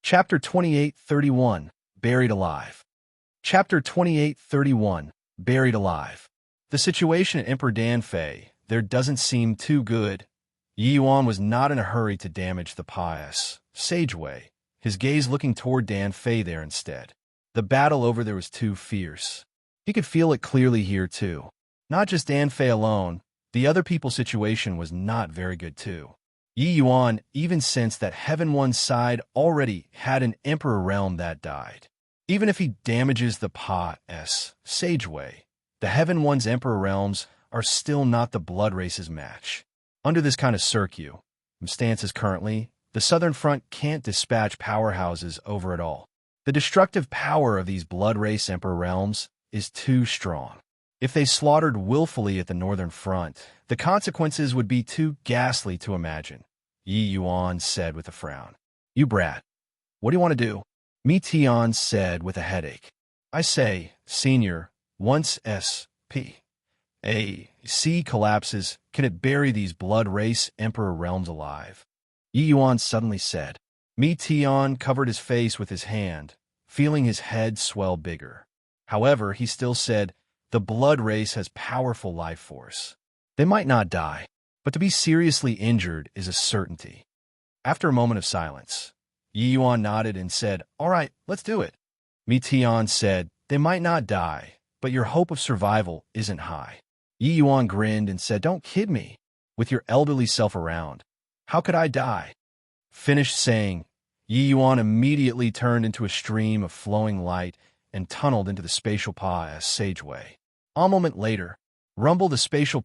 Chapter 28:31, Buried Alive. Chapter 28:31, Buried Alive. The situation at Emperor Danfei there doesn't seem too good. Yi Yuan was not in a hurry to damage the pious Sageway, his gaze looking toward Danfei there instead. The battle over there was too fierce. He could feel it clearly here too. Not just Danfei alone, the other people's situation was not very good too. Yi Yuan even sensed that Heaven One's side already had an emperor realm that died. Even if he damages the pious Sageway, the Heaven One's emperor realms are still not the blood race's match. Under this kind of circumstances currently, the Southern Front can't dispatch powerhouses over it all. The destructive power of these blood race emperor realms is too strong. If they slaughtered willfully at the Northern Front, the consequences would be too ghastly to imagine, Yi Yuan said with a frown. You brat. What do you want to do? Mi Tian said with a headache. I say, Senior, once S.P. A.C. collapses, can it bury these blood race emperor realms alive? Yi Yuan suddenly said. Mi Tian covered his face with his hand, feeling his head swell bigger. However, he still said, the blood race has powerful life force. They might not die, but to be seriously injured is a certainty. After a moment of silence, Yi Yuan nodded and said, all right, let's do it. Mi Tian said, they might not die, but your hope of survival isn't high. Yi Yuan grinned and said, don't kid me. With your elderly self around, how could I die? Finished saying, Yi Yuan immediately turned into a stream of flowing light and tunneled into the spatial Sageway. A moment later, rumbled the spatial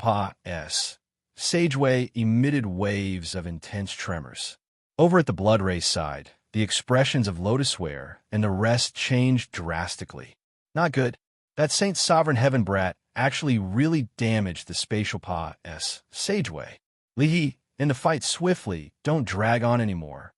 Sageway emitted waves of intense tremors. Over at the blood race side, the expressions of Lotusware and the rest changed drastically. Not good. That Saint Sovereign Heaven brat actually really damaged the spatial Sageway. Li, in the fight swiftly, don't drag on anymore.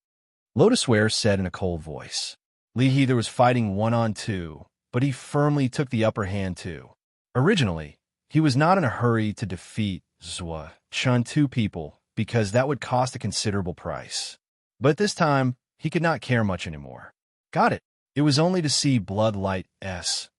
Lotusware said in a cold voice. Li there was fighting 1-on-2, but he firmly took the upper hand too. Originally, he was not in a hurry to defeat Zhua Chun 2 people because that would cost a considerable price. But this time, he could not care much anymore. Got it. It was only to see Bloodlight S.H.I.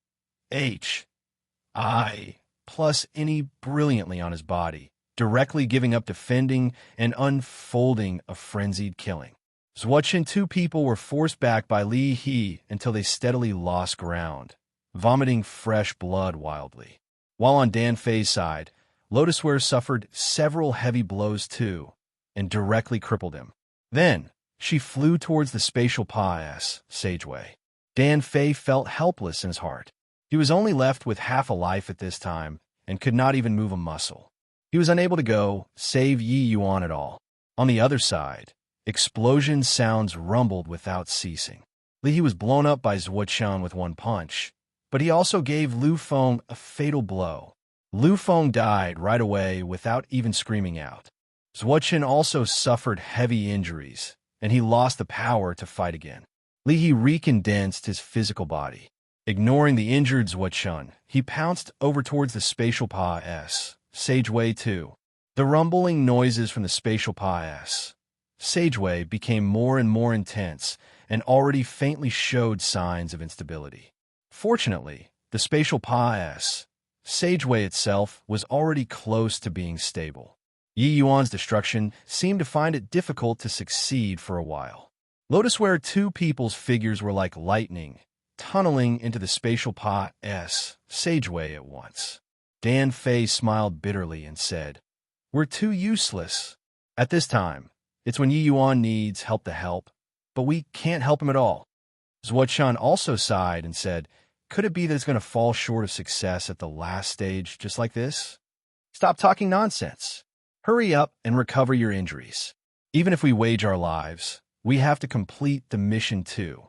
plus any brilliantly on his body, directly giving up defending and unfolding a frenzied killing. Zhuo 2 people were forced back by Li He until they steadily lost ground, vomiting fresh blood wildly. While on Danfei's side, Lotusware suffered several heavy blows too, and directly crippled him. Then, she flew towards the spatial Sageway. Danfei felt helpless in his heart. He was only left with half a life at this time, and could not even move a muscle. He was unable to go save Yi Yuan at all. On the other side, explosion sounds rumbled without ceasing. Li was blown up by Zhuo Chun with one punch, but he also gave Lu Feng a fatal blow. Lu Feng died right away without even screaming out. Zhuo Chun also suffered heavy injuries, and he lost the power to fight again. Li recondensed his physical body. Ignoring the injured Zhuo Chun, he pounced over towards the spatial Sageway too. The rumbling noises from the spatial Sageway became more and more intense and already faintly showed signs of instability. Fortunately, the spatial Sageway itself was already close to being stable. Yi Yuan's destruction seemed to find it difficult to succeed for a while. Lotusware 2 people's figures were like lightning, tunneling into the spatial Sageway at once. Danfei smiled bitterly and said, we're too useless. At this time, it's when Yi Yuan needs help to help, but we can't help him at all. Zhuo Chun also sighed and said, could it be that it's going to fall short of success at the last stage just like this? Stop talking nonsense. Hurry up and recover your injuries. Even if we wage our lives, we have to complete the mission too.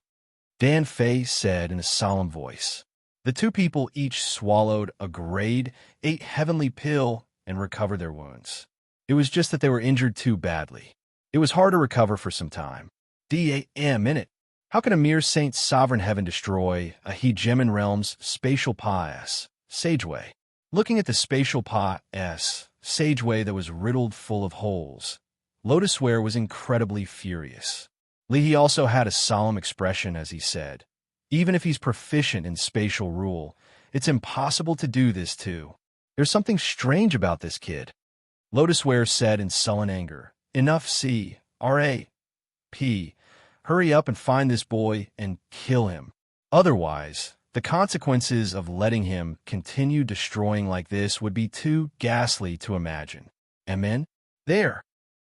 Danfei said in a solemn voice. The 2 people each swallowed a grade 8 heavenly pill and recovered their wounds. It was just that they were injured too badly. It was hard to recover for some time. Damn in it. How can a mere Saint Sovereign Heaven destroy a Hegemon Realm's spatial Sageway? Looking at the spatial Sageway that was riddled full of holes, Lotusware was incredibly furious. Lee also had a solemn expression as he said, even if he's proficient in spatial rule, it's impossible to do this too. There's something strange about this kid. Lotusware said in sullen anger, enough C-R-A-P. Hurry up and find this boy and kill him. Otherwise, the consequences of letting him continue destroying like this would be too ghastly to imagine. Amen? There,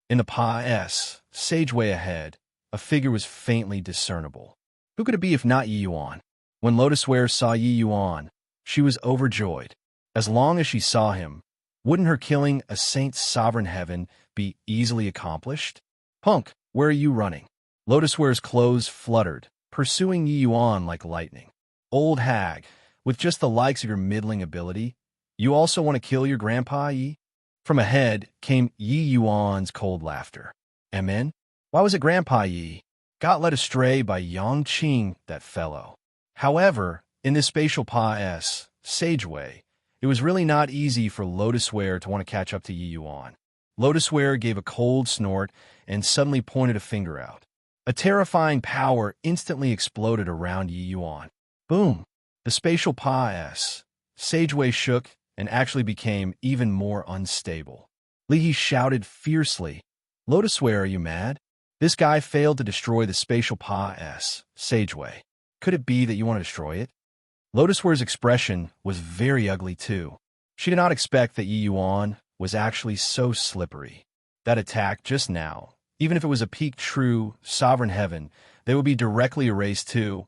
in the Pa-S, sageway ahead, a figure was faintly discernible. Who could it be if not Yi Yuan? When Lotusware saw Yi Yuan, she was overjoyed. As long as she saw him, wouldn't her killing a saint's sovereign heaven be easily accomplished? Punk, where are you running? Lotusware's clothes fluttered, pursuing Yi Yuan like lightning. Old hag, with just the likes of your middling ability, you also want to kill your grandpa, Yi? From ahead came Yi Yuan's cold laughter. Amen? Why was it Grandpa Yi? Got led astray by Yang Qing, that fellow. However, in this spatial Pa-S, sageway, it was really not easy for Lotusware to want to catch up to Yi Yuan. Lotusware gave a cold snort and suddenly pointed a finger out. A terrifying power instantly exploded around Yi Yuan. Boom! The spatial Pa-S, sageway shook and actually became even more unstable. Li shouted fiercely, Lotusware, are you mad? This guy failed to destroy the spatial Pa-S, sageway. Could it be that you want to destroy it? Lotusware's expression was very ugly too. She did not expect that Yi Yuan was actually so slippery. That attack just now, even if it was a peak true sovereign heaven, they would be directly erased too,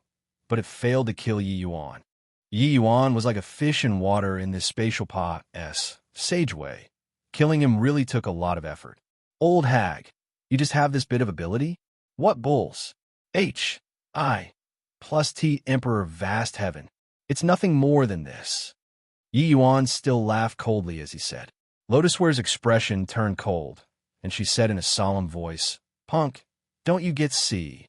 but it failed to kill Yi Yuan. Yi Yuan was like a fish in water in this spatial Pa-S, sageway. Killing him really took a lot of effort. Old hag, you just have this bit of ability? What bulls? H-I plus T Emperor vast heaven. It's nothing more than this. Yi Yuan still laughed coldly as he said. Lotusware's expression turned cold, and she said in a solemn voice, Punk, don't you get C-O-C-K-Y?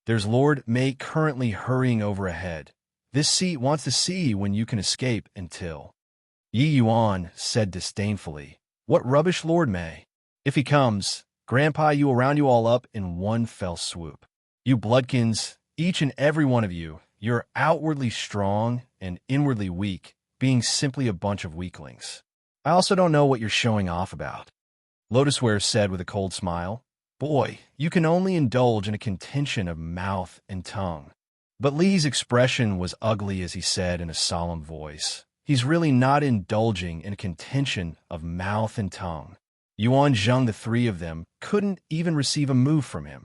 There's Lord May currently hurrying over ahead. This seat wants to see when you can escape until. Yi Yuan said disdainfully, what rubbish, Lord May? If he comes, Grandpa, you will round you all up in one fell swoop. You bloodkins, each and every one of you, you're outwardly strong and inwardly weak, being simply a bunch of weaklings. I also don't know what you're showing off about. Lotusware said with a cold smile, boy, you can only indulge in a contention of mouth and tongue. But Li's expression was ugly as he said in a solemn voice, he's really not indulging in a contention of mouth and tongue. Yuan Zheng, the three of them, couldn't even receive a move from him.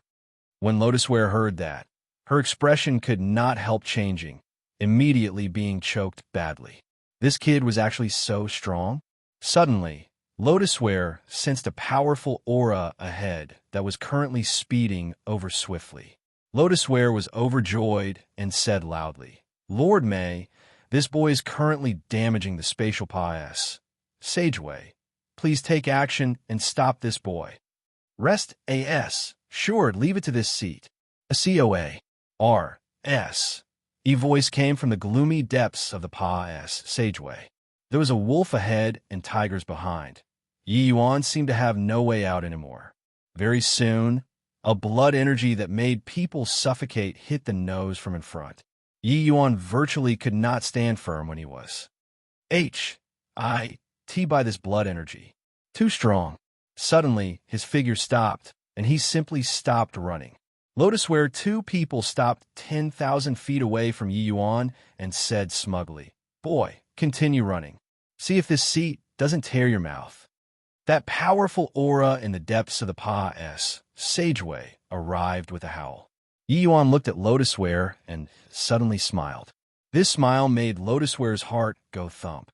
When Lotusware heard that, her expression could not help changing, immediately being choked badly. This kid was actually so strong. Suddenly, Lotusware sensed a powerful aura ahead that was currently speeding over swiftly. Lotusware was overjoyed and said loudly, Lord May, this boy is currently damaging the spatial Pa-S, sageway. Please take action and stop this boy. Rest A.S. Sure, leave it to this seat. A C-O-A-R-S. A voice came from the gloomy depths of the Pa-S, sageway. There was a wolf ahead and tigers behind. Yi Yuan seemed to have no way out anymore. Very soon, a blood energy that made people suffocate hit the nose from in front. Yi Yuan virtually could not stand firm when he was H-I-T by this blood energy. Too strong. Suddenly, his figure stopped, and he simply stopped running. Lotusware, two people stopped 10,000 feet away from Yi Yuan and said smugly, boy, continue running. See if this seat doesn't tear your mouth. That powerful aura in the depths of the Pa-S, sageway, arrived with a howl. Yi Yuan looked at Lotusware and suddenly smiled. This smile made Lotusware's heart go thump.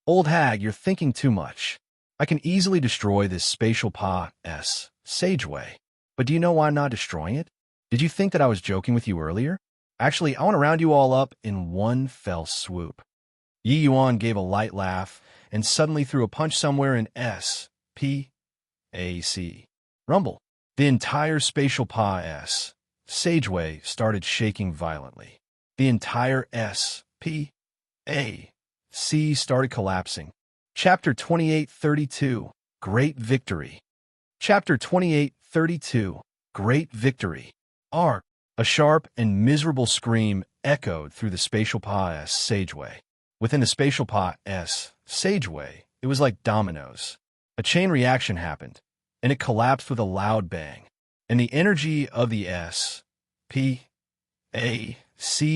Old hag, you're thinking too much. I can easily destroy this spatial Pa-S, sageway. But do you know why I'm not destroying it? Did you think that I was joking with you earlier? Actually, I want to round you all up in one fell swoop. Yi Yuan gave a light laugh and suddenly threw a punch somewhere in S-P-A-C. Rumble. The entire spatial Pa-S, sageway, started shaking violently. The entire S-P-A-C started collapsing. Chapter 28:32, Great Victory. Chapter 28 32. Great victory. R. A sharp and miserable scream echoed through the spatial passageway. Within the spatial passageway, it was like dominoes. A chain reaction happened, and it collapsed with a loud bang. And the energy of the S.P.A.C.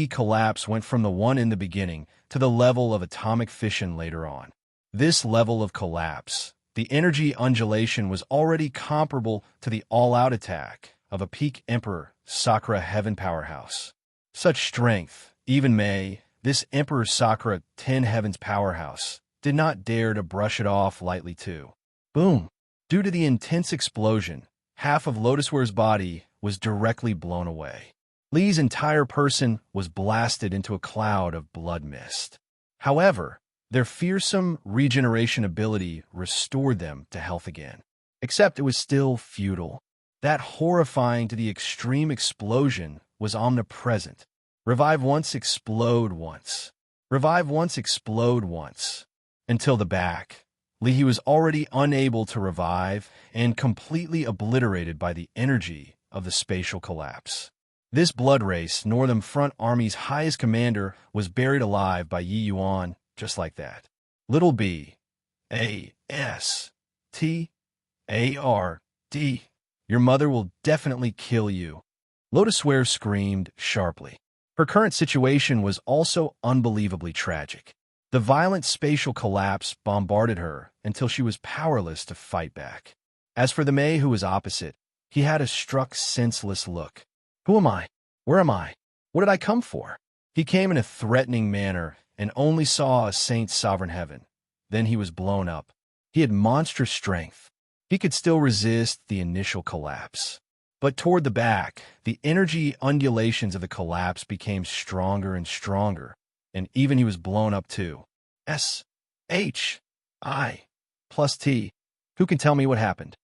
collapse went from the one in the beginning to the level of atomic fission later on. This level of collapse, the energy undulation, was already comparable to the all-out attack of a peak Emperor Sakura Heaven powerhouse. Such strength, even this Emperor Sakura 10 Heavens powerhouse, did not dare to brush it off lightly too. Boom! Due to the intense explosion, half of Lotusware's body was directly blown away. Lee's entire person was blasted into a cloud of blood mist. However, their fearsome regeneration ability restored them to health again. Except it was still futile. That horrifying to the extreme explosion was omnipresent. Revive once, explode once. Revive once, explode once. Until the back. Lee was already unable to revive and completely obliterated by the energy of the spatial collapse. This blood race, Northern Front Army's highest commander, was buried alive by Yi Yuan, just like that. Little B. A.S.T.A.R.D. Your mother will definitely kill you. Lotusware screamed sharply. Her current situation was also unbelievably tragic. The violent spatial collapse bombarded her until she was powerless to fight back. As for the Mei who was opposite, he had a struck senseless look. Who am I? Where am I? What did I come for? He came in a threatening manner and only saw a saint's sovereign heaven. Then he was blown up. He had monstrous strength. He could still resist the initial collapse. But toward the back, the energy undulations of the collapse became stronger and stronger, and even he was blown up too. S.H.I. + T. Who can tell me what happened?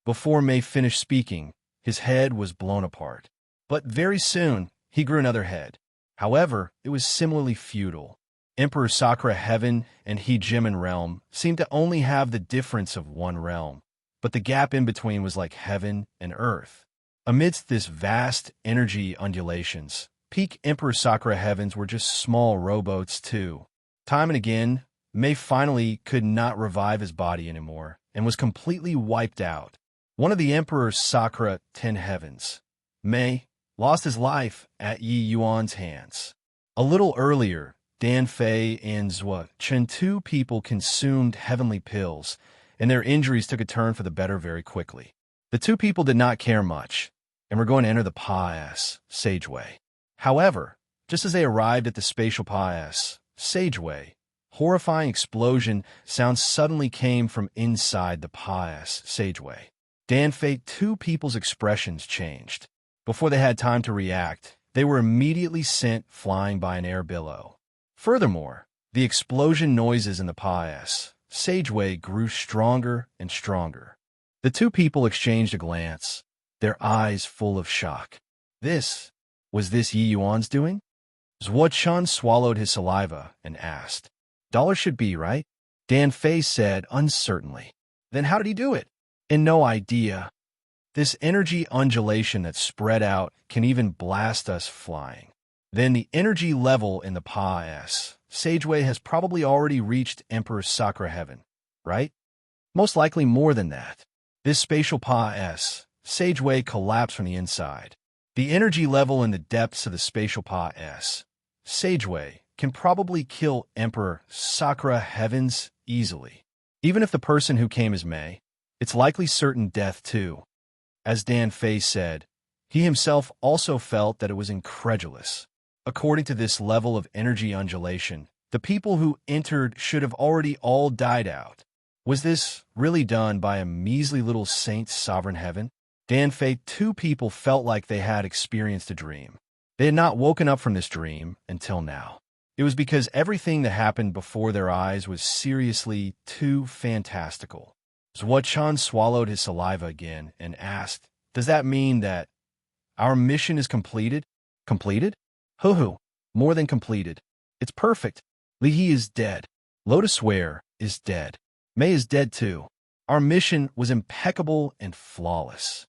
Before May finished speaking, his head was blown apart. But very soon, he grew another head. However, it was similarly futile. Emperor Sakura Heaven and He Jimin Realm seemed to only have the difference of one realm, but the gap in between was like heaven and earth. Amidst this vast energy undulations, peak Emperor Sakura Heavens were just small rowboats too. Time and again, May finally could not revive his body anymore and was completely wiped out. One of the Emperor Sakura 10 Heavens, May, lost his life at Yi Yuan's hands. A little earlier, Dan Fei and Zhua Chen, two people, consumed heavenly pills, and their injuries took a turn for the better very quickly. The two people did not care much, and were going to enter the passageway. However, just as they arrived at the spatial passageway, horrifying explosion sounds suddenly came from inside the passageway. Dan Fei, two people's expressions changed. Before they had time to react, they were immediately sent flying by an air billow. Furthermore, the explosion noises in the passageway grew stronger and stronger. The two people exchanged a glance, their eyes full of shock. Was this Yi Yuan's doing? Zhuo Chun swallowed his saliva and asked. $1 should be, right? Dan Fei said uncertainly. Then how did he do it? And no idea. This energy undulation that spread out can even blast us flying. Then the energy level in the passageway has probably already reached Emperor Sakura Heaven, right? Most likely more than that. This spatial passageway collapsed from the inside. The energy level in the depths of the spatial passageway can probably kill Emperor Sakura Heavens easily. Even if the person who came is May, it's likely certain death too. As Dan Fei said, he himself also felt that it was incredulous. According to this level of energy undulation, the people who entered should have already all died out. Was this really done by a measly little saint's sovereign heaven? Dan Fei, two people felt like they had experienced a dream. They had not woken up from this dream until now. It was because everything that happened before their eyes was seriously too fantastical. Zhuo Chun swallowed his saliva again and asked, does that mean that our mission is completed? Completed? Hoo-hoo, more than completed. It's perfect. Li He is dead. Lotusware is dead. May is dead too. Our mission was impeccable and flawless.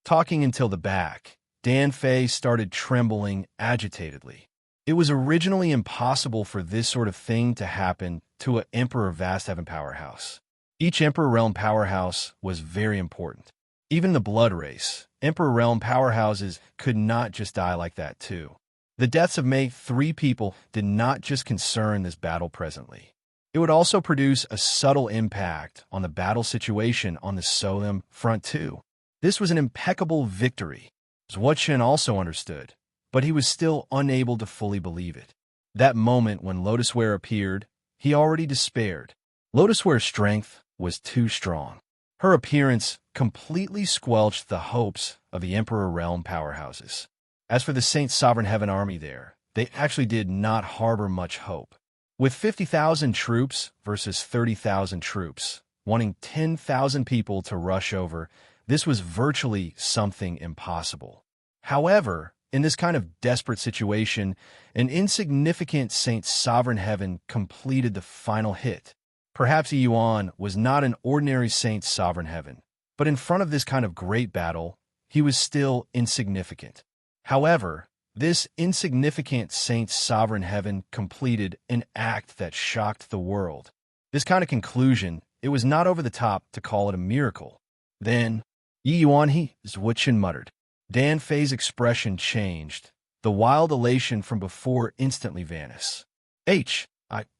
Talking until the back, Dan Fei started trembling agitatedly. It was originally impossible for this sort of thing to happen to an Emperor Vast Heaven powerhouse. Each Emperor Realm powerhouse was very important. Even the blood race, Emperor Realm powerhouses could not just die like that too. The deaths of May 3 people did not just concern this battle presently. It would also produce a subtle impact on the battle situation on the Solem front too. This was an impeccable victory, as what Shen also understood, but he was still unable to fully believe it. That moment when Lotusware appeared, he already despaired. Lotusware's strength was too strong. Her appearance completely squelched the hopes of the Emperor Realm powerhouses. As for the Saint Sovereign Heaven army there, they actually did not harbor much hope. With 50,000 troops versus 30,000 troops, wanting 10,000 people to rush over, this was virtually something impossible. However, in this kind of desperate situation, an insignificant Saint Sovereign Heaven completed the final hit. Perhaps Yuan was not an ordinary Saint Sovereign Heaven, but in front of this kind of great battle, he was still insignificant. However, this insignificant Saint Sovereign Heaven completed an act that shocked the world. This kind of conclusion, it was not over the top to call it a miracle. Then, Yi Yuan he, Zwuchin muttered. Dan Fei's expression changed. The wild elation from before instantly vanished.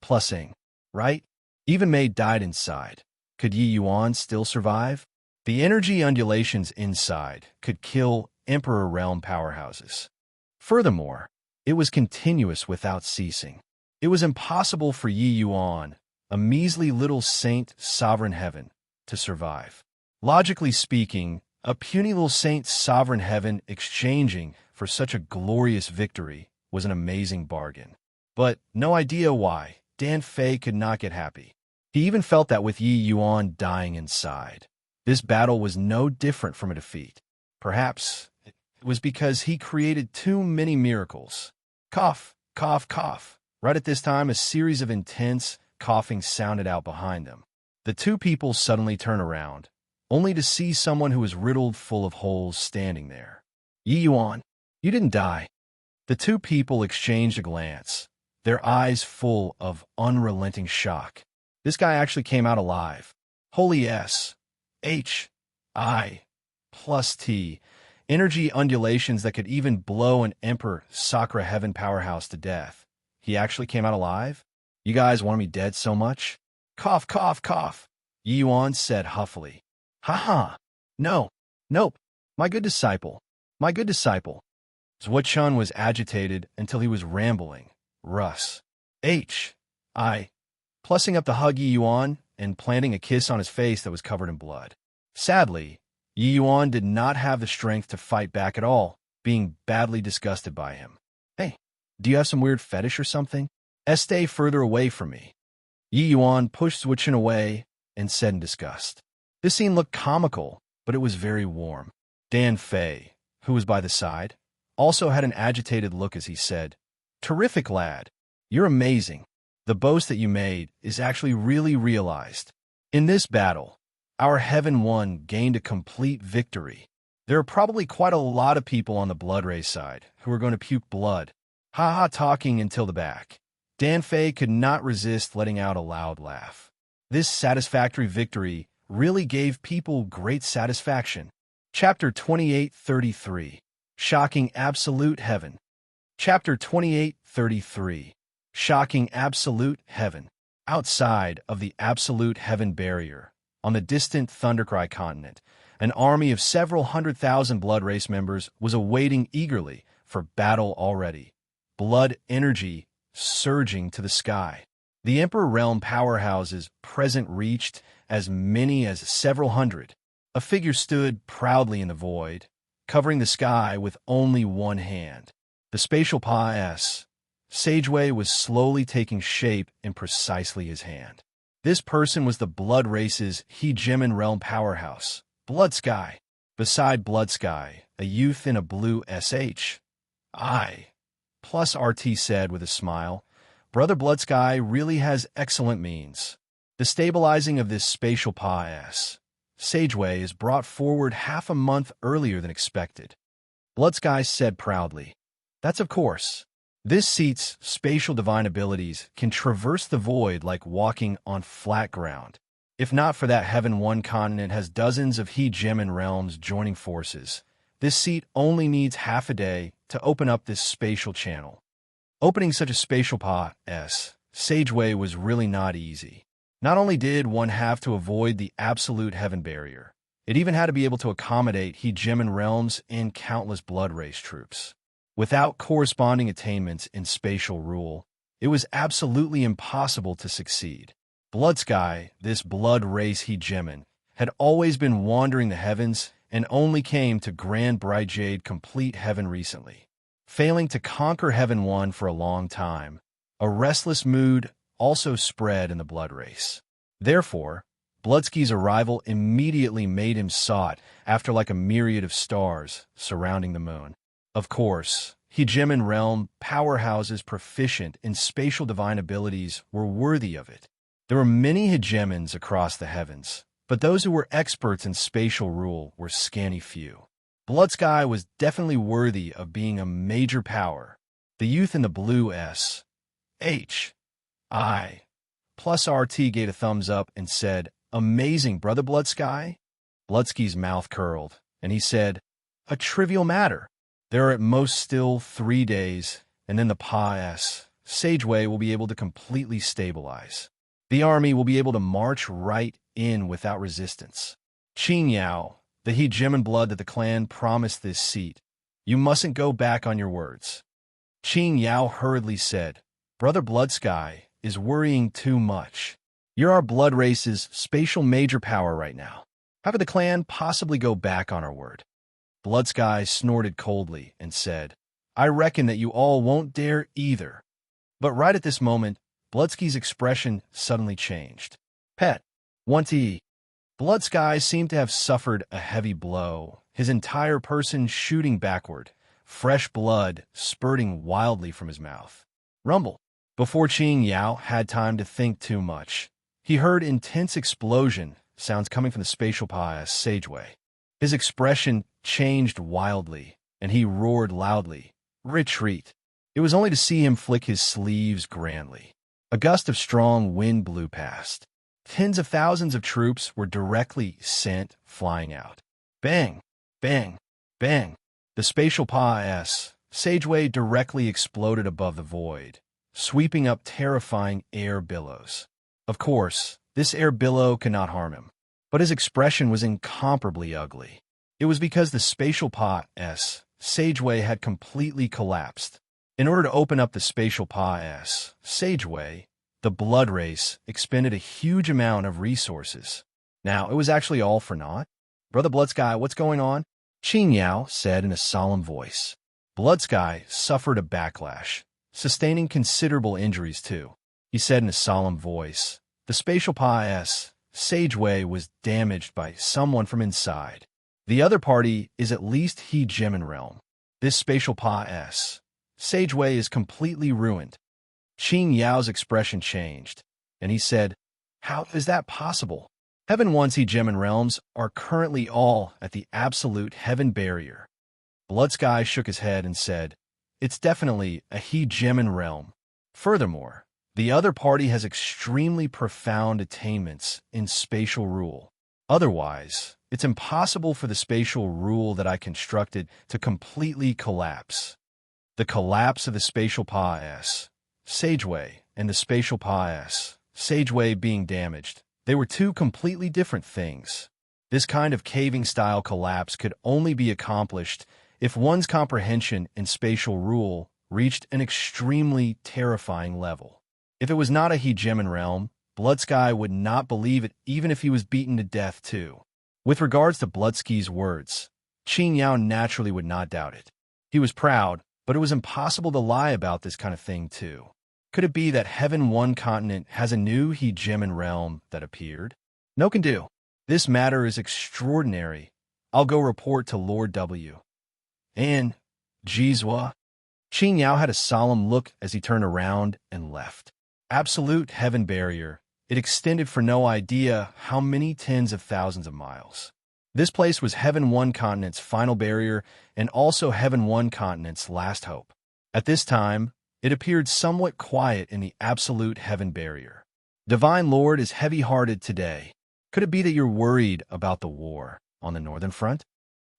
Plusing, right? Even Mei died inside. Could Yi Yuan still survive? The energy undulations inside could kill Emperor Realm powerhouses. Furthermore, it was continuous without ceasing. It was impossible for Yi Yuan, a measly little Saint Sovereign Heaven, to survive. Logically speaking, a puny little Saint Sovereign Heaven exchanging for such a glorious victory was an amazing bargain. But no idea why, Dan Fei could not get happy. He even felt that with Yi Yuan dying inside, this battle was no different from a defeat. Perhaps it was because he created too many miracles. Cough, cough, cough. Right at this time, a series of intense coughing sounded out behind them. The two people suddenly turned around, only to see someone who was riddled full of holes standing there. Yi Yuan, you didn't die. The two people exchanged a glance, their eyes full of unrelenting shock. This guy actually came out alive. Holy S. H. I. Plus T. Energy undulations that could even blow an Emperor Sakura Heaven powerhouse to death. He actually came out alive? You guys want me dead so much? Cough, cough, cough. Yi Yuan said huffily. Ha. No. Nope. My good disciple. My good disciple. Zhuo was agitated until he was rambling. Russ. H. I. Plussing up to hug Yi Yuan and planting a kiss on his face that was covered in blood. Sadly, Yi Yuan did not have the strength to fight back at all, being badly disgusted by him. Hey, do you have some weird fetish or something? Stay further away from me. Yi Yuan pushed Zhuo away and said in disgust. This scene looked comical, but it was very warm. Dan Fei, who was by the side, also had an agitated look as he said, Terrific, lad. You're amazing. The boast that you made is actually really realized. In this battle, our Heaven One gained a complete victory. There are probably quite a lot of people on the Blood Ray side who are going to puke blood. Ha talking until the back. Dan Fei could not resist letting out a loud laugh. This satisfactory victory really gave people great satisfaction. Chapter 28:33. Shocking Absolute Heaven. Chapter 28:33. Shocking Absolute Heaven. Outside of the Absolute Heaven barrier, on the distant Thundercry continent, an army of several 100,000 Blood Race members was awaiting eagerly for battle already. Blood energy surging to the sky. The Emperor Realm powerhouses present reached as many as several hundred. A figure stood proudly in the void, covering the sky with only one hand. The spatial Pa-S. Sageway was slowly taking shape in precisely his hand. This person was the Blood Race's Hegemon Realm powerhouse, Blood Sky. Beside Blood Sky, a youth in a blue SH. I. Plus RT said with a smile, Brother Blood Sky really has excellent means. The stabilizing of this spatial pas sageway is brought forward half a month earlier than expected. Bloodsky said proudly. That's of course. This seat's spatial divine abilities can traverse the void like walking on flat ground. If not for that, Heaven One continent has dozens of hegemon realms joining forces. This seat only needs half a day to open up this spatial channel. Opening such a spatial sageway was really not easy. Not only did one have to avoid the absolute heaven barrier, it even had to be able to accommodate hegemon realms and countless blood race troops. Without corresponding attainments in spatial rule, it was absolutely impossible to succeed. Bloodsky, this blood race hegemon, had always been wandering the heavens and only came to Grand Bright Jade complete heaven recently. Failing to conquer Heaven One for a long time, a restless mood also spread in the blood race. Therefore, Bloodsky's arrival immediately made him sought after like a myriad of stars surrounding the moon. Of course, hegemon realm powerhouses proficient in spatial divine abilities were worthy of it. There were many hegemons across the heavens, but those who were experts in spatial rule were scanty few. Bloodsky was definitely worthy of being a major power. The youth in the blue plus RT gave a thumbs up and said, "Amazing, Brother Bloodsky." Bloodsky's mouth curled, and he said, "A trivial matter. There are at most still 3 days, and then the sageway will be able to completely stabilize. The army will be able to march right in without resistance. Qing Yao, the hegemon blood that the clan promised this seat, you mustn't go back on your words." Qing Yao hurriedly said, "Brother Bloodsky is worrying too much. You're our blood race's spatial major power right now. How could the clan possibly go back on our word?" Bloodsky snorted coldly and said, "I reckon that you all won't dare either." But right at this moment, Bloodsky's expression suddenly changed. "Pet, Wanty." Bloodsky seemed to have suffered a heavy blow, his entire person shooting backward, fresh blood spurting wildly from his mouth. Rumble. Before Qing Yao had time to think too much, he heard intense explosion sounds coming from the spatial sageway. His expression changed wildly, and he roared loudly, "Retreat!" It was only to see him flick his sleeves grandly. A gust of strong wind blew past. Tens of thousands of troops were directly sent flying out. Bang! Bang! Bang! The spatial sageway directly exploded above the void, sweeping up terrifying air billows. Of course, this air billow could not harm him, but his expression was incomparably ugly. It was because the spatial sageway had completely collapsed. In order to open up the spatial sageway, the blood race expended a huge amount of resources. Now, it was actually all for naught. "Brother Bloodsky, what's going on?" Qing Yao said in a solemn voice. Bloodsky suffered a backlash, sustaining considerable injuries too. He said in a solemn voice, "The spatial sageway was damaged by someone from inside. The other party is at least hegemon realm. This spatial sageway is completely ruined." Qing Yao's expression changed, and he said, "How is that possible? Heaven One's hegemon realms are currently all at the absolute heaven barrier." Bloodsky shook his head and said, "It's definitely a hegemon realm. Furthermore, the other party has extremely profound attainments in spatial rule. Otherwise, it's impossible for the spatial rule that I constructed to completely collapse." The collapse of the spatial sageway and the spatial sageway being damaged, they were two completely different things. This kind of caving-style collapse could only be accomplished if one's comprehension in spatial rule reached an extremely terrifying level. If it was not a hegemon realm, Bloodsky would not believe it even if he was beaten to death too. With regards to Bloodsky's words, Qing Yao naturally would not doubt it. He was proud, but it was impossible to lie about this kind of thing too. Could it be that Heaven One continent has a new hegemon realm that appeared? No can do. This matter is extraordinary. I'll go report to Lord W. And Jizwa. Qing Yao had a solemn look as he turned around and left. Absolute heaven barrier. It extended for no idea how many tens of thousands of miles. This place was Heaven One continent's final barrier and also Heaven One continent's last hope. At this time, it appeared somewhat quiet in the absolute heaven barrier. Divine Lord is heavy-hearted today. Could it be that you're worried about the war on the northern front?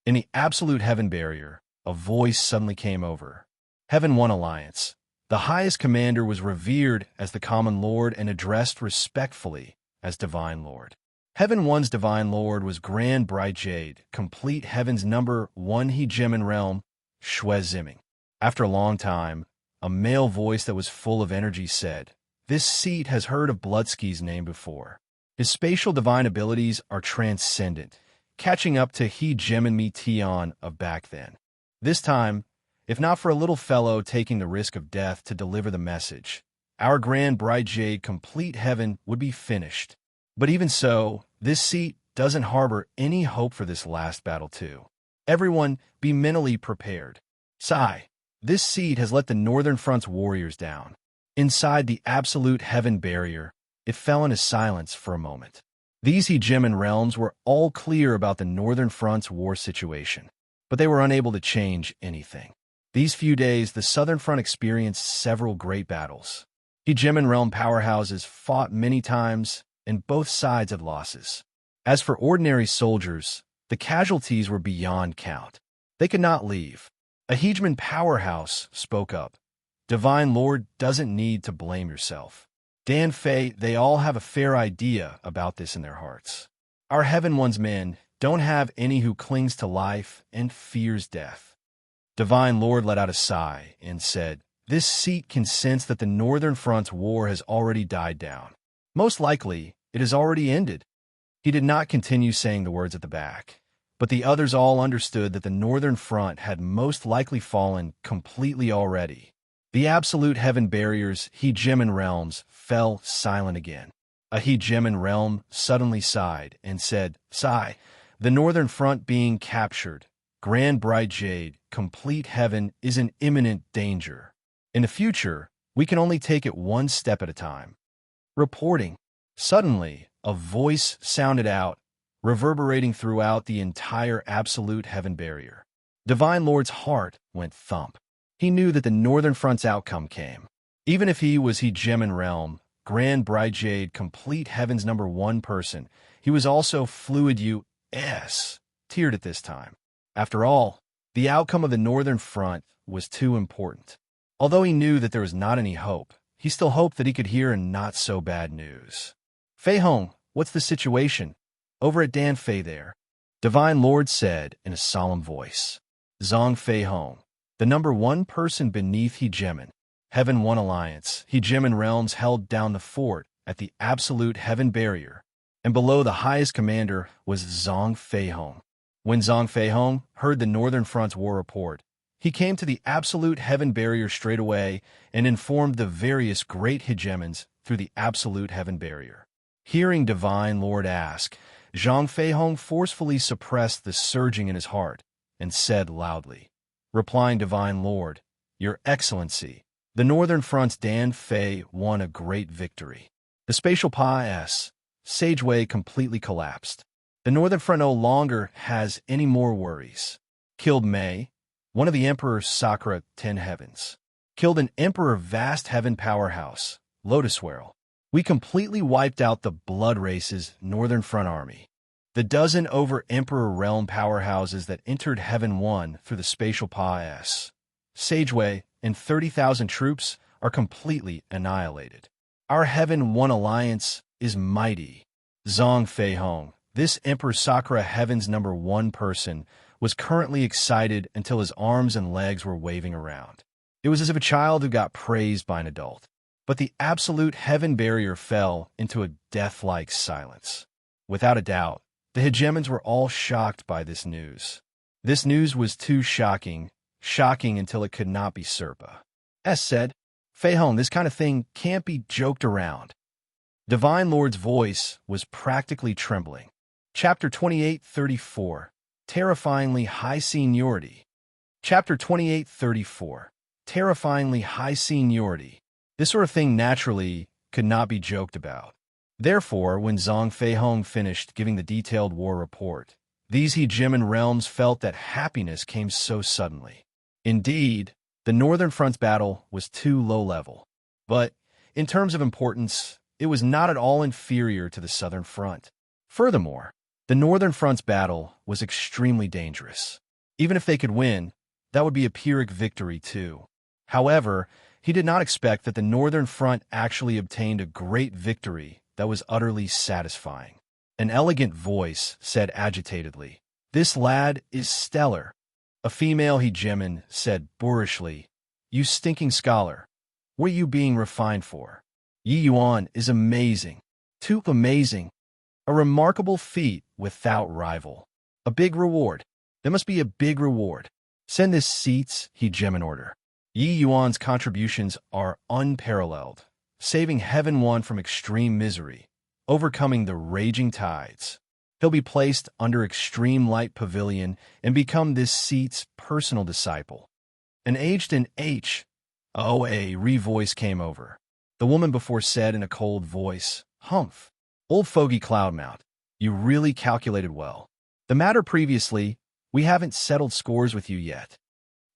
In the absolute heaven barrier, a voice suddenly came over. Heaven One Alliance. The highest commander was revered as the common lord and addressed respectfully as Divine Lord. Heaven One's Divine Lord was Grand Bright Jade, complete Heaven's number one hegemon realm, Shweziming. After a long time, a male voice that was full of energy said, "This seat has heard of Bloodsky's name before. His spatial divine abilities are transcendent, catching up to hegemon Tion of back then. This time, if not for a little fellow taking the risk of death to deliver the message, our Grand Bright Jade complete heaven would be finished. But even so, this seat doesn't harbor any hope for this last battle too. Everyone be mentally prepared. Sigh. This seed has let the Northern Front's warriors down. Inside the absolute heaven barrier, it fell into silence for a moment. These hegemon realms were all clear about the Northern Front's war situation, but they were unable to change anything. These few days, the Southern Front experienced several great battles. Hegemon realm powerhouses fought many times, and both sides had losses. As for ordinary soldiers, the casualties were beyond count. They could not leave. A hegemon powerhouse spoke up. Divine Lord doesn't need to blame yourself. Dan Fei, they all have a fair idea about this in their hearts. Our Heaven One's men don't have any who clings to life and fears death. Divine Lord let out a sigh and said, "This seat can sense that the Northern Front's war has already died down. Most likely, it has already ended." He did not continue saying the words at the back, but the others all understood that the Northern Front had most likely fallen completely already. The absolute heaven barriers, hegemon realms, fell silent again. A hegemon realm suddenly sighed and said, "Sigh, the Northern Front being captured. Grand Bright Jade, complete heaven is in imminent danger. In the future, we can only take it one step at a time." Reporting. Suddenly, a voice sounded out, reverberating throughout the entire absolute heaven barrier. Divine Lord's heart went thump. He knew that the Northern Front's outcome came. Even if he was hegemon realm, Grand Bright Jade, complete heaven's number one person, he was also fluid U.S. tiered at this time. After all, the outcome of the Northern Front was too important. Although he knew that there was not any hope, he still hoped that he could hear not-so-bad news. "Fei Hong, what's the situation? Over at Dan Fei there," Divine Lord said in a solemn voice. Zhang Fei Hong, the number one person beneath Hegemon, Heaven One Alliance, Hegemon realms held down the fort at the absolute heaven barrier, and below the highest commander was Zhang Fei Hong. When Zhang Fei Hong heard the Northern Front's war report, he came to the absolute heaven barrier straight away and informed the various great hegemons through the absolute heaven barrier. Hearing Divine Lord ask, Zhang Fei Hong forcefully suppressed the surging in his heart and said loudly, replying Divine Lord, "Your Excellency, the Northern Front's Dan Fei won a great victory. The spatial PAS, Sageway completely collapsed. The Northern Front no longer has any more worries. Killed Mei, one of the Emperor's Sakura 10 Heavens. Killed an Emperor Vast Heaven powerhouse, Lotus Whirl. We completely wiped out the Blood Race's Northern Front army. The dozen over Emperor Realm powerhouses that entered Heaven 1 through the spatial PAS, Sageway, and 30,000 troops are completely annihilated. Our Heaven 1 alliance is mighty. Zhang Fei Hong, this Emperor Sakura Heaven's number one person, was currently excited until his arms and legs were waving around. It was as if a child who got praised by an adult. But the absolute heaven barrier fell into a death-like silence. Without a doubt, the hegemons were all shocked by this news. This news was too shocking until it could not be Serpa. S said, Fei Hong, this kind of thing can't be joked around. Divine Lord's voice was practically trembling. Chapter 28:34, Terrifyingly High Seniority. Chapter 28:34, Terrifyingly High Seniority. This sort of thing naturally could not be joked about. Therefore, when Zhang Feihong finished giving the detailed war report, these hegemon realms felt that happiness came so suddenly. Indeed, the Northern Front's battle was too low-level. But, in terms of importance, it was not at all inferior to the Southern Front. Furthermore, the Northern Front's battle was extremely dangerous. Even if they could win, that would be a Pyrrhic victory too. However, he did not expect that the Northern Front actually obtained a great victory that was utterly satisfying. An elegant voice said agitatedly, "This lad is stellar." A female hegemon said boorishly, "You stinking scholar. What are you being refined for? Yi Yuan is amazing. Too amazing. A remarkable feat without rival. A big reward. There must be a big reward. Send this seats, hegemon order." Yi Yuan's contributions are unparalleled, saving Heaven One from extreme misery, overcoming the raging tides. He'll be placed under extreme light pavilion and become this seat's personal disciple. An aged and re-voice came over. The woman before said in a cold voice, "Humph. Old fogey Cloudmount, you really calculated well. The matter previously, we haven't settled scores with you yet."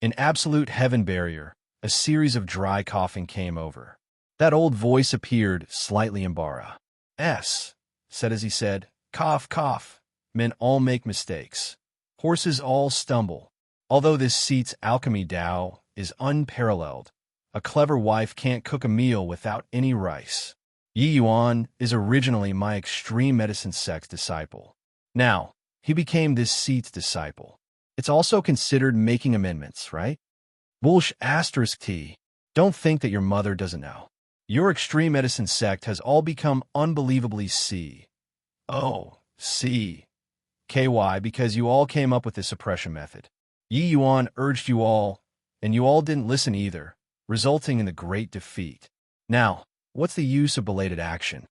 In absolute heaven barrier, a series of dry coughing came over. That old voice appeared slightly embarrassed. Said as he said, "Cough, cough. Men all make mistakes. Horses all stumble. Although this seat's alchemy Tao is unparalleled, a clever wife can't cook a meal without any rice. Yi Yuan is originally my extreme medicine sect's disciple. Now, he became this seat's disciple. It's also considered making amendments, right? Bullsh asterisk T. Don't think that your mother doesn't know. Your extreme medicine sect has all become unbelievably KY because you all came up with this suppression method. Yi Yuan urged you all, and you all didn't listen either, resulting in the great defeat. Now, what's the use of belated action?"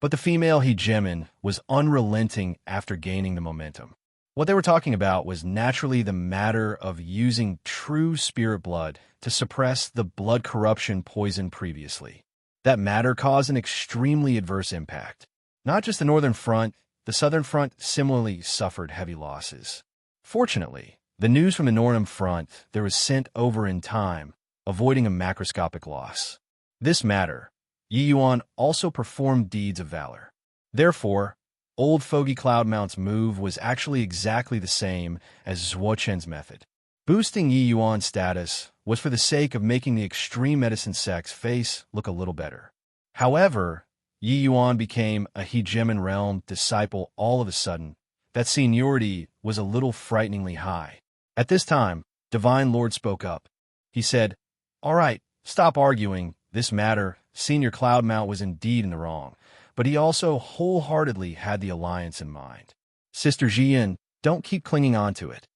But the female hegemon was unrelenting after gaining the momentum. What they were talking about was naturally the matter of using true spirit blood to suppress the blood corruption poison previously. That matter caused an extremely adverse impact. Not just the Northern Front, the Southern Front similarly suffered heavy losses. Fortunately, the news from the Northern Front there was sent over in time, avoiding a macroscopic loss. This matter, Yi Yuan also performed deeds of valor. Therefore, Old Fogey Cloudmount's move was actually exactly the same as Zhuo Chen's method. Boosting Yi Yuan's status was for the sake of making the extreme medicine sect's face look a little better. However, Yi Yuan became a hegemon realm disciple all of a sudden. That seniority was a little frighteningly high. At this time, Divine Lord spoke up. He said, "All right, stop arguing. This matter, Senior Cloudmount was indeed in the wrong, but he also wholeheartedly had the alliance in mind. Sister Jian, don't keep clinging on to it."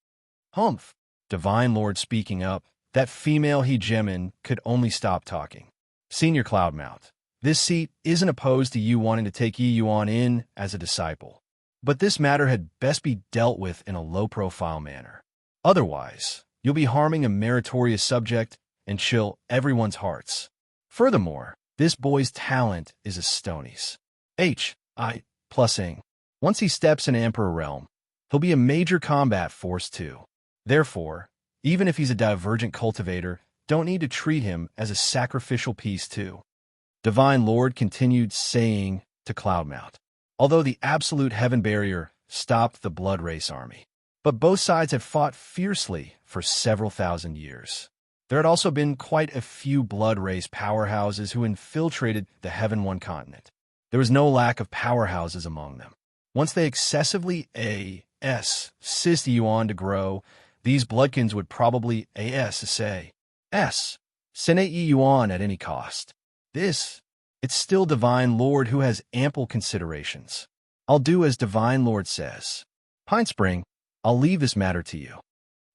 "Humph." Divine Lord speaking up, that female hegemon could only stop talking. "Senior Cloudmount, this seat isn't opposed to you wanting to take Yi Yuan in as a disciple, but this matter had best be dealt with in a low-profile manner. Otherwise, you'll be harming a meritorious subject and chill everyone's hearts. Furthermore, this boy's talent is a stonies. Once he steps in Emperor Realm, he'll be a major combat force too. Therefore, even if he's a divergent cultivator, don't need to treat him as a sacrificial piece too." Divine Lord continued saying to Cloudmount, although the absolute heaven barrier stopped the Blood Race army. But both sides had fought fiercely for several thousand years. There had also been quite a few Blood Race powerhouses who infiltrated the Heaven One continent. There was no lack of powerhouses among them. Once they excessively assist Yuan to grow, these bloodkins would probably Senate Yuan at any cost. It's still Divine Lord who has ample considerations. I'll do as Divine Lord says. Pine Spring, I'll leave this matter to you."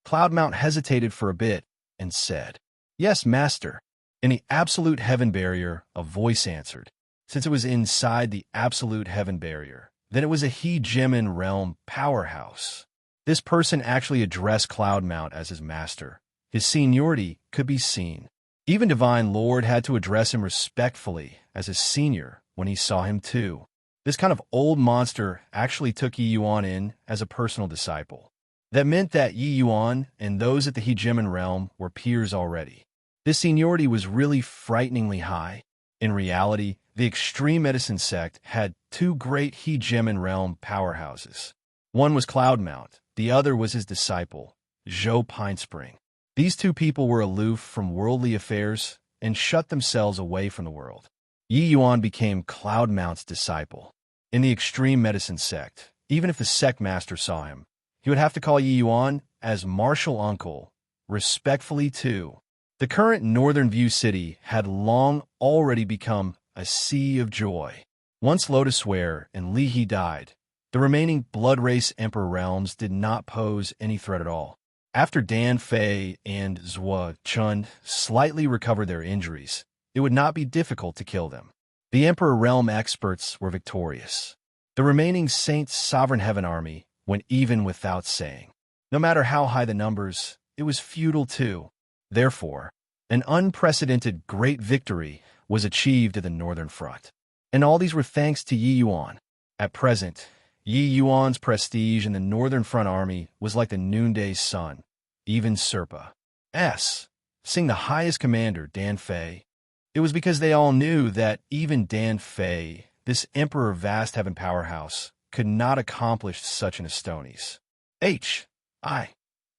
Cloudmount hesitated for a bit and said, "Yes, Master." In the absolute heaven barrier, a voice answered. Since it was inside the absolute heaven barrier, then it was a hegemon realm powerhouse. This person actually addressed Cloudmount as his master. His seniority could be seen. Even Divine Lord had to address him respectfully as his senior when he saw him too. This kind of old monster actually took Yi Yuan in as a personal disciple. That meant that Yi Yuan and those at the hegemon realm were peers already. This seniority was really frighteningly high. In reality, the extreme medicine sect had two great hegemon realm powerhouses. One was Cloudmount, the other was his disciple, Zhou Pinespring. These two people were aloof from worldly affairs and shut themselves away from the world. Yi Yuan became Cloudmount's disciple. In the extreme medicine sect, even if the sect master saw him, he would have to call Yi Yuan as martial uncle, respectfully too. The current Northern View City had long already become a sea of joy. Once Lotus Ware and Li He died, the remaining Blood Race Emperor realms did not pose any threat at all. After Dan Fei and Zhua Chun slightly recovered their injuries, it would not be difficult to kill them. The Emperor Realm experts were victorious. The remaining Saint's Sovereign Heaven army went even without saying. No matter how high the numbers, it was futile too. Therefore, an unprecedented great victory was achieved at the Northern Front. And all these were thanks to Yi Yuan. At present, Yi Yuan's prestige in the Northern Front army was like the noonday sun. Even Serpa's, seeing the highest commander, Dan Fei. It was because they all knew that even Dan Fei, this Emperor of Vast Heaven powerhouse, could not accomplish such an Astonies.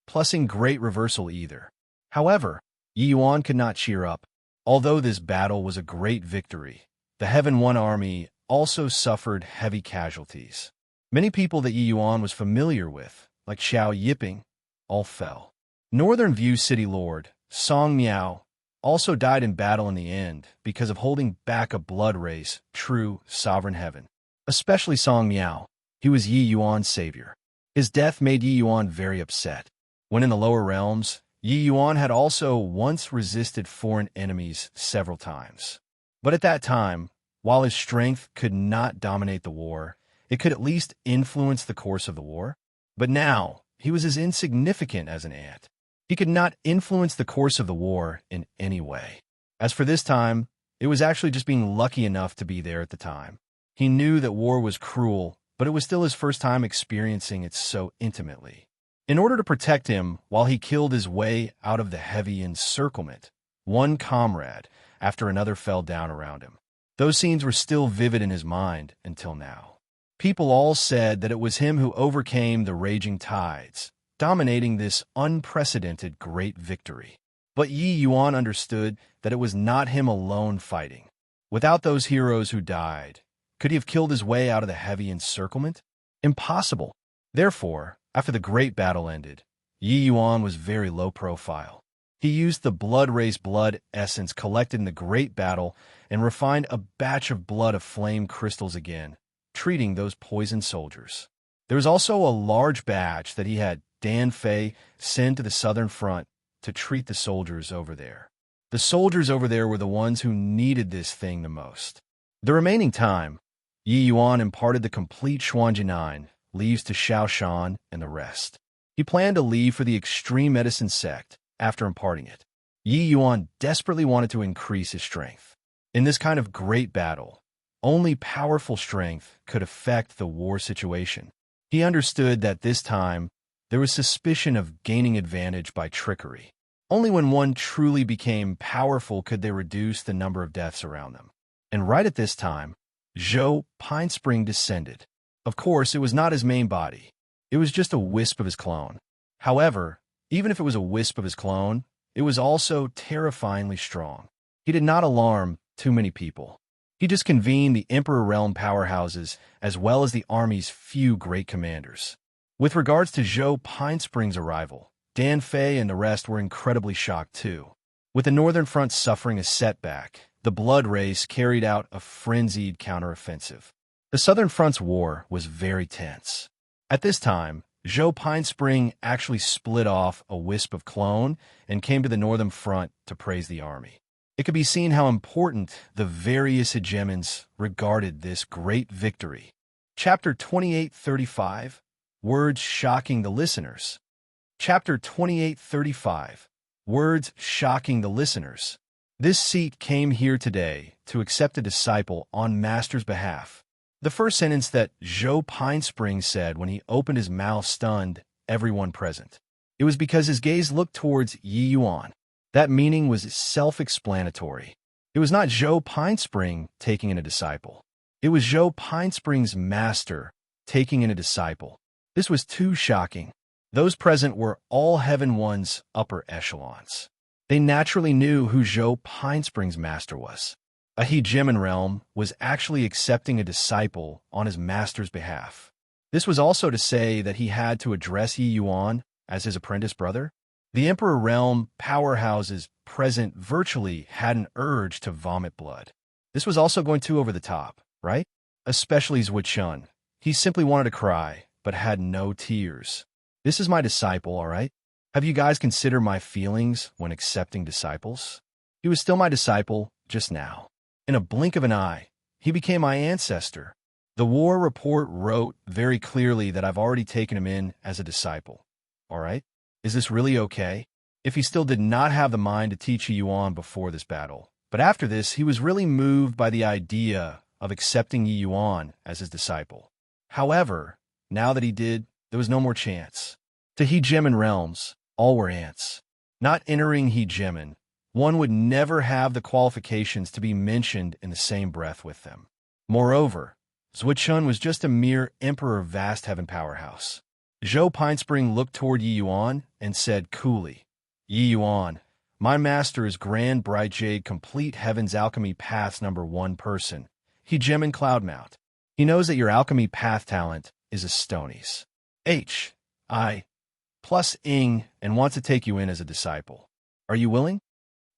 Plusing great reversal either. However, Yi Yuan could not cheer up. Although this battle was a great victory, the Heaven One army also suffered heavy casualties. Many people that Yi Yuan was familiar with, like Xiao Yiping, all fell. Northern View City Lord, Song Miao, also died in battle in the end because of holding back a blood race, true sovereign heaven. Especially Song Miao. He was Yi Yuan's savior. His death made Yi Yuan very upset. When in the lower realms, Yi Yuan had also once resisted foreign enemies several times. But at that time, while his strength could not dominate the war, it could at least influence the course of the war. But now, he was as insignificant as an ant. He could not influence the course of the war in any way. As for this time, it was actually just being lucky enough to be there at the time. He knew that war was cruel, but it was still his first time experiencing it so intimately. In order to protect him while he killed his way out of the heavy encirclement, one comrade after another fell down around him. Those scenes were still vivid in his mind until now. People all said that it was him who overcame the raging tides, dominating this unprecedented great victory. But Yi Yuan understood that it was not him alone fighting. Without those heroes who died, could he have killed his way out of the heavy encirclement? Impossible. Therefore, after the great battle ended, Yi Yuan was very low profile. He used the blood race blood essence collected in the great battle and refined a batch of blood of flame crystals again, treating those poisoned soldiers. There was also a large batch that he had Dan Fei send to the Southern Front to treat the soldiers over there. The soldiers over there were the ones who needed this thing the most. The remaining time, Yi Yuan imparted the complete Xuanjinan, leaves to Xiao Shan and the rest. He planned to leave for the extreme medicine sect after imparting it. Yi Yuan desperately wanted to increase his strength. In this kind of great battle, only powerful strength could affect the war situation. He understood that this time, there was suspicion of gaining advantage by trickery. Only when one truly became powerful could they reduce the number of deaths around them. And right at this time, Zhou Pinespring descended. Of course, it was not his main body. It was just a wisp of his clone. However, even if it was a wisp of his clone, it was also terrifyingly strong. He did not alarm too many people. He just convened the Emperor Realm powerhouses as well as the army's few great commanders. With regards to Zhou Pinespring's arrival, Dan Fei and the rest were incredibly shocked too. With the Northern Front suffering a setback, the Blood Race carried out a frenzied counteroffensive. The Southern Front's war was very tense. At this time, Zhou Pinespring actually split off a wisp of clone and came to the Northern Front to praise the army. It could be seen how important the various hegemons regarded this great victory. Chapter 2835, Words Shocking the Listeners. Chapter 2835, Words Shocking the Listeners. This seat came here today to accept a disciple on Master's behalf. The first sentence that Zhou Pinespring said when he opened his mouth stunned everyone present. It was because his gaze looked towards Yi Yuan. That meaning was self-explanatory. It was not Zhou Pinespring taking in a disciple. It was Zhou Pinespring's master taking in a disciple. This was too shocking. Those present were all Heaven One's upper echelons. They naturally knew who Zhou Pinespring's master was. A hegemon realm was actually accepting a disciple on his master's behalf. This was also to say that he had to address Yi Yuan as his apprentice brother. The Emperor Realm powerhouses present virtually had an urge to vomit blood. This was also going too over the top, right? Especially Zhuo. He simply wanted to cry, but had no tears. This is my disciple, all right? Have you guys considered my feelings when accepting disciples? He was still my disciple just now. In a blink of an eye, he became my ancestor. The war report wrote very clearly that I've already taken him in as a disciple. All right? Is this really okay? If he still did not have the mind to teach Yi Yuan before this battle, but after this, he was really moved by the idea of accepting Yi Yuan as his disciple. However, now that he did, there was no more chance. To hegemon realms, all were ants. Not entering hegemon, one would never have the qualifications to be mentioned in the same breath with them. Moreover, Zhuo was just a mere emperor of vast heaven powerhouse. Zhou Pinespring looked toward Yi Yuan and said coolly, Yi Yuan, my master is Grand Bright Jade Complete Heaven's Alchemy Path's #1 person, Hegemon Cloudmount. He knows that your alchemy path talent is a Stonies. H.I. plus ing and wants to take you in as a disciple. Are you willing?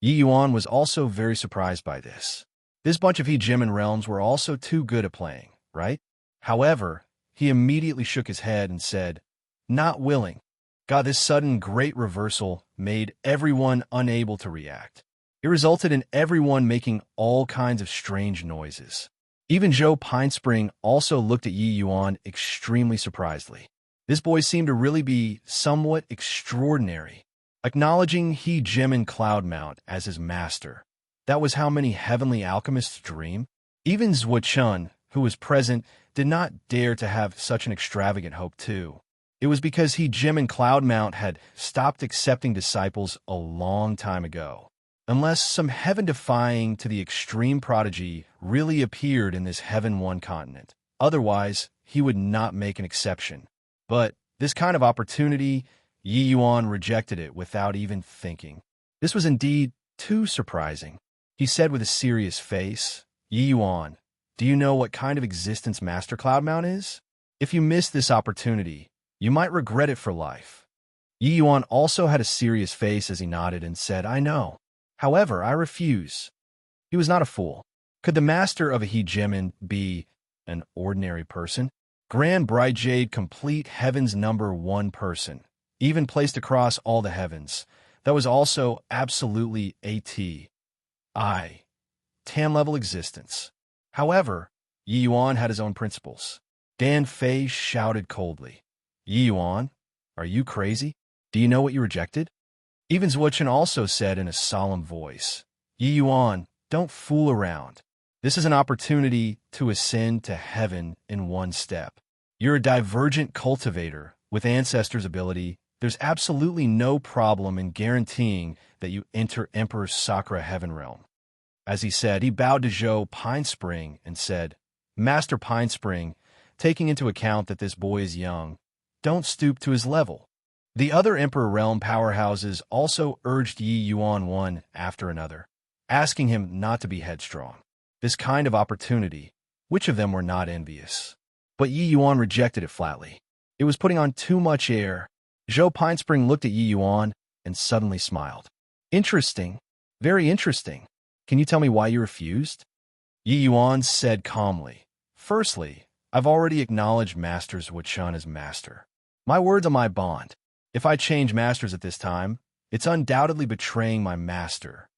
Yi Yuan was also very surprised by this. This bunch of hegemon realms were also too good at playing, right? However, he immediately shook his head and said, not willing. God, this sudden great reversal made everyone unable to react. It resulted in everyone making all kinds of strange noises. Even Zhou Pinespring also looked at Yi Yuan extremely surprisedly. This boy seemed to really be somewhat extraordinary. Acknowledging hegemon Cloudmount as his master. That was how many heavenly alchemists dream. Even Zhuo, who was present, did not dare to have such an extravagant hope too. It was because hegemon Cloudmount had stopped accepting disciples a long time ago. Unless some heaven-defying to the extreme prodigy really appeared in this Heaven One continent. Otherwise, he would not make an exception. But this kind of opportunity, Yi Yuan rejected it without even thinking. This was indeed too surprising. He said with a serious face, Yi Yuan, do you know what kind of existence Master Cloudmount is? If you miss this opportunity, you might regret it for life. Yi Yuan also had a serious face as he nodded and said, I know. However, I refuse. He was not a fool. Could the master of a hegemon be an ordinary person? Grand Bright Jade Complete Heaven's #1 person, even placed across all the heavens. That was also absolutely A.T.I. Tan-level existence. However, Yi Yuan had his own principles. Dan Fei shouted coldly, Yi Yuan, are you crazy? Do you know what you rejected? Even Zhuo also said in a solemn voice, Yi Yuan, don't fool around. This is an opportunity to ascend to heaven in one step. You're a divergent cultivator with ancestors' ability. There's absolutely no problem in guaranteeing that you enter Emperor Sakura Heaven Realm. As he said, he bowed to Zhou Pinespring and said, Master Pinespring, taking into account that this boy is young, don't stoop to his level. The other Emperor Realm powerhouses also urged Yi Yuan one after another, asking him not to be headstrong. This kind of opportunity, which of them were not envious? But Yi Yuan rejected it flatly. It was putting on too much air. Zhou Pinespring looked at Yi Yuan and suddenly smiled. Interesting. Very interesting. Can you tell me why you refused? Yi Yuan said calmly. Firstly, I've already acknowledged Master Zhuo as master. My word's on my bond. If I change masters at this time, it's undoubtedly betraying my master.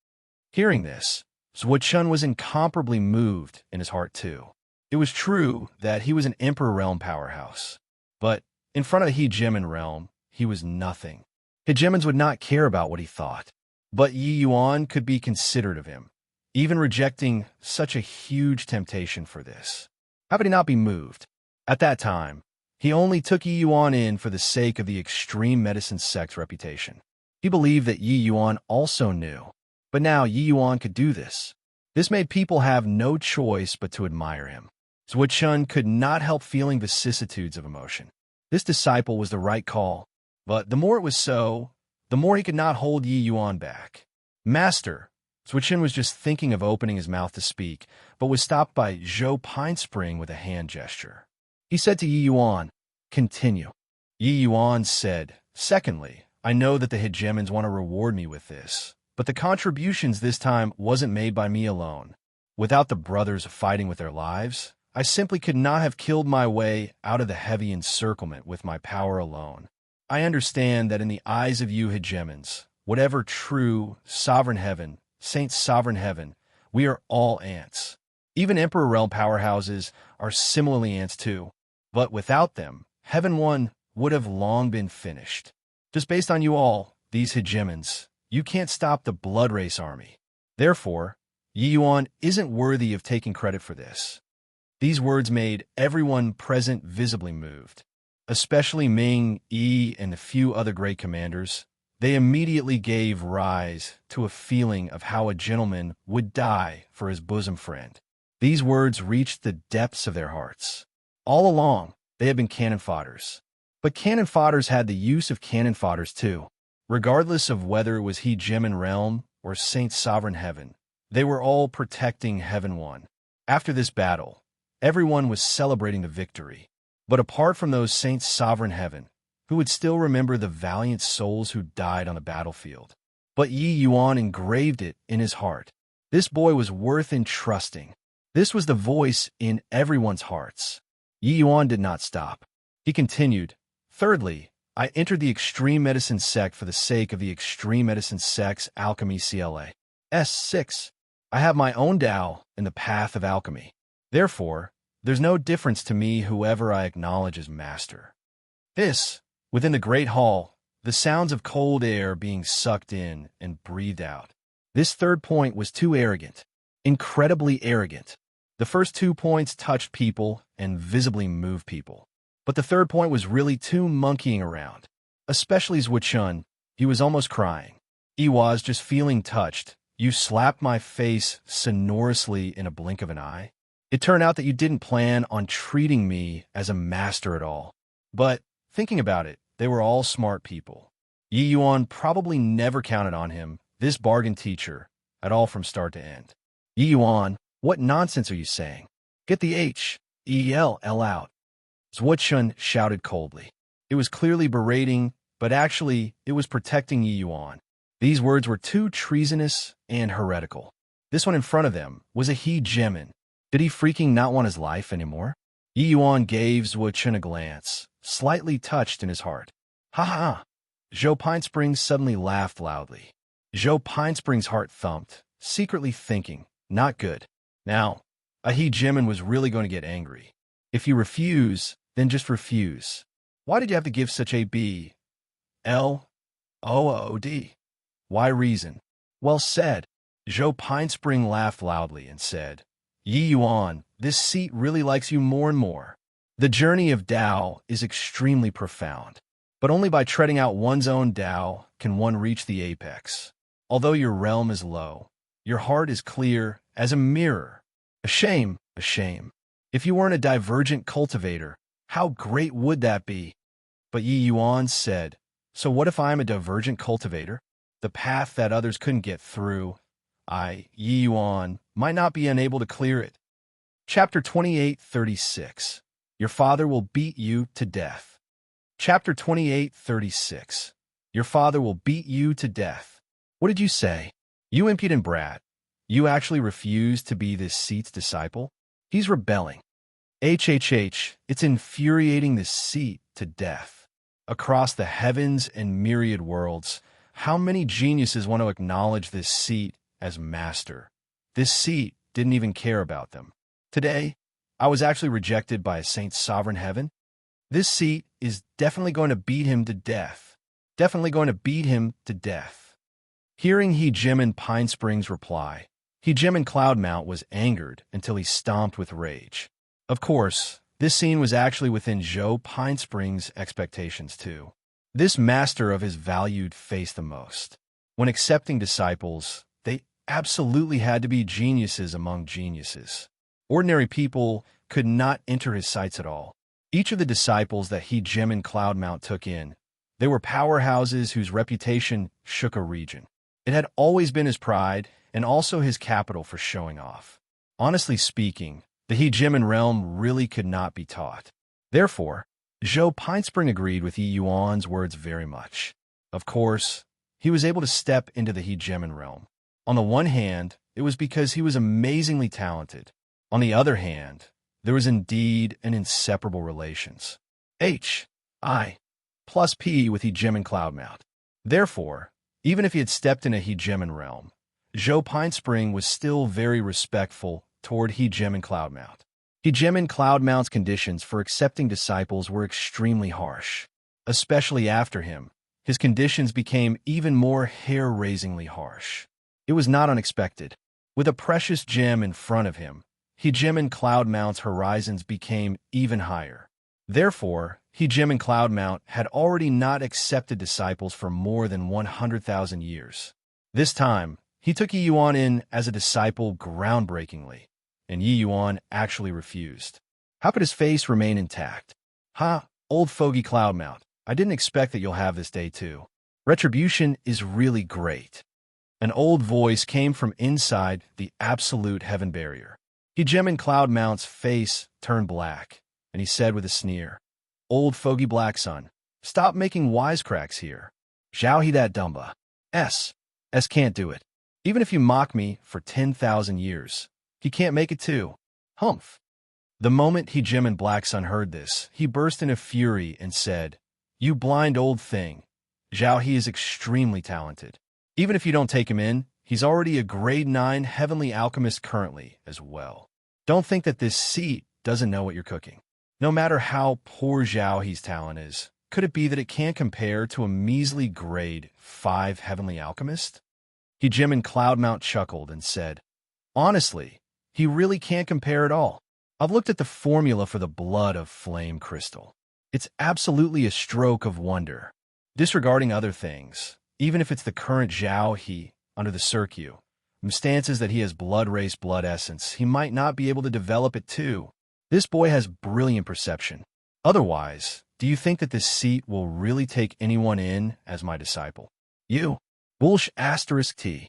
Hearing this, Zhuo was incomparably moved in his heart too. It was true that he was an Emperor Realm powerhouse, but in front of the Hegemon Realm, he was nothing. Hegemons would not care about what he thought, but Yi Yuan could be considerate of him, even rejecting such a huge temptation for this. How could he not be moved? At that time, he only took Yi Yuan in for the sake of the extreme medicine sect's reputation. He believed that Yi Yuan also knew. But now Yi Yuan could do this. This made people have no choice but to admire him. Zhuo Chun could not help feeling vicissitudes of emotion. This disciple was the right call, but the more it was so, the more he could not hold Yi Yuan back. Master, Zhuo Chun was just thinking of opening his mouth to speak, but was stopped by Zhou Pinespring with a hand gesture. He said to Yi Yuan, "Continue." Yi Yuan said, "Secondly, I know that the hegemons want to reward me with this, but the contributions this time wasn't made by me alone. Without the brothers fighting with their lives, I simply could not have killed my way out of the heavy encirclement with my power alone. I understand that in the eyes of you hegemons, whatever true, sovereign heaven, Saint Sovereign Heaven, we are all ants. Even Emperor realm powerhouses are similarly ants too. But without them, Heaven 1 would have long been finished. Just based on you all, these hegemons, you can't stop the Blood Race army. Therefore, Yi Yuan isn't worthy of taking credit for this." These words made everyone present visibly moved, especially Ming, Yi, and a few other great commanders. They immediately gave rise to a feeling of how a gentleman would die for his bosom friend. These words reached the depths of their hearts. All along, they had been cannon fodders. But cannon fodders had the use of cannon fodders too. Regardless of whether it was Hegemon Realm or Saint Sovereign Heaven, they were all protecting Heaven 1. After this battle, everyone was celebrating the victory. But apart from those Saint Sovereign Heaven, who would still remember the valiant souls who died on the battlefield. But Yi Yuan engraved it in his heart. This boy was worth entrusting. This was the voice in everyone's hearts. Yi Yuan did not stop. He continued, "Thirdly, I entered the extreme medicine sect for the sake of the extreme medicine sect's alchemy CLA. S6. I have my own Tao in the path of alchemy. Therefore, there's no difference to me whoever I acknowledge as master." This, within the great hall, the sounds of cold air being sucked in and breathed out. This third point was too arrogant, incredibly arrogant. The first 2 points touched people and visibly moved people. But the third point was really too monkeying around. Especially Zhuo Chun, he was almost crying. He was just feeling touched. "You slapped my face sonorously in a blink of an eye. It turned out that you didn't plan on treating me as a master at all." But, thinking about it, they were all smart people. Yi Yuan probably never counted on him, this bargain teacher, at all from start to end. "Yi Yuan, what nonsense are you saying? Get the H-E-L-L out." Zhuo Chun shouted coldly. It was clearly berating, but actually, it was protecting Yi Yuan. These words were too treasonous and heretical. This one in front of them was a hegemon. Did he freaking not want his life anymore? Yi Yuan gave Zhuo Chun a glance, slightly touched in his heart. "Ha ha!" Zhou Pinespring suddenly laughed loudly. Zhou Pinespring's heart thumped, secretly thinking, not good. Now, a hegemon was really going to get angry. If you refuse, then just refuse. Why did you have to give such a B? L-O-O-D? Why reason? Well said. Zhou Pinespring laughed loudly and said, "Yi Yuan, this seat really likes you more and more. The journey of Tao is extremely profound, but only by treading out one's own Tao can one reach the apex. Although your realm is low, your heart is clear as a mirror. A shame, a shame. If you weren't a divergent cultivator, how great would that be?" But Yi Yuan said, "So what if I am a divergent cultivator? The path that others couldn't get through, Yi Yuan, might not be unable to clear it." Chapter 28:36. Your father will beat you to death. Chapter 28:36. Your father will beat you to death. What did you say? You impudent brat. You actually refuse to be this seat's disciple? He's rebelling. It's infuriating this seat to death. Across the heavens and myriad worlds, how many geniuses want to acknowledge this seat as master? This seat didn't even care about them. Today, I was actually rejected by a Saint Sovereign Heaven. This seat is definitely going to beat him to death. Definitely going to beat him to death. Hearing Hegemon Pinespring's reply, Hegemon Cloudmount was angered until he stomped with rage. Of course, this scene was actually within Zhou Pinespring's expectations too. This master of his valued faced the most. When accepting disciples, they absolutely had to be geniuses among geniuses. Ordinary people could not enter his sights at all. Each of the disciples that he Jimin Cloudmount took in, they were powerhouses whose reputation shook a region. It had always been his pride and also his capital for showing off. Honestly speaking, the He Jimin realm really could not be taught. Therefore, Zhou Pinespring agreed with Yi Yuan's words very much. Of course, he was able to step into the He Jimin realm. On the one hand, it was because he was amazingly talented. On the other hand, there was indeed an inseparable relations. H.I. plus P with He Jimin Cloudmount. Therefore, even if he had stepped in a He Jimin realm, Zhou Pinespring was still very respectful toward He Jimin Cloudmount. He Jimin Cloudmount's conditions for accepting disciples were extremely harsh. Especially after him, his conditions became even more hair-raisingly harsh. It was not unexpected. With a precious gem in front of him, He Jimin Cloudmount's horizons became even higher. Therefore, He Jimin Cloudmount had already not accepted disciples for more than 100,000 years. This time, he took Yi Yuan in as a disciple groundbreakingly, and Yi Yuan actually refused. How could his face remain intact? Ha, old fogey Cloudmount, I didn't expect that you'll have this day too. Retribution is really great. An old voice came from inside the absolute heaven barrier. He Jimin Cloudmount's face turned black, and he said with a sneer, "Old fogey black son, stop making wisecracks here. Zhao he that dumba. S can't do it. Even if you mock me for 10,000 years, he can't make it too. Humph." The moment He Jimin Black Sun heard this, he burst into fury and said, "You blind old thing. Zhao he is extremely talented. Even if you don't take him in, he's already a grade 9 heavenly alchemist currently as well. Don't think that this seat doesn't know what you're cooking. No matter how poor Zhao he's talent is, could it be that it can't compare to a measly grade 5 heavenly alchemist?" He Jimin Cloudmount chuckled and said, "Honestly, he really can't compare at all. I've looked at the formula for the blood of flame crystal. It's absolutely a stroke of wonder. Disregarding other things, even if it's the current Zhao he, under the circumstances that he has blood race blood essence, he might not be able to develop it too. This boy has brilliant perception. Otherwise, do you think that this seat will really take anyone in as my disciple? You. Bullsh asterisk T.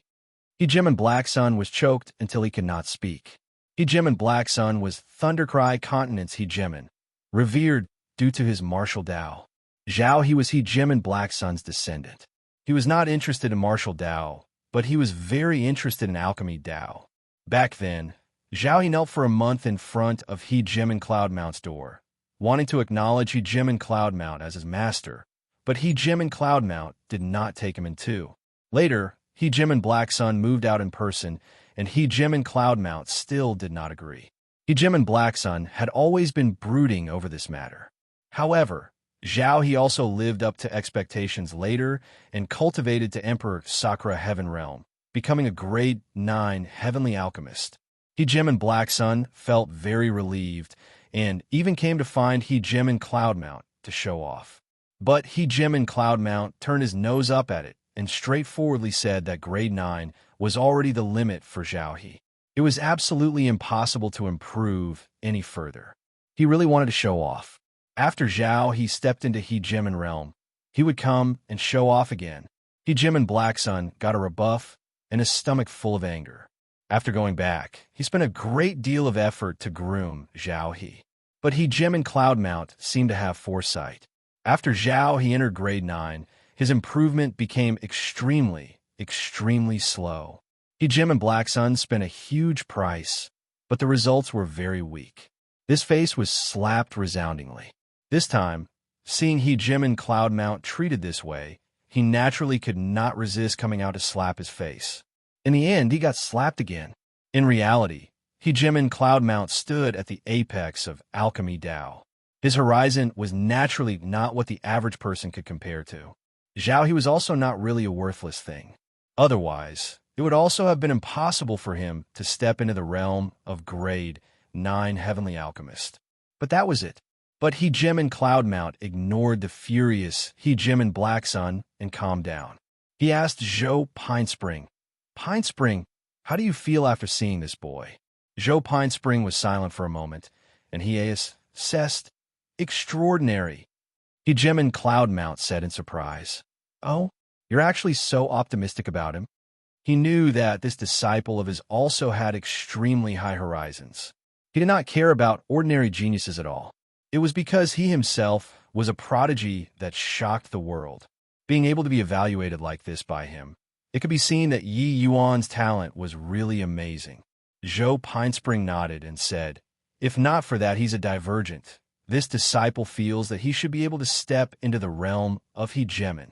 He Jimin Black Sun was choked until he could not speak. He Jimin Black Sun was Thundercry Continent's He Jimin, revered due to his martial Dao. Zhao he was He Jimin Black Sun's descendant. He was not interested in martial Dao, but he was very interested in alchemy Dao. Back then, Zhao he knelt for a month in front of He Jimin Cloudmount's door, wanting to acknowledge He Jimin Cloudmount as his master, but He Jimin Cloudmount did not take him in too. Later, He Jimin Black Sun moved out in person, and He Jimin Cloudmount still did not agree. He Jimin Black Sun had always been brooding over this matter. However, Zhao he also lived up to expectations later and cultivated to Emperor Sakura Heaven Realm, becoming a grade 9 heavenly alchemist. He Jimin Black Sun felt very relieved and even came to find He Jimin Cloudmount to show off. But He Jimin Cloudmount turned his nose up at it and straightforwardly said that grade 9 was already the limit for Zhao he. It was absolutely impossible to improve any further. He really wanted to show off. After Zhao he stepped into He Jimin realm, he would come and show off again. He Jimin Black Sun got a rebuff and his stomach full of anger. After going back, he spent a great deal of effort to groom Zhao he. But He Jimin Cloudmount seemed to have foresight. After Zhao he entered grade 9, his improvement became extremely slow. He Jimin Black Sun spent a huge price, but the results were very weak. This face was slapped resoundingly. This time, seeing He Jimin Cloudmount treated this way, he naturally could not resist coming out to slap his face. In the end, he got slapped again. In reality, He Jimin Cloudmount stood at the apex of alchemy Dao. His horizon was naturally not what the average person could compare to. Zhao he was also not really a worthless thing. Otherwise, it would also have been impossible for him to step into the realm of grade 9 heavenly alchemists. But that was it. But Hegemon Cloudmount ignored the furious Hegemon Black Sun and calmed down. He asked Zhou Pinespring, "Pinespring, how do you feel after seeing this boy?" Zhou Pinespring was silent for a moment, and he assessed, "Extraordinary." Hegemon Cloudmount said in surprise, "Oh, you're actually so optimistic about him?" He knew that this disciple of his also had extremely high horizons. He did not care about ordinary geniuses at all. It was because he himself was a prodigy that shocked the world. Being able to be evaluated like this by him, it could be seen that Yi Yuan's talent was really amazing. Zhou Pinespring nodded and said, "If not for that, he's a divergent. This disciple feels that he should be able to step into the realm of Hegemon."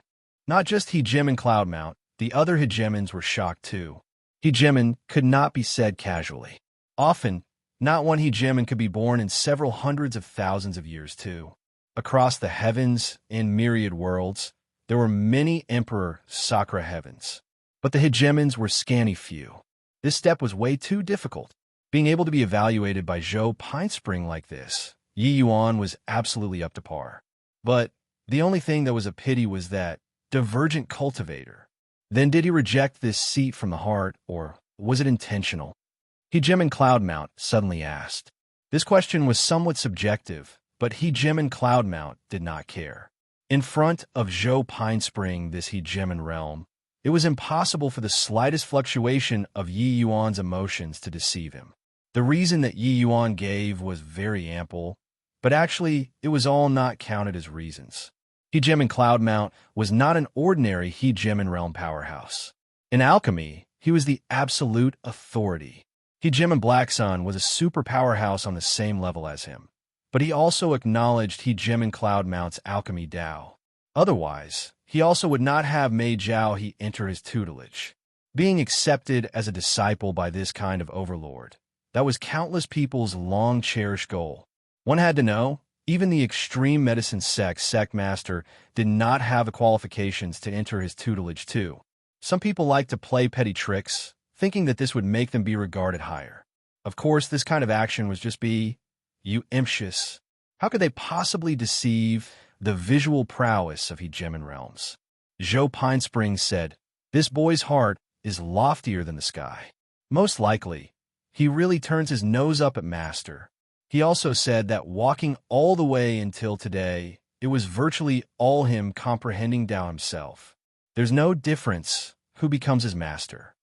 Not just Hegemon Cloudmount, the other Hegemons were shocked too. Hegemon could not be said casually. Often, not one Hegemon could be born in several hundreds of thousands of years too. Across the heavens, in myriad worlds, there were many Emperor Sakura heavens. But the Hegemons were scanty few. This step was way too difficult. Being able to be evaluated by Zhou Pinespring like this, Yi Yuan was absolutely up to par. But the only thing that was a pity was that divergent cultivator. Then did he reject this seat from the heart, or was it intentional? Hegemon Cloudmount suddenly asked. This question was somewhat subjective, but Hegemon Cloudmount did not care. In front of Zhou Pinespring, this Hegemon realm, it was impossible for the slightest fluctuation of Yi Yuan's emotions to deceive him. The reason that Yi Yuan gave was very ample, but actually it was all not counted as reasons. Hegemon Cloudmount was not an ordinary Hegemon realm powerhouse. In alchemy, he was the absolute authority. Hegemon Black Sun was a super powerhouse on the same level as him, but he also acknowledged Hegemon Cloudmount's alchemy Dao. Otherwise, he also would not have made Zhao He enter his tutelage. Being accepted as a disciple by this kind of overlord, that was countless people's long-cherished goal. One had to know, even the extreme medicine sect master did not have the qualifications to enter his tutelage too. Some people like to play petty tricks, thinking that this would make them be regarded higher. Of course, this kind of action was just you imptious. How could they possibly deceive the visual prowess of Hegemon realms? Zhou Pinespring said, "This boy's heart is loftier than the sky. Most likely, he really turns his nose up at Master." He also said that walking all the way until today, it was virtually all him comprehending Tao himself. There's no difference who becomes his master.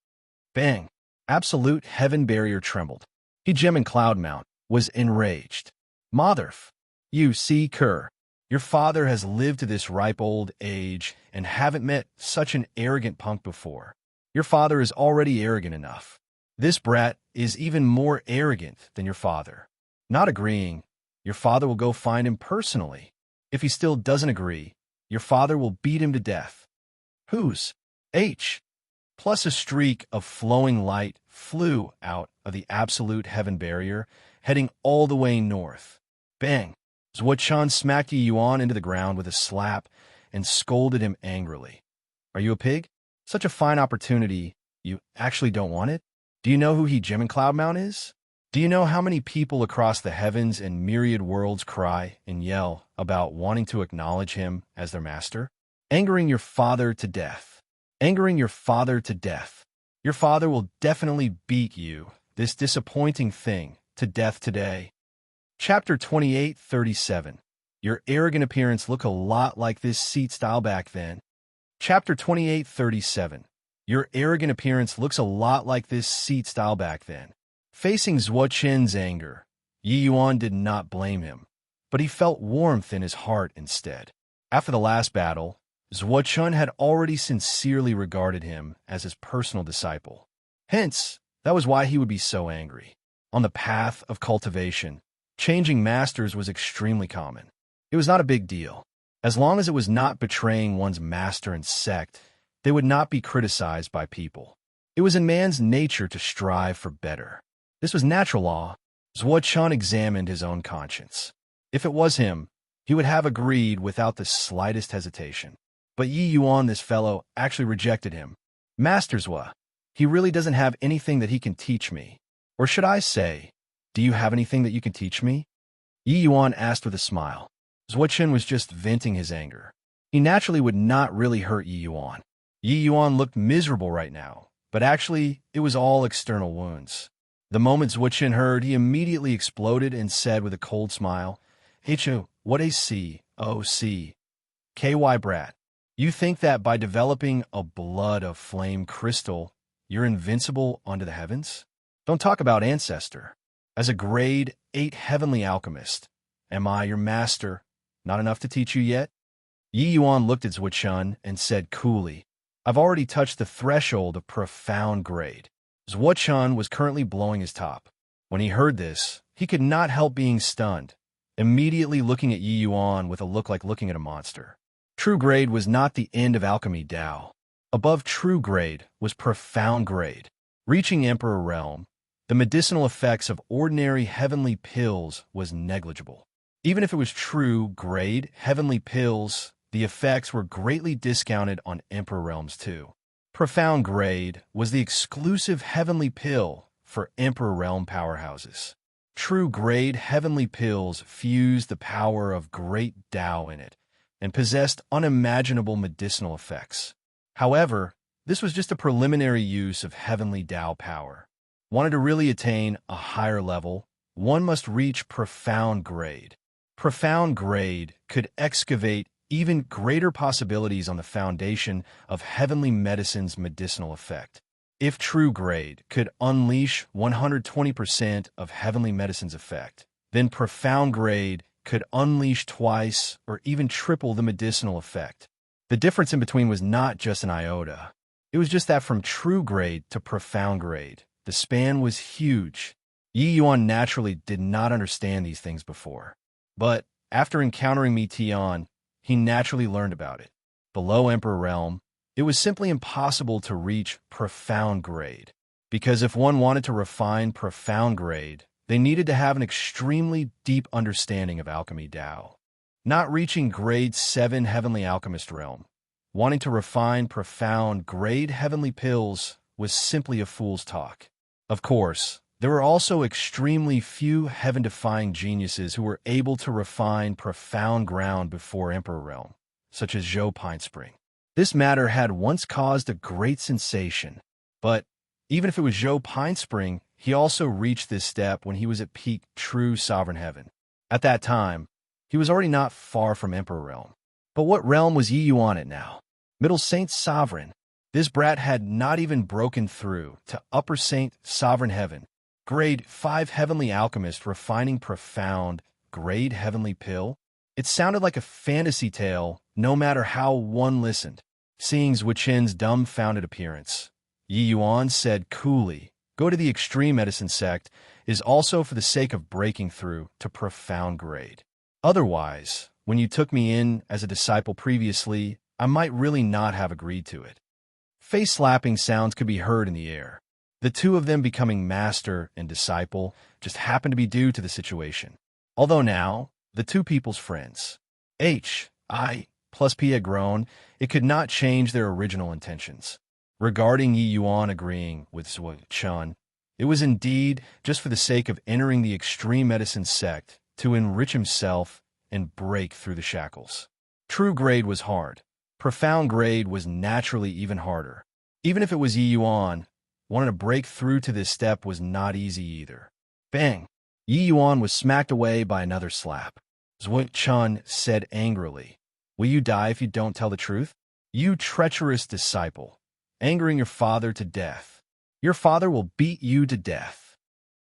Bang! Absolute heaven barrier trembled. Hegemon Cloudmount was enraged. "Motherf, you see, Kerr, your father has lived to this ripe old age and haven't met such an arrogant punk before. Your father is already arrogant enough. This brat is even more arrogant than your father." Not agreeing, your father will go find him personally. If he still doesn't agree, your father will beat him to death. Whose? H. Plus a streak of flowing light flew out of the absolute heaven barrier, heading all the way north. Bang! Zhuo smacked Yi Yuan into the ground with a slap and scolded him angrily. "Are you a pig? Such a fine opportunity, you actually don't want it? Do you know who Hegemon Cloudmount is? Do you know how many people across the heavens and myriad worlds cry and yell about wanting to acknowledge him as their master? Angering your father to death. Angering your father to death. Your father will definitely beat you, this disappointing thing, to death today." Chapter 28:37. Your arrogant appearance looked a lot like this seat style back then. Chapter 28:37. Your arrogant appearance looks a lot like this seat style back then. Facing Zhuo Qin's anger, Yi Yuan did not blame him, but he felt warmth in his heart instead. After the last battle, Zhuo Qin had already sincerely regarded him as his personal disciple. Hence, that was why he would be so angry. On the path of cultivation, changing masters was extremely common. It was not a big deal. As long as it was not betraying one's master and sect, they would not be criticized by people. It was in man's nature to strive for better. This was natural law. Zhuo Qin examined his own conscience. If it was him, he would have agreed without the slightest hesitation. But Yi Yuan, this fellow, actually rejected him. "Master Zhuo, he really doesn't have anything that he can teach me. Or should I say, Do you have anything that you can teach me? Yi Yuan asked with a smile. Zuo-Chen was just venting his anger. He naturally would not really hurt Yi Yuan. Yi Yuan looked miserable right now, but actually, it was all external wounds. The moment Zuo-Chen heard, he immediately exploded and said with a cold smile, "Ho, what a C-O-C. KY brat. You think that by developing a blood of flame crystal, you're invincible onto the heavens? Don't talk about ancestor. As a grade 8 heavenly alchemist, am I your master? Not enough to teach you yet?" Yi Yuan looked at Zuo-Chen and said coolly, "I've already touched the threshold of profound grade." Zuo-Chen was currently blowing his top. When he heard this, he could not help being stunned, immediately looking at Yi Yuan with a look like looking at a monster. True grade was not the end of alchemy Dao. Above true grade was profound grade. Reaching Emperor realm, the medicinal effects of ordinary heavenly pills was negligible. Even if it was true grade heavenly pills, the effects were greatly discounted on Emperor realms too. Profound grade was the exclusive heavenly pill for Emperor realm powerhouses. True grade heavenly pills fused the power of great Tao in it and possessed unimaginable medicinal effects. However, this was just a preliminary use of heavenly Tao power. Wanted to really attain a higher level, one must reach profound grade. Profound grade could excavate even greater possibilities on the foundation of heavenly medicine's medicinal effect. If true grade could unleash 120% of heavenly medicine's effect, then profound grade could unleash twice or even triple the medicinal effect. The difference in between was not just an iota. It was just that from true grade to profound grade, the span was huge. Yi Yuan naturally did not understand these things before. But after encountering Mi Tian, he naturally learned about it. Below Emperor Realm, it was simply impossible to reach profound grade, because if one wanted to refine profound grade, they needed to have an extremely deep understanding of alchemy Dao. Not reaching grade 7 heavenly alchemist realm, wanting to refine profound grade heavenly pills was simply a fool's talk. Of course, there were also extremely few heaven-defying geniuses who were able to refine profound ground before Emperor Realm, such as Zhou Pine Spring. This matter had once caused a great sensation, but even if it was Zhou Pine Spring, he also reached this step when he was at peak true sovereign heaven. At that time, he was already not far from Emperor Realm. But what realm was Yi Yuan at now? Middle Saint Sovereign. This brat had not even broken through to Upper Saint Sovereign Heaven. Grade 5 heavenly alchemist refining profound grade heavenly pill. It sounded like a fantasy tale no matter how one listened. Seeing Zuo-Chen's dumbfounded appearance, Yi Yuan said coolly, "Go to the extreme medicine sect is also for the sake of breaking through to profound grade. Otherwise, when you took me in as a disciple previously, I might really not have agreed to it." Face-slapping sounds could be heard in the air. The two of them becoming master and disciple just happened to be due to the situation. Although now, the two people's friends. I plus P had grown, it could not change their original intentions. Regarding Yi Yuan agreeing with Zuo-Chen, it was indeed just for the sake of entering the extreme medicine sect to enrich himself and break through the shackles. True grade was hard. Profound grade was naturally even harder. Even if it was Yi Yuan, wanting to break through to this step was not easy either. Bang! Yi Yuan was smacked away by another slap. Zuo-Chen said angrily, "Will you die if you don't tell the truth? You treacherous disciple, angering your father to death. Your father will beat you to death."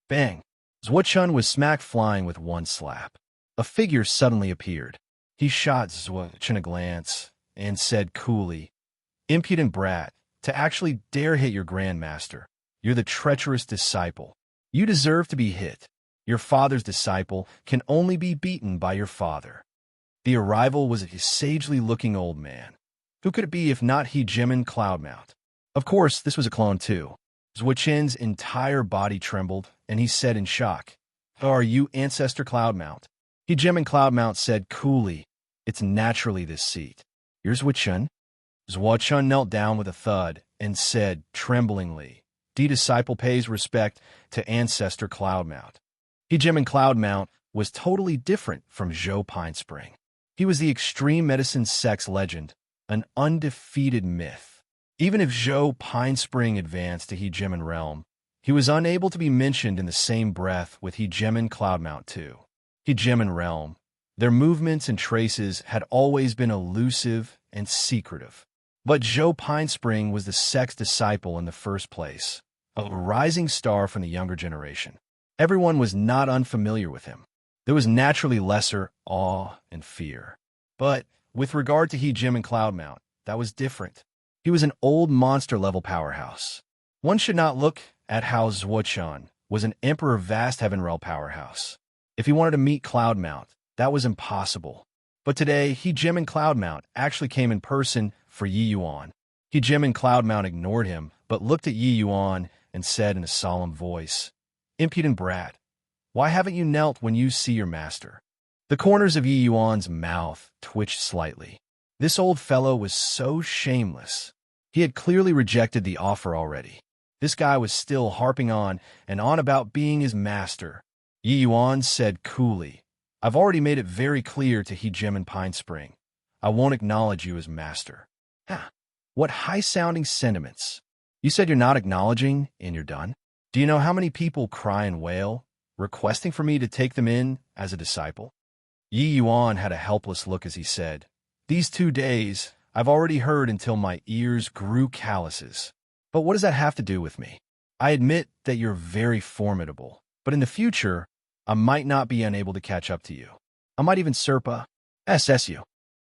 Bang! Zuo-Chen was smacked flying with one slap. A figure suddenly appeared. He shot Zuo-Chen a glance and said coolly, "Impudent brat, to actually dare hit your grandmaster. You're the treacherous disciple. You deserve to be hit. Your father's disciple can only be beaten by your father." The arrival was a sagely-looking old man. Who could it be if not Hegemon Cloudmount? Of course, this was a clone too. Zuo-Chen's entire body trembled, and he said in shock, "Oh, are you Ancestor Cloudmount?" Hegemon Cloudmount said coolly, "It's naturally this seat. You're Zuo-Chen?" Zuo-Chen knelt down with a thud and said tremblingly, "D disciple pays respect to Ancestor Cloudmount." He Jim and Cloudmount was totally different from Zhou Pine Spring. He was the extreme medicine sex legend, an undefeated myth. Even if Zhou Pine Spring advanced to He Jimin realm, he was unable to be mentioned in the same breath with He Jimin Cloudmount too. He Jimin realm, their movements and traces had always been elusive and secretive. But Zhou Pine Spring was the sex disciple in the first place, a rising star from the younger generation. Everyone was not unfamiliar with him. There was naturally lesser awe and fear. But with regard to He Jimin Cloudmount, that was different. He was an old monster-level powerhouse. One should not look at how Zhuochuan was an Emperor Vast Heaven Realm powerhouse. If he wanted to meet Cloudmount, that was impossible. But today, He Jimin Cloudmount actually came in person for Yi Yuan. He Jimin Cloudmount ignored him, but looked at Yi Yuan and said in a solemn voice, "Impudent brat, why haven't you knelt when you see your master?" The corners of Yi Yuan's mouth twitched slightly. This old fellow was so shameless. He had clearly rejected the offer already. This guy was still harping on and on about being his master. Yi Yuan said coolly, "I've already made it very clear to He Jimin Pine Spring. I won't acknowledge you as master." What high-sounding sentiments. You said you're not acknowledging and you're done? Do you know how many people cry and wail, requesting for me to take them in as a disciple? Yi Yuan had a helpless look as he said, "These 2 days, I've already heard until my ears grew calluses. But what does that have to do with me? I admit that you're very formidable, but in the future, I might not be unable to catch up to you. I might even surpass you."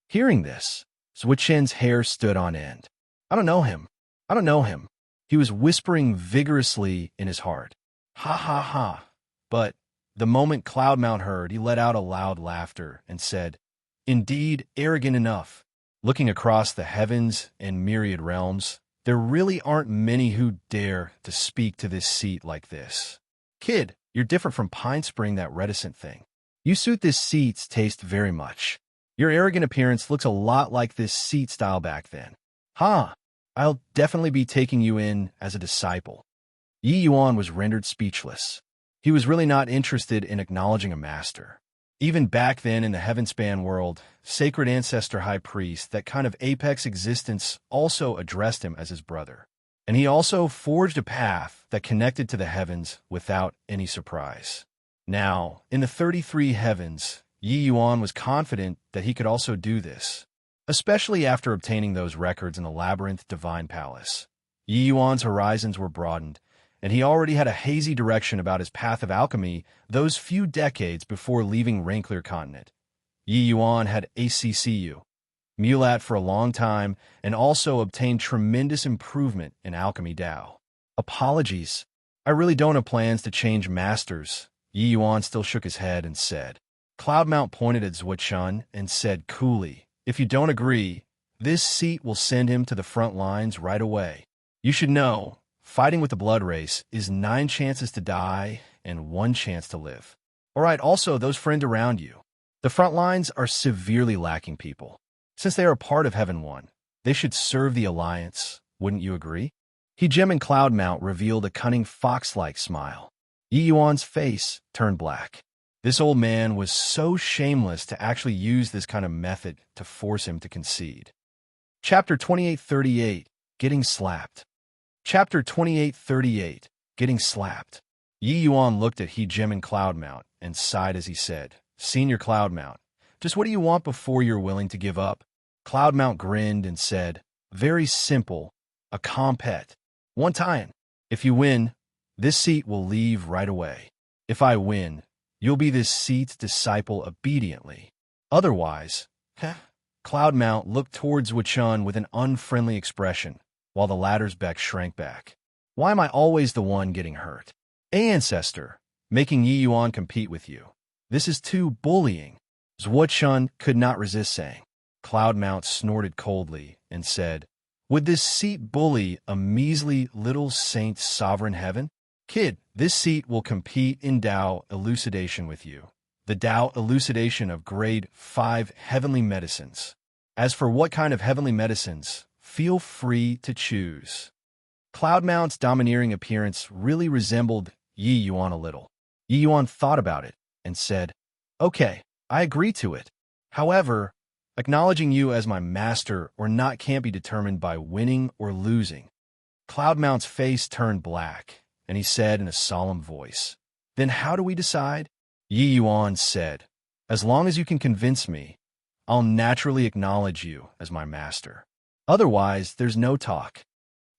Hearing this, Zhuochuan's hair stood on end. I don't know him. I don't know him. He was whispering vigorously in his heart. Ha ha ha. But the moment Cloudmount heard, he let out a loud laughter and said, "Indeed, arrogant enough. Looking across the heavens and myriad realms, there really aren't many who dare to speak to this seat like this. Kid, you're different from Pine Spring, that reticent thing. You suit this seat's taste very much. Your arrogant appearance looks a lot like this seat style back then. I'll definitely be taking you in as a disciple." Yi Yuan was rendered speechless. He was really not interested in acknowledging a master. Even back then in the Heavenspan world, sacred ancestor high priest, that kind of apex existence, also addressed him as his brother. And he also forged a path that connected to the heavens without any surprise. Now, in the 33 heavens, Yi Yuan was confident that he could also do this, especially after obtaining those records in the Labyrinth Divine Palace. Yi Yuan's horizons were broadened, and he already had a hazy direction about his path of alchemy those few decades before leaving Rainclear Continent. Yi Yuan had ACCU, Mulat for a long time, and also obtained tremendous improvement in Alchemy Dao. "Apologies. I really don't have plans to change masters." Yi Yuan still shook his head and said. Cloudmount pointed at Zhuochuan and said coolly, "If you don't agree, this seat will send him to the front lines right away. You should know, fighting with the blood race is 9 chances to die and 1 chance to live. All right, also those friends around you. The front lines are severely lacking people. Since they are a part of Heaven One, they should serve the Alliance. Wouldn't you agree?" He Jimin Cloudmount revealed a cunning fox-like smile. Yi Yuan's face turned black. This old man was so shameless to actually use this kind of method to force him to concede. Chapter 2838, Getting Slapped. Chapter 2838, Getting Slapped. Yi Yuan looked at He Jimin Cloudmount and sighed as he said, "Senior Cloudmount, just what do you want before you're willing to give up?" Cloudmount grinned and said, "Very simple, a compet. One time. If you win, this seat will leave right away. If I win, you'll be this seat's disciple obediently. Otherwise," Cloudmount looked towards Zhuochuan with an unfriendly expression, while the latter's back shrank back. "Why am I always the one getting hurt? Ancestor, making Yi Yuan compete with you. This is too bullying." Zhuochuan could not resist saying. Cloudmount snorted coldly and said, "Would this seat bully a measly little saint sovereign heaven? Kid, this seat will compete in Dao elucidation with you. The Dao elucidation of grade 5 heavenly medicines. As for what kind of heavenly medicines, feel free to choose." Cloudmount's domineering appearance really resembled Yi Yuan a little. Yi Yuan thought about it and said, "Okay, I agree to it. However, acknowledging you as my master or not can't be determined by winning or losing." Cloudmount's face turned black, and he said in a solemn voice, "Then how do we decide?" Yi Yuan said, "As long as you can convince me, I'll naturally acknowledge you as my master. Otherwise, there's no talk."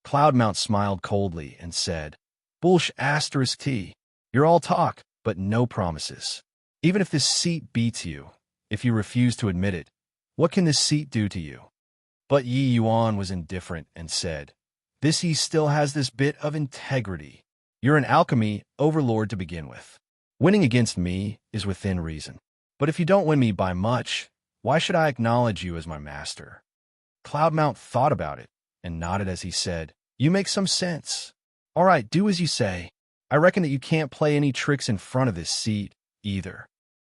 Cloudmount smiled coldly and said, "Bullsh asterisk T. You're all talk, but no promises. Even if this seat beats you, if you refuse to admit it, what can this seat do to you?" But Yi Yuan was indifferent and said, "This he still has this bit of integrity. You're an alchemy overlord to begin with. Winning against me is within reason. But if you don't win me by much, why should I acknowledge you as my master?" Cloudmount thought about it and nodded as he said, "You make some sense. All right, do as you say. I reckon that you can't play any tricks in front of this seat, either."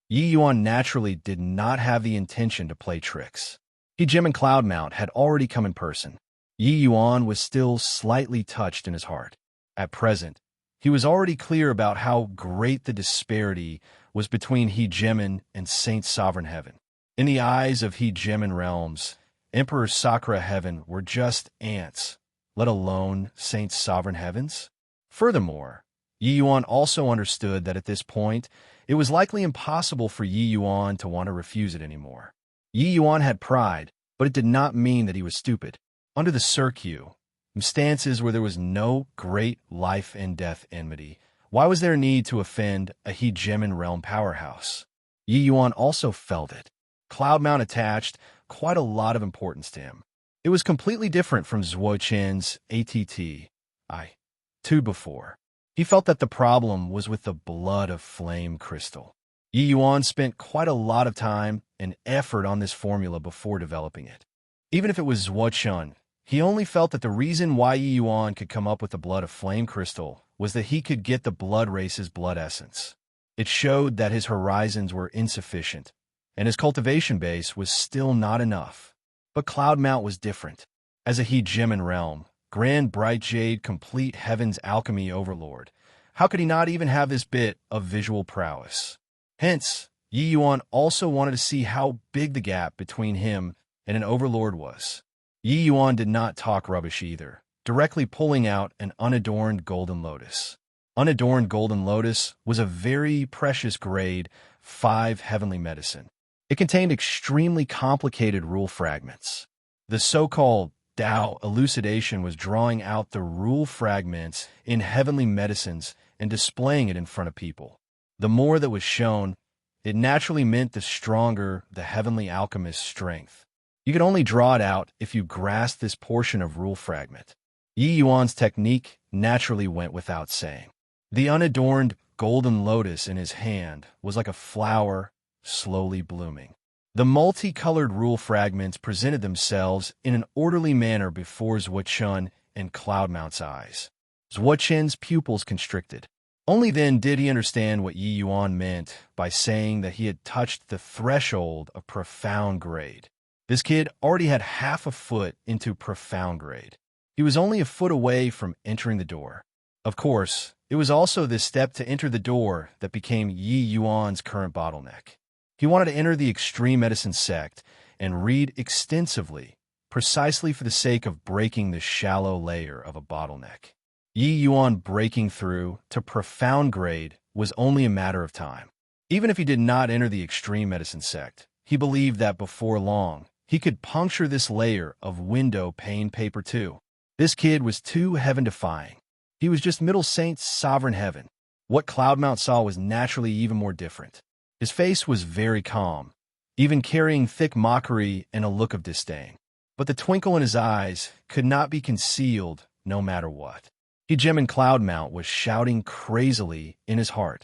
Yi Yuan naturally did not have the intention to play tricks. Jim and Cloudmount had already come in person. Yi Yuan was still slightly touched in his heart. At present, he was already clear about how great the disparity was between Hegemon and Saint Sovereign Heaven. In the eyes of Hegemon realms, Emperor Sakura Heaven were just ants, let alone Saint Sovereign Heavens. Furthermore, Yi Yuan also understood that at this point, it was likely impossible for Yi Yuan to want to refuse it anymore. Yi Yuan had pride, but it did not mean that he was stupid. Under the circuit, instances where there was no great life and death enmity, why was there need to offend a Hegemon realm powerhouse? Yi Yuan also felt it. Cloudmount attached quite a lot of importance to him. It was completely different from Zhuo Qin's attitude before. He felt that the problem was with the blood of flame crystal. Yi Yuan spent quite a lot of time and effort on this formula before developing it. Even if it was Zhuo Qin, he only felt that the reason why Yi Yuan could come up with the blood of flame crystal was that he could get the blood race's blood essence. It showed that his horizons were insufficient, and his cultivation base was still not enough. But Cloudmount was different. As a Hegemon realm, Grand Bright Jade complete heaven's alchemy overlord, how could he not even have this bit of visual prowess? Hence, Yi Yuan also wanted to see how big the gap between him and an overlord was. Yi Yuan did not talk rubbish either, directly pulling out an unadorned golden lotus. Unadorned golden lotus was a very precious grade 5 heavenly medicine. It contained extremely complicated rule fragments. The so-called Tao elucidation was drawing out the rule fragments in heavenly medicines and displaying it in front of people. The more that was shown, it naturally meant the stronger the heavenly alchemist's strength. You could only draw it out if you grasped this portion of rule fragment. Yi Yuan's technique naturally went without saying. The unadorned golden lotus in his hand was like a flower slowly blooming. The multicolored rule fragments presented themselves in an orderly manner before Zhuo Qin and Cloudmount's eyes. Zhuo Qin's pupils constricted. Only then did he understand what Yi Yuan meant by saying that he had touched the threshold of profound grade. This kid already had half a foot into profound grade. He was only a foot away from entering the door. Of course, it was also this step to enter the door that became Yi Yuan's current bottleneck. He wanted to enter the extreme medicine sect and read extensively, precisely for the sake of breaking the shallow layer of a bottleneck. Yi Yuan breaking through to profound grade was only a matter of time. Even if he did not enter the extreme medicine sect, he believed that before long, he could puncture this layer of window pane paper too. This kid was too heaven-defying. He was just Middle Saint's sovereign heaven. What Cloudmount saw was naturally even more different. His face was very calm, even carrying thick mockery and a look of disdain. But the twinkle in his eyes could not be concealed no matter what. Hegemon Cloudmount was shouting crazily in his heart.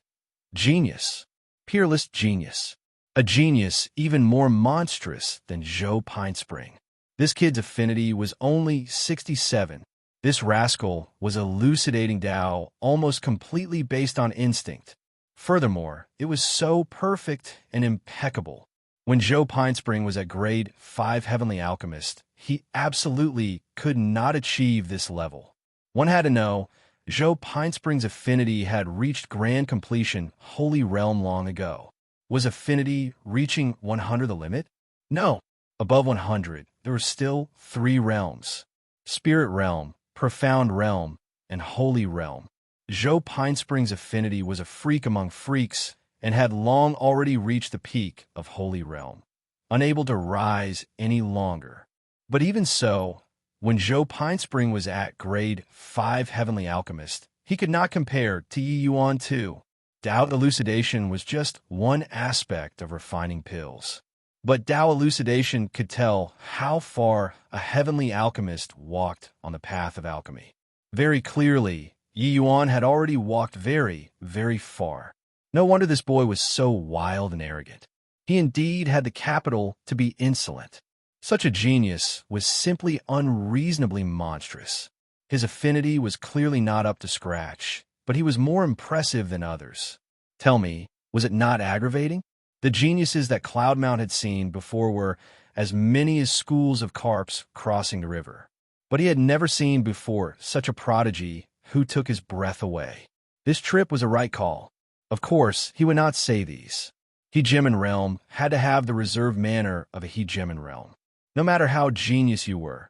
Genius. Peerless genius. A genius even more monstrous than Zhou Pinespring. This kid's affinity was only 67. This rascal was elucidating Tao almost completely based on instinct. Furthermore, it was so perfect and impeccable. When Zhou Pinespring was at grade 5 Heavenly Alchemist, he absolutely could not achieve this level. One had to know Zhou Pinespring's affinity had reached grand completion, holy realm long ago. Was affinity reaching 100 the limit? No. Above 100, there were still 3 realms: spirit realm, profound realm, and holy realm. Zhou Pinespring's affinity was a freak among freaks and had long already reached the peak of holy realm, unable to rise any longer. But even so, when Zhou Pinespring was at grade 5 heavenly alchemist, he could not compare to Yi Yuan 2. Tao elucidation was just one aspect of refining pills. But Tao elucidation could tell how far a heavenly alchemist walked on the path of alchemy. Very clearly, Yi Yuan had already walked very, very far. No wonder this boy was so wild and arrogant. He indeed had the capital to be insolent. Such a genius was simply unreasonably monstrous. His affinity was clearly not up to scratch, but he was more impressive than others. Tell me, was it not aggravating? The geniuses that Cloudmount had seen before were as many as schools of carps crossing the river. But he had never seen before such a prodigy who took his breath away. This trip was a right call. Of course, he would not say these. Hegemon realm had to have the reserved manner of a hegemon realm. No matter how genius you were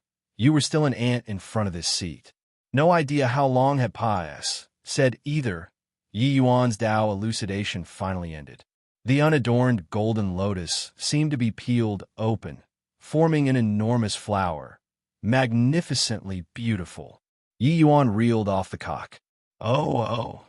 still an ant in front of this seat. No idea how long had passed, said either. Yi Yuan's Tao elucidation finally ended. The unadorned golden lotus seemed to be peeled open, forming an enormous flower, magnificently beautiful. Yi Yuan reeled off the cock. Oh,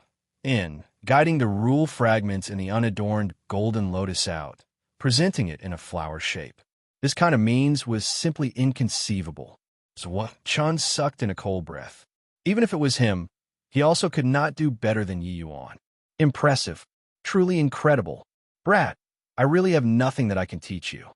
guiding the rule fragments in the unadorned golden lotus out, presenting it in a flower shape. This kind of means was simply inconceivable. So what? Chun sucked in a cold breath. Even if it was him, he also could not do better than Yi Yuan. Impressive. Truly incredible. Brat, I really have nothing that I can teach you.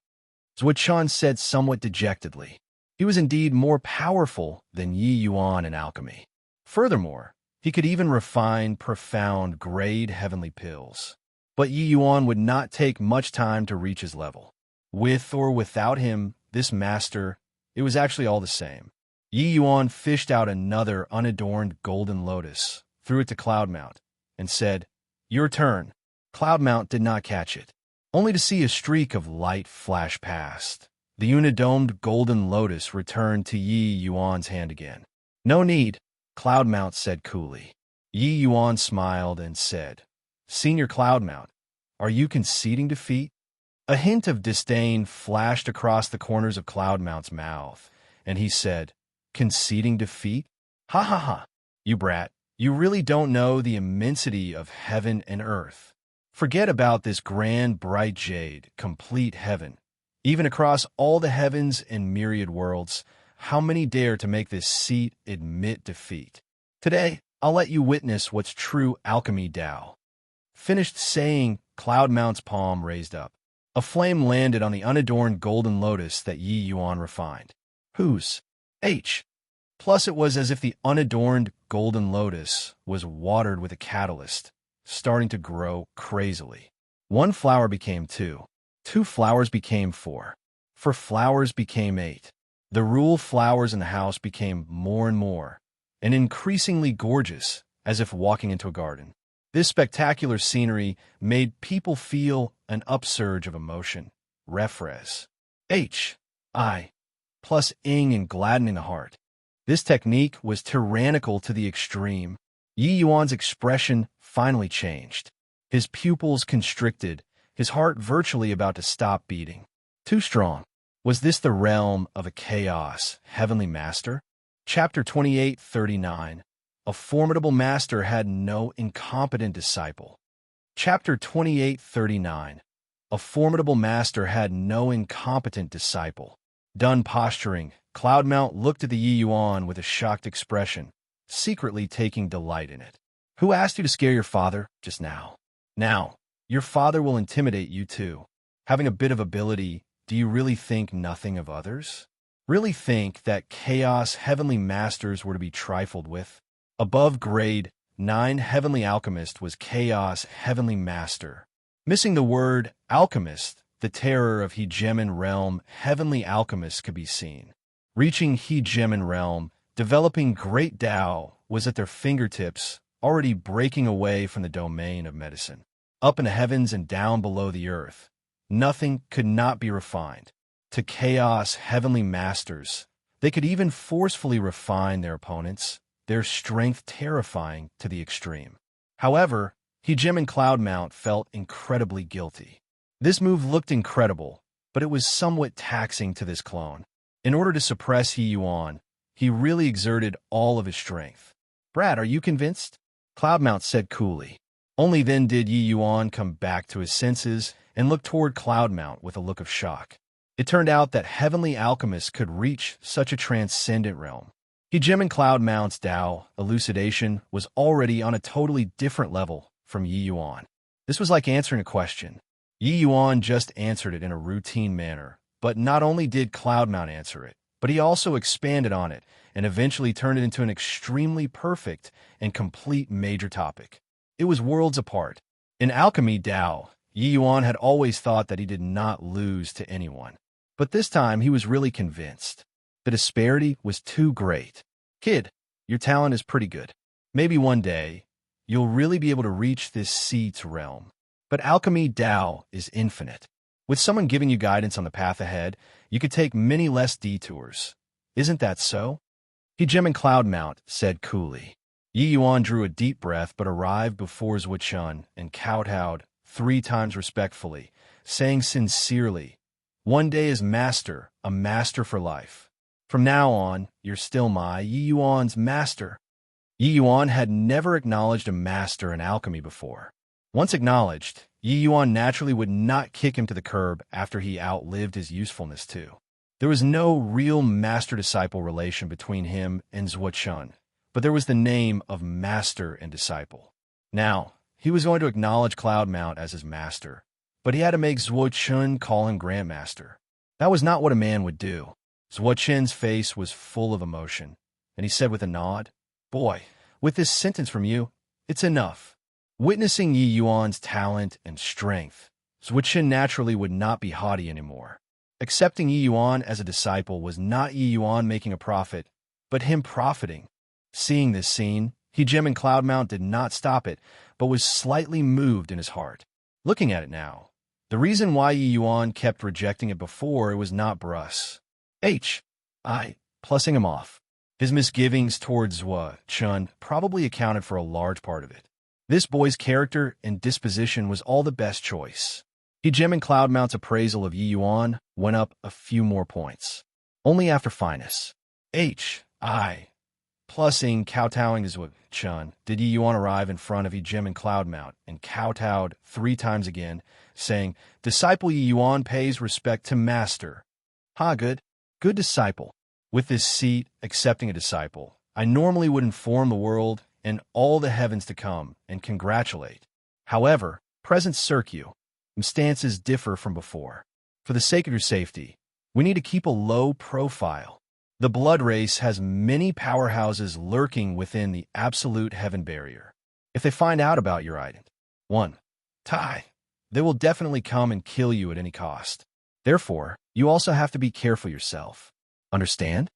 Zhuo Chun said somewhat dejectedly. He was indeed more powerful than Yi Yuan in alchemy. Furthermore, he could even refine profound grade heavenly pills. But Yi Yuan would not take much time to reach his level. With or without him, this master, it was actually all the same. Yi Yuan fished out another unadorned golden lotus, threw it to Cloudmount, and said, "Your turn." Cloudmount did not catch it, only to see a streak of light flash past. The unidomed golden lotus returned to Yi Yuan's hand again. "No need," Cloudmount said coolly. Yi Yuan smiled and said, "Senior Cloudmount, are you conceding defeat?" A hint of disdain flashed across the corners of Cloudmount's mouth, and he said, "Conceding defeat? Ha ha ha! You brat, you really don't know the immensity of heaven and earth. Forget about this grand, bright jade, complete heaven. Even across all the heavens and myriad worlds, how many dare to make this seat admit defeat? Today, I'll let you witness what's true alchemy Tao." Finished saying, Cloudmount's palm raised up. A flame landed on the unadorned golden lotus that Yi Yuan refined. Whose? H. Plus it was as if the unadorned golden lotus was watered with a catalyst, starting to grow crazily. 1 flower became 2. 2 flowers became 4. 4 flowers became 8. The rule flowers in the house became more and more, and increasingly gorgeous, as if walking into a garden. This spectacular scenery made people feel an upsurge of emotion. Refres. H. I. Plus ing and gladdening the heart. This technique was tyrannical to the extreme. Yi Yuan's expression finally changed. His pupils constricted, his heart virtually about to stop beating. Too strong. Was this the realm of a chaos heavenly master? Chapter 28:39. A formidable master had no incompetent disciple. Chapter 28:39. A formidable master had no incompetent disciple. Done posturing, Cloudmount looked at the Yi Yuan with a shocked expression, secretly taking delight in it. "Who asked you to scare your father just now? Now, your father will intimidate you too. Having a bit of ability, do you really think nothing of others? Really think that chaos heavenly masters were to be trifled with? Above grade 9 heavenly alchemist was chaos heavenly master. Missing the word alchemist, the terror of hegemon realm heavenly alchemist could be seen. Reaching hegemon realm, Developing great Tao was at their fingertips, already breaking away from the domain of medicine. Up in the heavens and down below the earth, nothing could not be refined. To chaos heavenly masters, they could even forcefully refine their opponents, their strength terrifying to the extreme. However, Hejim and Cloudmount felt incredibly guilty. This move looked incredible, but it was somewhat taxing to this clone. In order to suppress He Yuan, he really exerted all of his strength. "Brad, are you convinced?" Cloudmount said coolly. Only then did Yi Yuan come back to his senses and look toward Cloudmount with a look of shock. It turned out that heavenly alchemists could reach such a transcendent realm. Hejim and Cloudmount's Tao elucidation was already on a totally different level from Yi Yuan. This was like answering a question. Yi Yuan just answered it in a routine manner, but not only did Cloudmount answer it, but he also expanded on it and eventually turned it into an extremely perfect and complete major topic. It was worlds apart. In alchemy Tao, Yi Yuan had always thought that he did not lose to anyone. But this time he was really convinced. The disparity was too great. "Kid, your talent is pretty good. Maybe one day, you'll really be able to reach this seed's realm. But alchemy Tao is infinite. With someone giving you guidance on the path ahead, you could take many less detours. Isn't that so?" Hejim and Cloudmount said coolly. Yi Yuan drew a deep breath but arrived before Zhuo and kowtowed 3 times respectfully, saying sincerely, "One day as master, a master for life. From now on, you're still my Yi Yuan's master." Yi Yuan had never acknowledged a master in alchemy before. Once acknowledged, Yi Yuan naturally would not kick him to the curb after he outlived his usefulness too. There was no real master-disciple relation between him and Zhuo, but there was the name of master and disciple. Now, he was going to acknowledge Cloudmount as his master, but he had to make Zhuo call him Grandmaster. That was not what a man would do. Zhuo's face was full of emotion, and he said with a nod, "Boy, with this sentence from you, it's enough." Witnessing Yi Yuan's talent and strength, Zhuo naturally would not be haughty anymore. Accepting Yi Yuan as a disciple was not Yi Yuan making a profit, but him profiting. Seeing this scene, Hejim and Cloudmount did not stop it, but was slightly moved in his heart. Looking at it now, the reason why Yi Yuan kept rejecting it before it was not Brus. Plussing him off. His misgivings towards Zhuo probably accounted for a large part of it. This boy's character and disposition was all the best choice. Hejim and Cloudmount's appraisal of Yi Yuan went up a few more points. Only after fineness. Plussing, kowtowing to Zhuo, did Yi Yuan arrive in front of Hejim and Cloudmount and kowtowed 3 times again, saying, "Disciple Yi Yuan pays respect to master." Good disciple. With this seat, accepting a disciple, I normally would inform the world and all the heavens to come and congratulate. However, present circumstances differ from before. For the sake of your safety, we need to keep a low profile. The blood race has many powerhouses lurking within the absolute heaven barrier. If they find out about your identity, they will definitely come and kill you at any cost. Therefore, you also have to be careful yourself. Understand?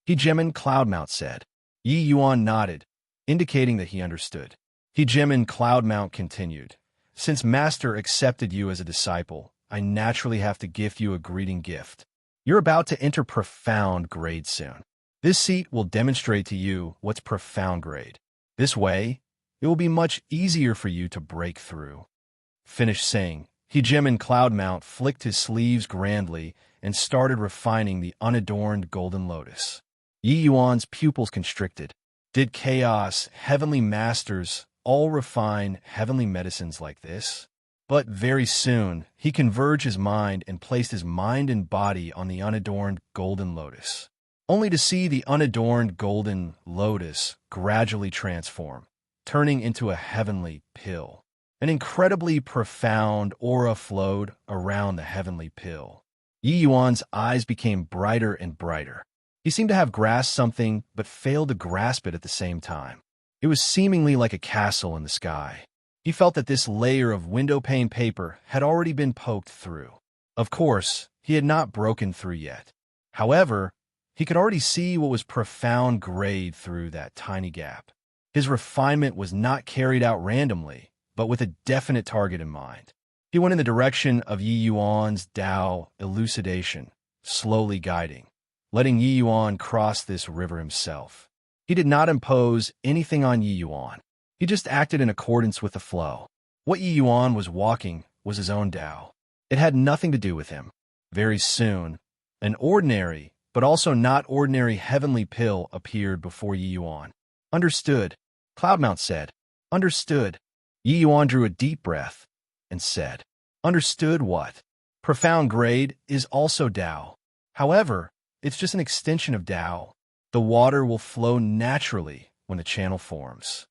Hejim and Cloudmount said. Yi Yuan nodded, indicating that he understood. Hejim and Cloudmount continued. "Since Master accepted you as a disciple, I naturally have to gift you a greeting gift. You're about to enter profound grade soon. This seat will demonstrate to you what's profound grade. This way, it will be much easier for you to break through." Finished saying, Hejim and Cloudmount flicked his sleeves grandly and started refining the unadorned golden lotus. Yi Yuan's pupils constricted. Did chaos, heavenly masters, all refine heavenly medicines like this? But very soon, he converged his mind and placed his mind and body on the unadorned golden lotus, only to see the unadorned golden lotus gradually transform, turning into a heavenly pill. An incredibly profound aura flowed around the heavenly pill. Yi Yuan's eyes became brighter and brighter. He seemed to have grasped something, but failed to grasp it at the same time. It was seemingly like a castle in the sky. He felt that this layer of windowpane paper had already been poked through. Of course, he had not broken through yet. However, He could already see what was profound grade through that tiny gap. His refinement was not carried out randomly, but with a definite target in mind. He went in the direction of Yi Yuan's Tao elucidation, slowly guiding, letting Yi Yuan cross this river himself. He did not impose anything on Yi Yuan. He just acted in accordance with the flow. What Yi Yuan was walking was his own Tao. It had nothing to do with him. Very soon, an ordinary, but also not ordinary heavenly pill appeared before Yi Yuan. Understood, Cloudmount said. Understood. Yi Yuan drew a deep breath and said, understood what? Profound grade is also Tao. However, it's just an extension of Tao. The water will flow naturally when the channel forms.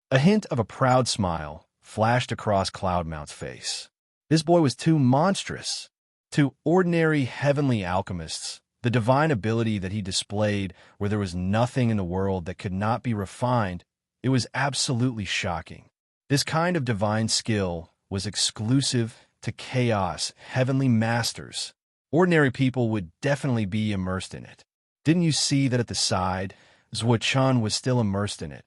A hint of a proud smile flashed across Cloudmount's face. This boy was too monstrous. To ordinary heavenly alchemists, the divine ability that he displayed where there was nothing in the world that could not be refined, it was absolutely shocking. This kind of divine skill was exclusive to chaos, heavenly masters. Ordinary people would definitely be immersed in it. Didn't you see that at the side, Zuo-Chun was still immersed in it,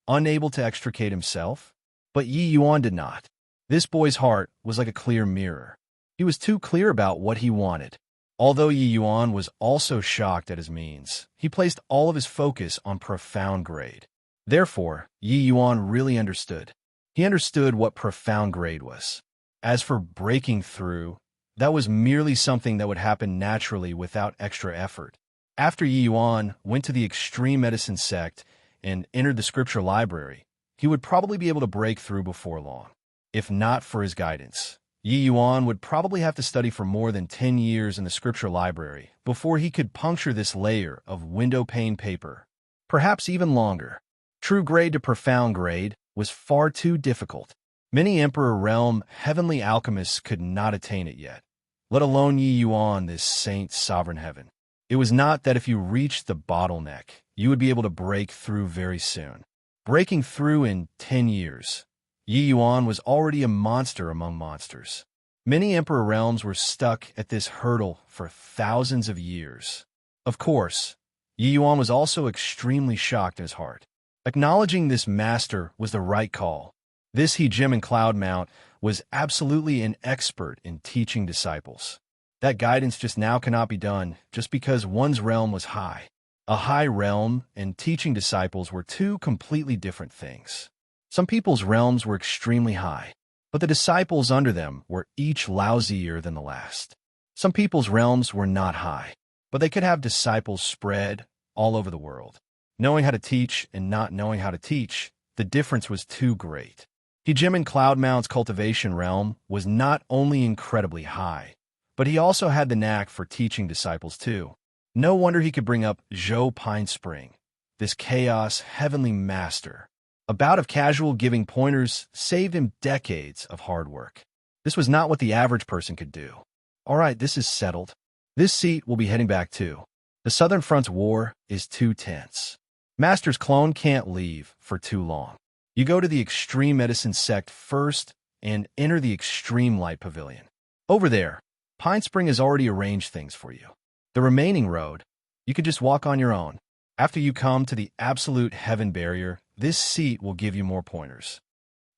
unable to extricate himself? But Yi Yuan did not. This boy's heart was like a clear mirror. He was too clear about what he wanted. Although Yi Yuan was also shocked at his means, he placed all of his focus on profound grade. Therefore, Yi Yuan really understood. He understood what profound grade was. As for breaking through, that was merely something that would happen naturally without extra effort. After Yi Yuan went to the extreme medicine sect and entered the scripture library, he would probably be able to break through before long. If not for his guidance, Yi Yuan would probably have to study for more than 10 years in the scripture library before he could puncture this layer of window pane paper. Perhaps even longer. True grade to profound grade was far too difficult. Many Emperor Realm heavenly alchemists could not attain it yet, let alone Yi Yuan, this saint sovereign heaven. It was not that if you reached the bottleneck, you would be able to break through very soon. Breaking through in 10 years. Yi Yuan was already a monster among monsters. Many Emperor Realms were stuck at this hurdle for thousands of years. Of course, Yi Yuan was also extremely shocked in his heart. Acknowledging this master was the right call. This Hegemon Cloudmount was absolutely an expert in teaching disciples. That guidance just now cannot be done just because one's realm was high. A high realm and teaching disciples were two completely different things. Some people's realms were extremely high, but the disciples under them were each lousier than the last. Some people's realms were not high, but they could have disciples spread all over the world. Knowing how to teach and not knowing how to teach, the difference was too great. Hegemon Cloudmount's cultivation realm was not only incredibly high, but he also had the knack for teaching disciples too. No wonder he could bring up Zhou Pine Spring, this chaos heavenly master. A bout of casual giving pointers saved him decades of hard work. This was not what the average person could do. All right, this is settled. This seat will be heading back too. The Southern Front's war is too tense. Master's clone can't leave for too long. You go to the Extreme Medicine Sect first and enter the Extreme Light Pavilion. Over there, Pine Spring has already arranged things for you. The remaining road, you could just walk on your own. After you come to the Absolute Heaven Barrier, this seat will give you more pointers.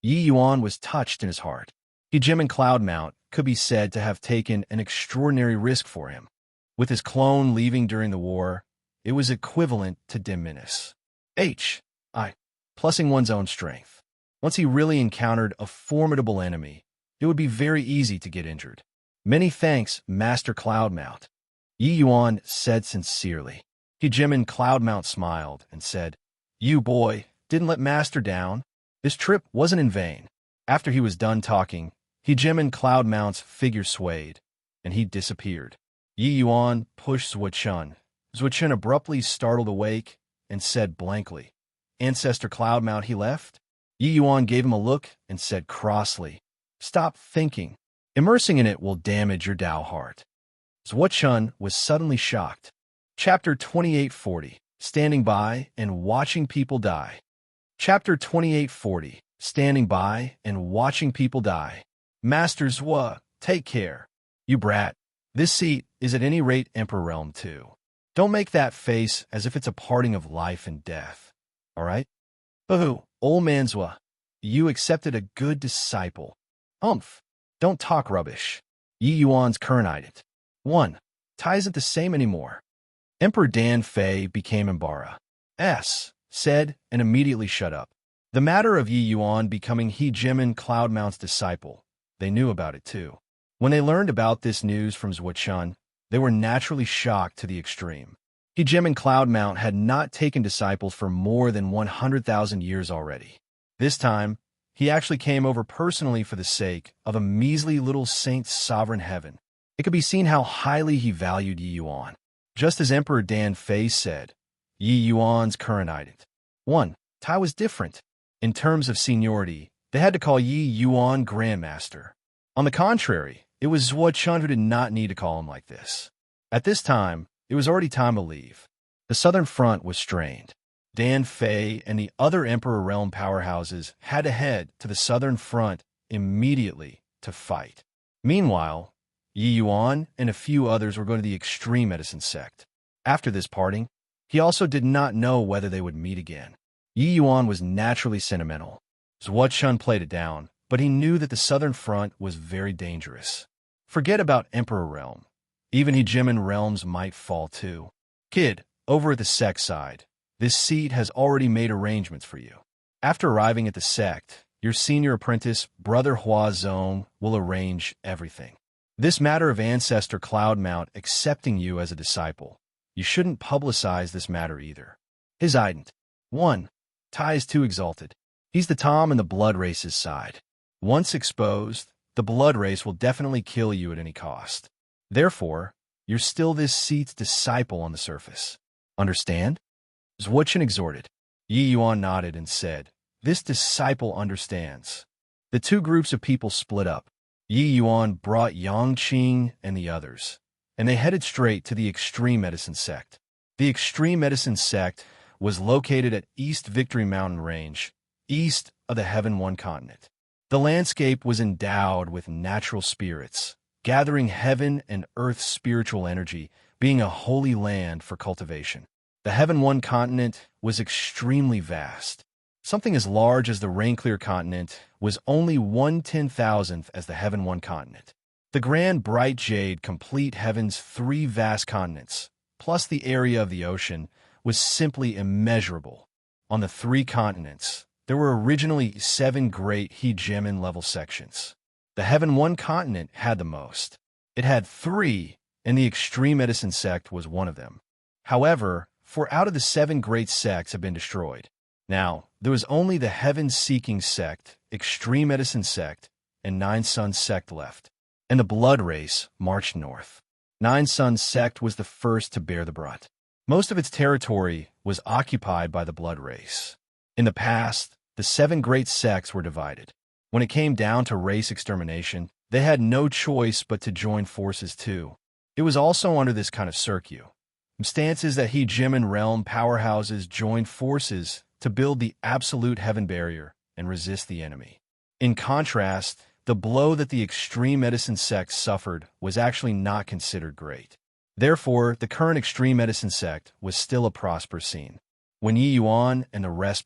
Yi Yuan was touched in his heart. Hegemon Cloudmount could be said to have taken an extraordinary risk for him. With his clone leaving during the war, it was equivalent to diminish. Plussing one's own strength. Once he really encountered a formidable enemy, it would be very easy to get injured. Many thanks, Master Cloudmount. Yi Yuan said sincerely. Hegemon Cloudmount smiled and said, You, boy, didn't let Master down. This trip wasn't in vain. After he was done talking, Hegemon Cloudmount's figure swayed, and he disappeared. Yi Yuan pushed Zuo-Chun. Zuo-Chun abruptly startled awake and said blankly, Ancestor Cloudmount, he left? Yi Yuan gave him a look and said crossly, Stop thinking. Immersing in it will damage your Tao heart. Zuo-Chun was suddenly shocked. Chapter 2840, Standing by and Watching People Die. Chapter 2840, Standing by and Watching People Die. Master Zuo, take care. You brat. This seat is at any rate Emperor Realm too. Don't make that face as if it's a parting of life and death. All right? Boo, old manzwa. You accepted a good disciple. Umph. Don't talk rubbish. Yi Yuan's current 1. Tai isn't the same anymore. Emperor Dan Fei became Embark. Said, and immediately shut up. The matter of Yi Yuan becoming He Jimin Cloudmount's disciple, they knew about it too. When they learned about this news from Zhuochun, they were naturally shocked to the extreme. He Jimin Cloudmount had not taken disciples for more than 100,000 years already. This time, he actually came over personally for the sake of a measly little saint's sovereign heaven. It could be seen how highly he valued Yi Yuan. Just as Emperor Dan Fei said, Yi Yuan's current 1. Tai was different. In terms of seniority, they had to call Yi Yuan Grandmaster. On the contrary, it was Zhuochun who did not need to call him like this. At this time, it was already time to leave. The southern front was strained. Dan Fei and the other Emperor Realm powerhouses had to head to the southern front immediately to fight. Meanwhile, Yi Yuan and a few others were going to the extreme medicine sect. After this parting, he also did not know whether they would meet again. Yi Yuan was naturally sentimental. Zhuochun played it down, but he knew that the southern front was very dangerous. Forget about Emperor Realm. Even He Jimin realms might fall too. Kid, over at the sect side, this seat has already made arrangements for you. After arriving at the sect, your senior apprentice, Brother Hua Zong, will arrange everything. This matter of Ancestor Cloudmount accepting you as a disciple, you shouldn't publicize this matter either. His ident. 1. Tai is too exalted. He's the Tom in the blood race's side. Once exposed, the blood race will definitely kill you at any cost. Therefore, you're still this seat's disciple on the surface. Understand? Zhuochun exhorted. Yi Yuan nodded and said, This disciple understands. The two groups of people split up. Yi Yuan brought Yangqing and the others, and they headed straight to the extreme medicine sect. The extreme medicine sect was located at East Victory Mountain Range, east of the Heaven One continent. The landscape was endowed with natural spirits, gathering heaven and earth's spiritual energy, being a holy land for cultivation. The Heaven One continent was extremely vast. Something as large as the Rainclear continent was only 1/10,000th as the Heaven One continent. The grand bright jade complete heaven's 3 vast continents, plus the area of the ocean, was simply immeasurable. On the 3 continents, there were originally 7 great He Jimin level sections. The Heaven One continent had the most. It had 3, and the Extreme Medicine sect was one of them. However, 4 out of the 7 great sects have been destroyed. Now, there was only the Heaven-Seeking sect, Extreme Medicine sect, and Nine Suns sect left. And the Blood Race marched north. Nine Suns sect was the first to bear the brunt. Most of its territory was occupied by the Blood Race. In the past, the 7 great sects were divided. When it came down to race extermination, they had no choice but to join forces too. It was also under this kind of circumstances that He Jimin realm powerhouses joined forces to build the absolute heaven barrier and resist the enemy. In contrast, the blow that the Extreme Medicine sect suffered was actually not considered great. Therefore, the current Extreme Medicine sect was still a prosperous scene. When Yi Yuan and the rest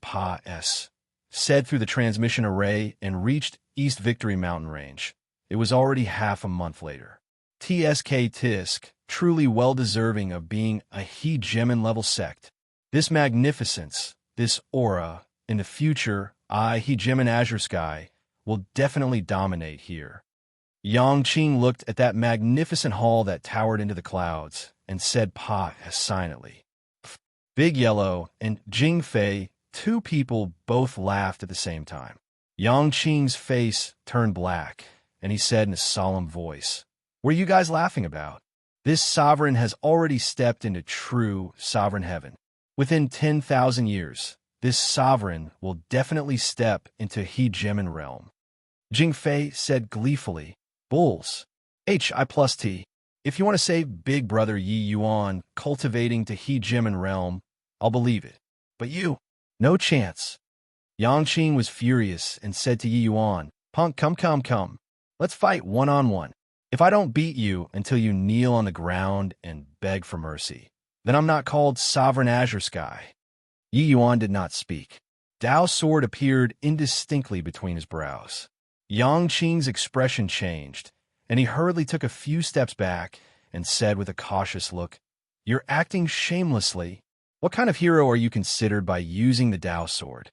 said through the transmission array and reached East Victory Mountain Range, it was already half a month later. Tisk, truly well-deserving of being a He Jimin level sect. This magnificence, this aura, in the future, He Jimin Azure Sky, will definitely dominate here. Yangqing looked at that magnificent hall that towered into the clouds and said silently. Big Yellow and Jing Fei, 2 people, both laughed at the same time. Yangqing's face turned black, and he said in a solemn voice, What are you guys laughing about? This sovereign has already stepped into true sovereign heaven. Within 10,000 years, this sovereign will definitely step into He Jimin realm. Jing Fei said gleefully, Bulls. Hi+T. If you want to say Big Brother Yi Yuan cultivating to He Jimin realm, I'll believe it. But you, no chance. Yangqing was furious and said to Yi Yuan, Punk, come. Let's fight one-on-one. If I don't beat you until you kneel on the ground and beg for mercy, Then I'm not called Sovereign Azure Sky. Yi Yuan did not speak. Dao's sword appeared indistinctly between his brows. Yang Qing's expression changed, and he hurriedly took a few steps back and said with a cautious look, "You're acting shamelessly. What kind of hero are you considered by using the Dao sword?"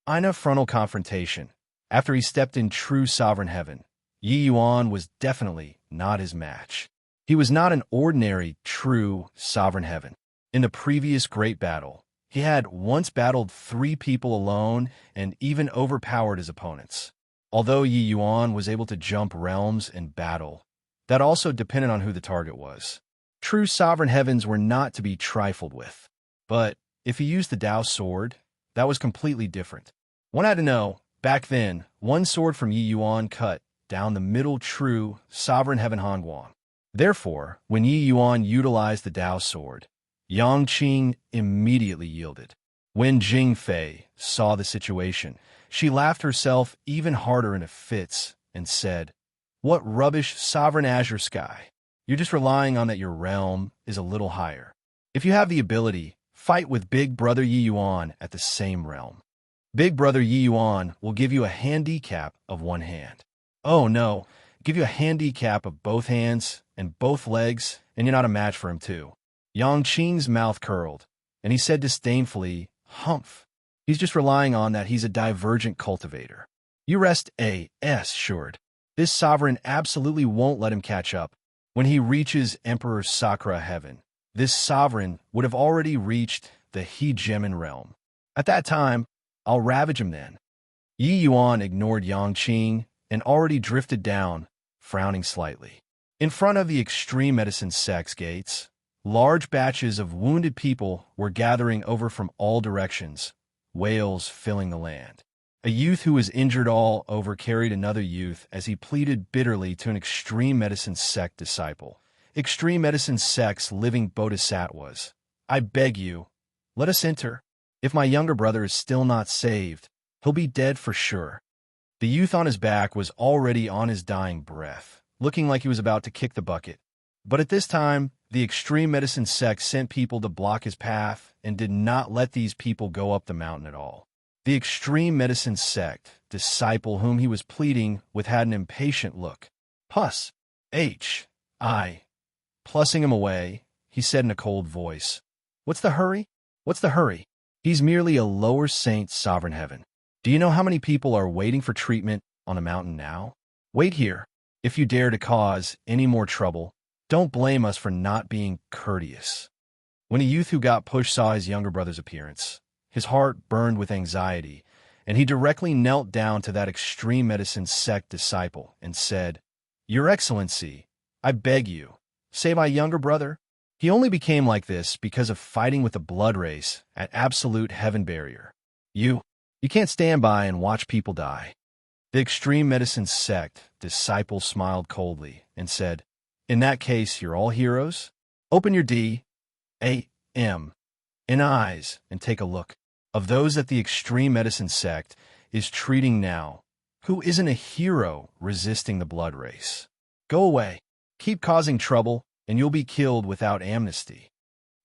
In a frontal confrontation, after he stepped in true sovereign heaven, Yi Yuan was definitely not his match. He was not an ordinary, true sovereign heaven. In the previous great battle, he had once battled 3 people alone and even overpowered his opponents. Although Yi Yuan was able to jump realms in battle, that also depended on who the target was. True sovereign heavens were not to be trifled with. But if he used the Dao sword, that was completely different. One had to know, back then, one sword from Yi Yuan cut down the middle true sovereign heaven Hanguang. Therefore, when Yi Yuan utilized the Dao sword, Yang Qing immediately yielded. When Jingfei saw the situation, she laughed herself even harder into fits and said, "What rubbish sovereign azure sky. You're just relying on that your realm is a little higher. If you have the ability, fight with Big Brother Yi Yuan at the same realm. Big Brother Yi Yuan will give you a handicap of 1 hand. Oh no, give you a handicap of both hands and both legs, and you're not a match for him too." Yang Qing's mouth curled, and he said disdainfully, "Humph. He's just relying on that he's a divergent cultivator. You rest assured. This sovereign absolutely won't let him catch up. When he reaches Emperor Sakura heaven, this sovereign would have already reached the Hegemin realm. At that time, I'll ravage him then." Yi Yuan ignored Yang Qing and already drifted down, frowning slightly. In front of the extreme medicine sect's gates, large batches of wounded people were gathering over from all directions, wails filling the land. A youth who was injured all over carried another youth as he pleaded bitterly to an extreme medicine sect disciple. Extreme medicine sect's living bodhisattvas. "I beg you, let us enter. If my younger brother is still not saved, he'll be dead for sure." The youth on his back was already on his dying breath, looking like he was about to kick the bucket. But at this time, the extreme medicine sect sent people to block his path and did not let these people go up the mountain at all. The extreme medicine sect disciple whom he was pleading with had an impatient look. "Pus. Plussing him away, he said in a cold voice, "What's the hurry? What's the hurry? He's merely a lower saint sovereign heaven. Do you know how many people are waiting for treatment on a mountain now? Wait here. If you dare to cause any more trouble, don't blame us for not being courteous." When a youth who got pushed saw his younger brother's appearance, his heart burned with anxiety, and he directly knelt down to that extreme medicine sect disciple and said, "Your Excellency, I beg you, save my younger brother." He only became like this because of fighting with the blood race at absolute heaven barrier. You can't stand by and watch people die." The extreme medicine sect disciple smiled coldly and said, "In that case, you're all heroes? Open your D.A.M. in eyes and take a look. Of those that the extreme medicine sect is treating now, who isn't a hero resisting the blood race? Go away. Keep causing trouble, and you'll be killed without amnesty."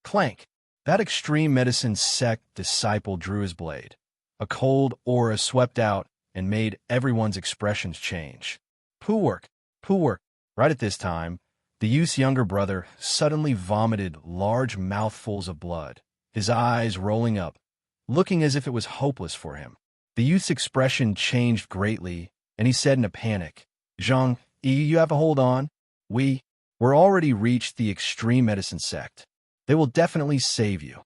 Clank. That extreme medicine sect disciple drew his blade. A cold aura swept out and made everyone's expressions change. Poo work. Right at this time, the youth's younger brother suddenly vomited large mouthfuls of blood, his eyes rolling up, looking as if it was hopeless for him. The youth's expression changed greatly, and he said in a panic, "Zhang, you have to hold on. We're already reached the extreme medicine sect. They will definitely save you."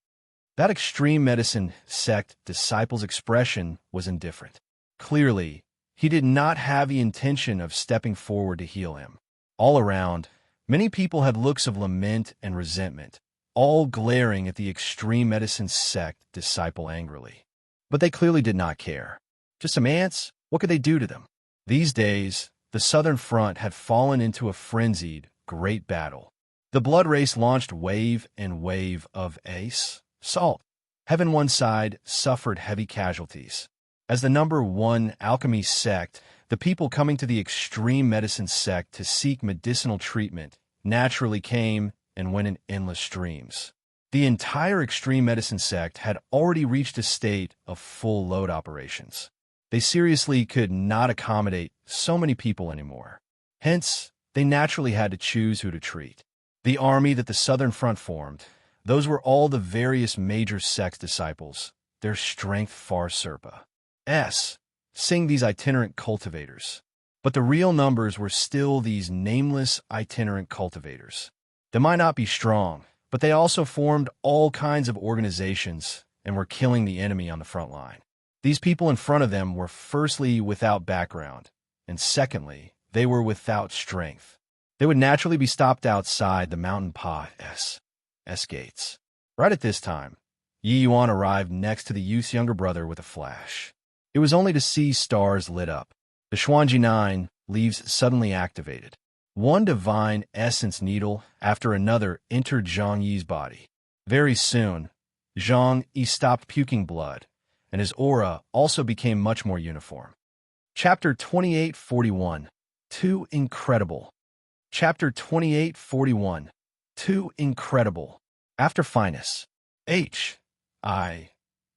That extreme medicine sect disciple's expression was indifferent. Clearly, he did not have the intention of stepping forward to heal him. All around, many people had looks of lament and resentment, all glaring at the extreme medicine sect disciple angrily. But they clearly did not care. Just some ants? What could they do to them? These days, the Southern Front had fallen into a frenzied, great battle. The blood race launched wave and wave of assault. Heaven one side suffered heavy casualties. As the number 1 alchemy sect, the people coming to the extreme medicine sect to seek medicinal treatment naturally came and went in endless streams. The entire extreme medicine sect had already reached a state of full load operations. They seriously could not accommodate so many people anymore. Hence, they naturally had to choose who to treat. The army that the Southern Front formed, those were all the various major sect disciples, their strength far surpassed seeing these itinerant cultivators. But the real numbers were still these nameless itinerant cultivators. They might not be strong, but they also formed all kinds of organizations and were killing the enemy on the front line. These people in front of them were firstly without background, and secondly, they were without strength. They would naturally be stopped outside the mountain pass gates. Right at this time, Yi Yuan arrived next to the youth's younger brother with a flash. It was only to see stars lit up. The Xuanji 9 leaves suddenly activated. One divine essence needle after another entered Zhang Yi's body. Very soon, Zhang Yi stopped puking blood, and his aura also became much more uniform. Chapter 2841. Too incredible. Chapter 2841. Too incredible. After finest.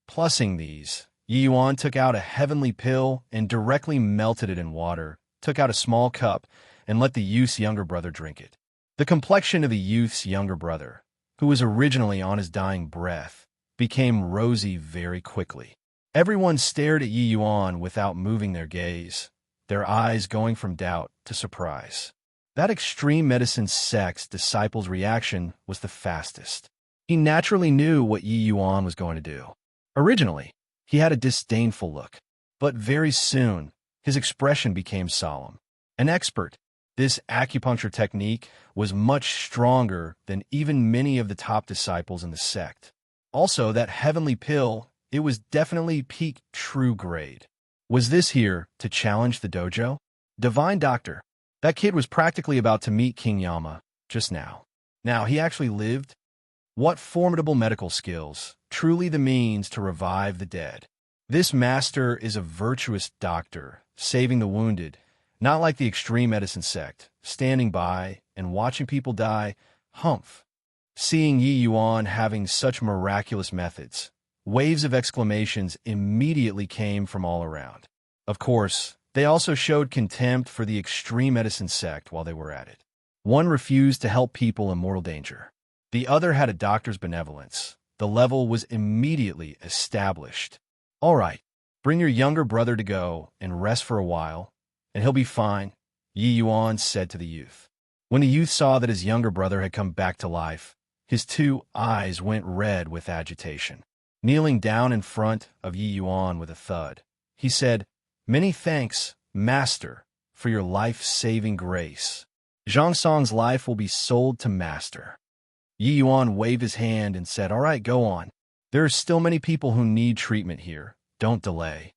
Plussing these, Yi Yuan took out a heavenly pill and directly melted it in water, took out a small cup, and let the youth's younger brother drink it. The complexion of the youth's younger brother, who was originally on his dying breath, became rosy very quickly. Everyone stared at Yi Yuan without moving their gaze, their eyes going from doubt to surprise. That extreme medicine sect's disciple's reaction was the fastest. He naturally knew what Yi Yuan was going to do. Originally, he had a disdainful look, but very soon, his expression became solemn. An expert, this acupuncture technique was much stronger than even many of the top disciples in the sect. Also, that heavenly pill, it was definitely peak true grade. Was this here to challenge the dojo? Divine Doctor. That kid was practically about to meet King Yama just now. Now, he actually lived. What formidable medical skills, truly the means to revive the dead. This master is a virtuous doctor, saving the wounded, not like the extreme medicine sect, standing by and watching people die. Humph. Seeing Yi Yuan having such miraculous methods, waves of exclamations immediately came from all around. Of course, they also showed contempt for the extreme medicine sect while they were at it. One refused to help people in mortal danger. The other had a doctor's benevolence. The level was immediately established. All right, bring your younger brother to go and rest for a while, and he'll be fine, Yi Yuan said to the youth. When the youth saw that his younger brother had come back to life, his two eyes went red with agitation. Kneeling down in front of Yi Yuan with a thud, he said, "Many thanks, Master, for your life-saving grace. Zhang Song's life will be sold to Master." Yi Yuan waved his hand and said, "All right, go on. There are still many people who need treatment here. Don't delay."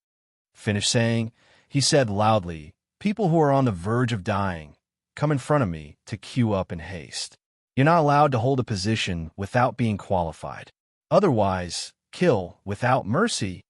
Finished saying, he said loudly, "People who are on the verge of dying, come in front of me to queue up in haste. You're not allowed to hold a position without being qualified. Otherwise, kill without mercy."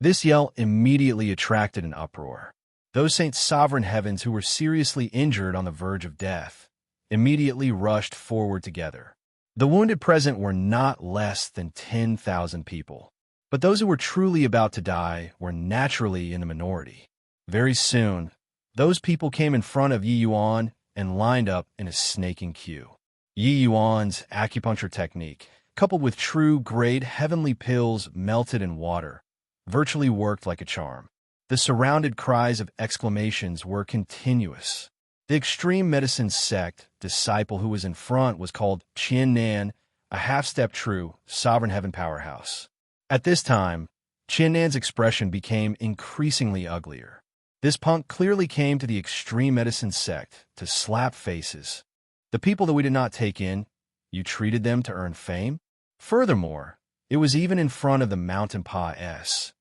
This yell immediately attracted an uproar. Those Saint Sovereign Heavens who were seriously injured on the verge of death immediately rushed forward together. The wounded present were not less than 10,000 people. But those who were truly about to die were naturally in the minority. Very soon, those people came in front of Yi Yuan and lined up in a snaking queue. Yi Yuan's acupuncture technique, coupled with true grade heavenly pills melted in water, virtually worked like a charm. The surrounded cries of exclamations were continuous. The extreme medicine sect disciple who was in front was called Qian Nan, a half-step true sovereign heaven powerhouse. At this time, Qian Nan's expression became increasingly uglier. This punk clearly came to the extreme medicine sect to slap faces. The people that we did not take in, you treated them to earn fame? Furthermore, it was even in front of the mountain pass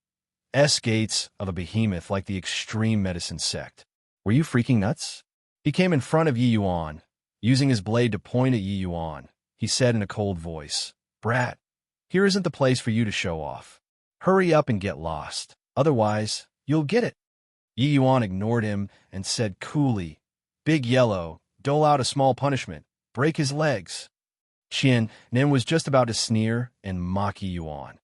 gates of a behemoth like the extreme medicine sect. Were you freaking nuts? He came in front of Yi Yuan, using his blade to point at Yi Yuan. He said in a cold voice, "Brat, here isn't the place for you to show off. Hurry up and get lost. Otherwise, you'll get it." Yi Yuan ignored him and said coolly, "Big Yellow, dole out a small punishment. Break his legs." Qian Nen was just about to sneer and mock Yi Yuan.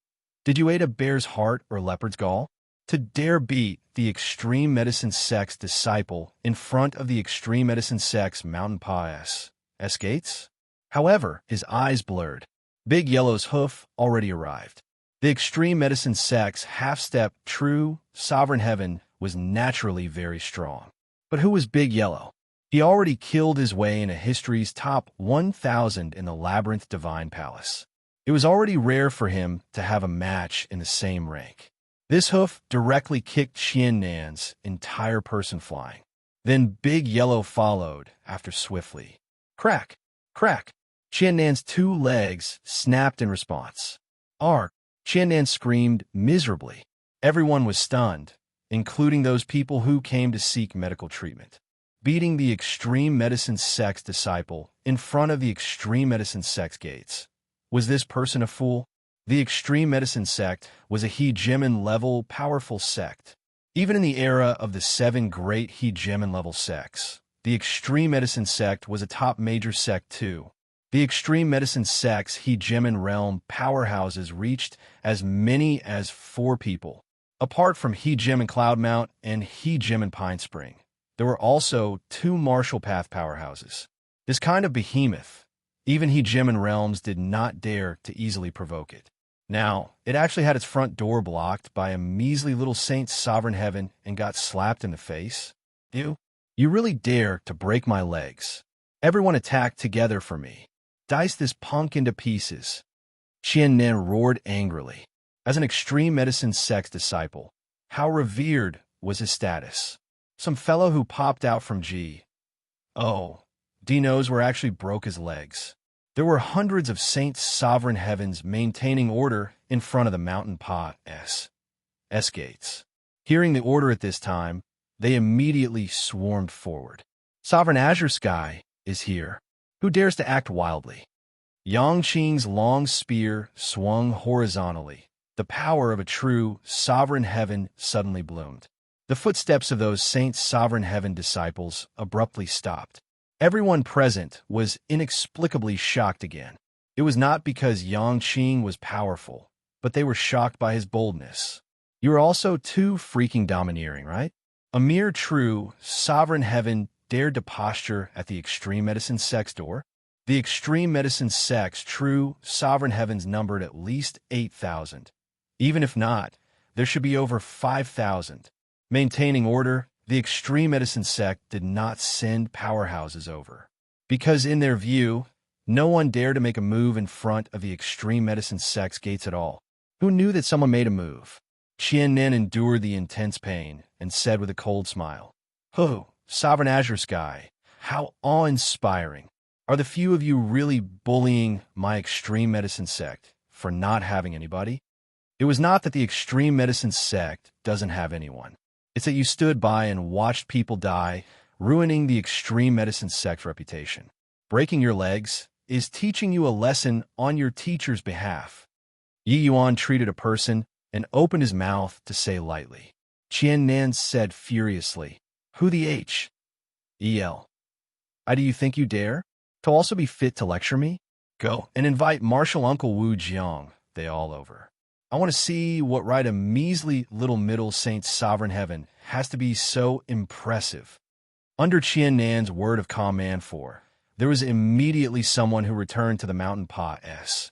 Did you eat a bear's heart or leopard's gall? To dare beat the extreme medicine sect's disciple in front of the extreme medicine sect's mountain pass gates? However, his eyes blurred. Big Yellow's hoof already arrived. The extreme medicine sect's half-step true sovereign heaven was naturally very strong. But who was Big Yellow? He already killed his way into history's top 1,000 in the Labyrinth Divine Palace. It was already rare for him to have a match in the same rank. This hoof directly kicked Qian Nan's entire person flying. Then Big Yellow followed after swiftly. Crack! Crack! Qian Nan's two legs snapped in response. Arg! Qian Nan screamed miserably. Everyone was stunned, including those people who came to seek medical treatment. Beating the extreme medicine sect's disciple in front of the extreme medicine sect's gates. Was this person a fool? The extreme medicine sect was a hegemon-level powerful sect. Even in the era of the 7 great hegemon-level sects, the extreme medicine sect was a top major sect too. The extreme medicine sect's hegemon realm powerhouses reached as many as 4 people. Apart from hegemon Cloudmount and hegemon Pine Spring, there were also 2 Marshall Path powerhouses. This kind of behemoth, even hegemon realms did not dare to easily provoke it. Now, it actually had its front door blocked by a measly little saint's sovereign heaven and got slapped in the face. You really dare to break my legs. Everyone attack together for me. Dice this punk into pieces. Qian Nen roared angrily. As an extreme medicine sect's disciple, how revered was his status? Some fellow who popped out from Dino's where actually broke his legs. There were hundreds of saints' sovereign heavens maintaining order in front of the mountain pass gates. Hearing the order at this time, they immediately swarmed forward. Sovereign Azure Sky is here. Who dares to act wildly? Yangqing's long spear swung horizontally. The power of a true sovereign heaven suddenly bloomed. The footsteps of those saints' sovereign heaven disciples abruptly stopped. Everyone present was inexplicably shocked again. It was not because Yangqing was powerful, but they were shocked by his boldness. You are also too freaking domineering, right? A mere true sovereign heaven dared to posture at the extreme medicine sect's door? The extreme medicine sect's true sovereign heavens numbered at least 8,000. Even if not, there should be over 5,000. Maintaining order, the extreme medicine sect did not send powerhouses over. Because in their view, no one dared to make a move in front of the extreme medicine sect's gates at all. Who knew that someone made a move? Qian Nen endured the intense pain and said with a cold smile, Sovereign Azure Sky, how awe-inspiring. Are the few of you really bullying my extreme medicine sect for not having anybody? It was not that the extreme medicine sect doesn't have anyone. It's that you stood by and watched people die, ruining the extreme medicine sect's reputation. Breaking your legs is teaching you a lesson on your teacher's behalf. Yi Yuan treated a person and opened his mouth to say lightly. Qian Nan said furiously, Who the H? E.L. Do you think you dare? To also be fit to lecture me? Go and invite Marshal Uncle Wu Jiang, they all over. I want to see what right a measly little middle saint's sovereign heaven has to be so impressive. Under Qian Nan's word of command there was immediately someone who returned to the mountain pass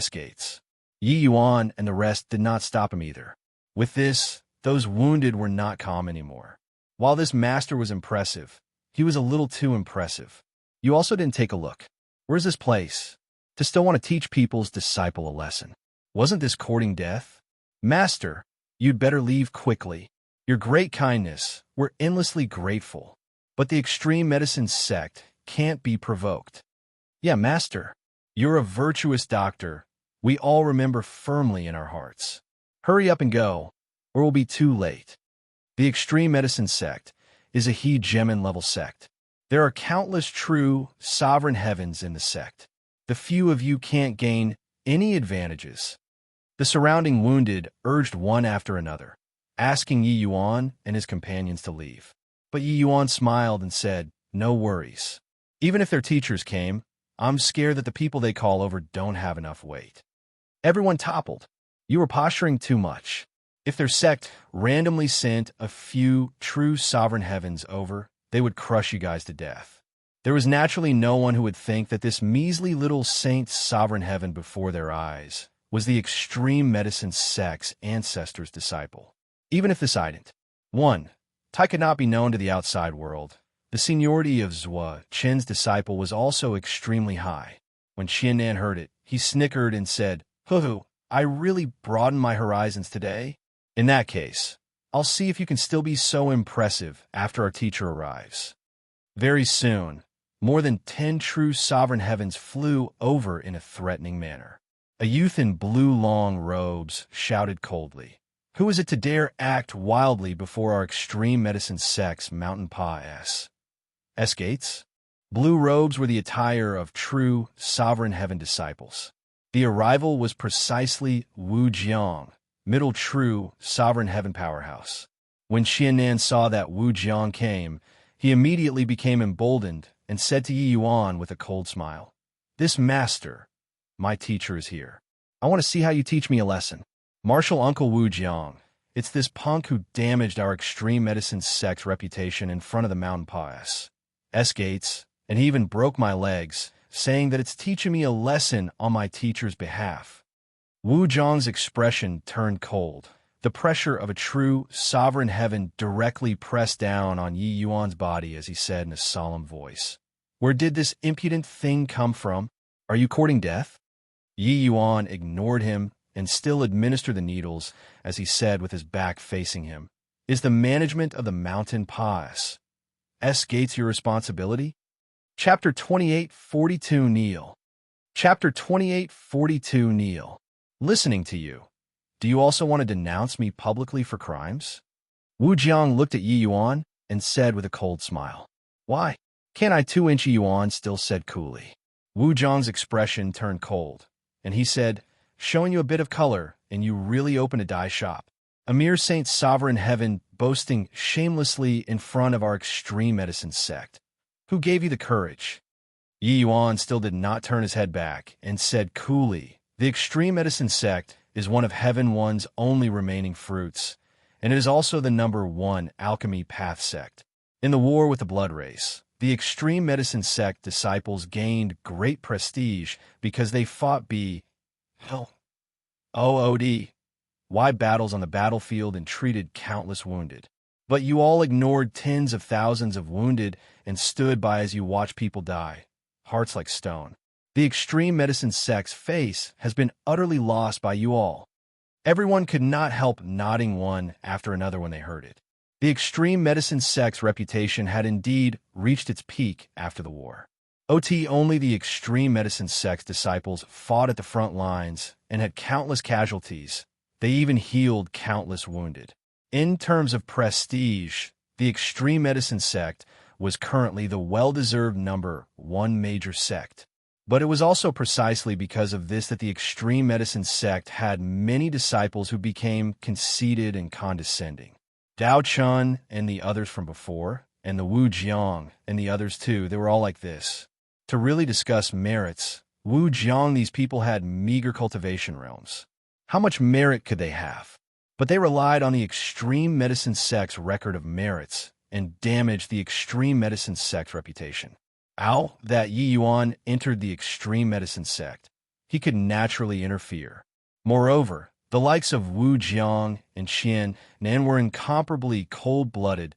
gates. Yi Yuan and the rest did not stop him either. With this, those wounded were not calm anymore. While this master was impressive, he was a little too impressive. You also didn't take a look. Where's this place? To still want to teach people's disciple a lesson. Wasn't this courting death? Master, you'd better leave quickly. Your great kindness, we're endlessly grateful. But the extreme medicine sect can't be provoked. Yeah, Master, you're a virtuous doctor. We all remember firmly in our hearts. Hurry up and go, or we'll be too late. The extreme medicine sect is a hegemon-level sect. There are countless true sovereign heavens in the sect. The few of you can't gain any advantages. The surrounding wounded urged one after another, asking Yi Yuan and his companions to leave. But Yi Yuan smiled and said, No worries. Even if their teachers came, I'm scared that the people they call over don't have enough weight. Everyone toppled. You were posturing too much. If their sect randomly sent a few true sovereign heavens over, they would crush you guys to death. There was naturally no one who would think that this measly little saint sovereign heaven before their eyes was the extreme medicine sect's ancestor's disciple. Even if this ident. 1. Tai could not be known to the outside world. The seniority of Zhua Chen's disciple was also extremely high. When Qiannan heard it, he snickered and said, "Hoo, I really broadened my horizons today. In that case, I'll see if you can still be so impressive after our teacher arrives." Very soon, more than 10 true sovereign heavens flew over in a threatening manner. A youth in blue long robes shouted coldly, "Who is it to dare act wildly before our extreme medicine sect's mountain pa-s? Gates?" Blue robes were the attire of true sovereign heaven disciples. The arrival was precisely Wu Jiang, middle true sovereign heaven powerhouse. When Qiannan saw that Wu Jiang came, he immediately became emboldened and said to Yi Yuan with a cold smile, "This master, my teacher, is here. I want to see how you teach me a lesson." Martial Uncle Wu Jiang, it's this punk who damaged our extreme medicine sect's reputation in front of the mountain pa-s gates, and he even broke my legs, saying that it's teaching me a lesson on my teacher's behalf. Wu Jiang's expression turned cold. The pressure of a true sovereign heaven directly pressed down on Yi Yuan's body as he said in a solemn voice, "Where did this impudent thing come from? Are you courting death?" Yi Yuan ignored him and still administered the needles as he said with his back facing him, "Is the management of the mountain pa-s gates your responsibility?" Chapter 2842 Kneel. Chapter 2842 Kneel. Listening to you. Do you also want to denounce me publicly for crimes? Wu Jiang looked at Yi Yuan and said with a cold smile, "Why? Can't I 2-inch?" Yi Yuan still said coolly. Wu Jiang's expression turned cold, and he said, "Showing you a bit of color, and you really open a dye shop. A mere saint sovereign heaven boasting shamelessly in front of our extreme medicine sect. Who gave you the courage?" Yi Yuan still did not turn his head back and said coolly, "The extreme medicine sect is one of Heaven One's only remaining fruits, and it is also the #1 alchemy path sect. In the war with the blood race, the extreme medicine sect disciples gained great prestige because they fought OOD battles on the battlefield and treated countless wounded. But you all ignored tens of thousands of wounded and stood by as you watched people die, hearts like stone. The extreme medicine sect's face has been utterly lost by you all." Everyone could not help nodding one after another when they heard it. The extreme medicine sect's reputation had indeed reached its peak after the war. Only the extreme medicine sect's disciples fought at the front lines and had countless casualties. They even healed countless wounded. In terms of prestige, the extreme medicine sect was currently the well-deserved #1 major sect. But it was also precisely because of this that the extreme medicine sect had many disciples who became conceited and condescending. Dao Chun and the others from before, and the Wu Jiang and the others too, they were all like this. To really discuss merits, Wu Jiang, these people had meager cultivation realms. How much merit could they have? But they relied on the extreme medicine sect's record of merits and damaged the extreme medicine sect's reputation. That Yi Yuan entered the extreme medicine sect, he could naturally interfere. Moreover, the likes of Wu Jiang and Qian Nan were incomparably cold-blooded,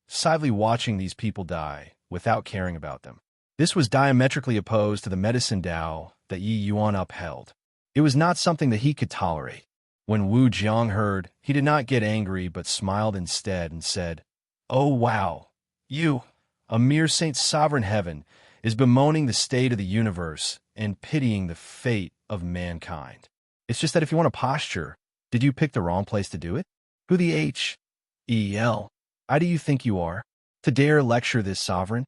silently watching these people die without caring about them. This was diametrically opposed to the medicine Dao that Yi Yuan upheld. It was not something that he could tolerate. When Wu Jiang heard, he did not get angry but smiled instead and said, "Oh wow, you, a mere saint sovereign heaven, is bemoaning the state of the universe and pitying the fate of mankind. It's just that if you want to posture, did you pick the wrong place to do it? Who the hell do you think you are, to dare lecture this sovereign?"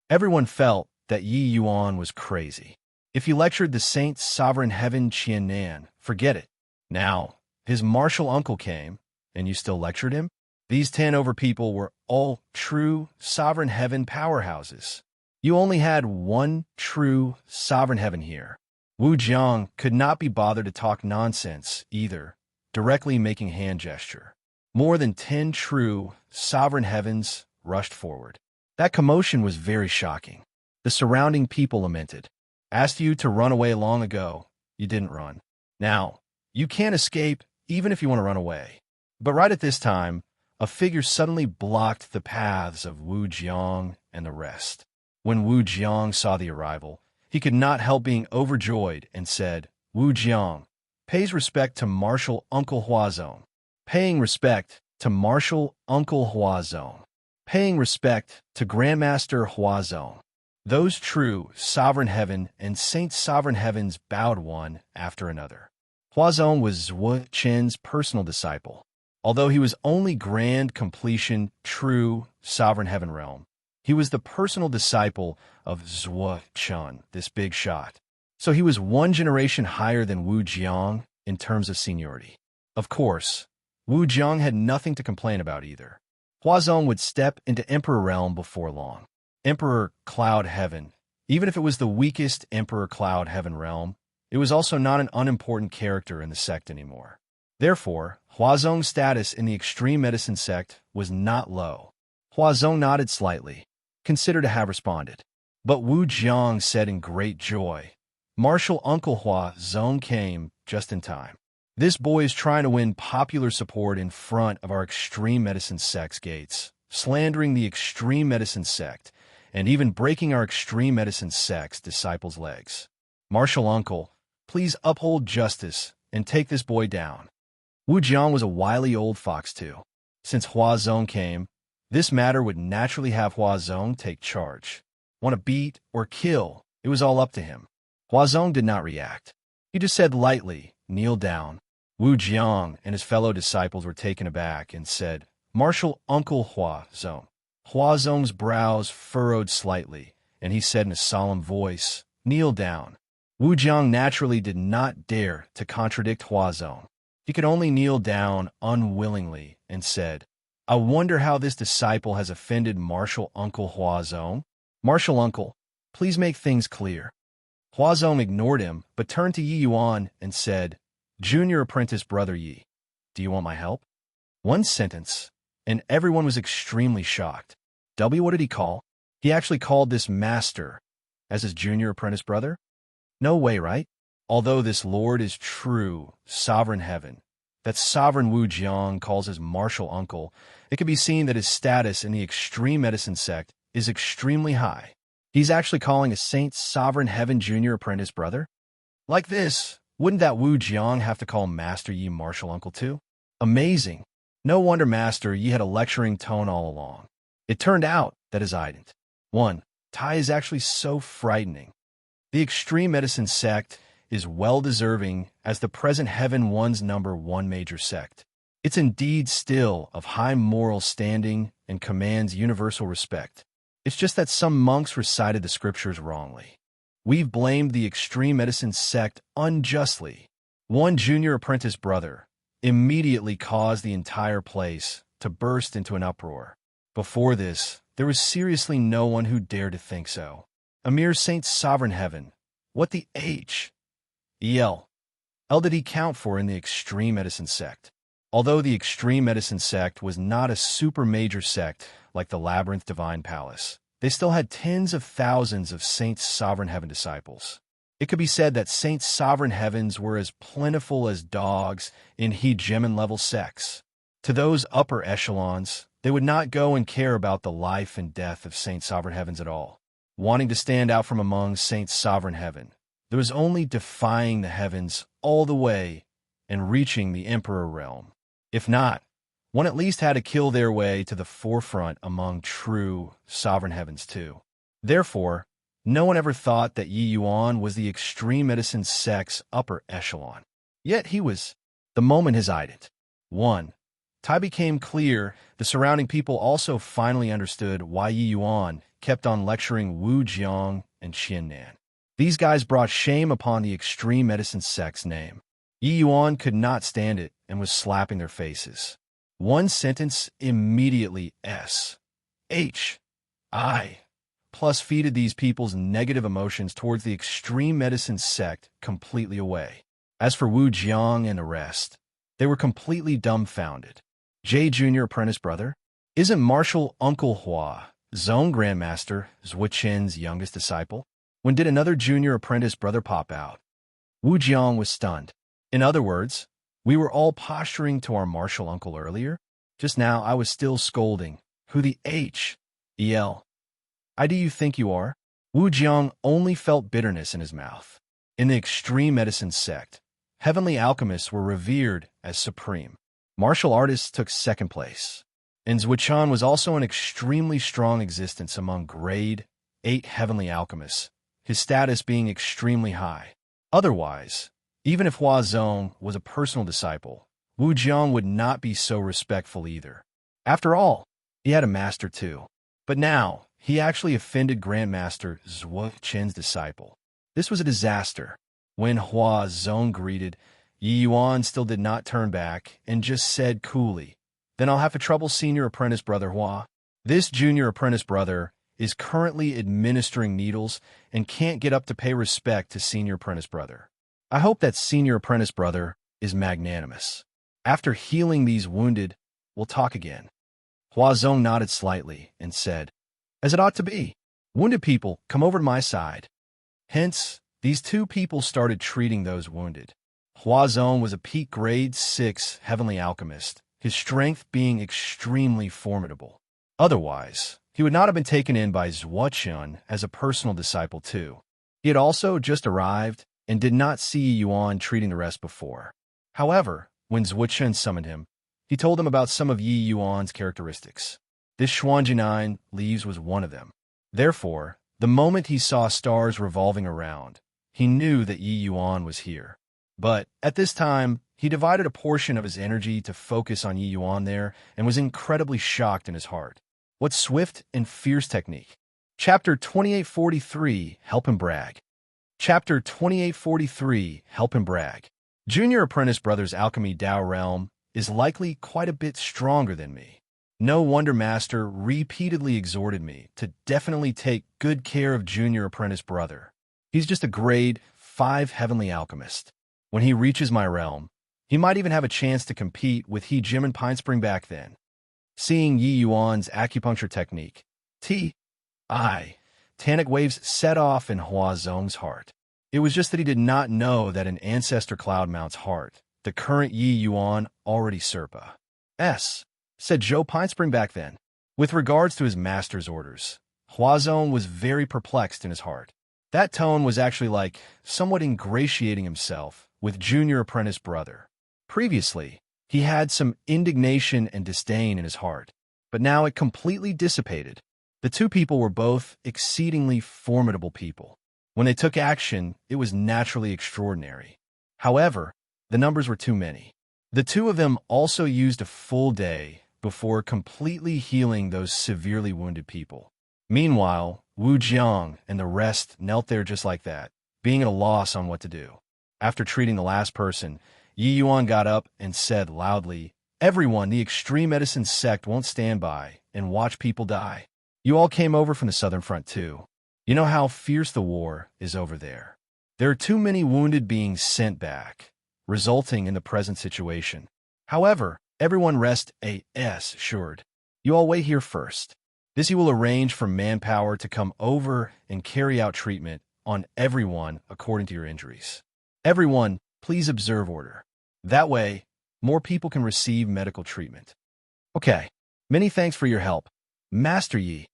Everyone felt that Yi Yuan was crazy. If he lectured the saint sovereign heaven Qiannan, forget it. Now, his martial uncle came, and you still lectured him? These 10 over people were all true sovereign heaven powerhouses. You only had one true sovereign heaven here. Wu Jiang could not be bothered to talk nonsense either, directly making hand gesture. More than 10 true sovereign heavens rushed forward. That commotion was very shocking. The surrounding people lamented. Asked you to run away long ago. You didn't run. Now, you can't escape even if you want to run away. But right at this time, a figure suddenly blocked the paths of Wu Jiang and the rest. When Wu Jiang saw the arrival, he could not help being overjoyed and said, Wu Jiang pays respect to Martial Uncle Huazong. Paying respect to Martial Uncle Huazong. Paying respect to Grandmaster Huazong. Those true Sovereign Heaven and Saint Sovereign Heavens bowed one after another. Huazong was Zhuo Qin's personal disciple. Although he was only Grand Completion True Sovereign Heaven Realm, he was the personal disciple of Zhuo Qin, this big shot. So he was one generation higher than Wu Jiang in terms of seniority. Of course, Wu Jiang had nothing to complain about either. Huazong would step into Emperor Realm before long. Emperor Cloud Heaven. Even if it was the weakest Emperor Cloud Heaven realm, it was also not an unimportant character in the sect anymore. Therefore, Huazong's status in the extreme medicine sect was not low. Huazong nodded slightly, considered to have responded. But Wu Jiang said in great joy, Martial Uncle Huazong came just in time. This boy is trying to win popular support in front of our extreme medicine sect's gates, slandering the extreme medicine sect, and even breaking our extreme medicine sect's disciples' legs. Martial Uncle, please uphold justice and take this boy down. Wu Jiang was a wily old fox too. Since Huazong came, this matter would naturally have Huazong take charge. Want to beat or kill, it was all up to him. Huazong did not react. He just said lightly, kneel down. Wu Jiang and his fellow disciples were taken aback and said, Martial Uncle Huazong. Huazong's brows furrowed slightly, and he said in a solemn voice, kneel down. Wu Jiang naturally did not dare to contradict Huazong. He could only kneel down unwillingly and said, I wonder how this disciple has offended Martial Uncle Huazong. Martial Uncle, please make things clear. Huazong ignored him, but turned to Yi Yuan and said, Junior apprentice brother Yi, do you want my help? One sentence, and everyone was extremely shocked. What did he call? He actually called this master as his junior apprentice brother? No way, right? Although this lord is true, sovereign heaven, that sovereign Wu Jiang calls his martial uncle, it can be seen that his status in the extreme medicine sect is extremely high. He's actually calling a saint sovereign heaven junior apprentice brother? Like this, wouldn't that Wu Jiang have to call Master Yi martial uncle too? Amazing. No wonder Master Yi had a lecturing tone all along. It turned out that as I didn't. 1. Tai is actually so frightening. The extreme medicine sect is well-deserving as the present Heaven One's #1 major sect. It's indeed still of high moral standing and commands universal respect. It's just that some monks recited the scriptures wrongly. We've blamed the extreme medicine sect unjustly. One junior apprentice brother immediately caused the entire place to burst into an uproar. Before this, there was seriously no one who dared to think so. A mere Saint Sovereign Heaven. What the H? EL. L did he count for in the extreme medicine sect? Although the extreme medicine sect was not a super major sect like the Labyrinth Divine Palace, they still had tens of thousands of Saint Sovereign Heaven disciples. It could be said that Saint Sovereign Heavens were as plentiful as dogs in hegemon level sects. To those upper echelons, they would not go and care about the life and death of Saint Sovereign Heavens at all. Wanting to stand out from among Saint Sovereign Heaven, there was only defying the heavens all the way and reaching the Emperor realm. If not, one at least had to kill their way to the forefront among true Sovereign Heavens too. Therefore, no one ever thought that Yi Yuan was the extreme medicine sect's upper echelon. Yet he was. The moment his eyed it. 1. Tai became clear, the surrounding people also finally understood why Yi Yuan kept on lecturing Wu Jiang and Qian Nan. These guys brought shame upon the extreme medicine sect's name. Yi Yuan could not stand it and was slapping their faces. One sentence immediately S. H. I. plus feeded these people's negative emotions towards the extreme medicine sect completely away. As for Wu Jiang and the rest, they were completely dumbfounded. Jay Jr. apprentice brother? Isn't Martial Uncle Hua, Zone Grandmaster, Zhuo Qin's youngest disciple? When did another junior apprentice brother pop out? Wu Jiang was stunned. In other words, we were all posturing to our martial uncle earlier. Just now I was still scolding. Who the H.E.L. I do you think you are? Wu Jiang only felt bitterness in his mouth. In the extreme medicine sect, heavenly alchemists were revered as supreme. Martial artists took second place. And Zhuo was also an extremely strong existence among grade 8 heavenly alchemists, his status being extremely high. Otherwise, even if Hua Zong was a personal disciple, Wu Jiang would not be so respectful either. After all, he had a master too. But now, he actually offended Grandmaster Zhuo Qin's disciple. This was a disaster. When Hua Zong greeted, Yi Yuan still did not turn back and just said coolly, "Then I'll have to trouble senior apprentice brother Hua." This junior apprentice brother is currently administering needles and can't get up to pay respect to senior apprentice brother. I hope that senior apprentice brother is magnanimous. After healing these wounded, we'll talk again. Hua Zong nodded slightly and said, "As it ought to be. Wounded people, come over to my side." Hence, these two people started treating those wounded. Hua Zong was a peak grade 6 heavenly alchemist, his strength being extremely formidable. Otherwise, he would not have been taken in by Zhuo Qin as a personal disciple too. He had also just arrived and did not see Yuan treating the rest before. However, when Zhuo Qin summoned him, he told him about some of Yi Yuan's characteristics. This Xuanjinine leaves was one of them. Therefore, the moment he saw stars revolving around, he knew that Yi Yuan was here. But at this time, he divided a portion of his energy to focus on Yi Yuan there and was incredibly shocked in his heart. What swift and fierce technique. Chapter 2843, Help Him Brag. Chapter 2843, Help Him Brag. Junior Apprentice Brothers Alchemy Dao Realm is likely quite a bit stronger than me. No wonder Master repeatedly exhorted me to definitely take good care of Junior Apprentice Brother. He's just a grade 5 Heavenly Alchemist. When he reaches my realm, he might even have a chance to compete with He Jim and Pine Spring back then. Seeing Yi Yuan's acupuncture technique, Tannic waves set off in Hua Zong's heart. It was just that he did not know that in Ancestor Cloud Mount's heart, the current Yi Yuan already Serpa. Said Joe Pine Spring back then. With regards to his master's orders, Hua Zong was very perplexed in his heart. That tone was actually like somewhat ingratiating himself with Junior Apprentice Brother. Previously, he had some indignation and disdain in his heart, but now it completely dissipated. The two people were both exceedingly formidable people. When they took action, it was naturally extraordinary. However, the numbers were too many. The two of them also used a full day before completely healing those severely wounded people. Meanwhile, Wu Jiang and the rest knelt there just like that, being at a loss on what to do. After treating the last person, Yi Yuan got up and said loudly, "Everyone, the extreme medicine sect won't stand by and watch people die. You all came over from the southern front too. You know how fierce the war is over there. There are too many wounded being sent back, resulting in the present situation. However, everyone rest assured. You all wait here first. This you will arrange for manpower to come over and carry out treatment on everyone according to your injuries. Everyone, please observe order. That way, more people can receive medical treatment." Okay, many thanks for your help. Master Yi.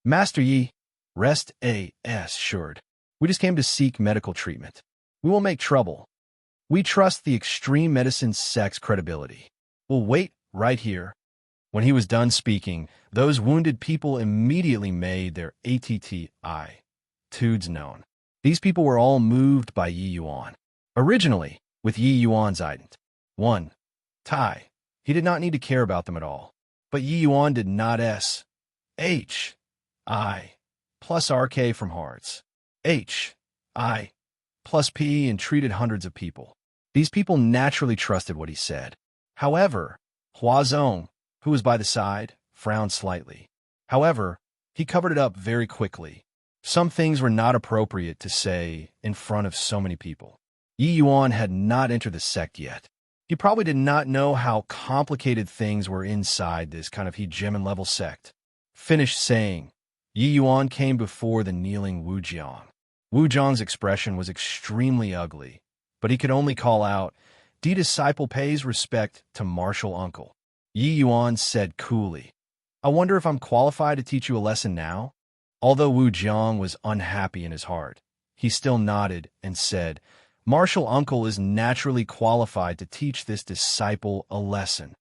Master Yi, rest assured. We just came to seek medical treatment. We won't make trouble. We trust the extreme medicine sect's credibility. We'll wait right here. When he was done speaking, those wounded people immediately made their attitudes known. These people were all moved by Yi Yuan. Originally, with Yi Yuan's ident. 1. He did not need to care about them at all. But Yi Yuan did not plus RK from hearts. Plus P and treated hundreds of people. These people naturally trusted what he said. However, Hua Zong, who was by the side, frowned slightly. However, He covered it up very quickly. Some things were not appropriate to say in front of so many people. Yi Yuan had not entered the sect yet. He probably did not know how complicated things were inside this kind of hegemon-level sect. Finished saying, Yi Yuan came before the kneeling Wu Jiang. Wu Jiang's expression was extremely ugly, but he could only call out, "The disciple pays respect to martial uncle." Yi Yuan said coolly, "I wonder if I'm qualified to teach you a lesson now?" Although Wu Jiang was unhappy in his heart, he still nodded and said, "Martial uncle is naturally qualified to teach this disciple a lesson."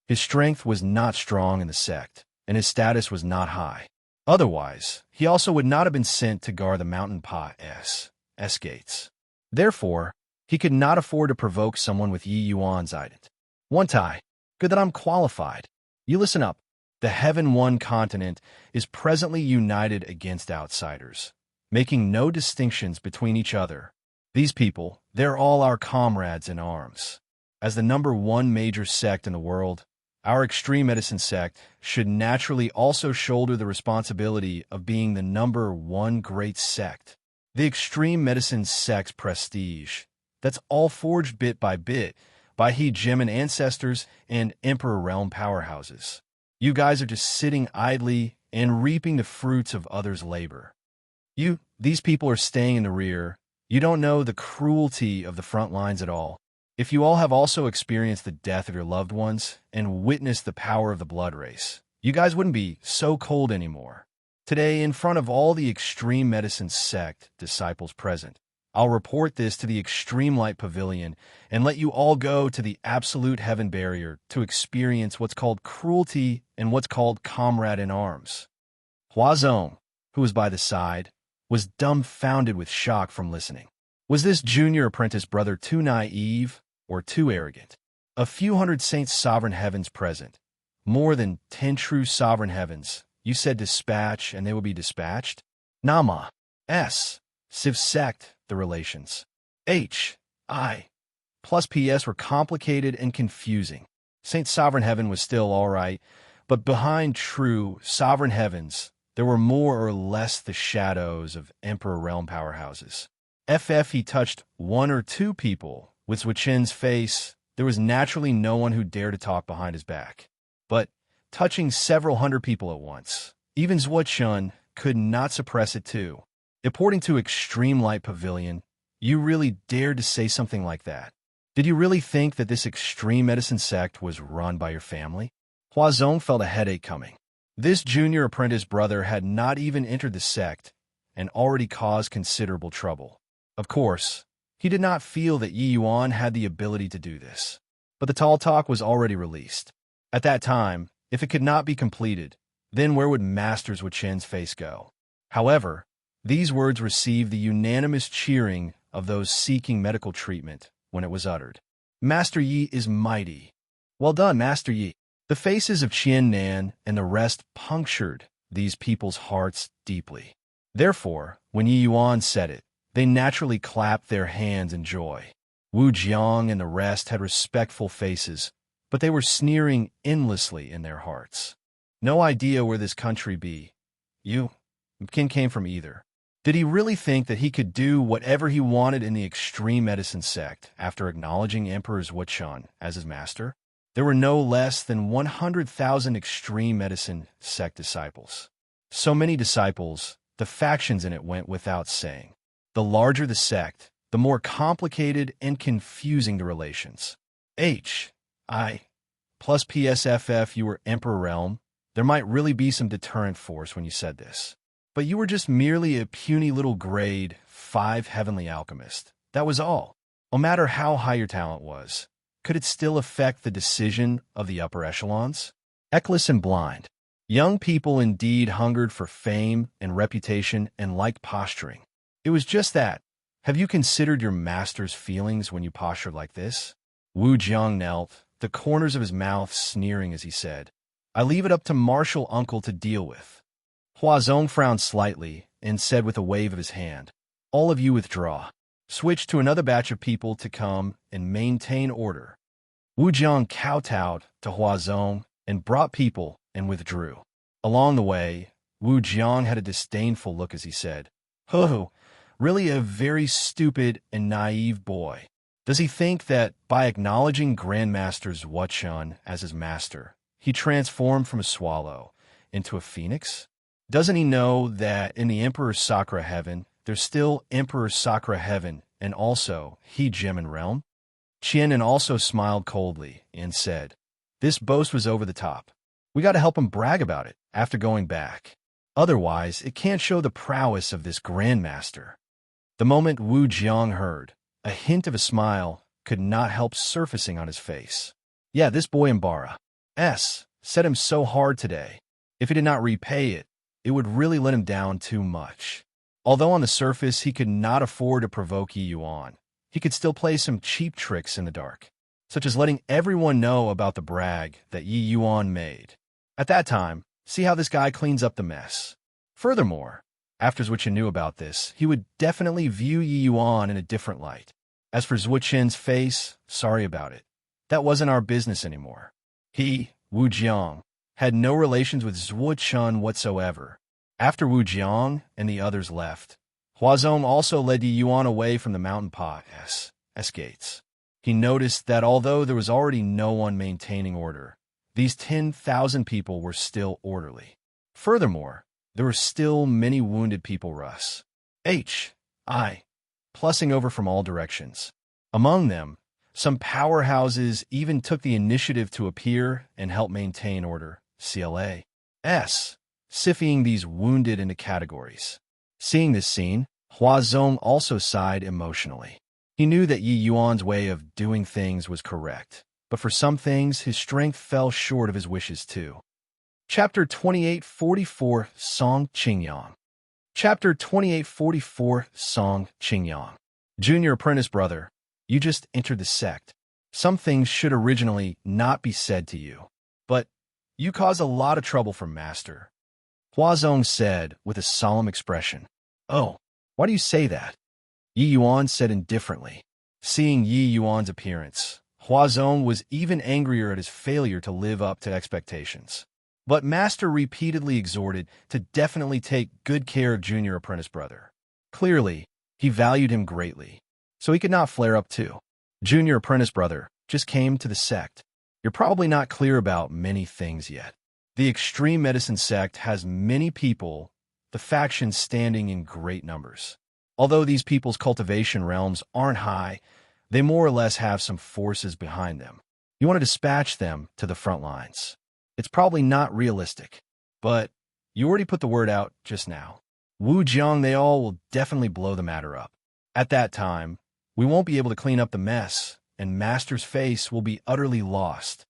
His strength was not strong in the sect, and his status was not high. Otherwise, he also would not have been sent to guard the mountain pass gates. Therefore, he could not afford to provoke someone with Yi Yuan's ident. "One tie. Good that I'm qualified. You listen up. The Heaven One continent is presently united against outsiders, making no distinctions between each other. These people, they're all our comrades in arms. As the #1 major sect in the world, our extreme medicine sect should naturally also shoulder the responsibility of being the #1 great sect. The extreme medicine sect's prestige, that's all forged bit by hegemon ancestors and emperor realm powerhouses. You guys are just sitting idly and reaping the fruits of others' labor. These people are staying in the rear. You don't know the cruelty of the front lines at all. If you all have also experienced the death of your loved ones and witnessed the power of the blood race, you guys wouldn't be so cold anymore. Today, in front of all the extreme medicine sect disciples present, I'll report this to the Extreme Light Pavilion and let you all go to the absolute heaven barrier to experience what's called cruelty and what's called comrade in arms." Huazong, who was by the side, was dumbfounded with shock from listening. Was this junior apprentice brother too naive or too arrogant? A few hundred saints sovereign heavens present, more than 10 true sovereign heavens. You said dispatch and they will be dispatched? Nama. Civ sect, the relations. I plus PS were complicated and confusing. Saint Sovereign Heaven was still all right, but behind true sovereign heavens, there were more or less the shadows of Emperor Realm powerhouses. He touched 1 or 2 people with Swichen's face. There was naturally no one who dared to talk behind his back. But touching several hundred people at once, even Zhuochun could not suppress it too. According to Extreme Light Pavilion, you really dared to say something like that. Did you really think that this extreme medicine sect was run by your family? Huazong felt a headache coming. This junior apprentice brother had not even entered the sect and already caused considerable trouble. Of course, he did not feel that Yi Yuan had the ability to do this, but the tall talk was already released. At that time, if it could not be completed, then where would Master Zhuochen's face go? However, these words received the unanimous cheering of those seeking medical treatment when it was uttered. "Master Yi is mighty. Well done, Master Yi." The faces of Qian Nan and the rest punctured these people's hearts deeply. Therefore, when Yi Yuan said it, they naturally clapped their hands in joy. Wu Jiang and the rest had respectful faces, but they were sneering endlessly in their hearts. No idea where this country be. Kin came from either. Did he really think that he could do whatever he wanted in the extreme medicine sect after acknowledging Emperor Zhuochun as his master? There were no less than 100,000 extreme medicine sect disciples. So many disciples, the factions in it went without saying. The larger the sect, the more complicated and confusing the relations. I plus PSFF, you were Emperor Realm. There might really be some deterrent force when you said this. But you were just merely a puny little grade 5 heavenly alchemist. That was all. No matter how high your talent was, could it still affect the decision of the upper echelons? Eckless and blind. Young people indeed hungered for fame and reputation and liked posturing. It was just that. Have you considered your master's feelings when you postured like this? Wu Jiang knelt, the corners of his mouth sneering as he said, "I leave it up to martial uncle to deal with." Huazong frowned slightly and said with a wave of his hand, "All of you withdraw. Switch to another batch of people to come and maintain order." Wu Jiang kowtowed to Huazong and brought people and withdrew. Along the way, Wu Jiang had a disdainful look as he said, "Oh, really a very stupid and naive boy. Does he think that by acknowledging Grandmaster Zhuochun as his master, he transformed from a swallow into a phoenix? Doesn't he know that in the Emperor's Sakura Heaven, there's still Emperor Sakura Heaven and also He Gemin Realm?" Qianan also smiled coldly and said, "This boast was over the top. We got to help him brag about it after going back. Otherwise, it can't show the prowess of this Grandmaster." The moment Wu Jiang heard, a hint of a smile could not help surfacing on his face. Yeah, this boy Embark set him so hard today. If he did not repay it, it would really let him down too much. Although on the surface he could not afford to provoke Yi Yuan, he could still play some cheap tricks in the dark, such as letting everyone know about the brag that Yi Yuan made. At that time, see how this guy cleans up the mess. Furthermore, after Zhuochun knew about this, he would definitely view Yi Yuan in a different light. As for Zhuochun's face, sorry about it. That wasn't our business anymore. He, Wu Jiang, had no relations with Zhuochun whatsoever. After Wu Jiang and the others left, Huazong also led Yi Yuan away from the mountain pass gates. He noticed that although there was already no one maintaining order, these 10,000 people were still orderly. Furthermore, there were still many wounded people plussing over from all directions. Among them, some powerhouses even took the initiative to appear and help maintain order, sifting these wounded into categories. Seeing this scene, Huazong also sighed emotionally. He knew that Yi Yuan's way of doing things was correct, but for some things his strength fell short of his wishes too. Chapter 2844 Song Qingyang. Chapter 2844 Song Qingyang. Junior apprentice brother, you just entered the sect. Some things should originally not be said to you, but you caused a lot of trouble for Master. Huazong said with a solemn expression. Oh, why do you say that? Yi Yuan said indifferently. Seeing Yi Yuan's appearance, Huazong was even angrier at his failure to live up to expectations. But Master repeatedly exhorted to definitely take good care of junior apprentice brother. Clearly, he valued him greatly, so he could not flare up too. Junior apprentice brother just came to the sect. You're probably not clear about many things yet. The extreme medicine sect has many people, the factions standing in great numbers. Although these people's cultivation realms aren't high, they more or less have some forces behind them. You want to dispatch them to the front lines. It's probably not realistic, but you already put the word out just now. Wu Jiang, they all will definitely blow the matter up. At that time, we won't be able to clean up the mess, and Master's face will be utterly lost.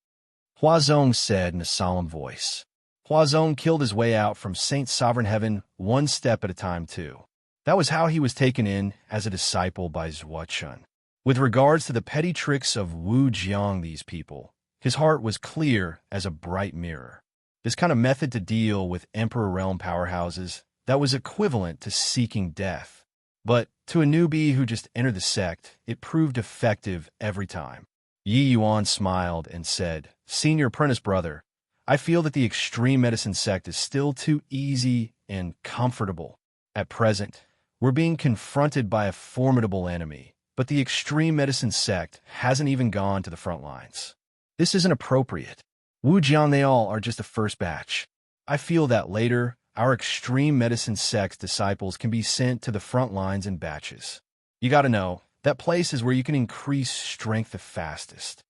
Huazong said in a solemn voice. Huazong killed his way out from Saint Sovereign Heaven one step at a time too. That was how he was taken in as a disciple by Zhuochun. With regards to the petty tricks of Wu Jiang, these people, his heart was clear as a bright mirror. This kind of method to deal with Emperor Realm powerhouses, that was equivalent to seeking death. But to a newbie who just entered the sect, it proved effective every time. Yi Yuan smiled and said, Senior apprentice brother, I feel that the extreme medicine sect is still too easy and comfortable. At present, we're being confronted by a formidable enemy, but the extreme medicine sect hasn't even gone to the front lines. This isn't appropriate. Wu Jiang, they all are just the first batch. I feel that later, our extreme medicine sect's disciples can be sent to the front lines in batches. You gotta know, that place is where you can increase strength the fastest.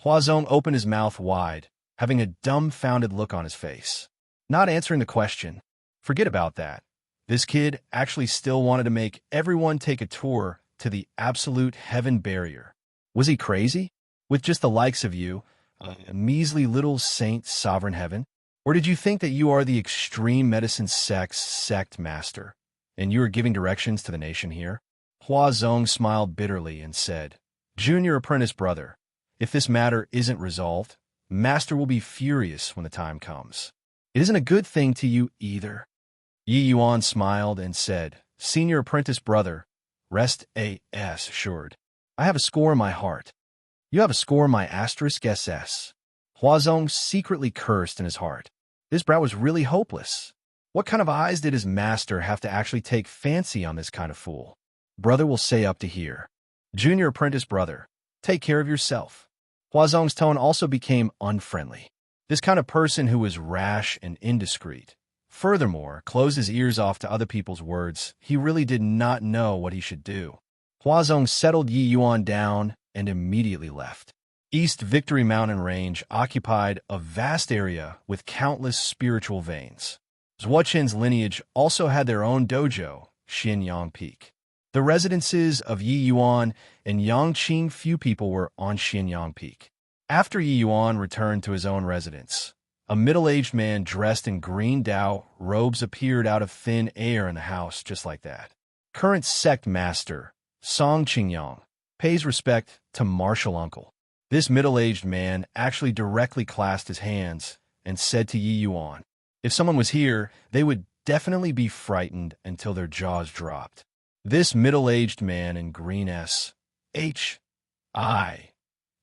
Huazong opened his mouth wide, having a dumbfounded look on his face. Not answering the question. Forget about that. This kid actually still wanted to make everyone take a tour to the absolute heaven barrier. Was he crazy? With just the likes of you, a measly little Saint Sovereign Heaven? Or did you think that you are the extreme medicine sect's sect master, and you are giving directions to the nation here? Huazong smiled bitterly and said, Junior apprentice brother, if this matter isn't resolved, Master will be furious when the time comes. It isn't a good thing to you either. Yi Yuan smiled and said, Senior apprentice brother, rest assured. I have a score in my heart. You have a score in my *SS. Huazong secretly cursed in his heart. This brat was really hopeless. What kind of eyes did his master have to actually take fancy on this kind of fool? Brother will say up to here. Junior apprentice brother, take care of yourself. Huazong's tone also became unfriendly. This kind of person who was rash and indiscreet. Furthermore, closed his ears off to other people's words. He really did not know what he should do. Huazong settled Yi Yuan down and immediately left. East Victory Mountain Range occupied a vast area with countless spiritual veins. Zhuo lineage also had their own dojo, Xianyang Peak. The residences of Yi Yuan and Yangqing few people were on Xianyang Peak. After Yi Yuan returned to his own residence, a middle-aged man dressed in green Dao robes appeared out of thin air in the house just like that. Current sect master, Song Qingyang, pays respect to martial uncle. This middle-aged man actually directly clasped his hands and said to Yi Yuan, if someone was here, they would definitely be frightened until their jaws dropped. This middle-aged man in green S.H.I.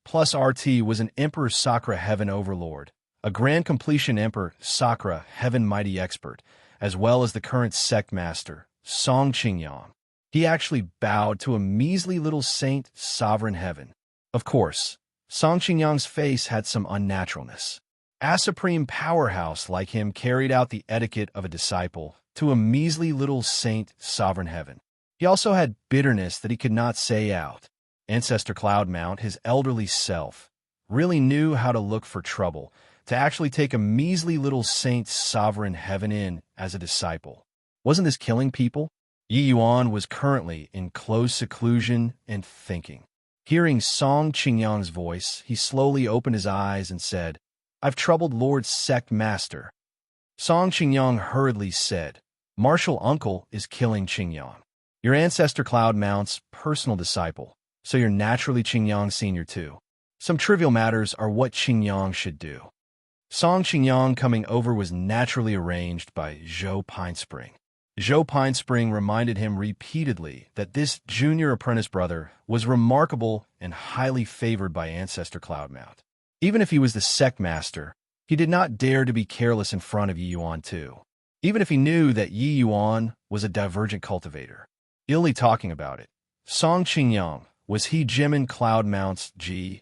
plus RT was an Emperor Sakra Heaven Overlord, a Grand Completion Emperor Sakra Heaven Mighty Expert, as well as the current sect master, Song Qingyang. He actually bowed to a measly little saint, Sovereign Heaven. Of course, Song Qingyang's face had some unnaturalness. A supreme powerhouse like him carried out the etiquette of a disciple to a measly little saint, Sovereign Heaven. He also had bitterness that he could not say out. Ancestor Cloudmount, his elderly self, really knew how to look for trouble, to actually take a measly little saint, Sovereign Heaven in as a disciple. Wasn't this killing people? Yi Yuan was currently in close seclusion and thinking. Hearing Song Qingyang's voice, he slowly opened his eyes and said, I've troubled Lord Sect Master. Song Qingyang hurriedly said, Martial Uncle is killing Qingyang. Your ancestor Cloudmount's personal disciple, so you're naturally Qingyang Senior too. Some trivial matters are what Qingyang should do. Song Qingyang coming over was naturally arranged by Zhou Pinespring. Zhou Pinespring reminded him repeatedly that this junior apprentice brother was remarkable and highly favored by Ancestor Cloudmount. Even if he was the sect master, he did not dare to be careless in front of Yi Yuan too. Even if he knew that Yi Yuan was a divergent cultivator. Illy talking about it, Song Qingyang was he Jimin Cloudmount's G.O.D.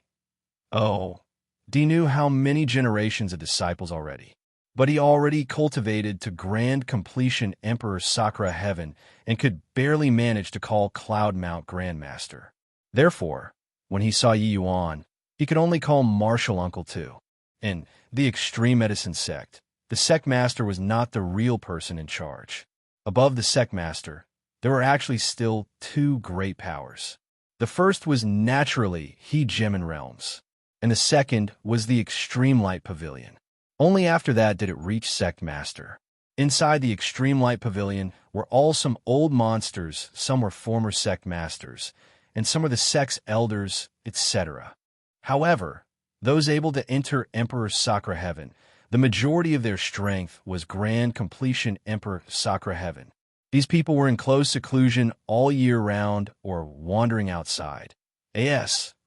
knew how many generations of disciples already. But he already cultivated to grand completion Emperor Sakra Heaven and could barely manage to call Cloudmount Grandmaster. Therefore, when he saw Yi Yuan, he could only call Martial Uncle too. In the extreme medicine sect, the sect master was not the real person in charge. Above the sect master, there were actually still two great powers. The first was naturally He Jimin Realms, and the second was the Extreme Light Pavilion. Only after that did it reach Sect Master. Inside the Extreme Light Pavilion were all some old monsters, some were former Sect Masters, and some were the Sect's elders, etc. However, those able to enter Emperor Sakra Heaven, the majority of their strength was Grand Completion Emperor Sakra Heaven. These people were in close seclusion all year round or wandering outside.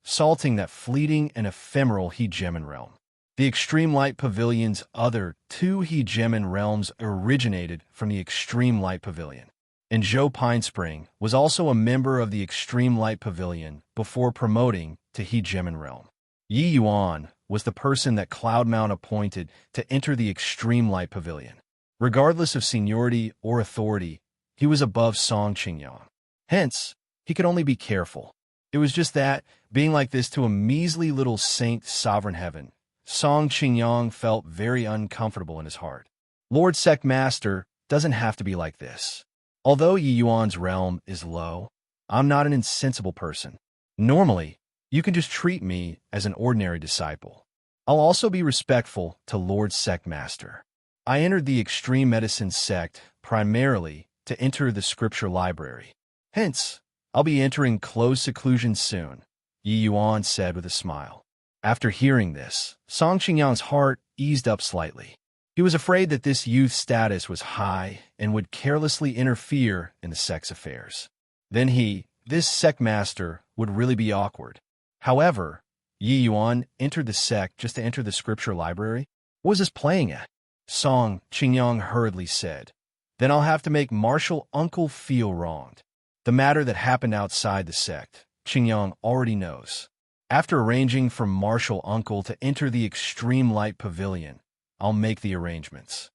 Salting that fleeting and ephemeral He Jimin realm. The Extreme Light Pavilion's other two He Jimin realms originated from the Extreme Light Pavilion. And Zhou Pinespring was also a member of the Extreme Light Pavilion before promoting to He Jimin realm. Yi Yuan was the person that Cloudmount appointed to enter the Extreme Light Pavilion. Regardless of seniority or authority, he was above Song Qingyang. Hence, he could only be careful. It was just that, being like this to a measly little saint Sovereign Heaven, Song Qingyang felt very uncomfortable in his heart. Lord Sect Master doesn't have to be like this. Although Yi Yuan's realm is low, I'm not an insensible person. Normally, you can just treat me as an ordinary disciple. I'll also be respectful to Lord Sect Master. I entered the Extreme Medicine sect primarily to enter the scripture library. Hence, I'll be entering closed seclusion soon, Yi Yuan said with a smile. After hearing this, Song Qingyang's heart eased up slightly. He was afraid that this youth's status was high and would carelessly interfere in the sect's affairs. Then this sect master, would really be awkward. However, Yi Yuan entered the sect just to enter the scripture library. What was this playing at? Song Qingyang hurriedly said. Then I'll have to make martial uncle feel wronged. The matter that happened outside the sect, Qingyang already knows. After arranging for martial uncle to enter the extreme light pavilion, I'll make the arrangements.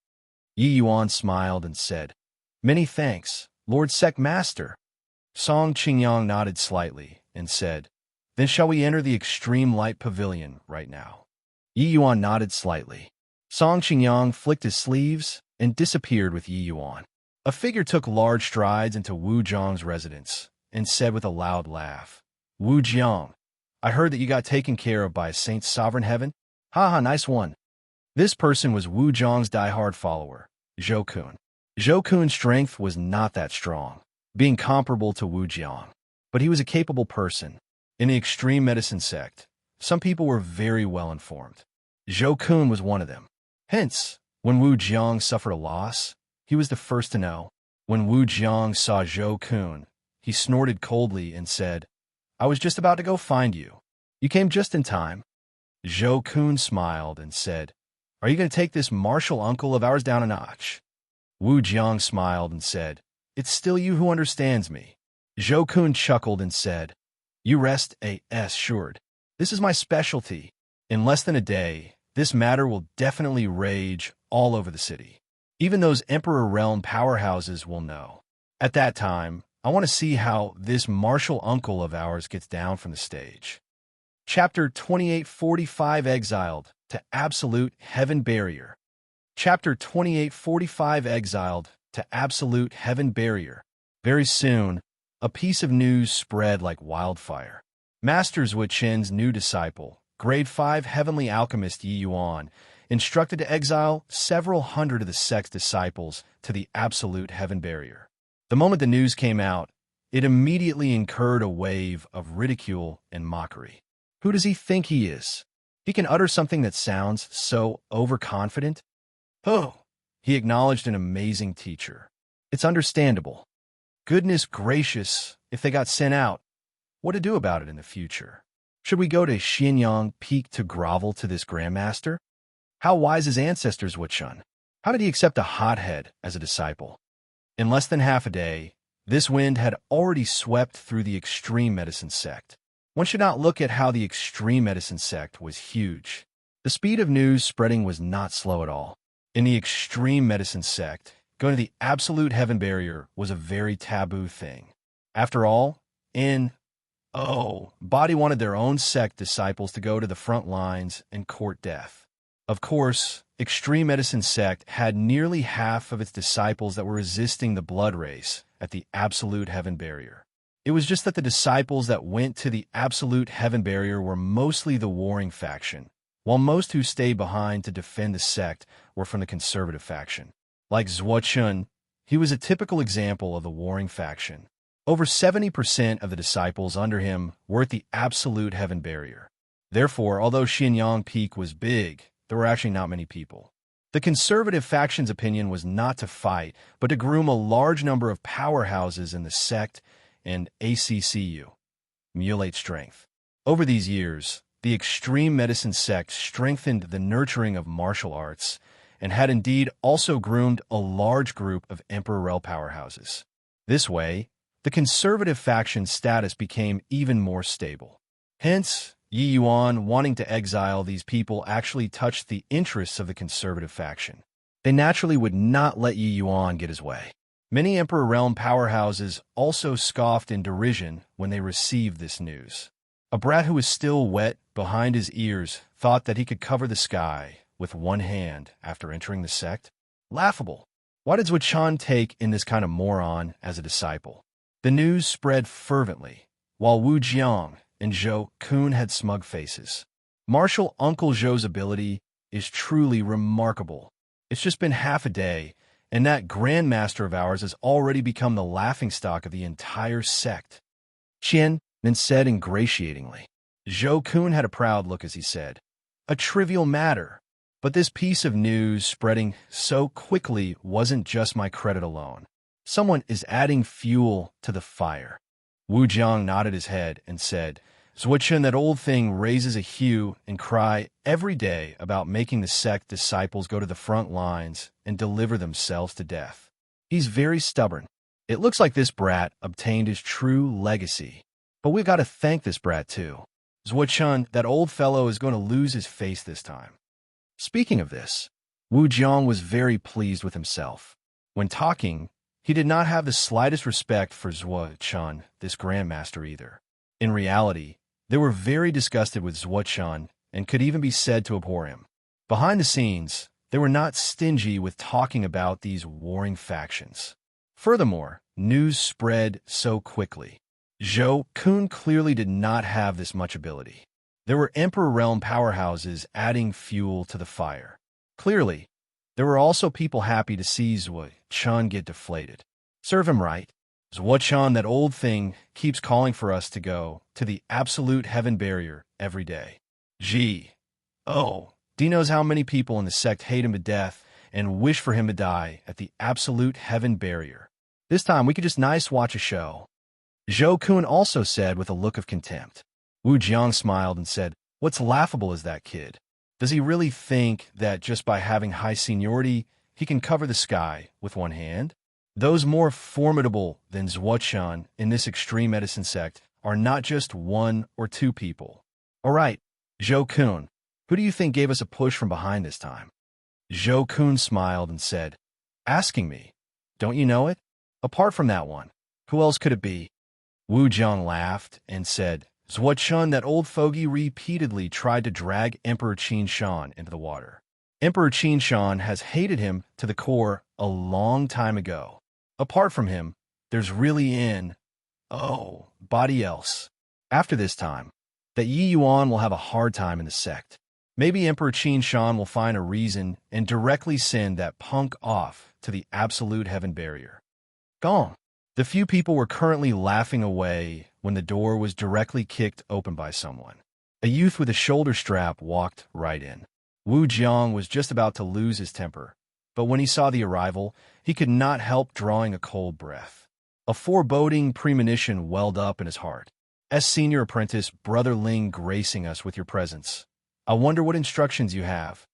Yi Yuan smiled and said, Many thanks, Lord Sect Master. Song Qingyang nodded slightly and said, Then shall we enter the extreme light pavilion right now? Yi Yuan nodded slightly. Song Qingyang flicked his sleeves and disappeared with Yi Yuan. A figure took large strides into Wu Jiang's residence and said with a loud laugh, Wu Jiang, I heard that you got taken care of by a saint's sovereign heaven. Ha, nice one. This person was Wu Jiang's diehard follower, Zhou Kun. Zhou Kun's strength was not that strong, being comparable to Wu Jiang, but he was a capable person. In the extreme medicine sect, some people were very well informed. Zhou Kun was one of them. Hence, when Wu Jiang suffered a loss, he was the first to know. When Wu Jiang saw Zhou Kun, he snorted coldly and said, I was just about to go find you. You came just in time. Zhou Kun smiled and said, Are you going to take this martial uncle of ours down a notch? Wu Jiang smiled and said, It's still you who understands me. Zhou Kun chuckled and said, You rest assured. This is my specialty. In less than a day, this matter will definitely rage all over the city. Even those Emperor Realm powerhouses will know. At that time, I want to see how this martial uncle of ours gets down from the stage. Chapter 2845 Exiled to Absolute Heaven Barrier. Chapter 2845 Exiled to Absolute Heaven Barrier. Very soon, a piece of news spread like wildfire. Master Zhuo Qin's new disciple, Grade 5 Heavenly Alchemist Yi Yuan, instructed to exile several hundred of the sect's disciples to the Absolute Heaven Barrier. The moment the news came out, it immediately incurred a wave of ridicule and mockery. Who does he think he is? He can utter something that sounds so overconfident? Oh, he acknowledged an amazing teacher. It's understandable. Goodness gracious, if they got sent out, what to do about it in the future? Should we go to Xianyang Peak to grovel to this grandmaster? How wise his ancestors would shun. How did he accept a hothead as a disciple? In less than half a day, this wind had already swept through the extreme medicine sect. One should not look at how the extreme medicine sect was huge. The speed of news spreading was not slow at all. In the extreme medicine sect, going to the absolute heaven barrier was a very taboo thing. After all, Body wanted their own sect disciples to go to the front lines and court death. Of course, extreme medicine sect had nearly half of its disciples that were resisting the blood race at the absolute heaven barrier. It was just that the disciples that went to the absolute heaven barrier were mostly the warring faction, while most who stayed behind to defend the sect were from the conservative faction. Like Zhuo Qin, he was a typical example of the warring faction. Over 70% of the disciples under him were at the absolute heaven barrier. Therefore, although Xianyang Peak was big, there were actually not many people. The conservative faction's opinion was not to fight, but to groom a large number of powerhouses in the sect and ACCU, emulate strength. Over these years, the extreme medicine sect strengthened the nurturing of martial arts and had indeed also groomed a large group of Emperor Realm powerhouses. This way, the conservative faction's status became even more stable. Hence, Yi Yuan wanting to exile these people actually touched the interests of the conservative faction. They naturally would not let Yi Yuan get his way. Many Emperor Realm powerhouses also scoffed in derision when they received this news. A brat who was still wet behind his ears thought that he could cover the sky with one hand after entering the sect? Laughable. Why did Zhuo Qin take in this kind of moron as a disciple? The news spread fervently, while Wu Jiang and Zhou Kun had smug faces. Martial Uncle Zhou's ability is truly remarkable. It's just been half a day, and that grandmaster of ours has already become the laughingstock of the entire sect. Qian then said ingratiatingly. Zhou Kun had a proud look as he said, A trivial matter, but this piece of news spreading so quickly wasn't just my credit alone. Someone is adding fuel to the fire. Wu Jiang nodded his head and said, Zhuochen, that old thing, raises a hue and cry every day about making the sect disciples go to the front lines and deliver themselves to death. He's very stubborn. It looks like this brat obtained his true legacy. But we've got to thank this brat too. Zhuochen, that old fellow, is going to lose his face this time. Speaking of this, Wu Jiang was very pleased with himself. When talking, he did not have the slightest respect for Zhuochen, this grandmaster, either. In reality, they were very disgusted with Zhuochen and could even be said to abhor him. Behind the scenes, they were not stingy with talking about these warring factions. Furthermore, news spread so quickly. Zhou Kun clearly did not have this much ability. There were Emperor Realm powerhouses adding fuel to the fire. Clearly, there were also people happy to see Zhuochen get deflated. Serve him right. Zhuochen, that old thing, keeps calling for us to go to the absolute heaven barrier every day. Gee. Oh, D knows how many people in the sect hate him to death and wish for him to die at the absolute heaven barrier. This time we could just nice watch a show. Zhou Kun also said with a look of contempt. Wu Jiang smiled and said, "What's laughable is that kid. Does he really think that just by having high seniority, he can cover the sky with one hand? Those more formidable than Zhuochen in this extreme medicine sect are not just one or two people. All right, Zhou Kun, who do you think gave us a push from behind this time?" Zhou Kun smiled and said, "Asking me. Don't you know it? Apart from that one, who else could it be?" Wu Jiang laughed and said, "Zhuochen, that old fogey, repeatedly tried to drag Emperor Qin Shan into the water. Emperor Qin Shan has hated him to the core a long time ago. Apart from him, there's really body else. After this time, that Yi Yuan will have a hard time in the sect. Maybe Emperor Qin Shan will find a reason and directly send that punk off to the absolute heaven barrier." Gong. The few people were currently laughing away when the door was directly kicked open by someone. A youth with a shoulder strap walked right in. Wu Jiang was just about to lose his temper, but when he saw the arrival, he could not help drawing a cold breath. A foreboding premonition welled up in his heart. "As senior apprentice, Brother Ling, gracing us with your presence. I wonder what instructions you have,"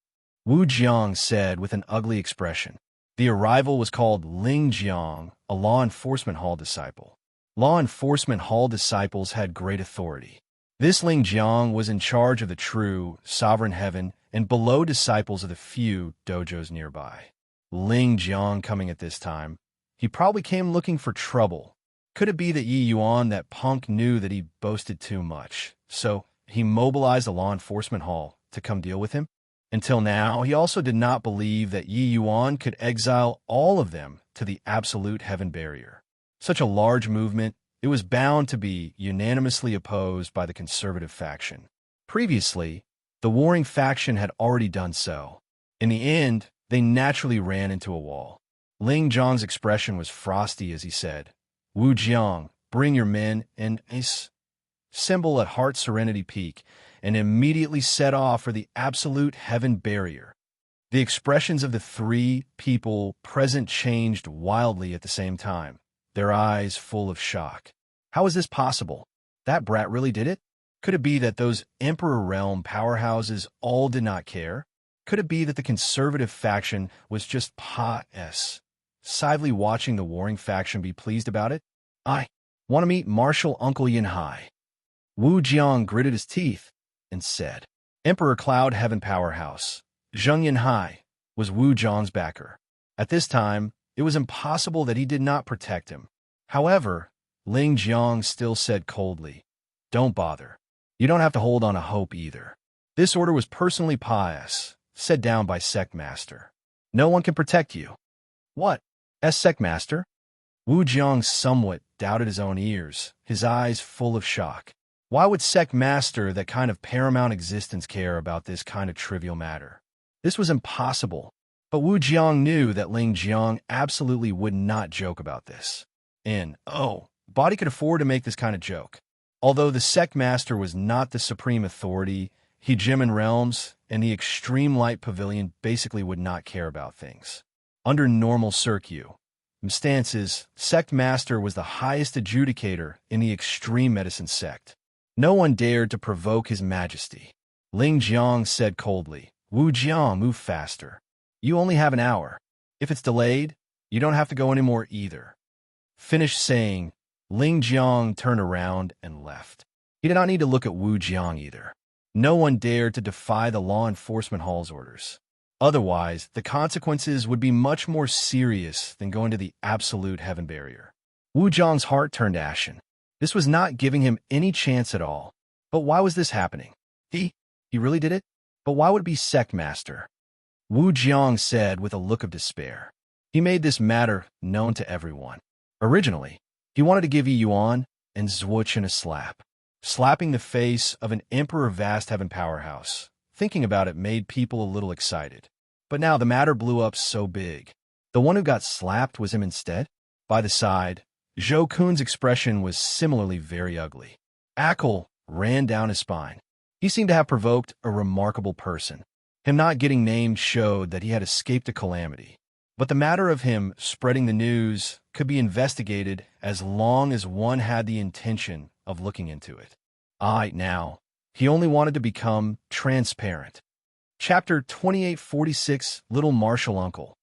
Wu Jiang said with an ugly expression. The arrival was called Ling Jiang, a law enforcement hall disciple. Law enforcement hall disciples had great authority. This Ling Jiang was in charge of the true sovereign heaven and below disciples of the few dojos nearby. Ling Jiang coming at this time, he probably came looking for trouble. Could it be that Yi Yuan, that punk, knew that he boasted too much, so he mobilized a law enforcement hall to come deal with him? Until now, he also did not believe that Yi Yuan could exile all of them to the absolute heaven barrier. Such a large movement, it was bound to be unanimously opposed by the conservative faction. Previously, the warring faction had already done so. In the end, they naturally ran into a wall. Ling Jiang's expression was frosty as he said, "Wu Jiang, bring your men and symbol at Heart Serenity Peak, and immediately set off for the absolute heaven barrier." The expressions of the three people present changed wildly at the same time, their eyes full of shock. How is this possible? That brat really did it? Could it be that those Emperor Realm powerhouses all did not care? Could it be that the conservative faction was just passively watching the warring faction be pleased about it? "I want to meet Marshal Uncle Yin Hai." Wu Jiang gritted his teeth and said, Emperor Cloud Heaven Powerhouse, Zheng Yanhai, was Wu Jiang's backer. At this time, it was impossible that he did not protect him. However, Ling Jiang still said coldly, "Don't bother. You don't have to hold on to hope either. This order was personally set down by Sect Master. No one can protect you." "What? As Sect Master?" Wu Jiang somewhat doubted his own ears, his eyes full of shock. Why would Sect Master, that kind of paramount existence, care about this kind of trivial matter? This was impossible. But Wu Jiang knew that Ling Jiang absolutely would not joke about this. Body could afford to make this kind of joke. Although the Sect Master was not the supreme authority, Hegemon Realms and the Extreme Light Pavilion basically would not care about things. Under normal circumstances, Sect Master was the highest adjudicator in the Extreme Medicine Sect. No one dared to provoke his majesty. Ling Jiang said coldly, "Wu Jiang, move faster. You only have an hour. If it's delayed, you don't have to go anymore either." Finished saying, Ling Jiang turned around and left. He did not need to look at Wu Jiang either. No one dared to defy the law enforcement hall's orders. Otherwise, the consequences would be much more serious than going to the absolute heaven barrier. Wu Jiang's heart turned ashen. This was not giving him any chance at all. But why was this happening? He really did it? But why would it be sect master? Wu Jiang said with a look of despair. He made this matter known to everyone. Originally, he wanted to give Yi Yuan and Zhuochen a slap. Slapping the face of an Emperor Vast Heaven powerhouse. Thinking about it made people a little excited. But now the matter blew up so big. The one who got slapped was him instead? By the side, Zhou Kun's expression was similarly very ugly. Ackle ran down his spine. He seemed to have provoked a remarkable person. Him not getting named showed that he had escaped a calamity. But the matter of him spreading the news could be investigated as long as one had the intention of looking into it. Now, he only wanted to become transparent. Chapter 2846, Little Martial Uncle.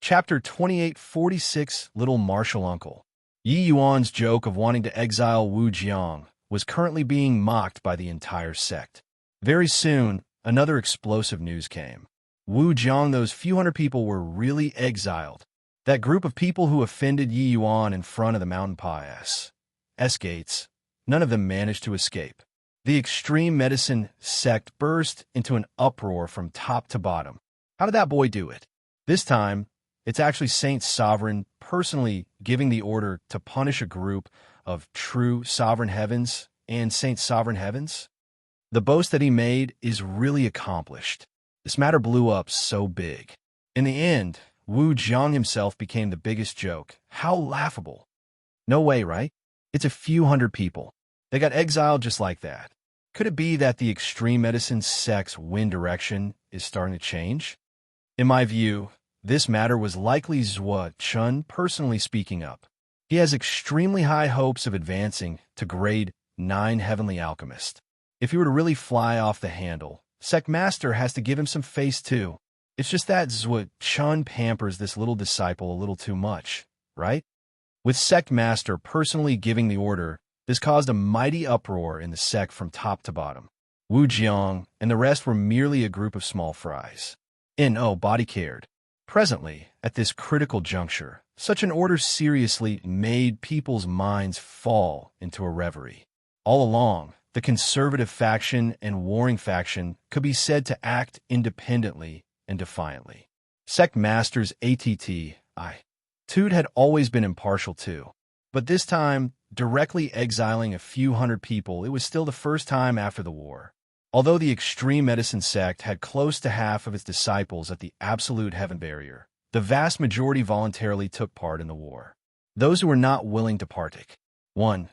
Chapter 2846, Little Martial Uncle. Yi Yuan's joke of wanting to exile Wu Jiang was currently being mocked by the entire sect. Very soon, another explosive news came. Wu Jiang, those few hundred people were really exiled. That group of people who offended Yi Yuan in front of the mountain pass gates, none of them managed to escape. The extreme medicine sect burst into an uproar from top to bottom. How did that boy do it? This time, it's actually Saint Sovereign personally giving the order to punish a group of true sovereign heavens and Saint Sovereign heavens. The boast that he made is really accomplished. This matter blew up so big. In the end, Wu Jiang himself became the biggest joke. How laughable. No way, right? It's a few hundred people. They got exiled just like that. Could it be that the extreme medicine sect's wind direction is starting to change? In my view, this matter was likely Zhuochen personally speaking up. He has extremely high hopes of advancing to grade 9 Heavenly Alchemist. If he were to really fly off the handle, Sect Master has to give him some face too. It's just that Zhuochen pampers this little disciple a little too much, right? With Sect Master personally giving the order, this caused a mighty uproar in the sect from top to bottom. Wu Jiang and the rest were merely a group of small fries. Body cared. Presently, at this critical juncture, such an order seriously made people's minds fall into a reverie. All along, the conservative faction and warring faction could be said to act independently and defiantly. Sect Master's attitude had always been impartial too. But this time, directly exiling a few hundred people, it was still the first time after the war. Although the extreme medicine sect had close to half of its disciples at the absolute heaven barrier, the vast majority voluntarily took part in the war. Those who were not willing to partake, 8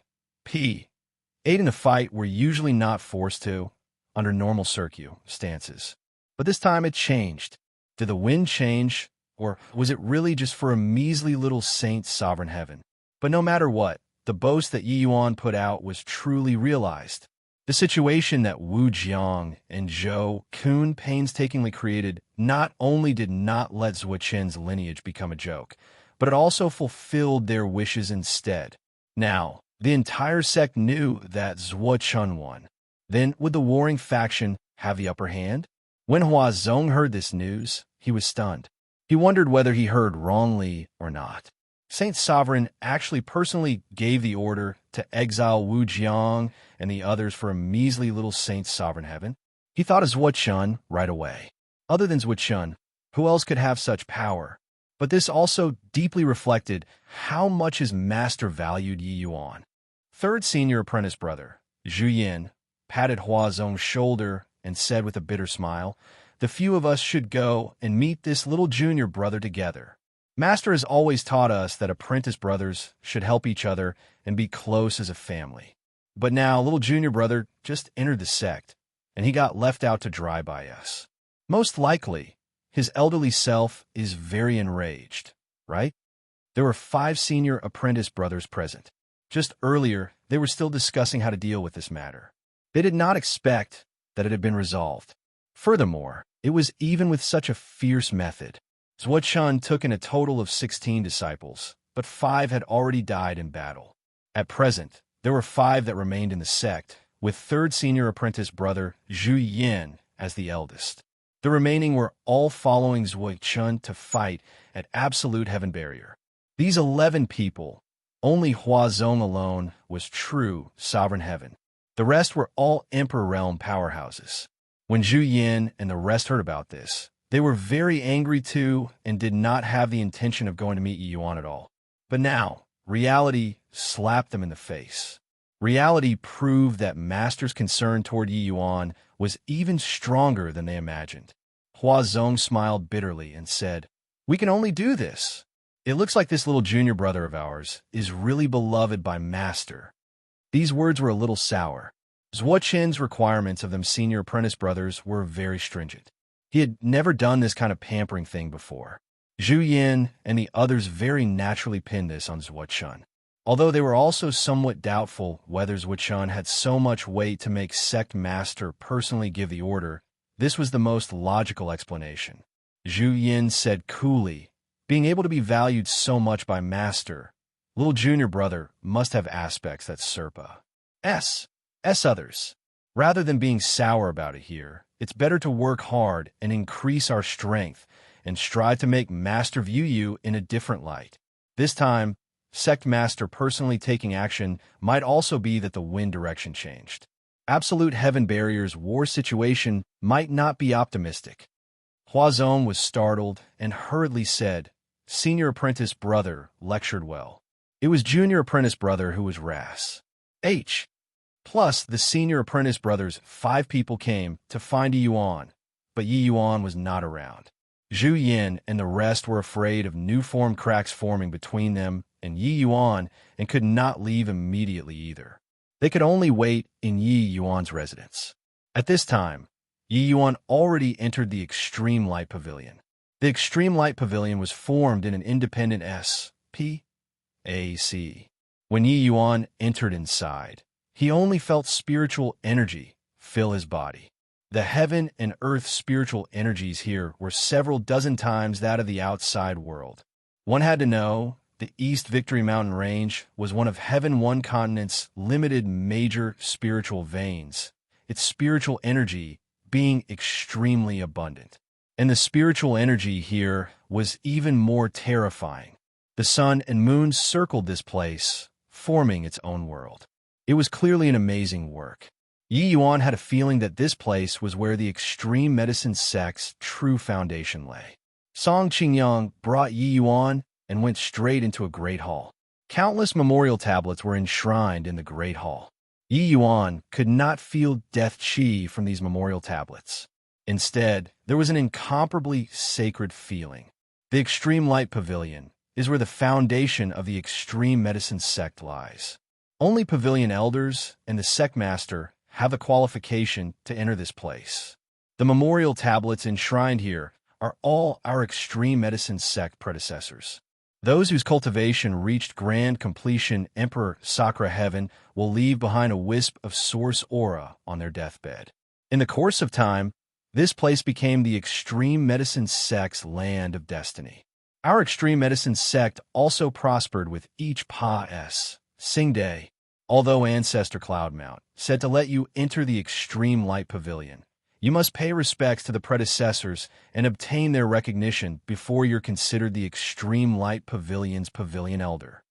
in a fight were usually not forced to, under normal circumstances. But this time it changed. Did the wind change, or was it really just for a measly little Saint Sovereign Heaven? But no matter what, the boast that Yi Yuan put out was truly realized. The situation that Wu Jiang and Zhou Kun painstakingly created not only did not let Zhuochen's lineage become a joke, but it also fulfilled their wishes instead. Now, the entire sect knew that Zhuochen won. Then, would the warring faction have the upper hand? When Huazong heard this news, he was stunned. He wondered whether he heard wrongly or not. Saint Sovereign actually personally gave the order to exile Wu Jiang and the others for a measly little Saint Sovereign Heaven. He thought of Zhuochen right away. Other than Zhuochen, who else could have such power? But this also deeply reflected how much his master valued Yi Yuan. Third senior apprentice brother, Zhu Yin, patted Huazong's shoulder and said with a bitter smile, "The few of us should go and meet this little junior brother together. Master has always taught us that apprentice brothers should help each other and be close as a family. But now little junior brother just entered the sect, and he got left out to dry by us. Most likely, his elderly self is very enraged, right?" There were 5 senior apprentice brothers present. Just earlier, they were still discussing how to deal with this matter. They did not expect that it had been resolved. Furthermore, it was even with such a fierce method. Zhuo took in a total of 16 disciples, but 5 had already died in battle. At present, there were 5 that remained in the sect, with third senior apprentice brother Zhu Yin as the eldest. The remaining were all following Zhuo to fight at absolute heaven barrier. These 11 people, only Huazong alone was true sovereign heaven. The rest were all Emperor Realm powerhouses. When Zhu Yin and the rest heard about this, they were very angry too and did not have the intention of going to meet Yi Yuan at all. But now, reality slapped them in the face. Reality proved that Master's concern toward Yi Yuan was even stronger than they imagined. Huazong smiled bitterly and said, "We can only do this. It looks like this little junior brother of ours is really beloved by Master." These words were a little sour. Zhuo requirements of them senior apprentice brothers were very stringent. He had never done this kind of pampering thing before. Zhu Yin and the others very naturally pinned this on Zhuo. Although they were also somewhat doubtful whether Zhuo had so much weight to make sect master personally give the order, this was the most logical explanation. Zhu Yin said coolly, "Being able to be valued so much by Master, little junior brother must have aspects that Serpa S others. Rather than being sour about it here, it's better to work hard and increase our strength and strive to make Master view you in a different light. This time, Sect Master personally taking action might also be that the wind direction changed. Absolute Heaven Barrier's war situation might not be optimistic." Huazong was startled and hurriedly said, "Senior apprentice brother lectured well." It was junior apprentice brother who was Ras. Plus, the senior apprentice brothers, 5 people came to find Yi Yuan, but Yi Yuan was not around. Zhu Yin and the rest were afraid of new form cracks forming between them and Yi Yuan and could not leave immediately either. They could only wait in Yi Yuan's residence. At this time, Yi Yuan already entered the Extreme Light Pavilion. The Extreme Light Pavilion was formed in an independent SPAC. When Yi Yuan entered inside, he only felt spiritual energy fill his body. The heaven and earth spiritual energies here were several dozen times that of the outside world. One had to know the East Victory Mountain Range was one of Heaven One continent's limited major spiritual veins, its spiritual energy being extremely abundant. And the spiritual energy here was even more terrifying. The sun and moon circled this place, forming its own world. It was clearly an amazing work. Yi Yuan had a feeling that this place was where the extreme medicine sect's true foundation lay. Song Qingyang brought Yi Yuan and went straight into a great hall. Countless memorial tablets were enshrined in the great hall. Yi Yuan could not feel death qi from these memorial tablets. Instead, there was an incomparably sacred feeling. The Extreme Light Pavilion is where the foundation of the extreme medicine sect lies. Only pavilion elders and the sect master have the qualification to enter this place. The memorial tablets enshrined here are all our extreme medicine sect predecessors. Those whose cultivation reached grand completion Emperor Sakra Heaven will leave behind a wisp of source aura on their deathbed. In the course of time, this place became the extreme medicine sect's land of destiny. Our extreme medicine sect also prospered with each Pa-S, Singday, although Ancestor Cloudmount said to let you enter the Extreme Light Pavilion. You must pay respects to the predecessors and obtain their recognition before you're considered the Extreme Light Pavilion's pavilion elder.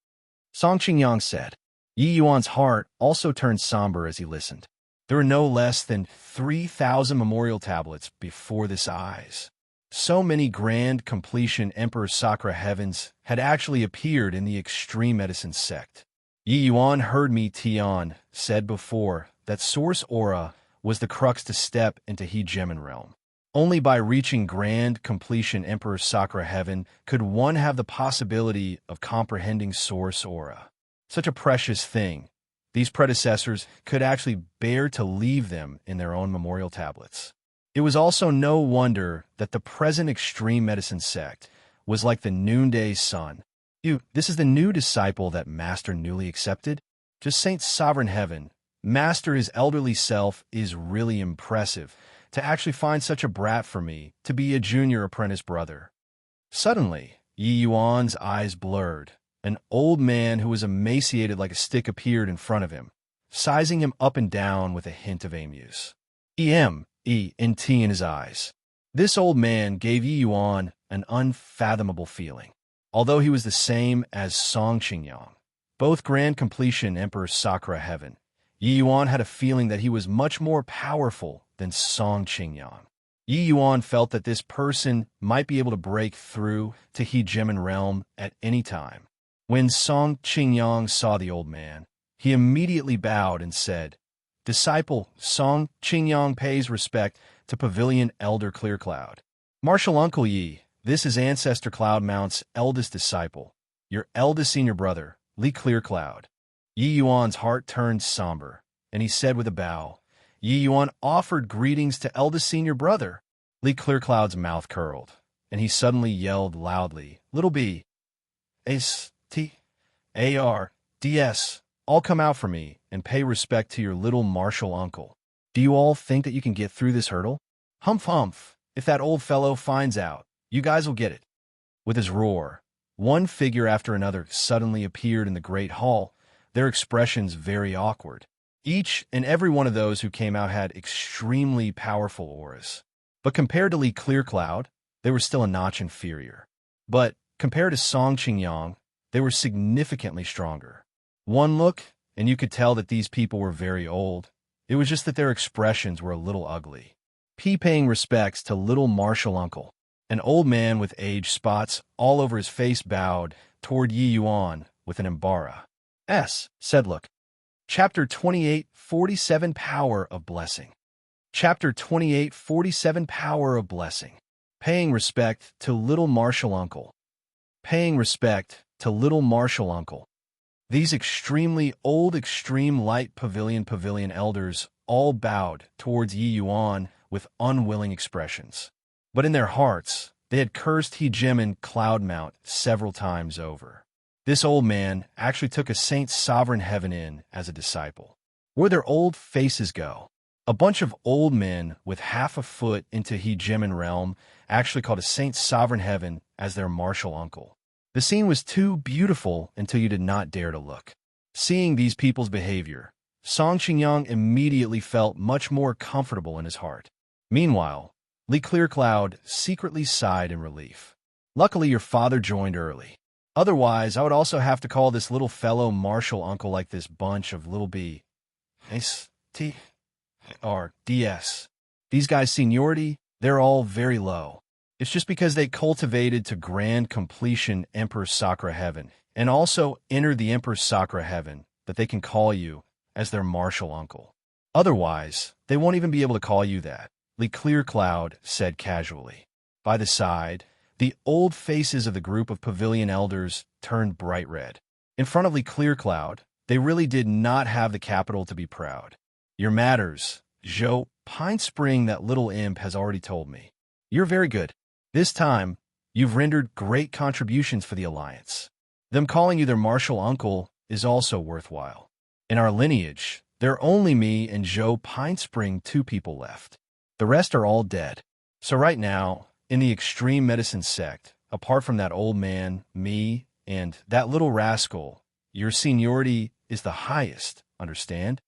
Song Qingyang said. Yi Yuan's heart also turned somber as he listened. There were no less than 3,000 memorial tablets before his eyes. So many grand completion Emperor Sakra Heavens had actually appeared in the extreme medicine sect. Yi Yuan heard me Tian said before that Source Aura was the crux to step into He Gemin realm. Only by reaching grand completion Emperor Sakra Heaven could one have the possibility of comprehending Source Aura. Such a precious thing. These predecessors could actually bear to leave them in their own memorial tablets. It was also no wonder that the present extreme medicine sect was like the noonday sun. This is the new disciple that Master newly accepted? Just Saint Sovereign Heaven, Master, his elderly self is really impressive. To actually find such a brat for me to be a junior apprentice brother. Suddenly, Yi Yuan's eyes blurred. An old man who was emaciated like a stick appeared in front of him, sizing him up and down with a hint of amuse. E.M.E.N.T. in his eyes. This old man gave Yi Yuan an unfathomable feeling. Although he was the same as Song Qingyang, both grand completion Emperor Sakura Heaven, Yi Yuan had a feeling that he was much more powerful than Song Qingyang. Yi Yuan felt that this person might be able to break through to Hegemon realm at any time. When Song Qingyang saw the old man, he immediately bowed and said, "Disciple, Song Qingyang pays respect to Pavilion Elder Clear Cloud. Martial Uncle Yi, this is Ancestor Cloudmount's eldest disciple, your eldest senior brother, Li Clear Cloud." Yi Yuan's heart turned somber, and he said with a bow, Yi Yuan offered greetings to eldest senior brother. Li Clear Cloud's mouth curled, and he suddenly yelled loudly, "Little B, S-T-A-R-D-S, all come out for me and pay respect to your little martial uncle. Do you all think that you can get through this hurdle? Humph humph, if that old fellow finds out, you guys will get it." With his roar, one figure after another suddenly appeared in the great hall, their expressions very awkward. Each and every one of those who came out had extremely powerful auras. But compared to Li Clear Cloud, they were still a notch inferior. But compared to Song Qingyang, they were significantly stronger. One look, and you could tell that these people were very old. It was just that their expressions were a little ugly. Paying respects to little martial uncle. An old man with age spots all over his face bowed toward Yi Yuan with an embark. Said look. Chapter 28:47 Power of Blessing. Chapter 28:47 Power of Blessing. Paying respect to little martial uncle. Paying respect to little martial uncle. These extremely old, extreme light pavilion elders all bowed towards Yi Yuan with unwilling expressions. But in their hearts, they had cursed Hegemon Cloudmount several times over. This old man actually took a Saint Sovereign Heaven in as a disciple. Where their old faces go? A bunch of old men with half a foot into Hegemon realm actually called a Saint Sovereign Heaven as their martial uncle. The scene was too beautiful until you did not dare to look. Seeing these people's behavior, Song Qingyang immediately felt much more comfortable in his heart. Meanwhile, Li Clear Cloud secretly sighed in relief. Luckily, your father joined early. Otherwise, I would also have to call this little fellow martial uncle like this bunch of little B. S-T-R-D-S. These guys' seniority, they're all very low. It's just because they cultivated to grand completion Emperor Sakura Heaven and also entered the Emperor Sakura Heaven that they can call you as their martial uncle. Otherwise, they won't even be able to call you that, Li Clear Cloud said casually. By the side, the old faces of the group of pavilion elders turned bright red. In front of Li Clear Cloud, they really did not have the capital to be proud. Your matters, Zhou Pine Spring, that little imp has already told me. You're very good. This time, you've rendered great contributions for the Alliance. Them calling you their martial uncle is also worthwhile. In our lineage, there are only me and Zhou Pine Spring, two people left. The rest are all dead. So right now, in the extreme medicine sect, apart from that old man, me, and that little rascal, your seniority is the highest, understand?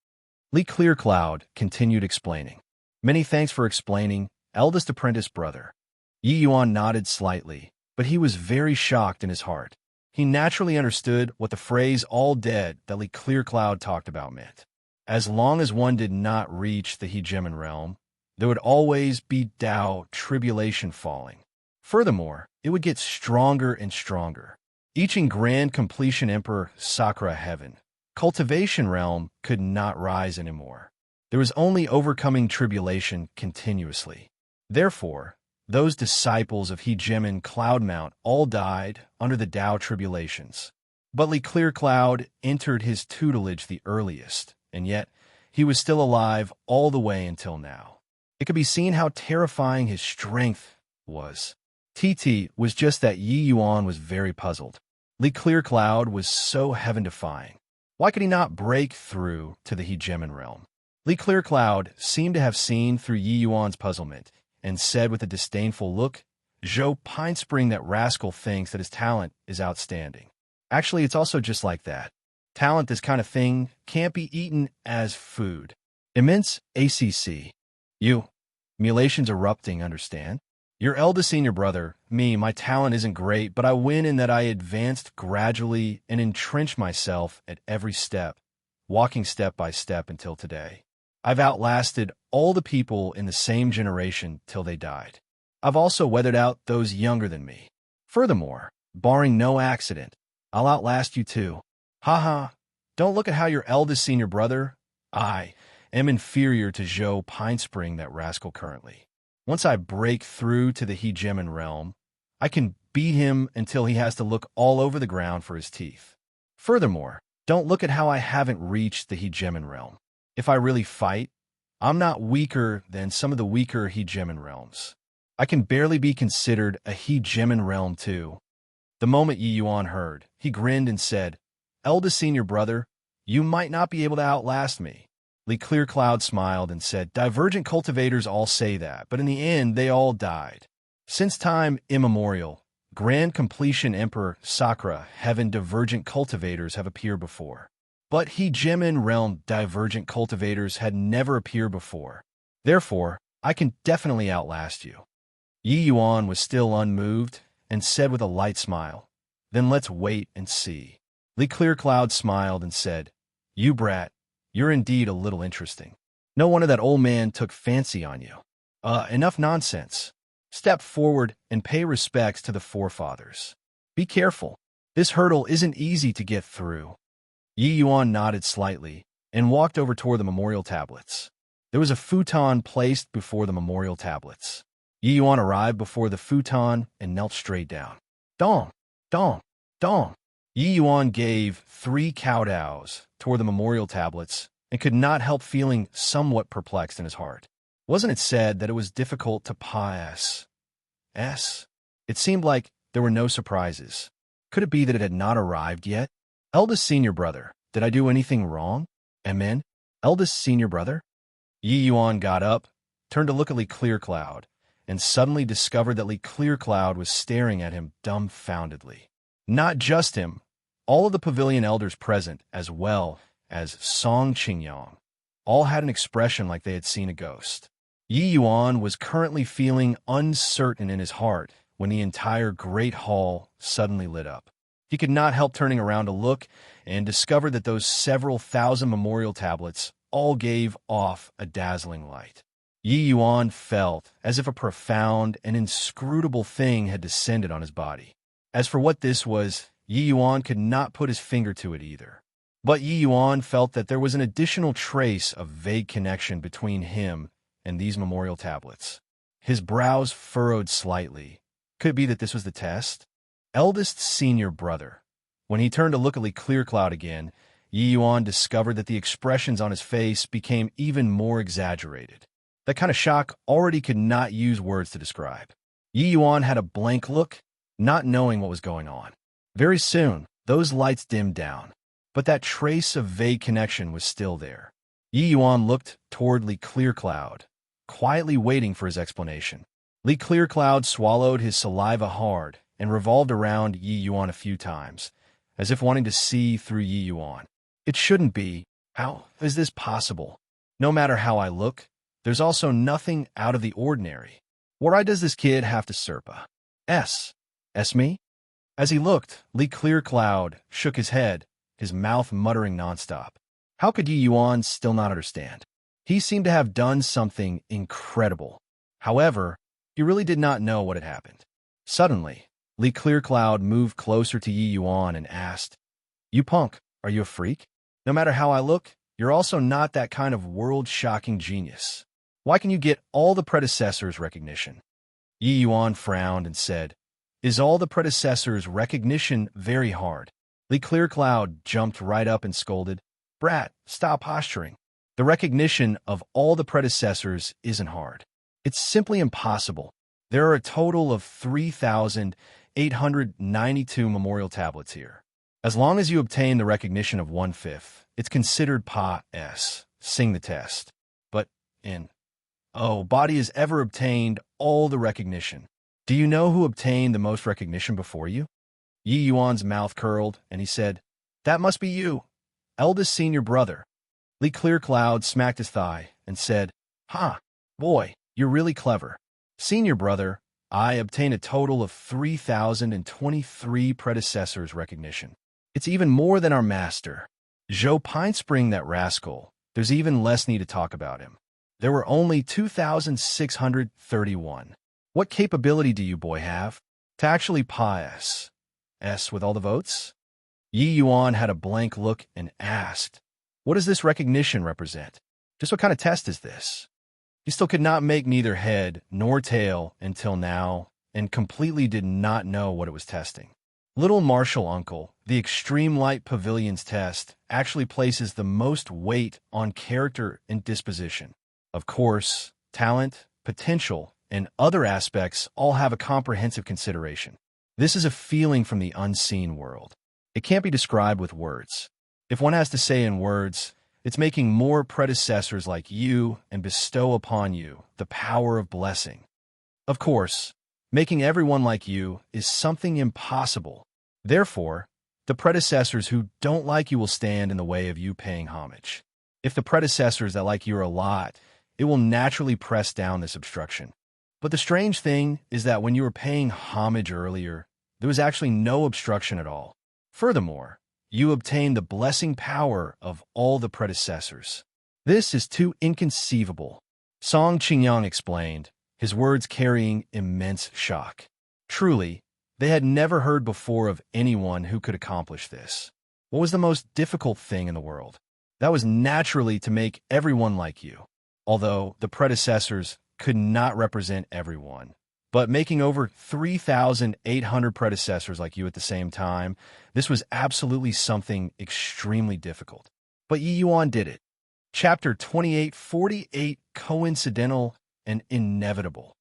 Li Clear Cloud continued explaining. Many thanks for explaining, eldest apprentice brother. Yi Yuan nodded slightly, but he was very shocked in his heart. He naturally understood what the phrase all dead that Li Clear Cloud talked about meant. As long as one did not reach the Hegemon realm, there would always be Tao tribulation falling. Furthermore, it would get stronger and stronger. Each in grand completion Emperor Sakura Heaven, cultivation realm could not rise anymore. There was only overcoming tribulation continuously. Therefore, those disciples of Hegemon Cloudmount all died under the Tao tribulations. But Li Clear Cloud entered his tutelage the earliest, and yet he was still alive all the way until now. It could be seen how terrifying his strength was. TT was just that Yi Yuan was very puzzled. Li Clear Cloud was so heaven-defying. Why could he not break through to the hegemon realm? Li Clearcloud seemed to have seen through Yi Yuan's puzzlement and said with a disdainful look, "Zhou Pinespring, that rascal thinks that his talent is outstanding. Actually, it's also just like that. Talent, this kind of thing, can't be eaten as food." Immense ACC. You. Emulations erupting, understand? Your eldest senior brother, me, my talent isn't great, but I win in that I advanced gradually and entrenched myself at every step, walking step by step until today. I've outlasted all the people in the same generation till they died. I've also weathered out those younger than me. Furthermore, barring no accident, I'll outlast you too. Haha, don't look at how your eldest senior brother, I, am inferior to Zhou Pinespring, that rascal currently. Once I break through to the hegemon realm, I can beat him until he has to look all over the ground for his teeth. Furthermore, don't look at how I haven't reached the hegemon realm. If I really fight, I'm not weaker than some of the weaker hegemon realms. I can barely be considered a hegemon realm too. The moment Yi Yuan heard, he grinned and said, "Eldest senior brother, you might not be able to outlast me." Li Clearcloud smiled and said, "Divergent cultivators all say that, but in the end they all died. Since time immemorial, Grand Completion Emperor Sakura Heaven divergent cultivators have appeared before. But hegemon realm divergent cultivators had never appeared before. Therefore, I can definitely outlast you." Yi Yuan was still unmoved and said with a light smile, "Then let's wait and see." Li Clearcloud smiled and said, "You brat, you're indeed a little interesting. No wonder that old man took fancy on you. Enough nonsense. Step forward and pay respects to the forefathers. Be careful. This hurdle isn't easy to get through." Yi Yuan nodded slightly and walked over toward the memorial tablets. There was a futon placed before the memorial tablets. Yi Yuan arrived before the futon and knelt straight down. Dong, dong, dong. Yi Yuan gave 3 kowtows toward the memorial tablets and could not help feeling somewhat perplexed in his heart. Wasn't it said that it was difficult to pass? It seemed like there were no surprises. Could it be that it had not arrived yet? Eldest senior brother, did I do anything wrong? Amen. Eldest senior brother? Yi Yuan got up, turned to look at Li Clearcloud, and suddenly discovered that Li Clearcloud was staring at him dumbfoundedly. Not just him, all of the pavilion elders present, as well as Song Qingyang, all had an expression like they had seen a ghost. Yi Yuan was currently feeling uncertain in his heart when the entire great hall suddenly lit up. He could not help turning around to look and discover that those several thousand memorial tablets all gave off a dazzling light. Yi Yuan felt as if a profound and inscrutable thing had descended on his body. As for what this was, Yi Yuan could not put his finger to it either. But Yi Yuan felt that there was an additional trace of vague connection between him and these memorial tablets. His brows furrowed slightly. Could it be that this was the test? Eldest senior brother. When he turned to look at Li Clearcloud again, Yi Yuan discovered that the expressions on his face became even more exaggerated. That kind of shock already could not use words to describe. Yi Yuan had a blank look, not knowing what was going on. Very soon, those lights dimmed down, but that trace of vague connection was still there. Yi Yuan looked toward Li Clearcloud, quietly waiting for his explanation. Li Clearcloud swallowed his saliva hard and revolved around Yi Yuan a few times, as if wanting to see through Yi Yuan. It shouldn't be. How is this possible? No matter how I look, there's also nothing out of the ordinary. Why does this kid have to Serpa? Me? As he looked, Li Clearcloud shook his head, his mouth muttering nonstop. How could Yi Yuan still not understand? He seemed to have done something incredible. However, he really did not know what had happened. Suddenly, Li Clearcloud moved closer to Yi Yuan and asked, "You punk, are you a freak? No matter how I look, you're also not that kind of world-shocking genius. Why can you get all the predecessors' recognition?" Yi Yuan frowned and said, "Is all the predecessors' recognition very hard?" Li Clearcloud jumped right up and scolded, "Brat, stop posturing. The recognition of all the predecessors isn't hard. It's simply impossible. There are a total of 3,892 memorial tablets here. As long as you obtain the recognition of 1/5, it's considered pa-s, sing the test. But in, oh, body has ever obtained all the recognition. Do you know who obtained the most recognition before you? Yi Yuan's mouth curled, and he said, "That must be you, eldest senior brother." Li Clearcloud smacked his thigh and said, "Ha, boy, you're really clever. Senior brother, I obtained a total of 3,023 predecessors recognition. It's even more than our master. Zhou Pinespring, that rascal, there's even less need to talk about him. There were only 2,631. What capability do you boy have to actually pass S with all the votes?" Yi Yuan had a blank look and asked, "What does this recognition represent? Just what kind of test is this?" He still could not make neither head nor tail until now, and completely did not know what it was testing. Little Martial Uncle, the Extreme Light Pavilion's test, actually places the most weight on character and disposition. Of course, talent, potential, and other aspects all have a comprehensive consideration. This is a feeling from the unseen world. It can't be described with words. If one has to say in words, it's making more predecessors like you and bestow upon you the power of blessing. Of course, making everyone like you is something impossible. Therefore, the predecessors who don't like you will stand in the way of you paying homage. If the predecessors that like you are a lot, it will naturally press down this obstruction. But the strange thing is that when you were paying homage earlier, there was actually no obstruction at all. Furthermore, you obtained the blessing power of all the predecessors. This is too inconceivable, Song Qingyang explained, his words carrying immense shock. Truly, they had never heard before of anyone who could accomplish this. What was the most difficult thing in the world? That was naturally to make everyone like you. Although the predecessors could not represent everyone. But making over 3,800 predecessors like you at the same time, this was absolutely something extremely difficult. But Yi Yuan did it. Chapter 2848, Coincidental and Inevitable.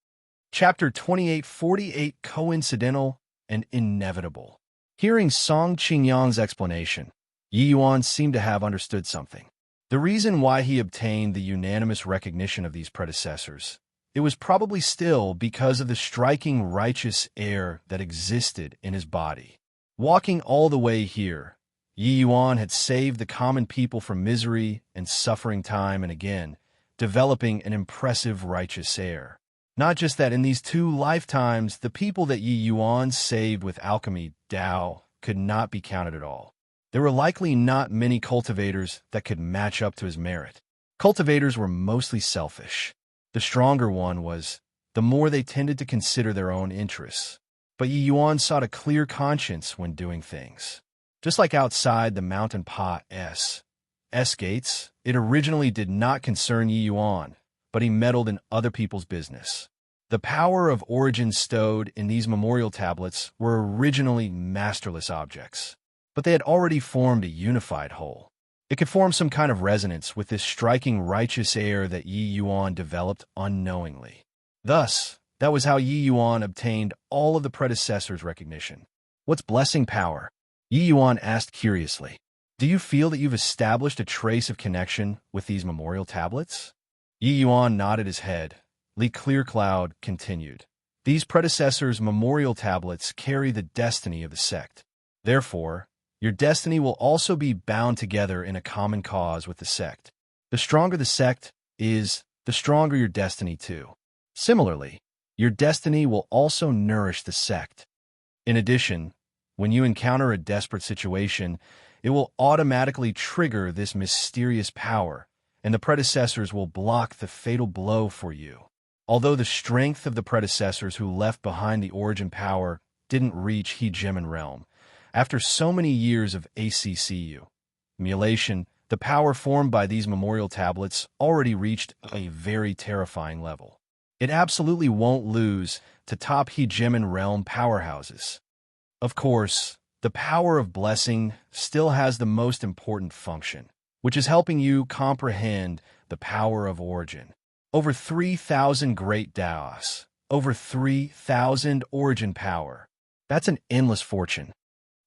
Chapter 2848, Coincidental and Inevitable. Hearing Song Qingyang's explanation, Yi Yuan seemed to have understood something. The reason why he obtained the unanimous recognition of these predecessors, it was probably still because of the striking righteous air that existed in his body. Walking all the way here, Yi Yuan had saved the common people from misery and suffering time and again, developing an impressive righteous air. Not just that in these 2 lifetimes, the people that Yi Yuan saved with alchemy, Tao, could not be counted at all. There were likely not many cultivators that could match up to his merit. Cultivators were mostly selfish. The stronger one was, the more they tended to consider their own interests. But Yi Yuan sought a clear conscience when doing things. Just like outside the mountain Pa-S gates, it originally did not concern Yi Yuan, but he meddled in other people's business. The power of origin stowed in these memorial tablets were originally masterless objects, but they had already formed a unified whole. It could form some kind of resonance with this striking righteous air that Yi Yuan developed unknowingly. Thus, that was how Yi Yuan obtained all of the predecessors' recognition. What's blessing power? Yi Yuan asked curiously. Do you feel that you've established a trace of connection with these memorial tablets? Yi Yuan nodded his head. Li Clearcloud continued. These predecessors' memorial tablets carry the destiny of the sect. Therefore, your destiny will also be bound together in a common cause with the sect. The stronger the sect is, the stronger your destiny too. Similarly, your destiny will also nourish the sect. In addition, when you encounter a desperate situation, it will automatically trigger this mysterious power, and the predecessors will block the fatal blow for you. Although the strength of the predecessors who left behind the origin power didn't reach Hegemon realm, after so many years of ACCU emulation, the power formed by these memorial tablets already reached a very terrifying level. It absolutely won't lose to top Hegemon realm powerhouses. Of course, the power of blessing still has the most important function, which is helping you comprehend the power of origin. Over 3,000 great Daos, over 3,000 origin power. That's an endless fortune.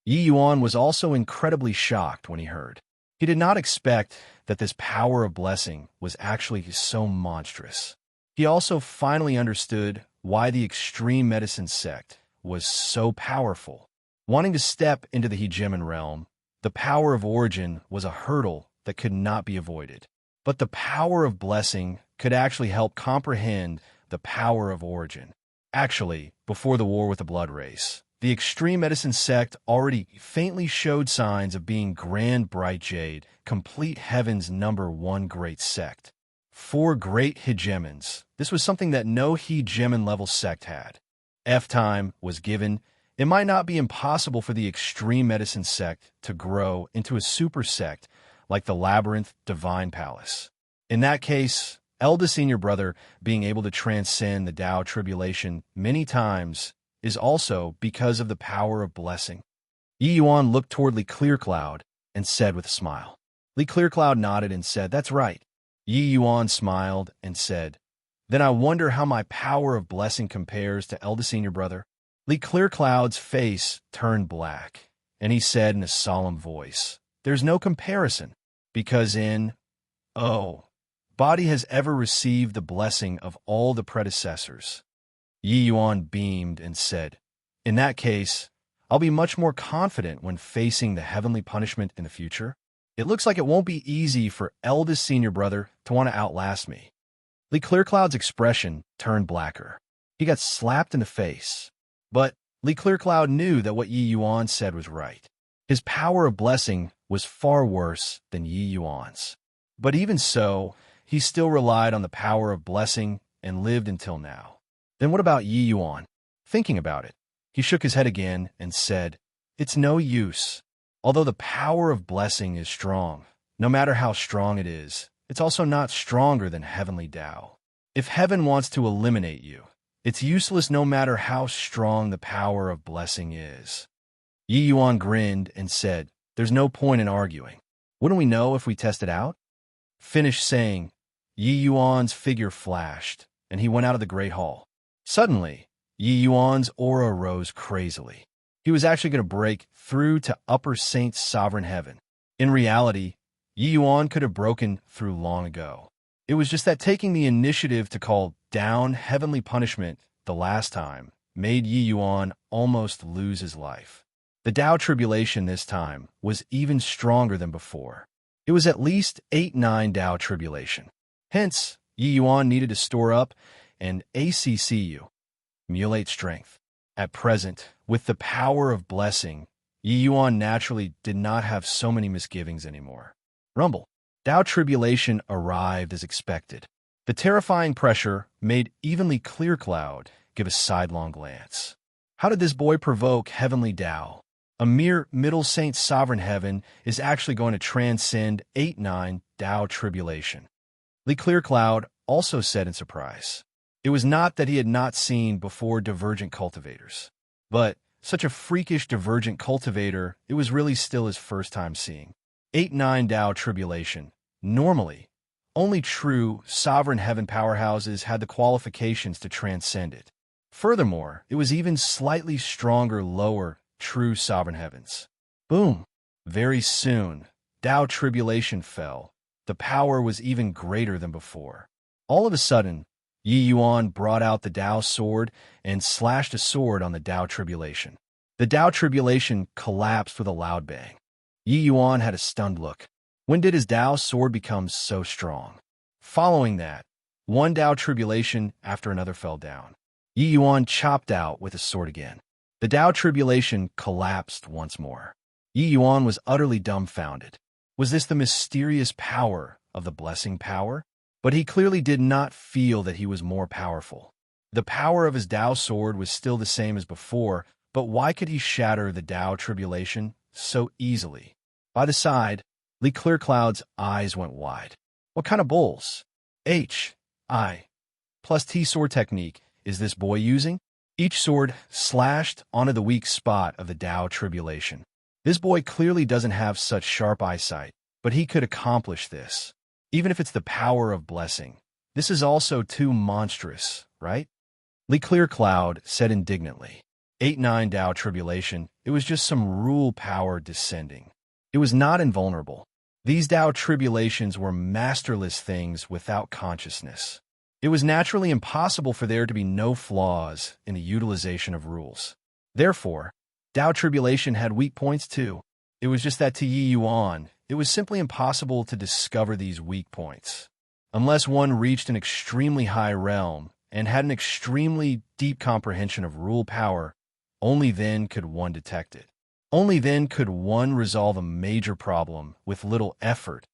Yi Yuan was also incredibly shocked when he heard. He did not expect that this power of blessing was actually so monstrous. He also finally understood why the extreme medicine sect was so powerful. Wanting to step into the hegemon realm, the power of origin was a hurdle that could not be avoided. But the power of blessing could actually help comprehend the power of origin. Actually, before the war with the blood race, the extreme medicine sect already faintly showed signs of being Grand Bright Jade, complete heaven's #1 great sect. 4 great hegemons. This was something that no hegemon-level sect had. F-time was given. It might not be impossible for the extreme medicine sect to grow into a super sect like the Labyrinth Divine Palace. In that case, Elda Senior Brother being able to transcend the Tao tribulation many times is also because of the power of blessing. Yi Yuan looked toward Li Clearcloud and said with a smile. Li Clearcloud nodded and said, "That's right." Yi Yuan smiled and said, "Then I wonder how my power of blessing compares to Elda Senior Brother." Li Clearcloud's face turned black, and he said in a solemn voice, "There's no comparison, because body has ever received the blessing of all the predecessors." Yi Yuan beamed and said, "In that case, I'll be much more confident when facing the heavenly punishment in the future. It looks like it won't be easy for eldest senior brother to want to outlast me." Li Clearcloud's expression turned blacker. He got slapped in the face. But Li Clearcloud knew that what Yi Yuan said was right. His power of blessing was far worse than Yi Yuan's. But even so, he still relied on the power of blessing and lived until now. Then what about Yi Yuan? Thinking about it, he shook his head again and said, "It's no use. Although the power of blessing is strong, no matter how strong it is, it's also not stronger than heavenly Tao. If heaven wants to eliminate you, it's useless no matter how strong the power of blessing is." Yi Yuan grinned and said, "There's no point in arguing. Wouldn't we know if we tested out?" Finished saying, Yi Yuan's figure flashed, and he went out of the Great Hall. Suddenly, Yi Yuan's aura rose crazily. He was actually going to break through to Upper Saint's sovereign heaven. In reality, Yi Yuan could have broken through long ago. It was just that taking the initiative to call down heavenly punishment the last time made Yi Yuan almost lose his life. The Tao tribulation this time was even stronger than before. It was at least 8-9 Tao tribulation. Hence, Yi Yuan needed to store up and ACCU, emulate strength. At present, with the power of blessing, Yi Yuan naturally did not have so many misgivings anymore. Rumble. Tao tribulation arrived as expected. The terrifying pressure made evenly Clearcloud give a sidelong glance. How did this boy provoke heavenly Tao? A mere middle saint sovereign heaven is actually going to transcend 8-9 Tao tribulation. Li Clearcloud also said in surprise. It was not that he had not seen before divergent cultivators, but such a freakish divergent cultivator, it was really still his first time seeing. 8-9 Tao tribulation. Normally, only true sovereign heaven powerhouses had the qualifications to transcend it. Furthermore, it was even slightly stronger lower true sovereign heavens. Boom! Very soon, Tao tribulation fell. The power was even greater than before. All of a sudden, Yi Yuan brought out the Tao sword and slashed a sword on the Tao tribulation. The Tao tribulation collapsed with a loud bang. Yi Yuan had a stunned look. When did his Tao sword become so strong? Following that, one Tao tribulation after another fell down. Yi Yuan chopped out with his sword again. The Tao tribulation collapsed once more. Yi Yuan was utterly dumbfounded. Was this the mysterious power of the blessing power? But he clearly did not feel that he was more powerful. The power of his Tao sword was still the same as before, but why could he shatter the Tao tribulation so easily? By the side, Li Clearcloud's eyes went wide. What kind of bulls? H-I plus T sword technique is this boy using? Each sword slashed onto the weak spot of the Tao tribulation. This boy clearly doesn't have such sharp eyesight, but he could accomplish this. Even if it's the power of blessing, this is also too monstrous, right? Li Clearcloud said indignantly. 8-9 Tao tribulation, it was just some rule power descending. It was not invulnerable. These Tao tribulations were masterless things without consciousness. It was naturally impossible for there to be no flaws in the utilization of rules. Therefore, Tao tribulation had weak points too. It was just that to Yi Yuan, it was simply impossible to discover these weak points. Unless one reached an extremely high realm and had an extremely deep comprehension of rule power, only then could one detect it. Only then could one resolve a major problem with little effort,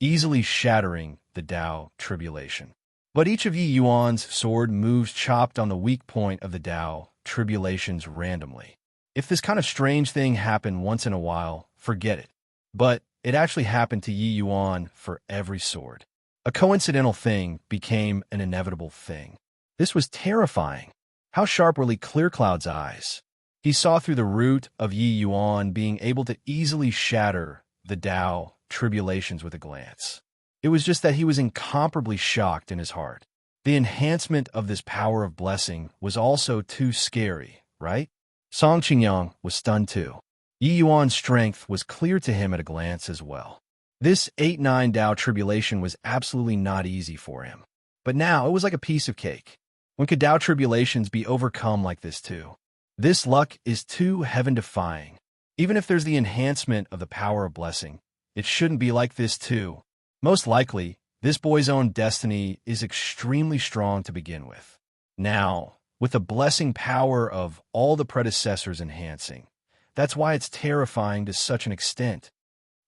easily shattering the Tao tribulation. But each of Yi Yuan's sword moves chopped on the weak point of the Tao tribulations randomly. If this kind of strange thing happened once in a while, forget it. But it actually happened to Yi Yuan for every sword. A coincidental thing became an inevitable thing. This was terrifying. How sharp were Li Clearcloud's eyes? He saw through the root of Yi Yuan being able to easily shatter the Tao tribulations with a glance. It was just that he was incomparably shocked in his heart. The enhancement of this power of blessing was also too scary, right? Song Qingyang was stunned too. Yi Yuan's strength was clear to him at a glance as well. This 8-9 Tao tribulation was absolutely not easy for him. But now it was like a piece of cake. When could Tao tribulations be overcome like this too? This luck is too heaven-defying. Even if there's the enhancement of the power of blessing, it shouldn't be like this too. Most likely, this boy's own destiny is extremely strong to begin with. Now, with the blessing power of all the predecessors enhancing, that's why it's terrifying to such an extent.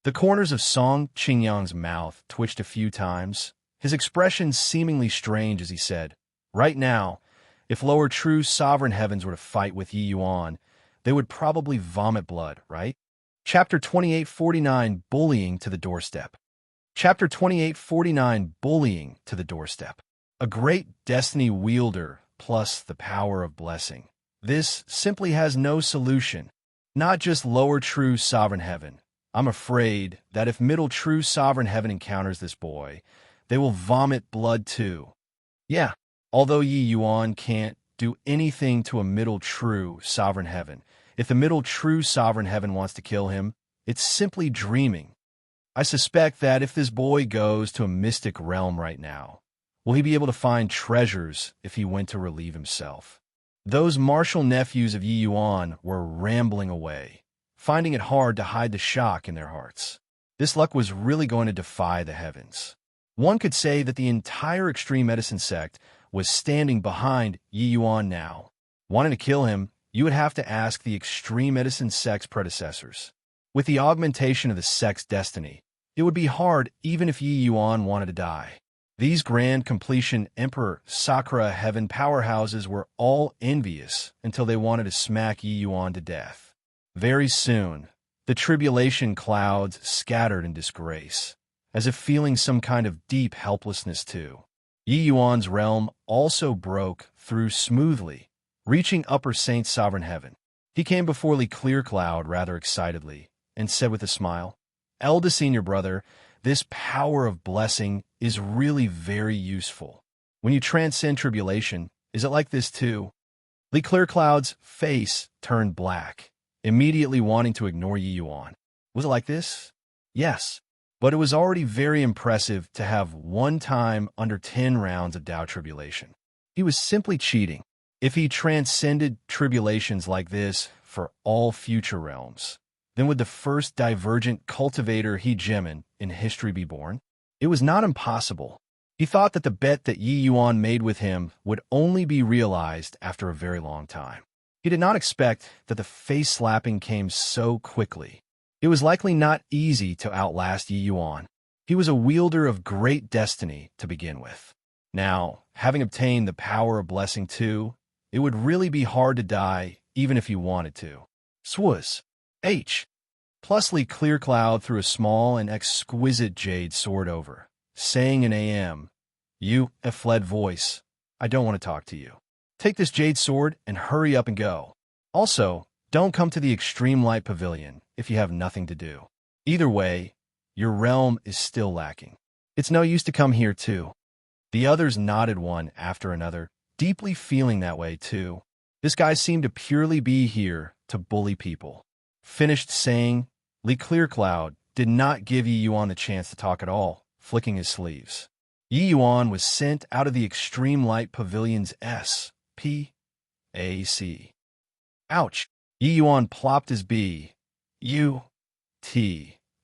The corners of Song Qingyang's mouth twitched a few times, his expression seemingly strange as he said, "Right now, if lower true sovereign heavens were to fight with Yi Yuan, they would probably vomit blood, right?" Chapter 2849, Bullying to the Doorstep. Chapter 2849, Bullying to the Doorstep. A great destiny wielder plus the power of blessing. This simply has no solution. Not just lower true sovereign heaven. I'm afraid that if middle true sovereign heaven encounters this boy, they will vomit blood too. Yeah, although Yi Yuan can't do anything to a middle true sovereign heaven, if the middle true sovereign heaven wants to kill him, it's simply dreaming. I suspect that if this boy goes to a mystic realm right now, will he be able to find treasures if he went to relieve himself? Those martial nephews of Yi Yuan were rambling away, finding it hard to hide the shock in their hearts. This luck was really going to defy the heavens. One could say that the entire extreme medicine sect was standing behind Yi Yuan now. Wanting to kill him, you would have to ask the extreme medicine sect's predecessors. With the augmentation of the sect's destiny, it would be hard even if Yi Yuan wanted to die. These grand completion Emperor Sakura heaven powerhouses were all envious until they wanted to smack Yi Yuan to death. Very soon, the tribulation clouds scattered in disgrace, as if feeling some kind of deep helplessness too. Yi Yuan's realm also broke through smoothly, reaching Upper Saint Sovereign Heaven. He came before Li Clearcloud rather excitedly, and said with a smile, "Eldest senior brother, this power of blessing is really very useful. When you transcend tribulation, is it like this too?" Li Clearcloud's face turned black, immediately wanting to ignore Yi Yuan. Was it like this? Yes, but it was already very impressive to have one time under 10 rounds of Tao tribulation. He was simply cheating. If he transcended tribulations like this for all future realms, then would the first divergent cultivator hegemon in history be born? It was not impossible. He thought that the bet that Yi Yuan made with him would only be realized after a very long time. He did not expect that the face-slapping came so quickly. It was likely not easy to outlast Yi Yuan. He was a wielder of great destiny to begin with. Now, having obtained the power of blessing too, it would really be hard to die even if he wanted to. Swuz. H. Plusly Clearcloud threw a small and exquisite jade sword over, saying in AM, "You, a fled voice, I don't want to talk to you. Take this jade sword and hurry up and go. Also, don't come to the Extreme Light Pavilion if you have nothing to do. Either way, your realm is still lacking. It's no use to come here too." The others nodded one after another, deeply feeling that way too. This guy seemed to purely be here to bully people. Finished saying, Li Clearcloud did not give Yi Yuan the chance to talk at all, flicking his sleeves. Yi Yuan was sent out of the Extreme Light Pavilion's S.P.A.C. Ouch! Yi Yuan plopped his B.U.T.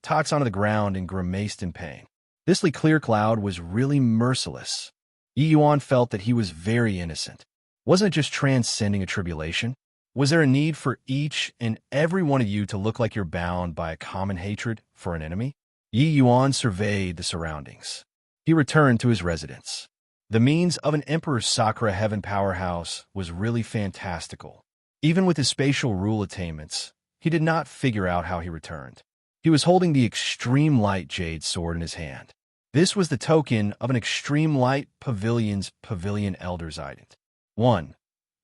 Tox onto the ground and grimaced in pain. This Li Clearcloud was really merciless. Yi Yuan felt that he was very innocent. Wasn't it just transcending a tribulation? Was there a need for each and every one of you to look like you're bound by a common hatred for an enemy? Yi Yuan surveyed the surroundings. He returned to his residence. The means of an Emperor's Sakura Heaven powerhouse was really fantastical. Even with his spatial rule attainments, he did not figure out how he returned. He was holding the Extreme Light Jade Sword in his hand. This was the token of an Extreme Light Pavilion's Pavilion Elder's item. 1.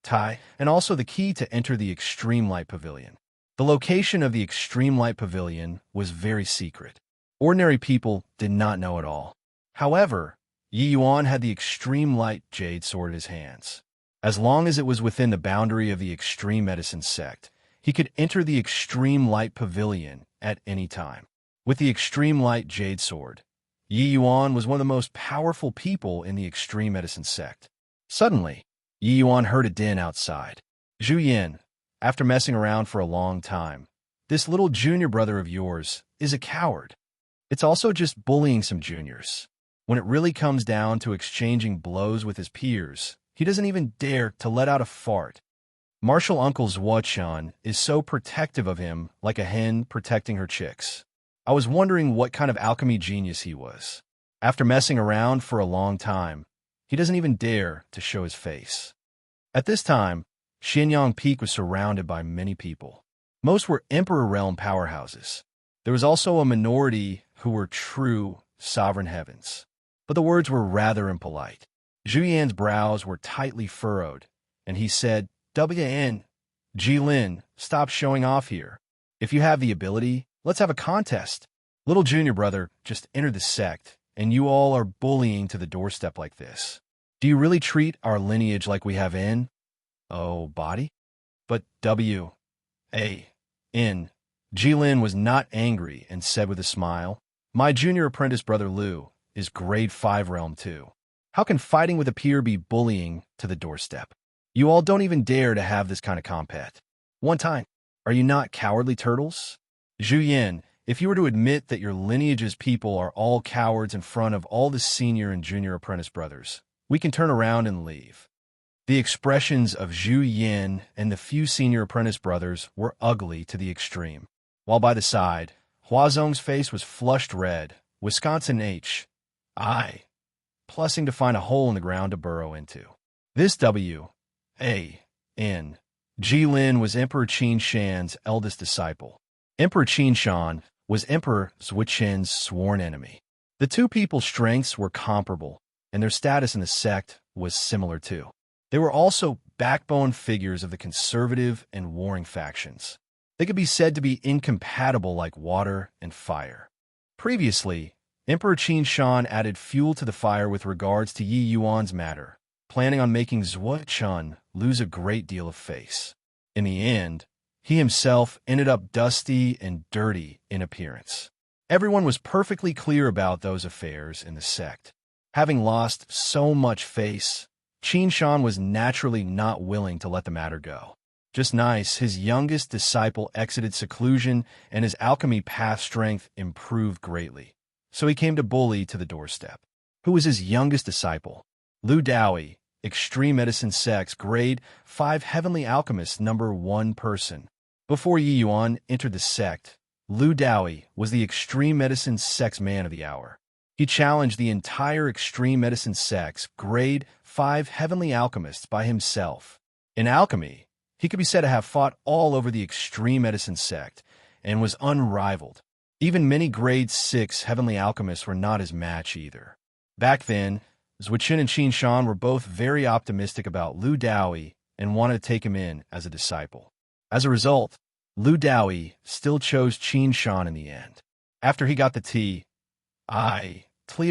Tai, and also the key to enter the Extreme Light Pavilion. The location of the Extreme Light Pavilion was very secret. Ordinary people did not know at all. However, Yi Yuan had the Extreme Light Jade Sword in his hands. As long as it was within the boundary of the Extreme Medicine sect, he could enter the Extreme Light Pavilion at any time. With the Extreme Light Jade Sword, Yi Yuan was one of the most powerful people in the Extreme Medicine sect. Suddenly, Yi Yuan heard a din outside. Zhu Yin, after messing around for a long time, this little junior brother of yours is a coward. It's also just bullying some juniors. When it really comes down to exchanging blows with his peers, he doesn't even dare to let out a fart. Martial Uncle Zhuo is so protective of him, like a hen protecting her chicks. I was wondering what kind of alchemy genius he was. After messing around for a long time, he doesn't even dare to show his face. At this time, Xianyang Peak was surrounded by many people. Most were Emperor Realm powerhouses. There was also a minority who were true sovereign heavens. But the words were rather impolite. Zhu Yan's brows were tightly furrowed, and he said, WN, Jilin, stop showing off here. If you have the ability, let's have a contest. Little junior brother just entered the sect, and you all are bullying to the doorstep like this. Do you really treat our lineage like we have body? But Jilin was not angry and said with a smile, my junior apprentice brother Lu is grade 5 realm too. How can fighting with a peer be bullying to the doorstep? You all don't even dare to have this kind of compat. One time, are you not cowardly turtles? Zhu Yin, if you were to admit that your lineage's people are all cowards in front of all the senior and junior apprentice brothers, we can turn around and leave. The expressions of Zhu Yin and the few senior apprentice brothers were ugly to the extreme. While by the side, Huazong's face was flushed red, Wisconsin plussing to find a hole in the ground to burrow into. This Jilin was Emperor Qin Shan's eldest disciple. Emperor Qin Shan was Emperor Zhuqin's sworn enemy. The two people's strengths were comparable, and their status in the sect was similar too. They were also backbone figures of the conservative and warring factions. They could be said to be incompatible like water and fire. Previously, Emperor Qin Shan added fuel to the fire with regards to Yi Yuan's matter, planning on making Zhuo lose a great deal of face. In the end, he himself ended up dusty and dirty in appearance. Everyone was perfectly clear about those affairs in the sect. Having lost so much face, Qin Shan was naturally not willing to let the matter go. Just nice, his youngest disciple exited seclusion and his alchemy path strength improved greatly. So he came to bully to the doorstep. Who was his youngest disciple? Lu Daoyi, Extreme Medicine Sect's grade 5 Heavenly Alchemist number 1 person. Before Yi Yuan entered the sect, Lu Daoyi was the Extreme Medicine Sect's man of the hour. He challenged the entire Extreme Medicine Sect's grade 5 Heavenly Alchemists by himself. In alchemy, he could be said to have fought all over the Extreme Medicine Sect and was unrivaled. Even many grade 6 Heavenly Alchemists were not his match either. Back then, Zhuqin and Qin Shan were both very optimistic about Lu Daoyi and wanted to take him in as a disciple. As a result, Lu Daoyi still chose Qin Shan in the end. After he got the Tlea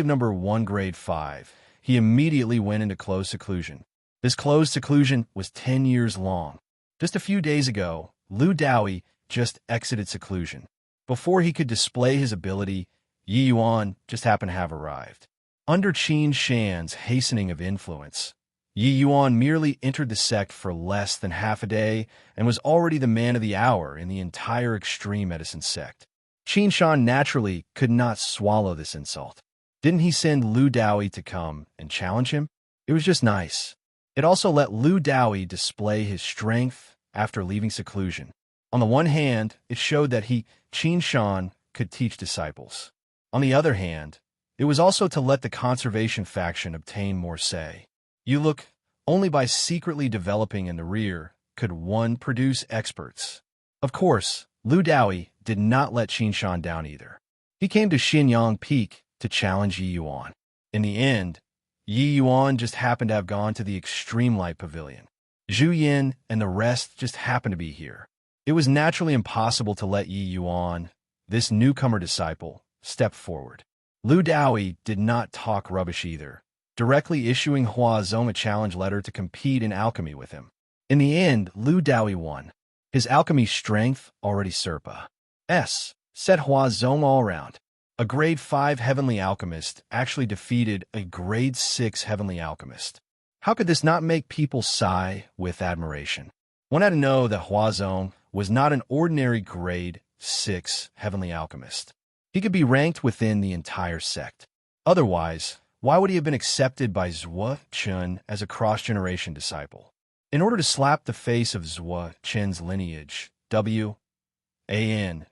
of number 1 grade 5, he immediately went into closed seclusion. This closed seclusion was 10 years long. Just a few days ago, Lu Dowie just exited seclusion. Before he could display his ability, Yi Yuan just happened to have arrived. Under Qin Shan's hastening of influence, Yi Yuan merely entered the sect for less than half a day and was already the man of the hour in the entire extreme medicine sect. Qin Shan naturally could not swallow this insult. Didn't he send Lu Dowie to come and challenge him? It was just nice. It also let Lu Dowie display his strength after leaving seclusion. On the one hand, it showed that Qin Shan, could teach disciples. On the other hand, it was also to let the conservation faction obtain more say. You look, only by secretly developing in the rear could one produce experts. Of course, Lu Dowie did not let Qin Shan down either. He came to Xinyang Peak to challenge Yi Yuan. In the end, Yi Yuan just happened to have gone to the Extreme Light Pavilion. Zhu Yin and the rest just happened to be here. It was naturally impossible to let Yi Yuan, this newcomer disciple, step forward. Lu Dowie did not talk rubbish either, directly issuing Hua Zong a challenge letter to compete in alchemy with him. In the end, Lu Dowie won. His alchemy strength already set Hua Zong all around. A grade 5 heavenly alchemist actually defeated a grade 6 heavenly alchemist. How could this not make people sigh with admiration? One had to know that Hua Zong was not an ordinary grade 6 heavenly alchemist. He could be ranked within the entire sect. Otherwise, why would he have been accepted by Zhuo Chun as a cross-generation disciple? In order to slap the face of Zhuo Chun's lineage, W.A.N.,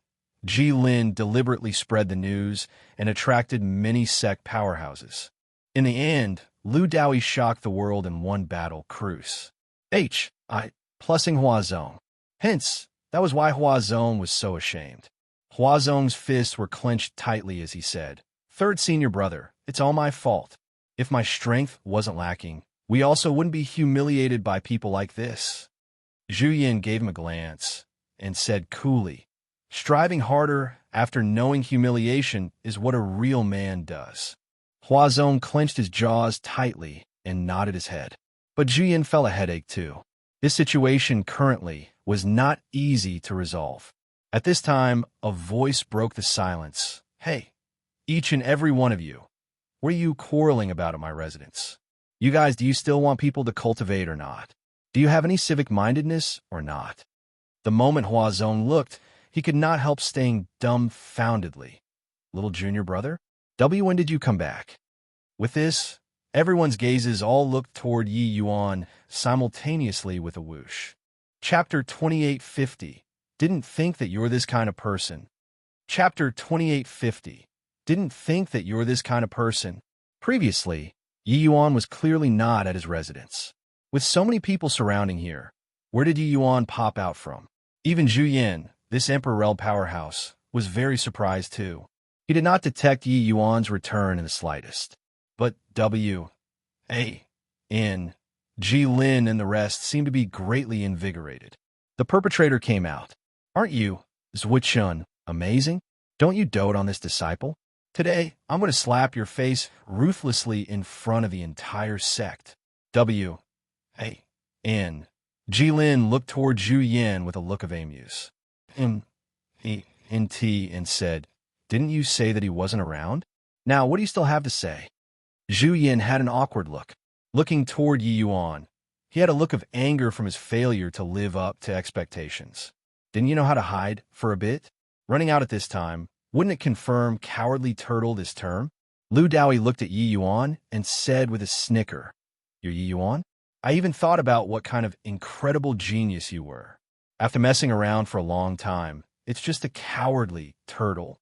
Jilin deliberately spread the news and attracted many sect powerhouses. In the end, Lu Dowie shocked the world in one battle cruise. Plussing Hua Zong. Hence, that was why Hua Zong was so ashamed. Hua Zong's fists were clenched tightly as he said, "Third senior brother, it's all my fault. If my strength wasn't lacking, we also wouldn't be humiliated by people like this." Zhu Yin gave him a glance and said coolly, "Striving harder after knowing humiliation is what a real man does." Hua Zong clenched his jaws tightly and nodded his head. But Zhu Yin felt a headache too. This situation currently was not easy to resolve. At this time, a voice broke the silence. "Hey, each and every one of you, what are you quarreling about at my residence? You guys, do you still want people to cultivate or not? Do you have any civic-mindedness or not?" The moment Hua Zong looked, he could not help staying dumbfoundedly. "Little junior brother? When did you come back?" With this, everyone's gazes all looked toward Yi Yuan simultaneously with a whoosh. Chapter 2850. Didn't think that you're this kind of person. Chapter 2850. Didn't think that you're this kind of person. Previously, Yi Yuan was clearly not at his residence. With so many people surrounding here, where did Yi Yuan pop out from? Even Zhu Yin, this emperor powerhouse, was very surprised too. He did not detect Yi Yuan's return in the slightest. But W.A.N., Jilin and the rest seemed to be greatly invigorated. The perpetrator came out. "Aren't you, Zhuo Chun, amazing? Don't you dote on this disciple? Today, I'm going to slap your face ruthlessly in front of the entire sect." W.A.N. Jilin looked toward Zhu Yin with a look of amuse. M.E.N.T. and said, "Didn't you say that he wasn't around? Now, what do you still have to say?" Zhu Yin had an awkward look. Looking toward Yi Yuan, he had a look of anger from his failure to live up to expectations. Didn't you know how to hide for a bit? Running out at this time, wouldn't it confirm cowardly turtle this term? Lu Dowie looked at Yi Yuan and said with a snicker, "You're Yi Yuan? I even thought about what kind of incredible genius you were. After messing around for a long time, it's just a cowardly turtle."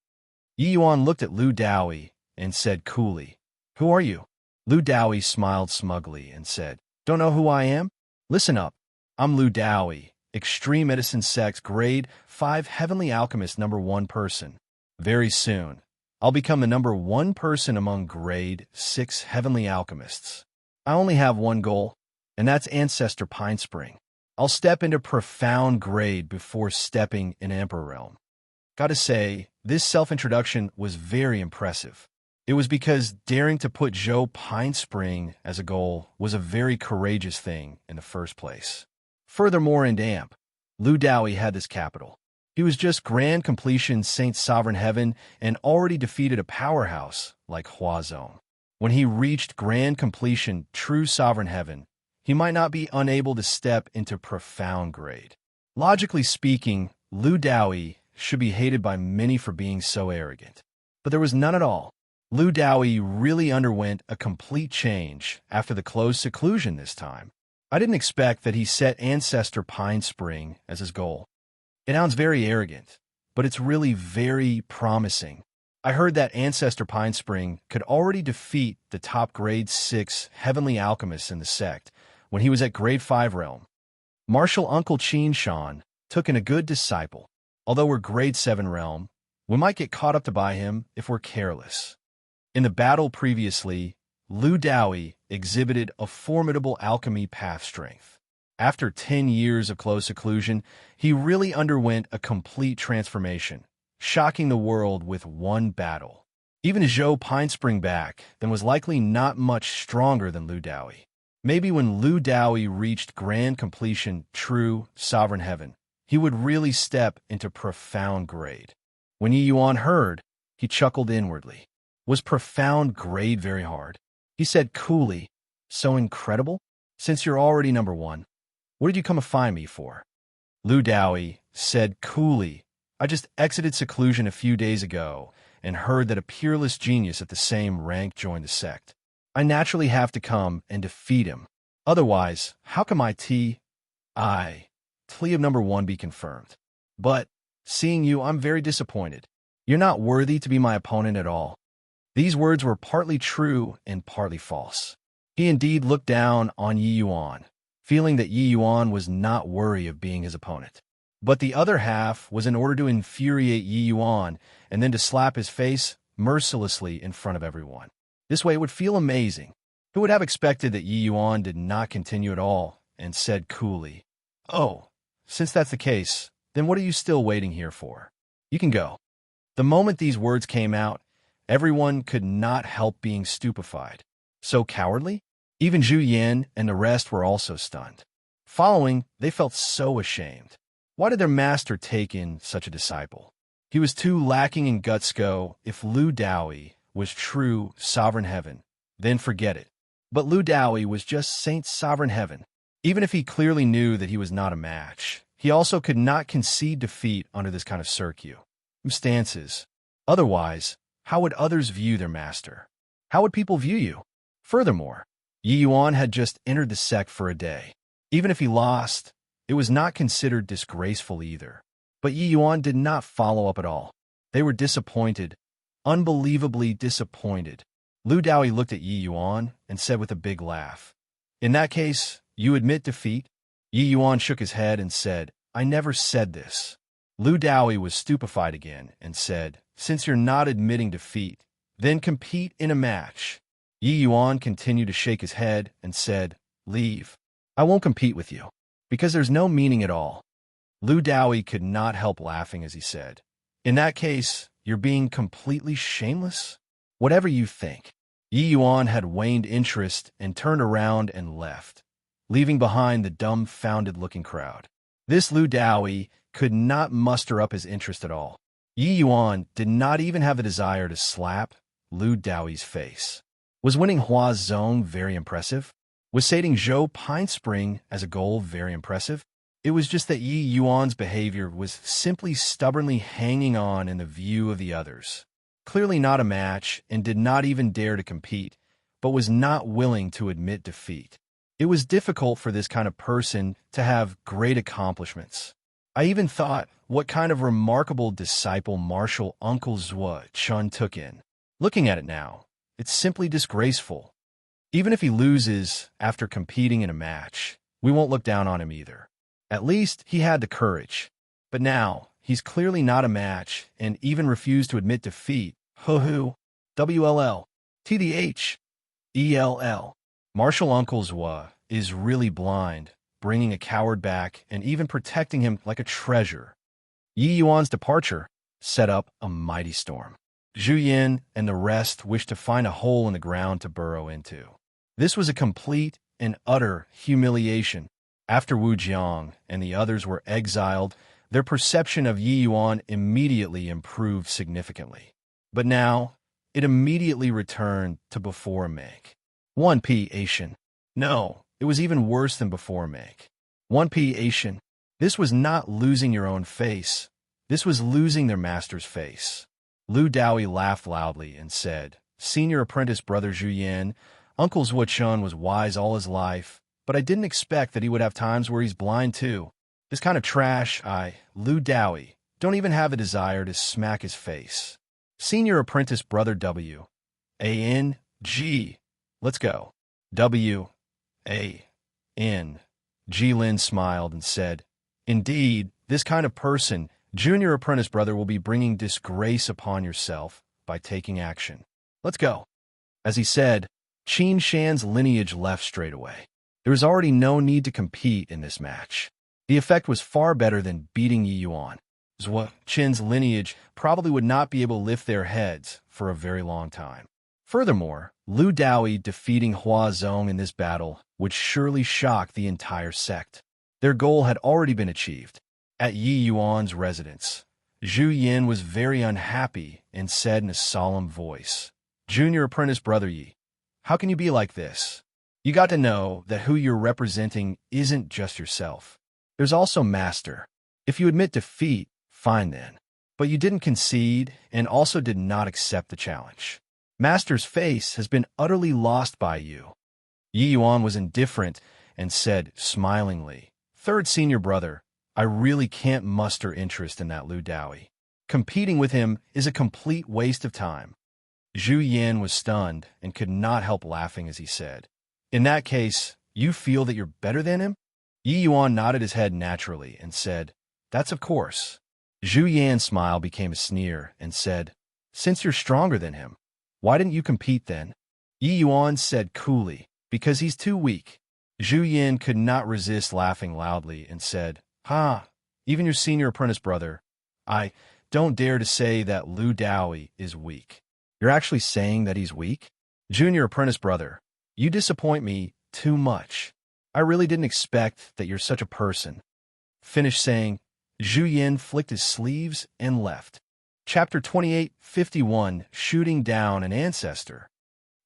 Yi Yuan looked at Lu Dowie and said coolly, "Who are you?" Lu Dowie smiled smugly and said, "Don't know who I am? Listen up. I'm Lu Dowie, Extreme Medicine Sect's Grade 5 Heavenly Alchemist #1 person. Very soon, I'll become the #1 person among Grade 6 Heavenly Alchemists. I only have one goal, and that's Ancestor Pine Spring. I'll step into profound grade before stepping in Emperor Realm." Gotta say, this self-introduction was very impressive. It was because daring to put Zhou Pine Spring as a goal was a very courageous thing in the first place. Furthermore, in Amp, Lu Dowie had this capital. He was just grand completion Saint Sovereign Heaven and already defeated a powerhouse like Huazong. When he reached grand completion true Sovereign Heaven, he might not be unable to step into profound grade. Logically speaking, Lu Dowie should be hated by many for being so arrogant. But there was none at all. Lu Dowie really underwent a complete change after the closed seclusion this time. I didn't expect that he set Ancestor Pine Spring as his goal. It sounds very arrogant, but it's really very promising. I heard that Ancestor Pine Spring could already defeat the top grade 6 heavenly alchemists in the sect when he was at grade 5 realm. Martial Uncle Qin Shan took in a good disciple. Although we're grade 7 realm, we might get caught up to by him if we're careless. In the battle previously, Lu Dowie exhibited a formidable alchemy path strength. After 10 years of close seclusion, he really underwent a complete transformation, shocking the world with one battle. Even Zhou Pine Spring back then was likely not much stronger than Lu Dowie. Maybe when Lu Dowie reached grand completion true Sovereign Heaven, he would really step into profound grade. When Yi Yuan heard, he chuckled inwardly. Was profound grade very hard? He said coolly, so incredible? Since you're already number 1, what did you come to find me for? Lu Dowie said coolly, I just exited seclusion a few days ago and heard that a peerless genius at the same rank joined the sect. I naturally have to come and defeat him. Otherwise, how can my T of number 1 be confirmed? But, seeing you, I'm very disappointed. You're not worthy to be my opponent at all. These words were partly true and partly false. He indeed looked down on Yi Yuan, feeling that Yi Yuan was not worthy of being his opponent. But the other half was in order to infuriate Yi Yuan and then to slap his face mercilessly in front of everyone. This way it would feel amazing. Who would have expected that Yi Yuan did not continue at all and said coolly, Oh, since that's the case, then what are you still waiting here for? You can go. The moment these words came out, everyone could not help being stupefied. So cowardly? Even Zhu Yan and the rest were also stunned. Following, they felt so ashamed. Why did their master take in such a disciple? He was too lacking in guts. If Lu Dowie was true Sovereign Heaven, then forget it. But Lu Dowie was just Saint Sovereign Heaven. Even if he clearly knew that he was not a match, he also could not concede defeat under this kind of circumstances. Otherwise, how would others view their master? How would people view you? Furthermore, Yi Yuan had just entered the sect for a day. Even if he lost, it was not considered disgraceful either. But Yi Yuan did not follow up at all. They were disappointed, unbelievably disappointed. Lu Dowie looked at Yi Yuan and said with a big laugh, In that case, you admit defeat? Yi Yuan shook his head and said, I never said this. Lu Dowie was stupefied again and said, Since you're not admitting defeat, then compete in a match. Yi Yuan continued to shake his head and said, Leave. I won't compete with you, because there's no meaning at all. Lu Dowie could not help laughing as he said, In that case, you're being completely shameless? Whatever you think. Yi Yuan had waned interest and turned around and left, leaving behind the dumbfounded-looking crowd. This Lu Dowie could not muster up his interest at all. Yi Yuan did not even have a desire to slap Lu Dowie's face. Was winning Huazong very impressive? Was sating Zhou Pine Spring as a goal very impressive? It was just that Yi Yuan's behavior was simply stubbornly hanging on in the view of the others. Clearly not a match and did not even dare to compete, but was not willing to admit defeat. It was difficult for this kind of person to have great accomplishments. I even thought what kind of remarkable disciple Martial Uncle Zhua Chun took in. Looking at it now, it's simply disgraceful. Even if he loses after competing in a match, we won't look down on him either. At least he had the courage. But now, he's clearly not a match and even refused to admit defeat. Hoo-hoo. WLL. TDH. ELL. Martial Uncle Zhua is really blind, bringing a coward back and even protecting him like a treasure. Yi Yuan's departure set up a mighty storm. Zhu Yin and the rest wished to find a hole in the ground to burrow into. This was a complete and utter humiliation. After Wu Jiang and the others were exiled, their perception of Yi Yuan immediately improved significantly. But now, it immediately returned to before make. 1P Asian. No, it was even worse than before make. 1P Asian. This was not losing your own face. This was losing their master's face. Lu Daoyi laughed loudly and said, Senior apprentice brother Zhu Yin, Uncle Zhuo was wise all his life, but I didn't expect that he would have times where he's blind too. This kind of trash, Lu Daoyi, don't even have a desire to smack his face. Senior apprentice brother W. A.N.G. Let's go. W. A.N. Jilin smiled and said, Indeed, this kind of person, junior apprentice brother, will be bringing disgrace upon yourself by taking action. Let's go. As he said, Qin Shan's lineage left straight away. There was already no need to compete in this match. The effect was far better than beating Yi Yuan. Zhuo Qin's lineage probably would not be able to lift their heads for a very long time. Furthermore, Lu Daoyi defeating Hua Zong in this battle would surely shock the entire sect. Their goal had already been achieved. At Yi Yuan's residence, Zhu Yin was very unhappy and said in a solemn voice, Junior apprentice brother Yi, how can you be like this? You got to know that who you're representing isn't just yourself. There's also Master. If you admit defeat, fine then. But you didn't concede and also did not accept the challenge. Master's face has been utterly lost by you. Yi Yuan was indifferent and said smilingly, Third senior brother, I really can't muster interest in that Lu Daoyi. Competing with him is a complete waste of time. Zhu Yin was stunned and could not help laughing as he said, In that case, you feel that you're better than him? Yi Yuan nodded his head naturally and said, That's of course. Zhu Yan's smile became a sneer and said, Since you're stronger than him, why didn't you compete then? Yi Yuan said coolly, Because he's too weak. Zhu Yin could not resist laughing loudly and said, Even your senior apprentice brother, I don't dare to say that Lu Daoyi is weak. You're actually saying that he's weak? Junior apprentice brother, you disappoint me too much. I really didn't expect that you're such a person. Finished saying, Zhu Yin flicked his sleeves and left. Chapter 2851, Shooting Down an Ancestor.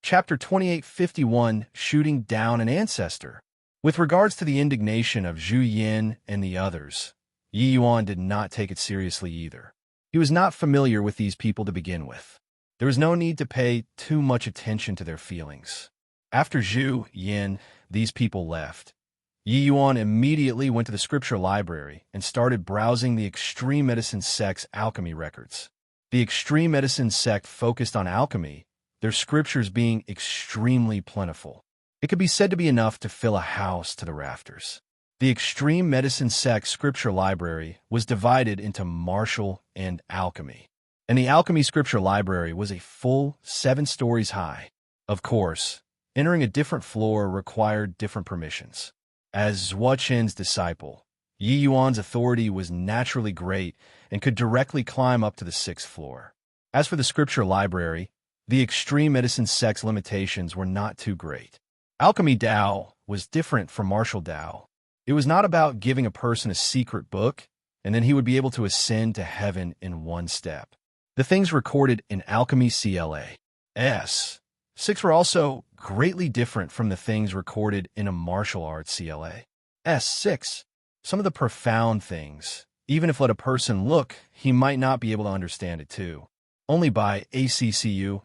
Chapter 2851, Shooting Down an Ancestor. With regards to the indignation of Zhu Yin and the others, Yi Yuan did not take it seriously either. He was not familiar with these people to begin with. There was no need to pay too much attention to their feelings. After Zhu Yin, these people left. Yi Yuan immediately went to the scripture library and started browsing the extreme medicine sect's alchemy records. The extreme medicine sect focused on alchemy, their scriptures being extremely plentiful. It could be said to be enough to fill a house to the rafters. The extreme medicine sect scripture library was divided into martial and alchemy. And the alchemy scripture library was a full 7 stories high. Of course, entering a different floor required different permissions. As Zhuo Qin's disciple, Yi Yuan's authority was naturally great and could directly climb up to the 6th floor. As for the scripture library, the extreme medicine sect's limitations were not too great. Alchemy Dao was different from martial Dao. It was not about giving a person a secret book, and then he would be able to ascend to heaven in one step. The things recorded in Alchemy CLA S6 were also greatly different from the things recorded in a martial arts CLA S6. Some of the profound things, even if let a person look, he might not be able to understand it too. Only by ACCU,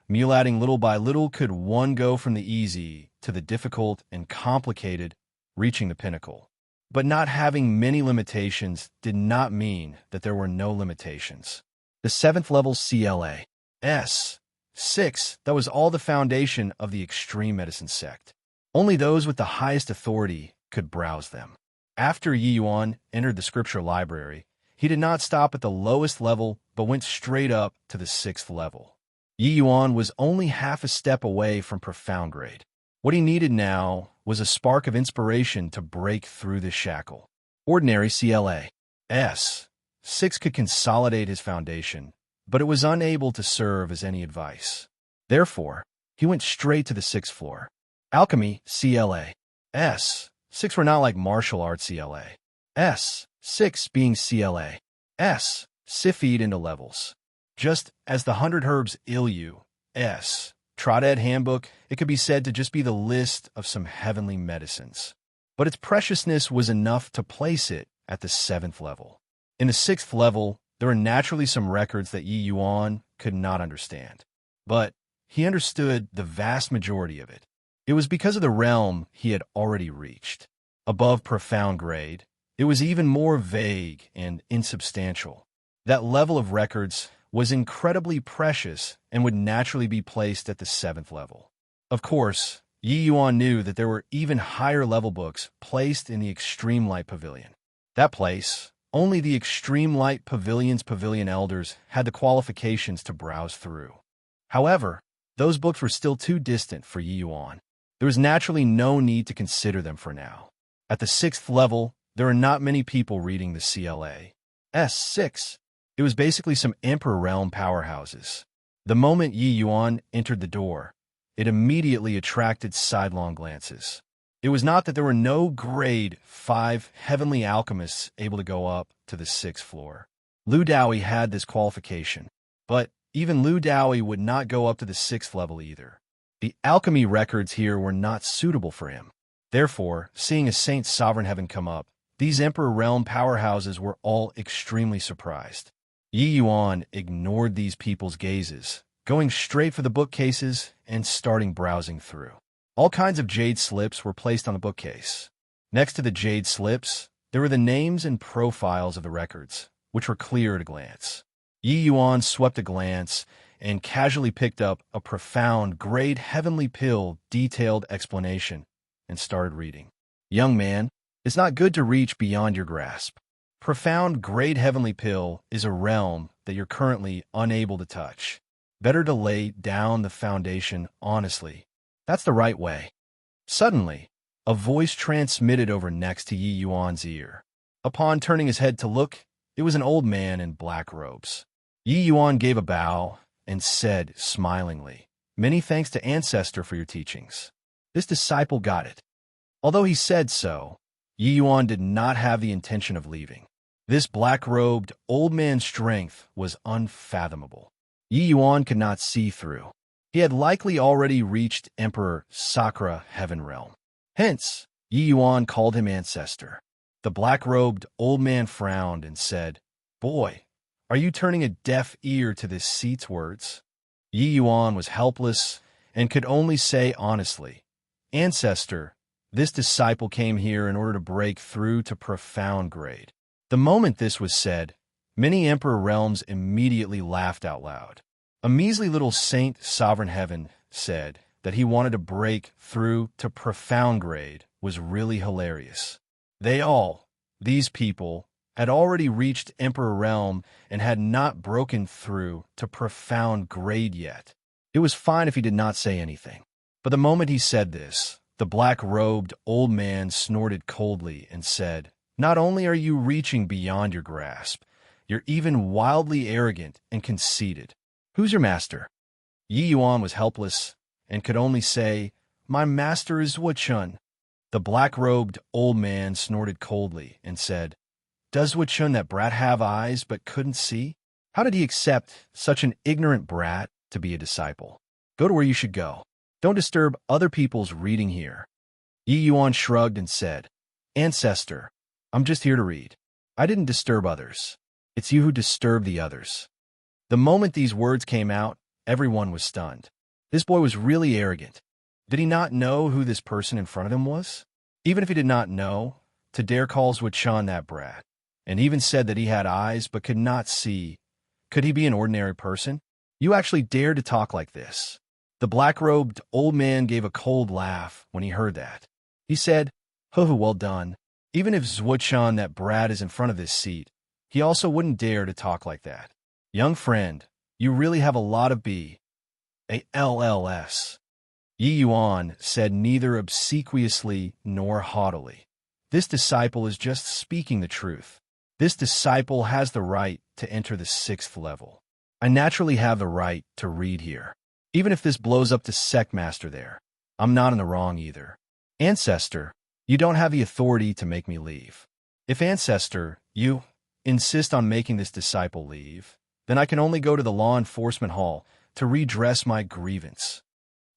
mulating little by little could one go from the easy to the difficult and complicated, reaching the pinnacle. But not having many limitations did not mean that there were no limitations. The 7th level CLA S6, that was all the foundation of the extreme medicine sect. Only those with the highest authority could browse them. After Yi Yuan entered the scripture library, he did not stop at the lowest level but went straight up to the 6th level. Yi Yuan was only half a step away from profound grade. What he needed now was a spark of inspiration to break through the shackle. Ordinary CLA S6 could consolidate his foundation, but it was unable to serve as any advice. Therefore, he went straight to the sixth floor. Alchemy, CLA. S. 6 were not like martial arts CLA. S. 6 being CLA. S. Siffied into levels. Just as the 100 Herbs Ilu. S. Trotted Handbook, it could be said to just be the list of some heavenly medicines. But its preciousness was enough to place it at the 7th level. In the 6th level, there were naturally some records that Yi Yuan could not understand. But he understood the vast majority of it. It was because of the realm he had already reached. Above profound grade, it was even more vague and insubstantial. That level of records was incredibly precious and would naturally be placed at the 7th level. Of course, Yi Yuan knew that there were even higher level books placed in the Extreme Light Pavilion. That place, only the Extreme Light Pavilion's Pavilion Elders had the qualifications to browse through. However, those books were still too distant for Yi Yuan. There was naturally no need to consider them for now. At the 6th level, there are not many people reading the CLA. S6. It was basically some Emperor Realm powerhouses. The moment Yi Yuan entered the door, it immediately attracted sidelong glances. It was not that there were no grade 5 heavenly alchemists able to go up to the 6th floor. Lu Daoui had this qualification, but even Lu Daoui would not go up to the 6th level either. The alchemy records here were not suitable for him. Therefore, seeing a Saint Sovereign Heaven come up, these Emperor Realm powerhouses were all extremely surprised. Yi Yuan ignored these people's gazes, going straight for the bookcases and starting browsing through. All kinds of jade slips were placed on the bookcase. Next to the jade slips, there were the names and profiles of the records, which were clear at a glance. Yi Yuan swept a glance and casually picked up a profound, grade heavenly pill detailed explanation and started reading. Young man, it's not good to reach beyond your grasp. Profound grade heavenly pill is a realm that you're currently unable to touch. Better to lay down the foundation honestly. That's the right way. Suddenly, a voice transmitted over next to Yi Yuan's ear. Upon turning his head to look, it was an old man in black robes. Yi Yuan gave a bow and said smilingly, "Many thanks to Ancestor for your teachings." This disciple got it. Although he said so, Yi Yuan did not have the intention of leaving. This black-robed old man's strength was unfathomable. Yi Yuan could not see through. He had likely already reached Emperor Sakra Heaven Realm. Hence, Yi Yuan called him Ancestor. The black-robed old man frowned and said, "Boy, are you turning a deaf ear to this seat's words?" Yi Yuan was helpless and could only say honestly, "Ancestor, this disciple came here in order to break through to profound grade." The moment this was said, many Emperor realms immediately laughed out loud. A measly little Saint Sovereign Heaven said that he wanted to break through to profound grade was really hilarious. These people, had already reached Emperor Realm and had not broken through to profound grade yet. It was fine if he did not say anything. But the moment he said this, the black-robed old man snorted coldly and said, "Not only are you reaching beyond your grasp, you're even wildly arrogant and conceited. Who's your master?" Yi Yuan was helpless and could only say, "My master is Wuchun." The black-robed old man snorted coldly and said, "Does Wuchun that brat have eyes but couldn't see? How did he accept such an ignorant brat to be a disciple? Go to where you should go. Don't disturb other people's reading here." Yi Yuan shrugged and said, "Ancestor, I'm just here to read. I didn't disturb others. It's you who disturbed the others." The moment these words came out, everyone was stunned. This boy was really arrogant. Did he not know who this person in front of him was? Even if he did not know, to dare calls Wuchun that brat, and even said that he had eyes but could not see. Could he be an ordinary person? You actually dare to talk like this? The black-robed old man gave a cold laugh when he heard that. He said, well done. Even if Wuchun that brat is in front of this seat, he also wouldn't dare to talk like that. Young friend, you really have a lot of B.A.L.L.S. Yi Yuan said neither obsequiously nor haughtily. This disciple is just speaking the truth. This disciple has the right to enter the 6th level. I naturally have the right to read here. Even if this blows up to sect master there, I'm not in the wrong either. Ancestor, you don't have the authority to make me leave. If Ancestor, you insist on making this disciple leave, then I can only go to the law enforcement hall to redress my grievance.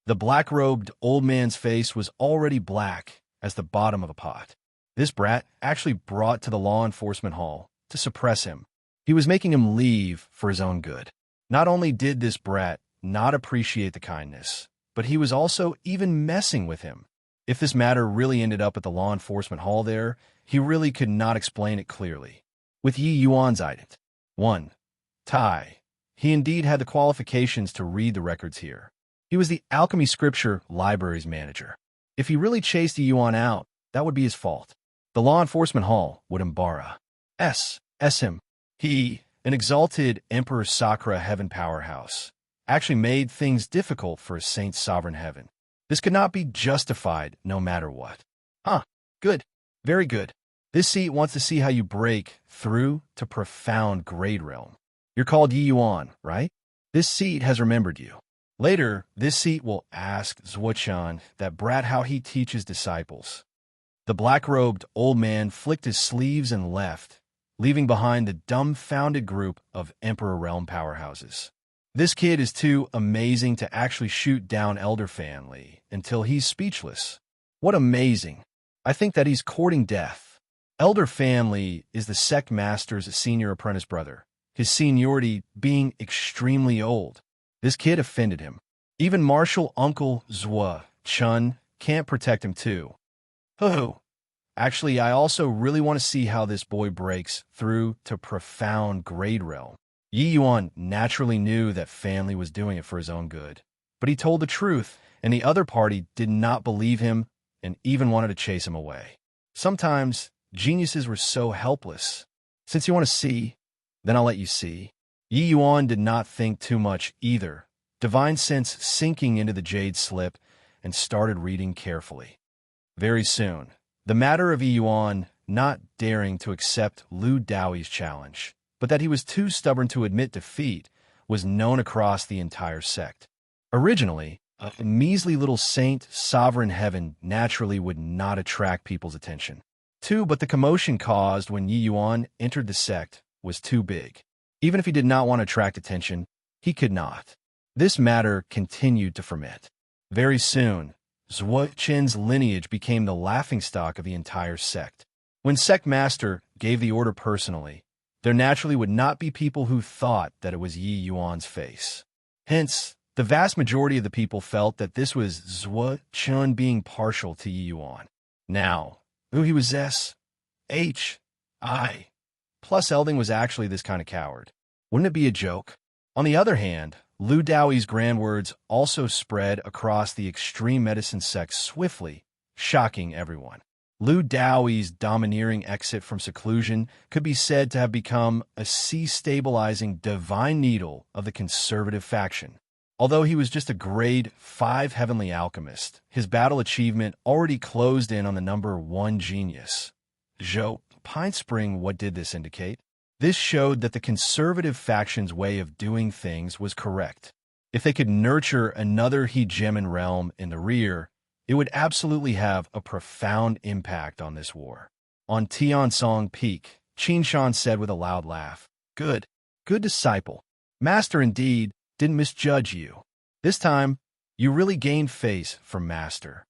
The black-robed old man's face was already black as the bottom of a pot. This brat actually brought to the law enforcement hall to suppress him. He was making him leave for his own good. Not only did this brat not appreciate the kindness, but he was also even messing with him. If this matter really ended up at the law enforcement hall there, he really could not explain it clearly. With Yi Yuan's ident. 1. Tai. He indeed had the qualifications to read the records here. He was the Alchemy Scripture Library's manager. If he really chased Yi Yuan out, that would be his fault. The law enforcement hall would embark him. He, an exalted Emperor Sakura heaven powerhouse, actually made things difficult for a saint's sovereign heaven. This could not be justified no matter what. Good. Very good. This seat wants to see how you break through to profound grade realm. You're called Yi Yuan, right? This seat has remembered you. Later, this seat will ask Zhuo-chan, that brat, how he teaches disciples. The black-robed old man flicked his sleeves and left, leaving behind the dumbfounded group of Emperor Realm powerhouses. This kid is too amazing to actually shoot down Elder Family until he's speechless. What amazing. I think that he's courting death. Elder Family is the sect master's senior apprentice brother, his seniority being extremely old. This kid offended him. Even Marshal Uncle Zhuo-chun can't protect him too. Actually, I also really want to see how this boy breaks through to profound grade realm. Yi Yuan naturally knew that Family was doing it for his own good, but he told the truth, and the other party did not believe him and even wanted to chase him away. Sometimes, geniuses were so helpless. Since you want to see, then I'll let you see. Yi Yuan did not think too much either, divine sense sinking into the jade slip, and started reading carefully. Very soon, the matter of Yi Yuan not daring to accept Lu Daoi's challenge, but that he was too stubborn to admit defeat, was known across the entire sect. Originally, a measly little saint sovereign heaven naturally would not attract people's attention. But the commotion caused when Yi Yuan entered the sect was too big. Even if he did not want to attract attention, he could not. This matter continued to ferment. Very soon, Zhuo-chen's lineage became the laughingstock of the entire sect. When sect master gave the order personally, there naturally would not be people who thought that it was Yi Yuan's face. Hence, the vast majority of the people felt that this was Zhuo-chen being partial to Yi Yuan. Now, who he was S.H.I. Plus Elding was actually this kind of coward. Wouldn't it be a joke? On the other hand, Lu Daoi's grand words also spread across the extreme medicine sect swiftly, shocking everyone. Lu Daoi's domineering exit from seclusion could be said to have become a sea-stabilizing divine needle of the conservative faction. Although he was just a grade 5 heavenly alchemist, his battle achievement already closed in on the number 1 genius. Pine Spring, what did this indicate? This showed that the conservative faction's way of doing things was correct. If they could nurture another hegemon realm in the rear, it would absolutely have a profound impact on this war. On Tiansong Peak, Qinshan said with a loud laugh, Good disciple. Master indeed didn't misjudge you. This time, you really gained face from Master.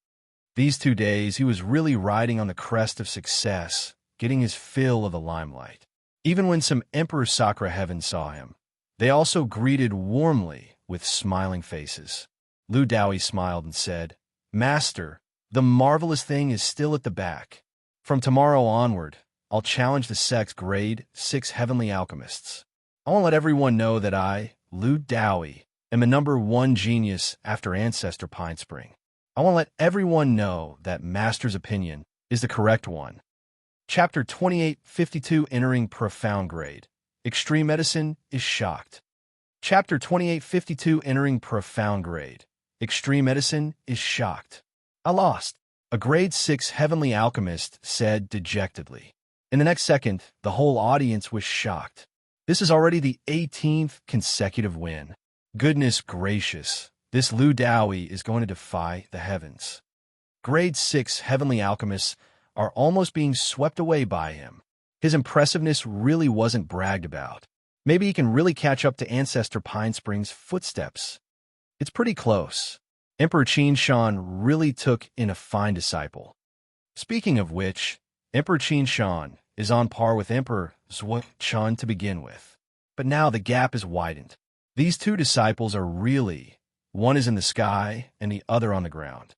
These 2 days, he was really riding on the crest of success, getting his fill of the limelight. Even when some Emperor Sakura Heaven saw him, they also greeted warmly with smiling faces. Lu Daoi smiled and said, Master, the marvelous thing is still at the back. From tomorrow onward, I'll challenge the sect's grade 6 heavenly alchemists. I want to let everyone know that I, Lu Daoi, am a number 1 genius after Ancestor Pine Spring. I want to let everyone know that Master's opinion is the correct one. Chapter 2852, Entering Profound Grade. Extreme Medicine is shocked. Chapter 2852, Entering Profound Grade. Extreme Medicine is shocked. I lost. A grade 6 heavenly alchemist said dejectedly. In the next second, the whole audience was shocked. This is already the 18th consecutive win. Goodness gracious, this Lu Dowie is going to defy the heavens. Grade 6 heavenly alchemists are almost being swept away by him. His impressiveness really wasn't bragged about. Maybe he can really catch up to Ancestor Pine Spring's footsteps. It's pretty close. Emperor Qin Shan really took in a fine disciple. Speaking of which, Emperor Qin Shan is on par with Emperor Zhuo Chun to begin with. But now the gap is widened. These two disciples are really, one is in the sky and the other on the ground.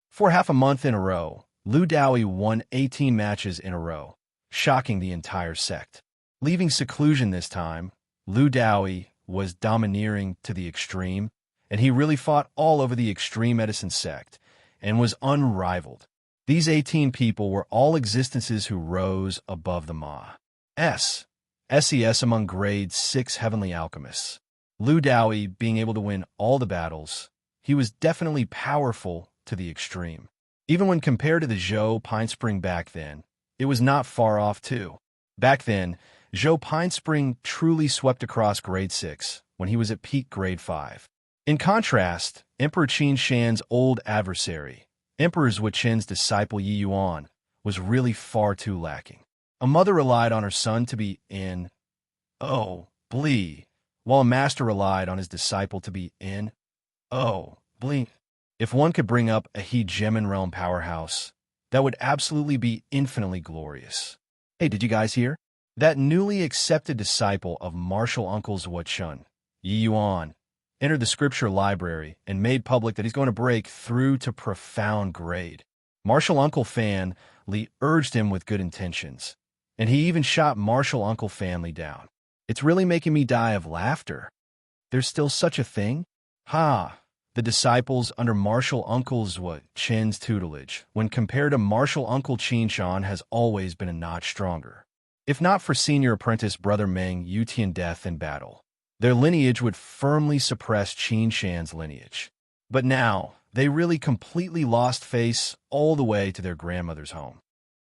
For half a month in a row, Lu Dowie won 18 matches in a row, shocking the entire sect. Leaving seclusion this time, Lu Dowie was domineering to the extreme, and he really fought all over the extreme medicine sect, and was unrivaled. These 18 people were all existences who rose above the Ma. SES among grade 6 heavenly alchemists. Lu Dowie being able to win all the battles, he was definitely powerful to the extreme. Even when compared to the Zhou Pine Spring back then, it was not far off too. Back then, Zhou Pine Spring truly swept across grade 6 when he was at peak grade 5. In contrast, Emperor Qin Shan's old adversary, Emperor Zhuo Qin's disciple Yi Yuan, was really far too lacking. A mother relied on her son to be in Bli, while a master relied on his disciple to be in Bli. If one could bring up a Hegemon realm powerhouse, that would absolutely be infinitely glorious. Hey, did you guys hear? That newly accepted disciple of martial uncle Zhuo Chun, Yi Yuan, entered the scripture library and made public that he's going to break through to profound grade. Martial uncle Fan Li urged him with good intentions, and he even shot martial uncle family down. It's really making me die of laughter. There's still such a thing? The disciples under martial uncle Zhuo Qin's tutelage, when compared to martial uncle Qin Shan, has always been a notch stronger. If not for senior apprentice brother Meng Yutian death in battle, their lineage would firmly suppress Qin Shan's lineage. But now, they really completely lost face all the way to their grandmother's home.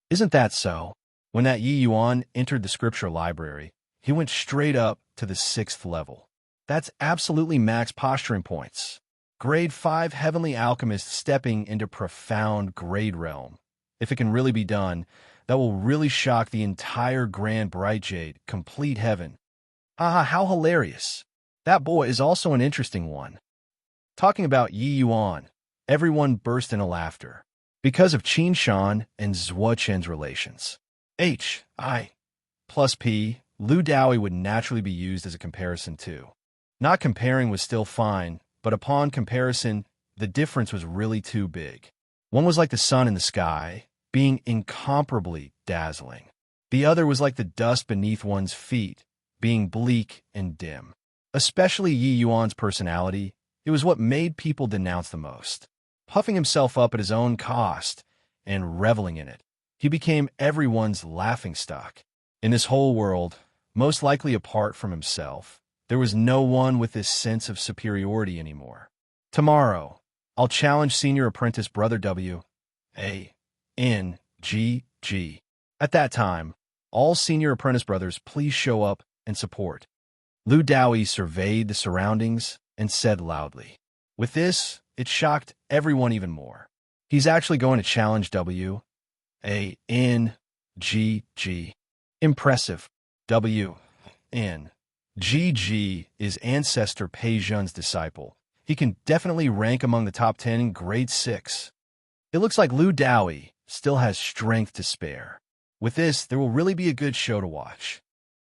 Isn't that so? When that Yi Yuan entered the scripture library, he went straight up to the 6th level. That's absolutely max posturing points. Grade 5 heavenly alchemist stepping into profound grade realm. If it can really be done, that will really shock the entire Grand Bright Jade, complete heaven. How hilarious. That boy is also an interesting one. Talking about Yi Yuan, everyone burst into laughter because of Qin Shan and Zhuo Qin's relations. I plus P, Lu Dowie would naturally be used as a comparison too. Not comparing was still fine, but upon comparison, the difference was really too big. One was like the sun in the sky, being incomparably dazzling. The other was like the dust beneath one's feet, being bleak and dim. Especially Yi Yuan's personality, it was what made people denounce the most. Puffing himself up at his own cost and reveling in it, he became everyone's laughingstock. In this whole world, most likely apart from himself, there was no one with this sense of superiority anymore. Tomorrow, I'll challenge senior apprentice brother W.A.N.G.G. At that time, all senior apprentice brothers please show up and support. Lu Dowie surveyed the surroundings and said loudly. With this, it shocked everyone even more. He's actually going to challenge W.A.N.G.G. Impressive. W.N.G.G. is Ancestor Pei Zhen's disciple. He can definitely rank among the top 10 in grade 6. It looks like Lu Dowie still has strength to spare. With this, there will really be a good show to watch.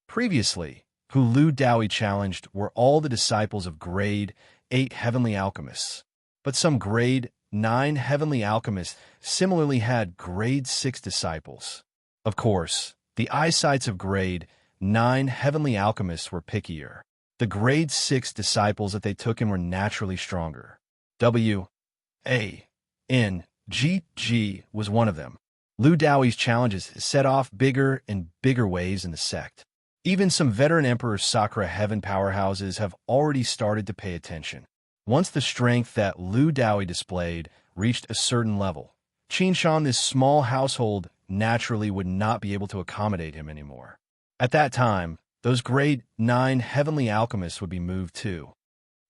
Previously, who Lu Dowie challenged were all the disciples of grade 8 heavenly alchemists. But some grade 9 heavenly alchemists similarly had grade 6 disciples. Of course, the eyesights of grade 9 heavenly alchemists were pickier. The grade 6 disciples that they took in were naturally stronger. W.A.N.G.G. was one of them. Lu Dowie's challenges set off bigger and bigger waves in the sect. Even some veteran Emperor Sakura Heaven powerhouses have already started to pay attention. Once the strength that Lu Dowie displayed reached a certain level, Qin Shan, this small household, naturally would not be able to accommodate him anymore. At that time, those grade 9 heavenly alchemists would be moved too.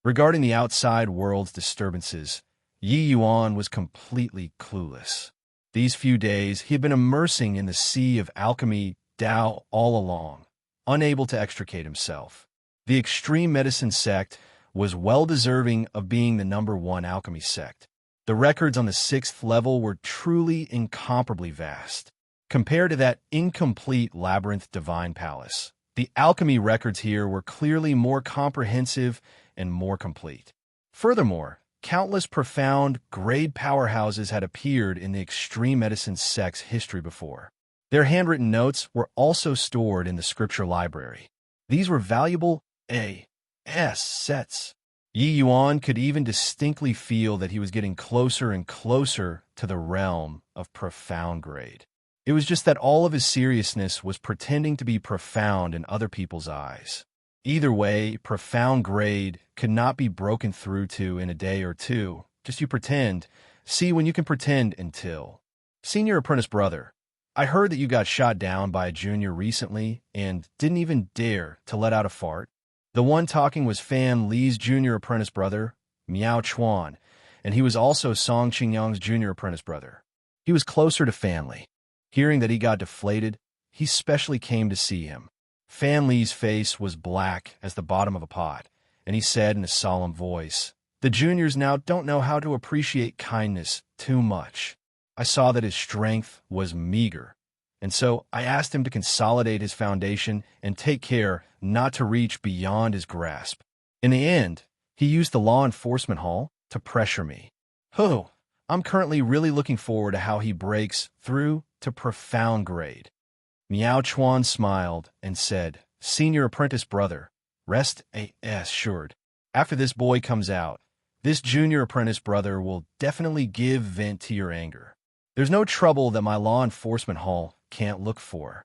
Regarding the outside world's disturbances, Yi Yuan was completely clueless. These few days, he had been immersing in the sea of alchemy Tao all along, unable to extricate himself. The extreme medicine sect was well deserving of being the #1 alchemy sect. The records on the 6th level were truly incomparably vast. Compared to that incomplete labyrinth divine palace, the alchemy records here were clearly more comprehensive and more complete. Furthermore, countless profound grade powerhouses had appeared in the extreme medicine sect's history before. Their handwritten notes were also stored in the scripture library. These were valuable A.S. sets. Yi Yuan could even distinctly feel that he was getting closer and closer to the realm of profound grade. It was just that all of his seriousness was pretending to be profound in other people's eyes. Either way, profound grade could not be broken through to in a day or two. Just you pretend. See when you can pretend until. Senior apprentice brother, I heard that you got shot down by a junior recently and didn't even dare to let out a fart. The one talking was Fan Li's junior apprentice brother, Miao Chuan, and he was also Song Qingyang's junior apprentice brother. He was closer to Fan Li. Hearing that he got deflated, he specially came to see him. Fan Li's face was black as the bottom of a pot, and he said in a solemn voice, "The juniors now don't know how to appreciate kindness too much." I saw that his strength was meager, and so I asked him to consolidate his foundation and take care not to reach beyond his grasp. In the end, he used the law enforcement hall to pressure me. I'm currently really looking forward to how he breaks through to profound grade. Miao Chuan smiled and said, "Senior apprentice brother, rest assured. After this boy comes out, this junior apprentice brother will definitely give vent to your anger. There's no trouble that my law enforcement hall can't look for."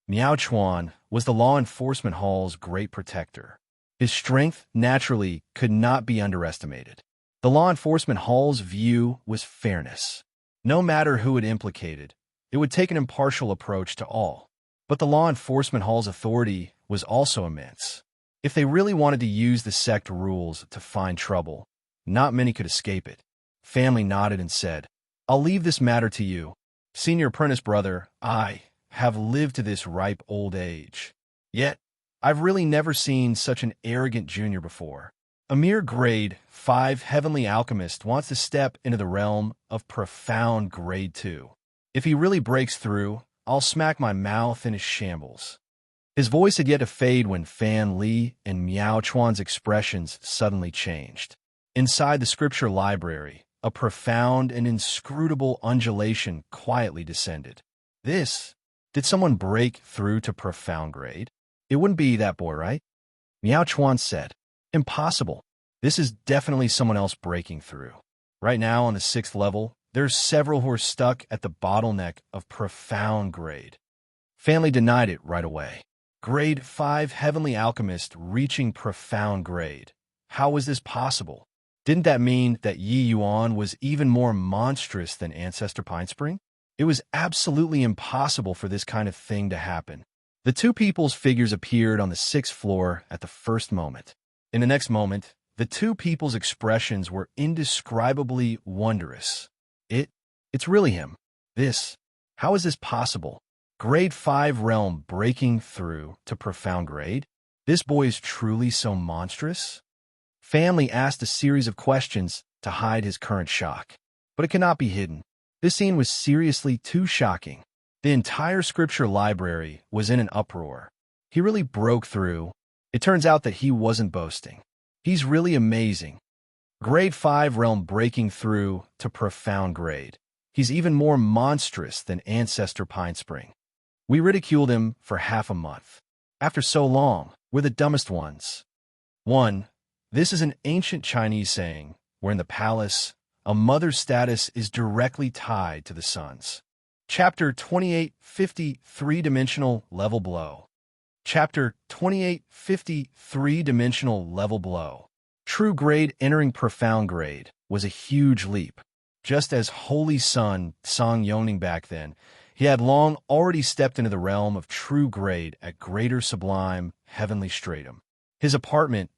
Miao Chuan was the law enforcement hall's great protector. His strength, naturally, could not be underestimated. The law enforcement hall's view was fairness. No matter who it implicated, it would take an impartial approach to all. But the law enforcement hall's authority was also immense. If they really wanted to use the sect rules to find trouble, not many could escape it. Family nodded and said, "I'll leave this matter to you. Senior apprentice brother, I have lived to this ripe old age. Yet, I've really never seen such an arrogant junior before. A mere grade 5 heavenly alchemist wants to step into the realm of profound grade 2. If he really breaks through, I'll smack my mouth in his shambles." His voice had yet to fade when Fan Li and Miao Chuan's expressions suddenly changed. Inside the scripture library, a profound and inscrutable undulation quietly descended. Did someone break through to profound grade? It wouldn't be that boy, right? Miao Chuan said, "Impossible. This is definitely someone else breaking through. Right now on the 6th level, there's several who are stuck at the bottleneck of profound grade." Family denied it right away. Grade 5 heavenly alchemist reaching profound grade. How was this possible? Didn't that mean that Yi Yuan was even more monstrous than Ancestor Pine Spring? It was absolutely impossible for this kind of thing to happen. The two people's figures appeared on the 6th floor at the first moment. In the next moment, the two people's expressions were indescribably wondrous. It's really him. How is this possible? Grade 5 realm breaking through to profound grade? This boy is truly so monstrous? Family asked a series of questions to hide his current shock. But it cannot be hidden. This scene was seriously too shocking. The entire scripture library was in an uproar. He really broke through. It turns out that he wasn't boasting. He's really amazing. Grade 5 realm breaking through to profound grade. He's even more monstrous than Ancestor Pine Spring. We ridiculed him for half a month. After so long, we're the dumbest ones. 1. This is an ancient Chinese saying, where in the palace, a mother's status is directly tied to the son's. Chapter 2850 Three-Dimensional Level Blow. Chapter 2850 Three-Dimensional Level Blow. True grade entering profound grade was a huge leap. Just as Holy Son Song Yoning back then, He had long already stepped into the realm of true grade at greater sublime heavenly stratum. His apartment,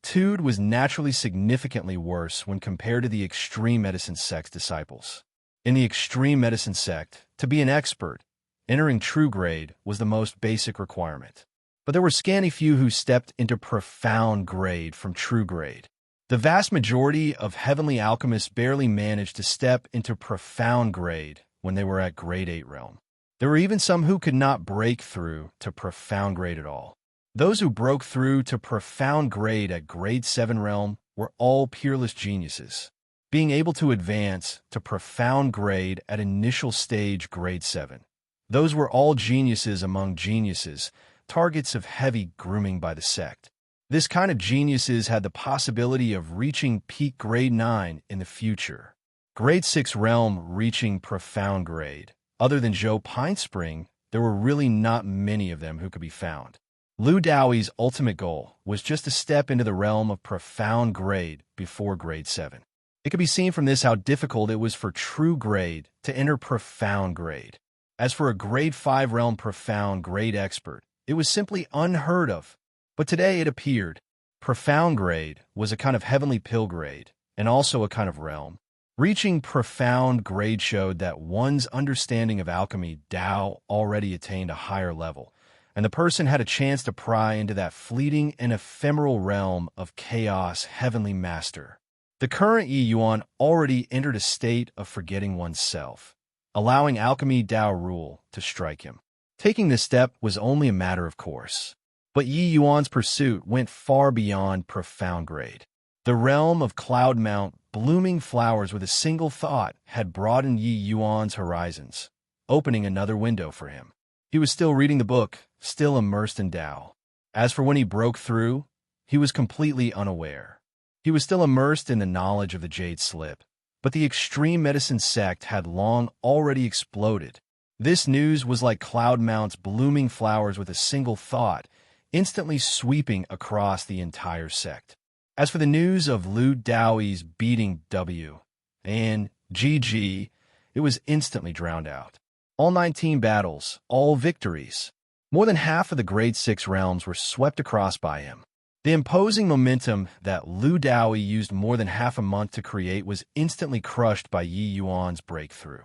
Tude, was naturally significantly worse when compared to the extreme medicine sect's disciples. In the extreme medicine sect, to be an expert, entering true grade was the most basic requirement. But there were scanty few who stepped into profound grade from true grade. The vast majority of heavenly alchemists barely managed to step into profound grade when they were at grade 8 realm. There were even some who could not break through to profound grade at all. Those who broke through to profound grade at grade 7 realm were all peerless geniuses, being able to advance to profound grade at initial stage grade 7. Those were all geniuses among geniuses, targets of heavy grooming by the sect. This kind of geniuses had the possibility of reaching peak grade 9 in the future. Grade 6 realm reaching profound grade. Other than Joe Pinespring, there were really not many of them who could be found. Lu Dowie's ultimate goal was just to step into the realm of profound grade before grade 7. It could be seen from this how difficult it was for true grade to enter profound grade. As for a grade 5 realm profound grade expert, it was simply unheard of. But today it appeared. Profound grade was a kind of heavenly pill grade, and also a kind of realm. Reaching profound grade showed that one's understanding of alchemy Tao already attained a higher level, and the person had a chance to pry into that fleeting and ephemeral realm of chaos heavenly master. The current Yi Yuan already entered a state of forgetting oneself, allowing alchemy Tao rule to strike him. Taking this step was only a matter of course. But Yi Yuan's pursuit went far beyond profound grade. The realm of Cloud Mount, blooming flowers with a single thought, had broadened Yi Yuan's horizons, opening another window for him. He was still reading the book, still immersed in Tao. As for when he broke through, he was completely unaware. He was still immersed in the knowledge of the Jade Slip, but the extreme medicine sect had long already exploded. This news was like Cloud Mount's blooming flowers with a single thought, instantly sweeping across the entire sect. As for the news of Lu Dowie's beating W and GG, it was instantly drowned out. All 19 battles, all victories. More than half of the grade 6 realms were swept across by him. The imposing momentum that Lu Dowie used more than half a month to create was instantly crushed by Yi Yuan's breakthrough.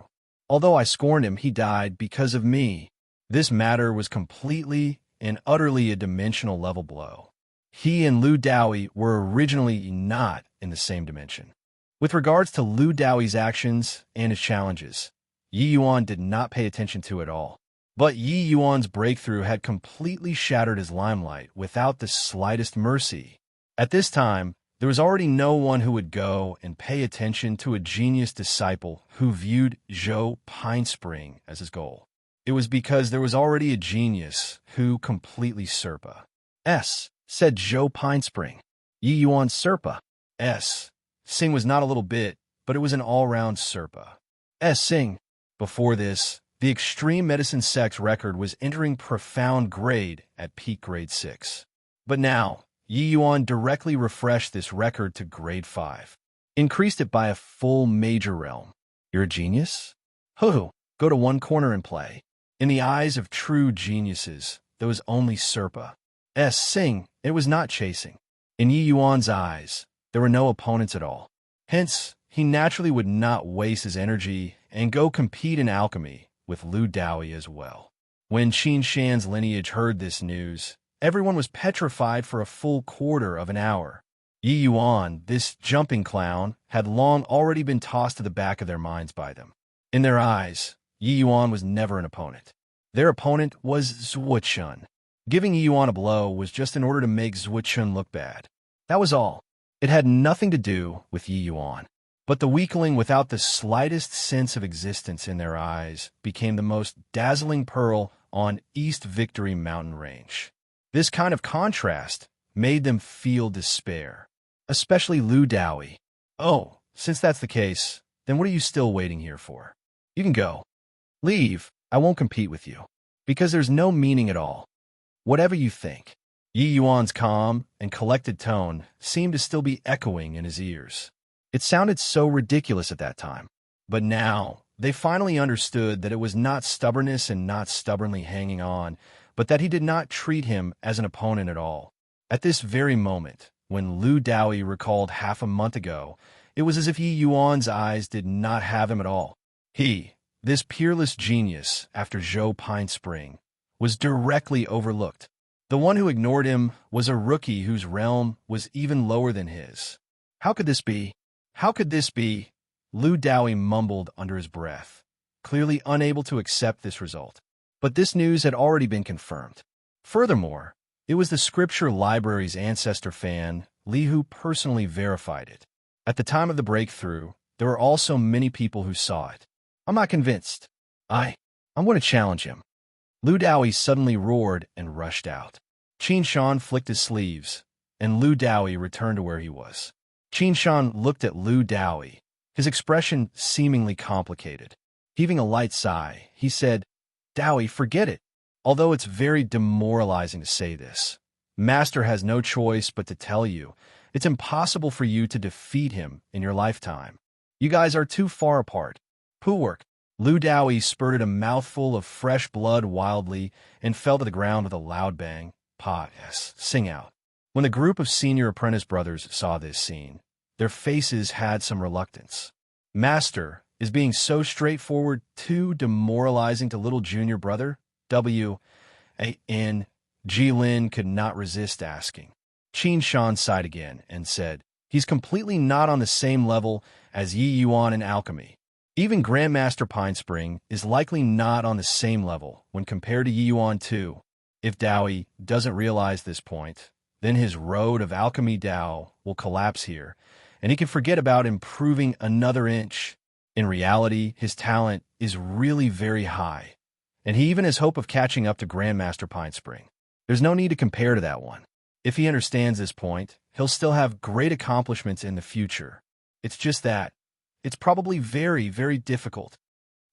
Although I scorned him, he died because of me. This matter was completely and utterly a dimensional level blow. He and Lu Dowie were originally not in the same dimension. With regards to Lu Dowie's actions and his challenges, Yi Yuan did not pay attention to it all. But Yi Yuan's breakthrough had completely shattered his limelight without the slightest mercy. At this time, there was already no one who would go and pay attention to a genius disciple who viewed Zhou Pinespring as his goal. It was because there was already a genius who completely Serpa. Said Zhou Pinespring. Yi Yuan Serpa. Sing was not a little bit, but it was an all-round Serpa. Sing. Before this, the extreme medicine sect's record was entering profound grade at peak grade 6. But now, Yi Yuan directly refreshed this record to grade 5. Increased it by a full major realm. You're a genius? Go to one corner and play. In the eyes of true geniuses, there was only Serpa. Sing, it was not chasing. In Yi Yuan's eyes, there were no opponents at all. Hence, he naturally would not waste his energy and go compete in alchemy with Lu Dowie as well. When Qin Shan's lineage heard this news, everyone was petrified for a full quarter of an hour. Yi Yuan, this jumping clown, had long already been tossed to the back of their minds by them. In their eyes, Yi Yuan was never an opponent. Their opponent was Zuochun. Giving Yi Yuan a blow was just in order to make Zuochun look bad. That was all. It had nothing to do with Yi Yuan. But the weakling without the slightest sense of existence in their eyes became the most dazzling pearl on East Victory mountain range. This kind of contrast made them feel despair, especially Lu Dowie. Oh, since that's the case, then what are you still waiting here for? You can go. Leave. I won't compete with you. Because there's no meaning at all. Whatever you think. Yi Yuan's calm and collected tone seemed to still be echoing in his ears. It sounded so ridiculous at that time. But now, they finally understood that it was not stubbornness and not stubbornly hanging on, but that he did not treat him as an opponent at all. At this very moment, when Lu Dowie recalled half a month ago, it was as if Yi Yuan's eyes did not have him at all. He, this peerless genius after Zhou Pine Spring, was directly overlooked. The one who ignored him was a rookie whose realm was even lower than his. How could this be? How could this be? Lu Dowie mumbled under his breath, clearly unable to accept this result. But this news had already been confirmed. Furthermore, it was the scripture library's ancestor fan, Li, who personally verified it. At the time of the breakthrough, there were also many people who saw it. I'm not convinced. I'm going to challenge him. Lu Dowie suddenly roared and rushed out. Qin Shan flicked his sleeves, and Lu Dowie returned to where he was. Qin Shan looked at Lu Dowie, his expression seemingly complicated. Heaving a light sigh, he said, "Dowie, forget it. Although it's very demoralizing to say this, Master has no choice but to tell you it's impossible for you to defeat him in your lifetime. You guys are too far apart. Poo work." Lu Dowie spurted a mouthful of fresh blood wildly and fell to the ground with a loud bang. Yes, sing out. When the group of senior apprentice brothers saw this scene, their faces had some reluctance. Master, is being so straightforward too demoralizing to little junior brother? W.A.N. Jilin could not resist asking. Qin Shan sighed again and said, "He's completely not on the same level as Yi Yuan in alchemy. Even Grandmaster Pine Spring is likely not on the same level when compared to Yi Yuan too. If Dowie doesn't realize this point, then his road of alchemy Dao will collapse here, and he can forget about improving another inch. In reality, his talent is really very high, and he even has hope of catching up to Grandmaster Pine Spring. There's no need to compare to that one. If he understands this point, he'll still have great accomplishments in the future. It's just that it's probably very, very difficult."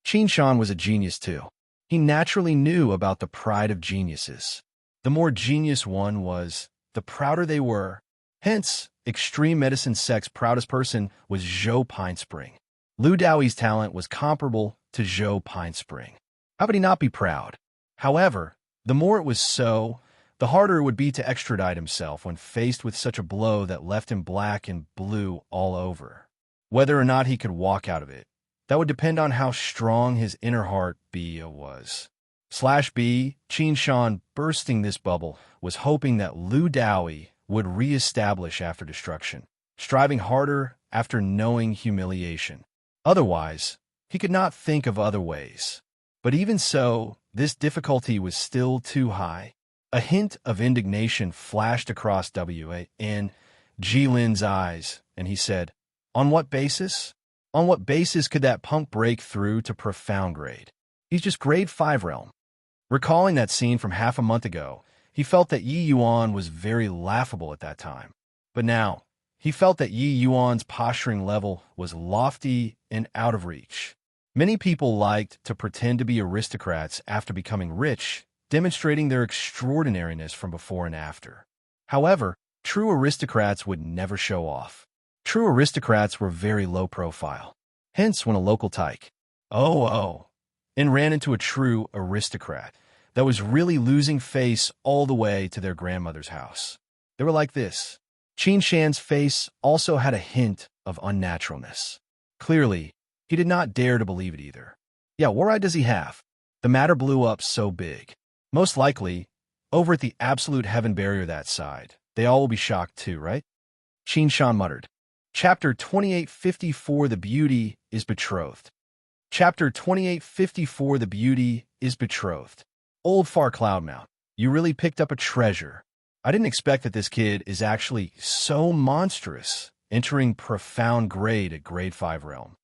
Qin Shan was a genius too. He naturally knew about the pride of geniuses. The more genius one was, the prouder they were. Hence, extreme medicine sect's proudest person was Zhou Pine Spring. Lu Dowie's talent was comparable to Zhou Pine Spring. How could he not be proud? However, the more it was so, the harder it would be to extradite himself when faced with such a blow that left him black and blue all over. Whether or not he could walk out of it, that would depend on how strong his inner heart was. /B, Qin Shan, bursting this bubble, was hoping that Lu Dowie would re-establish after destruction, striving harder after knowing humiliation. Otherwise, he could not think of other ways. But even so, this difficulty was still too high. A hint of indignation flashed across W.A.N. Jilin's eyes, and he said, "On what basis? On what basis could that punk break through to profound grade? He's just grade 5 realm." Recalling that scene from half a month ago, he felt that Yi Yuan was very laughable at that time. But now, he felt that Yi Yuan's posturing level was lofty and out of reach. Many people liked to pretend to be aristocrats after becoming rich, demonstrating their extraordinariness from before and after. However, true aristocrats would never show off. True aristocrats were very low profile. Hence, when a local tyke and ran into a true aristocrat that was really losing face all the way to their grandmother's house, they were like this. Qin Shan's face also had a hint of unnaturalness. Clearly, he did not dare to believe it either. Yeah, what right does he have? The matter blew up so big. Most likely, over at the absolute heaven barrier that side, they all will be shocked too, right? Qin Shan muttered. Chapter 2854, The Beauty is Betrothed. Chapter 2854, The Beauty is Betrothed. Old Far Cloudmouth, you really picked up a treasure. I didn't expect that this kid is actually so monstrous, entering profound grade at grade 5 realm.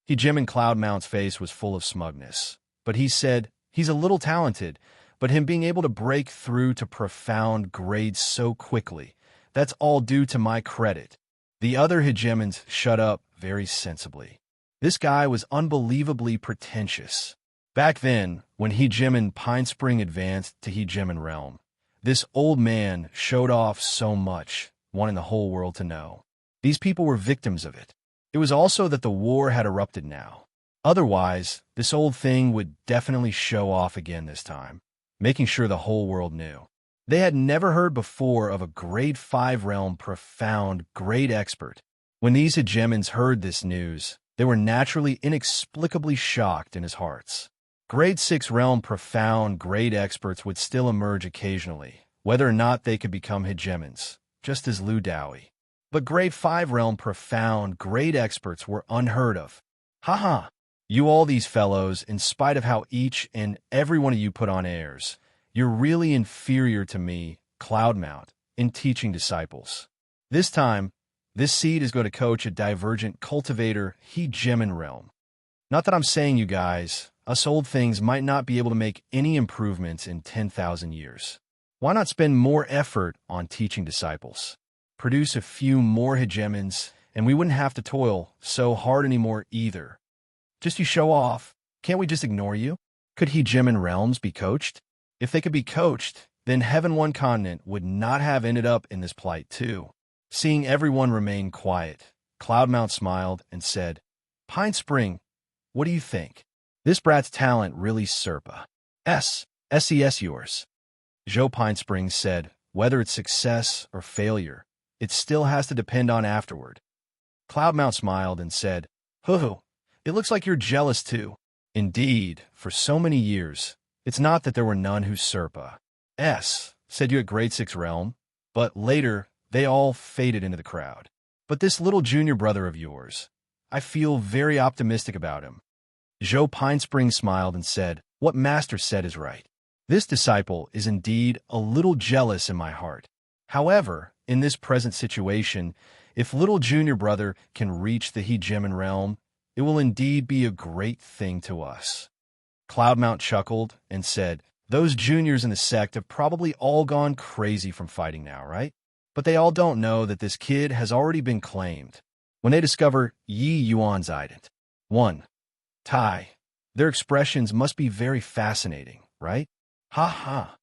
Jim and Cloudmount's face was full of smugness, but he said he's a little talented, but him being able to break through to profound grades so quickly, that's all due to my credit. The other hegemons shut up very sensibly. This guy was unbelievably pretentious. Back then, when hegemon Pine Spring advanced to hegemon realm, this old man showed off so much, wanting the whole world to know. These people were victims of it. It was also that the war had erupted now. Otherwise, this old thing would definitely show off again this time, making sure the whole world knew. They had never heard before of a grade 5 realm profound great expert. When these hegemons heard this news, they were naturally inexplicably shocked in his hearts. Grade 6 realm profound great experts would still emerge occasionally, whether or not they could become hegemons, just as Lu Dowie. But grade 5 realm profound great experts were unheard of. Haha! You all these fellows, in spite of how each and every one of you put on airs, you're really inferior to me, Cloudmount, in teaching disciples. This time, this seed is going to coach a divergent cultivator hegemon realm. Not that I'm saying you guys, us old things might not be able to make any improvements in 10,000 years. Why not spend more effort on teaching disciples? Produce a few more hegemons, and we wouldn't have to toil so hard anymore either. Just you show off. Can't we just ignore you? Could hegemon realms be coached? If they could be coached, then Heaven One Continent would not have ended up in this plight too. Seeing everyone remain quiet, Cloudmount smiled and said, Pine Spring, what do you think? This brat's talent really Serpa. SES yours. Joe Pine Spring said, whether it's success or failure, it still has to depend on afterward. Cloudmount smiled and said, Hoo-hoo. It looks like you're jealous, too. Indeed, for so many years, it's not that there were none who Serpa. Said you at grade 6 realm, but later, they all faded into the crowd. But this little junior brother of yours, I feel very optimistic about him. Joe Pine Spring smiled and said, what Master said is right. This disciple is indeed a little jealous in my heart. However, in this present situation, if little junior brother can reach the hegemon realm, it will indeed be a great thing to us. Cloudmount chuckled and said, those juniors in the sect have probably all gone crazy from fighting now, right? But they all don't know that this kid has already been claimed. When they discover Yi Yuan's ident. 1. Tai. Their expressions must be very fascinating, right? Ha ha.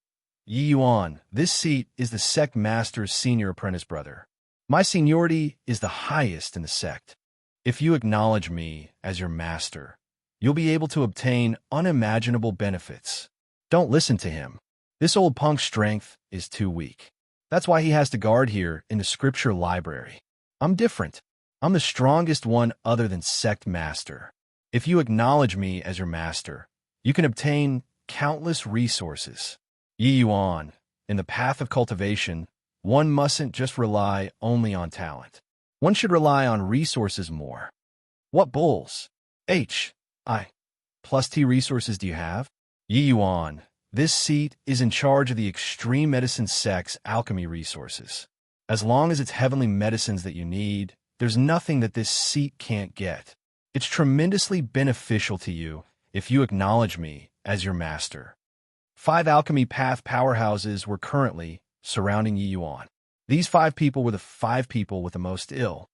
Yi Yuan, this seat is the sect master's senior apprentice brother. My seniority is the highest in the sect. If you acknowledge me as your master, you'll be able to obtain unimaginable benefits. Don't listen to him. This old punk's strength is too weak. That's why he has to guard here in the scripture library. I'm different. I'm the strongest one other than sect master. If you acknowledge me as your master, you can obtain countless resources. Yi Yuan, in the path of cultivation, one mustn't just rely only on talent. One should rely on resources more. What bulls? I plus T resources do you have? Yi Yuan, this seat is in charge of the extreme medicine sect's alchemy resources. As long as it's heavenly medicines that you need, there's nothing that this seat can't get. It's tremendously beneficial to you if you acknowledge me as your master. 5 alchemy path powerhouses were currently surrounding Yi Yuan. These 5 people were the 5 people with the most ill.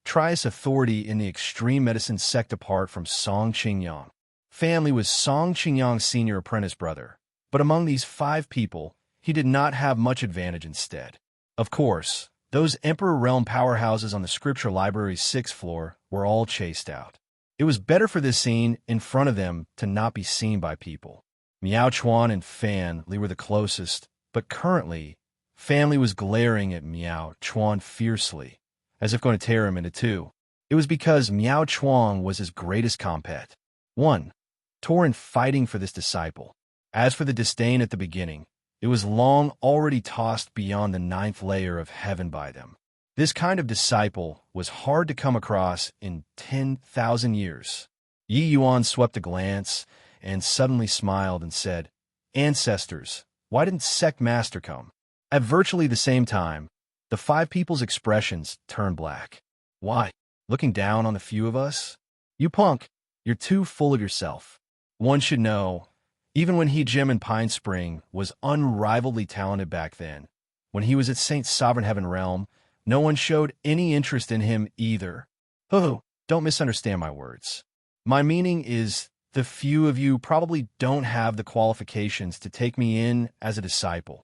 Trias authority in the extreme medicine sect apart from Song Qingyang. Family was Song Qingyang's senior apprentice brother, but among these 5 people, he did not have much advantage instead. Of course, those Emperor Realm powerhouses on the Scripture Library's 6th floor were all chased out. It was better for this scene in front of them to not be seen by people. Miao Chuan and Fan Li were the closest, but currently, Family was glaring at Miao Chuan fiercely, as if going to tear him into two. It was because Miao Chuan was his greatest compet. 1. Torrent fighting for this disciple. As for the disdain at the beginning, it was long already tossed beyond the 9th layer of heaven by them. This kind of disciple was hard to come across in 10,000 years. Yi Yuan swept a glance and suddenly smiled and said, Ancestors, why didn't Sect Master come? At virtually the same time, the 5 people's expressions turned black. Why? Looking down on the few of us? You punk, you're too full of yourself. One should know, even when Jim in Pine Spring was unrivaledly talented back then, when he was at St. Sovereign Heaven Realm, no one showed any interest in him either. Don't misunderstand my words. My meaning is, the few of you probably don't have the qualifications to take me in as a disciple.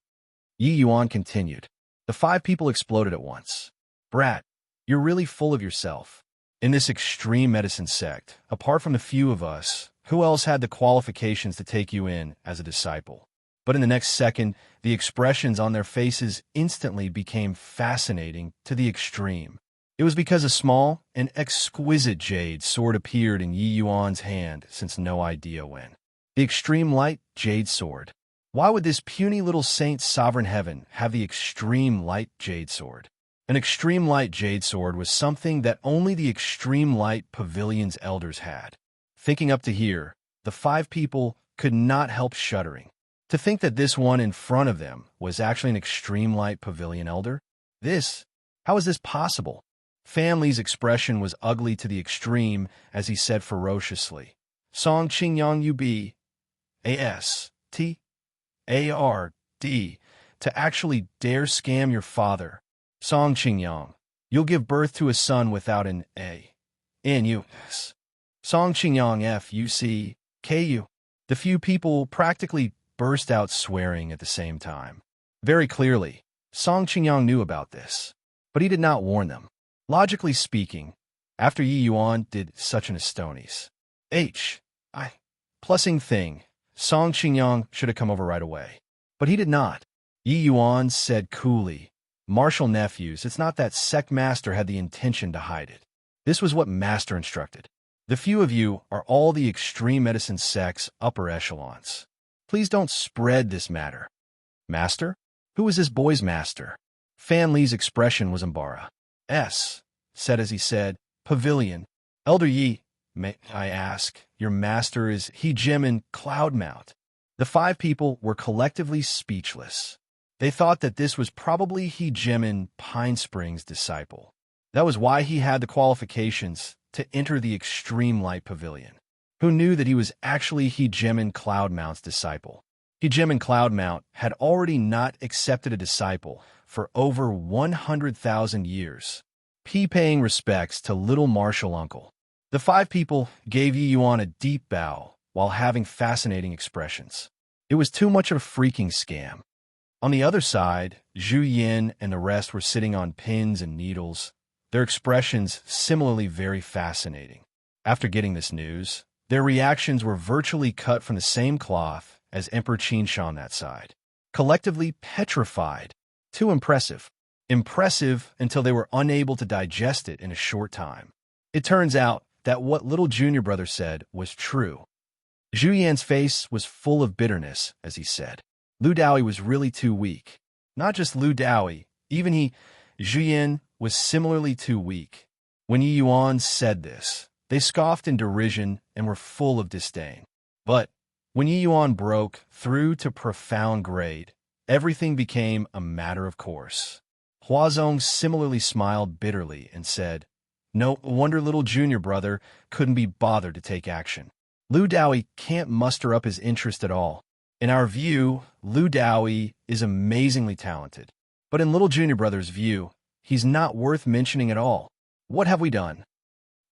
Yi Yuan continued. The 5 people exploded at once. Brat, you're really full of yourself. In this extreme medicine sect, apart from the few of us, who else had the qualifications to take you in as a disciple? But in the next second, the expressions on their faces instantly became fascinating to the extreme. It was because a small and exquisite jade sword appeared in Yi Yuan's hand since no idea when. The extreme light jade sword. Why would this puny little saint's sovereign heaven have the extreme light jade sword? An extreme light jade sword was something that only the extreme light pavilion's elders had. Thinking up to here, the five people could not help shuddering. To think that this one in front of them was actually an extreme light pavilion elder? How is this possible? Fan Li's expression was ugly to the extreme as he said ferociously, Song Qingyang Ub, A-S-T-A-R-D, to actually dare scam your father. Song Qingyang, you'll give birth to a son without an A. N-U-S. Song Qingyang F-U-C-K-U. The few people practically burst out swearing at the same time. Very clearly, Song Qingyang knew about this, but he did not warn them. Logically speaking, after Yi Yuan did such an Estonies plussing thing, Song Qingyang should have come over right away. But he did not. Yi Yuan said coolly, Martial nephews, it's not that sect master had the intention to hide it. This was what master instructed. The few of you are all the extreme medicine sect's upper echelons. Please don't spread this matter. Master? Who is this boy's master? Fan Li's expression was embarrassed. Said as he said, Pavilion. Elder Yi, may I ask, your master is He Jimin Cloudmount. The five people were collectively speechless. They thought that this was probably He Jimin Pine Springs' disciple. That was why he had the qualifications to enter the Extreme Light Pavilion. Who knew that he was actually He Jimin Cloudmount's disciple? He Jimin Cloudmount had already not accepted a disciple for over 100,000 years. Paying respects to little martial uncle. The five people gave Yi Yuan a deep bow while having fascinating expressions. It was too much of a freaking scam. On the other side, Zhu Yin and the rest were sitting on pins and needles, their expressions similarly very fascinating. After getting this news, their reactions were virtually cut from the same cloth as Emperor Qinshan on that side. Collectively petrified. Too impressive. Impressive until they were unable to digest it in a short time. It turns out that what little junior brother said was true. Zhu Yan's face was full of bitterness as he said, Lu Daoyi was really too weak. Not just Lu Daoyi, even Zhu Yan was similarly too weak. When Yi Yuan said this, they scoffed in derision and were full of disdain. But when Yi Yuan broke through to profound grade, everything became a matter of course. Huazong similarly smiled bitterly and said, No wonder little junior brother couldn't be bothered to take action. Lu Daoyi can't muster up his interest at all. In our view, Lu Daoyi is amazingly talented. But in little junior brother's view, he's not worth mentioning at all. What have we done?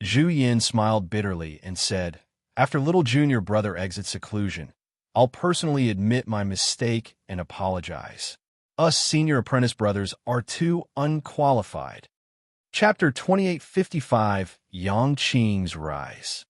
Zhu Yin smiled bitterly and said, After little junior brother exits seclusion, I'll personally admit my mistake and apologize. Us senior apprentice brothers are too unqualified. Chapter 2855, Yang Qing's Rise.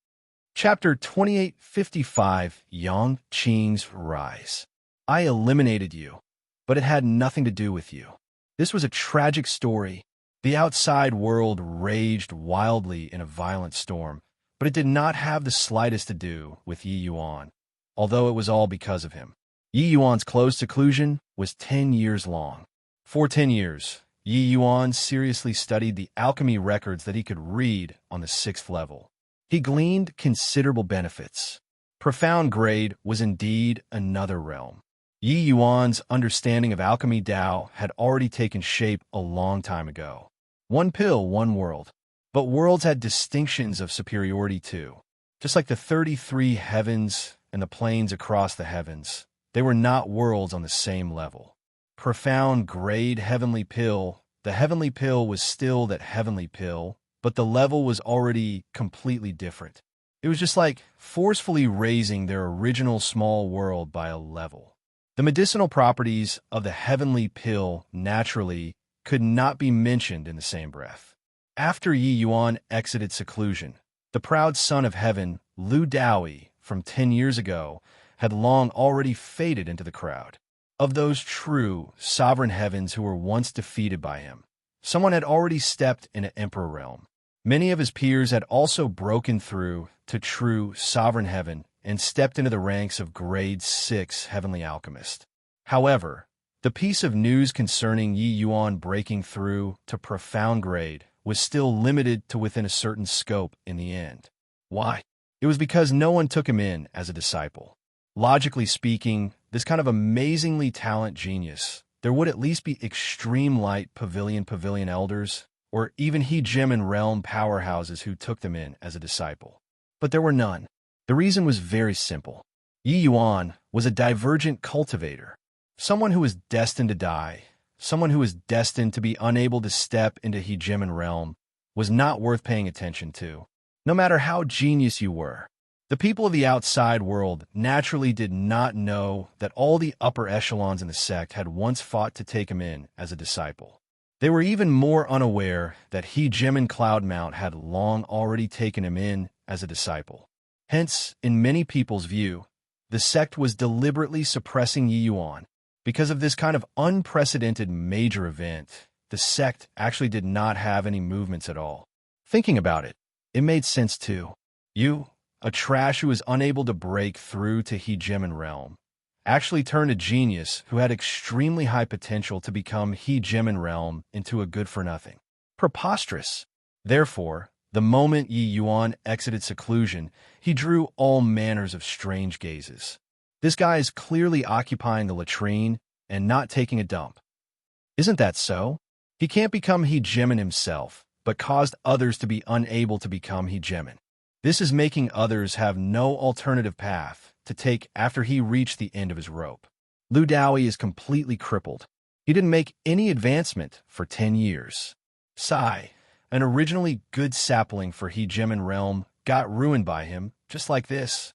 Chapter 2855, Yang Qing's Rise. I eliminated you, but it had nothing to do with you. This was a tragic story. The outside world raged wildly in a violent storm, but it did not have the slightest to do with Yi Yuan, although it was all because of him. Yi Yuan's closed seclusion was 10 years long. For 10 years, Yi Yuan seriously studied the alchemy records that he could read on the 6th level. He gleaned considerable benefits. Profound grade was indeed another realm. Yi Yuan's understanding of alchemy Dao had already taken shape a long time ago. One pill, one world. But worlds had distinctions of superiority too. Just like the 33 heavens and the planes across the heavens, they were not worlds on the same level. Profound grade heavenly pill, the heavenly pill was still that heavenly pill, but the level was already completely different. It was just like forcefully raising their original small world by a level. The medicinal properties of the heavenly pill naturally could not be mentioned in the same breath. After Yi Yuan exited seclusion, the proud son of heaven, Lu Daoi, from 10 years ago, had long already faded into the crowd. Of those true, sovereign heavens who were once defeated by him, someone had already stepped into Emperor realm. Many of his peers had also broken through to true, sovereign heaven and stepped into the ranks of grade 6 heavenly alchemist. However, the piece of news concerning Yi Yuan breaking through to profound grade was still limited to within a certain scope in the end. Why? It was because no one took him in as a disciple. Logically speaking, this kind of amazingly talented genius, there would at least be extreme light pavilion elders, or even He-Gem realm powerhouses who took them in as a disciple. But there were none. The reason was very simple. Yi Yuan was a divergent cultivator, someone who was destined to die, someone who was destined to be unable to step into He-Gem realm, was not worth paying attention to, no matter how genius you were. The people of the outside world naturally did not know that all the upper echelons in the sect had once fought to take him in as a disciple. They were even more unaware that He-Gem and Cloudmount had long already taken him in as a disciple. Hence, in many people's view, the sect was deliberately suppressing Yi Yuan. Because of this kind of unprecedented major event, the sect actually did not have any movements at all. Thinking about it, it made sense too. You, a trash who was unable to break through to He-Gem realm, actually turned a genius who had extremely high potential to become He-Gem realm into a good-for-nothing. Preposterous. Therefore, the moment Yi Yuan exited seclusion, he drew all manners of strange gazes. This guy is clearly occupying the latrine and not taking a dump. Isn't that so? He can't become He-Gem himself, but caused others to be unable to become He-Gem. This is making others have no alternative path to take after he reached the end of his rope. Lu Daoi is completely crippled. He didn't make any advancement for 10 years. Sigh, an originally good sapling for He-Gem realm, got ruined by him, just like this.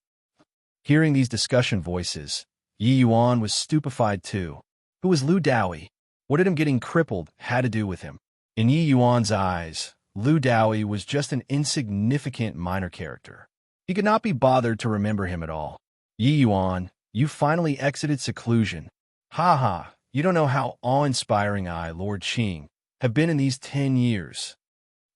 Hearing these discussion voices, Yi Yuan was stupefied too. Who was Lu Daoi? What did him getting crippled had to do with him? In Yi Yuan's eyes, Lu Daoi was just an insignificant minor character. He could not be bothered to remember him at all. Yi Yuan, you finally exited seclusion. Ha ha, you don't know how awe-inspiring I, Lord Qing, have been in these 10 years.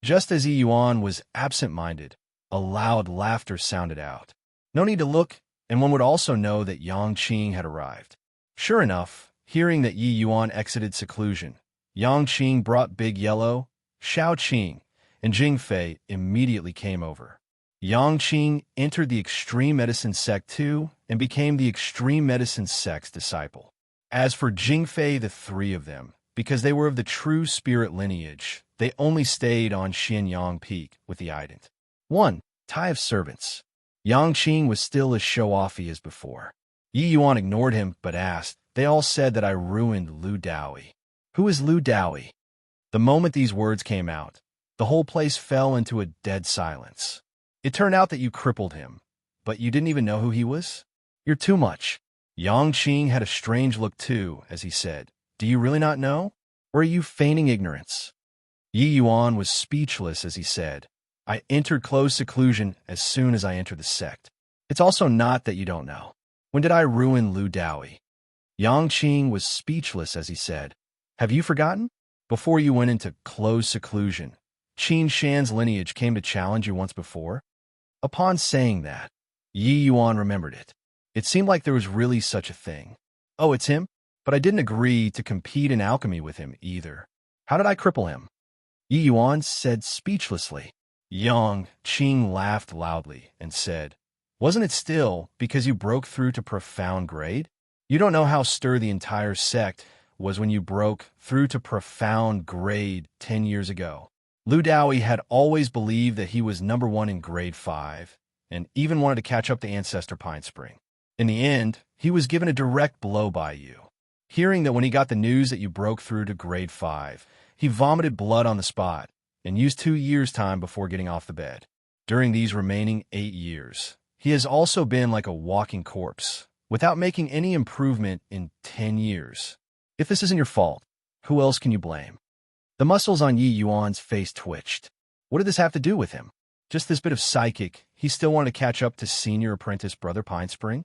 Just as Yi Yuan was absent-minded, a loud laughter sounded out. No need to look, and one would also know that Yang Qing had arrived. Sure enough, hearing that Yi Yuan exited seclusion, Yang Qing brought Big Yellow, Shao Qing, and Jing Fei immediately came over. Yang Qing entered the extreme medicine sect too and became the extreme medicine sect's disciple. As for Jing Fei, the three of them, because they were of the true spirit lineage, they only stayed on Xianyang Peak with the ident. 1. Tie of servants. Yang Qing was still as show-offy as before. Yi Yuan ignored him but asked, "They all said that I ruined Lu Daoi. Who is Lu Daoi?" The moment these words came out, the whole place fell into a dead silence. It turned out that you crippled him, but you didn't even know who he was? You're too much. Yang Qing had a strange look too, as he said, "Do you really not know? Or are you feigning ignorance?" Yi Yuan was speechless as he said, "I entered closed seclusion as soon as I entered the sect. It's also not that you don't know. When did I ruin Lu Daoi?" Yang Qing was speechless as he said, "Have you forgotten? Before you went into closed seclusion, Qin Shan's lineage came to challenge you once before." Upon saying that, Yi Yuan remembered it. It seemed like there was really such a thing. "Oh, it's him? But I didn't agree to compete in alchemy with him either. How did I cripple him?" Yi Yuan said speechlessly. Yang Qing laughed loudly and said, "Wasn't it still because you broke through to profound grade? You don't know how stir the entire sect was when you broke through to profound grade 10 years ago. Lu Daoi had always believed that he was number 1 in grade 5, and even wanted to catch up to Ancestor Pine Spring. In the end, he was given a direct blow by you. Hearing that when he got the news that you broke through to grade 5, he vomited blood on the spot, and used 2 years' time before getting off the bed. During these remaining 8 years, he has also been like a walking corpse, without making any improvement in 10 years. If this isn't your fault, who else can you blame?" The muscles on Yi Yuan's face twitched. What did this have to do with him? Just this bit of psychic, he still wanted to catch up to senior apprentice Brother Pinespring?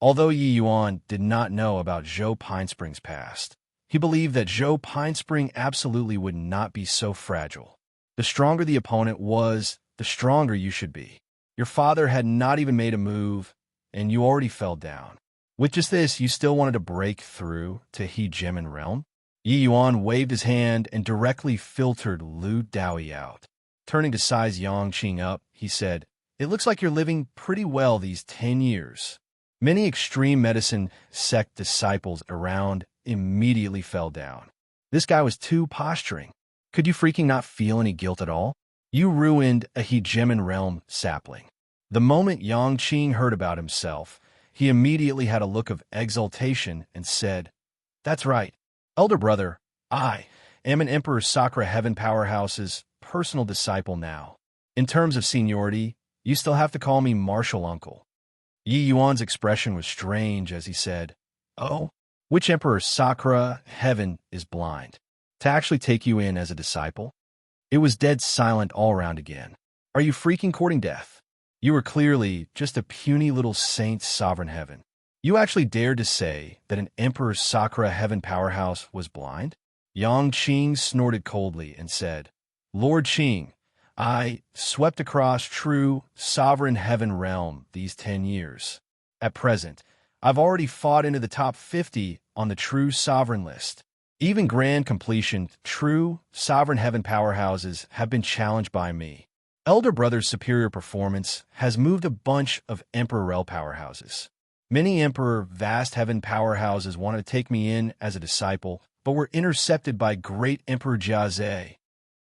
Although Yi Yuan did not know about Zhou Pinespring's past, he believed that Zhou Pinespring absolutely would not be so fragile. The stronger the opponent was, the stronger you should be. Your father had not even made a move, and you already fell down. With just this, you still wanted to break through to Hegemon realm? Yi Yuan waved his hand and directly filtered Lu Daoi out. Turning to size Yangqing up, he said, "It looks like you're living pretty well these 10 years. Many extreme medicine sect disciples around immediately fell down. This guy was too posturing. Could you freaking not feel any guilt at all? You ruined a Hegemon realm sapling." The moment Yangqing heard about himself, he immediately had a look of exultation and said, "That's right, elder brother, I am an Emperor Sakura Heaven Powerhouse's personal disciple now. In terms of seniority, you still have to call me martial uncle." Yi Yuan's expression was strange as he said, "Oh, which Emperor Sakura Heaven is blind to actually take you in as a disciple?" It was dead silent all around again. "Are you freaking courting death? You were clearly just a puny little saint sovereign heaven. You actually dared to say that an Emperor Sakura Heaven Powerhouse was blind?" Yang Qing snorted coldly and said, "Lord Qing, I swept across true sovereign heaven realm these 10 years. At present, I've already fought into the top 50 on the true sovereign list. Even grand completion true sovereign heaven powerhouses have been challenged by me. Elder Brother's superior performance has moved a bunch of Emperor Rel powerhouses. Many Emperor Vast Heaven powerhouses wanted to take me in as a disciple, but were intercepted by Great Emperor Jiaze.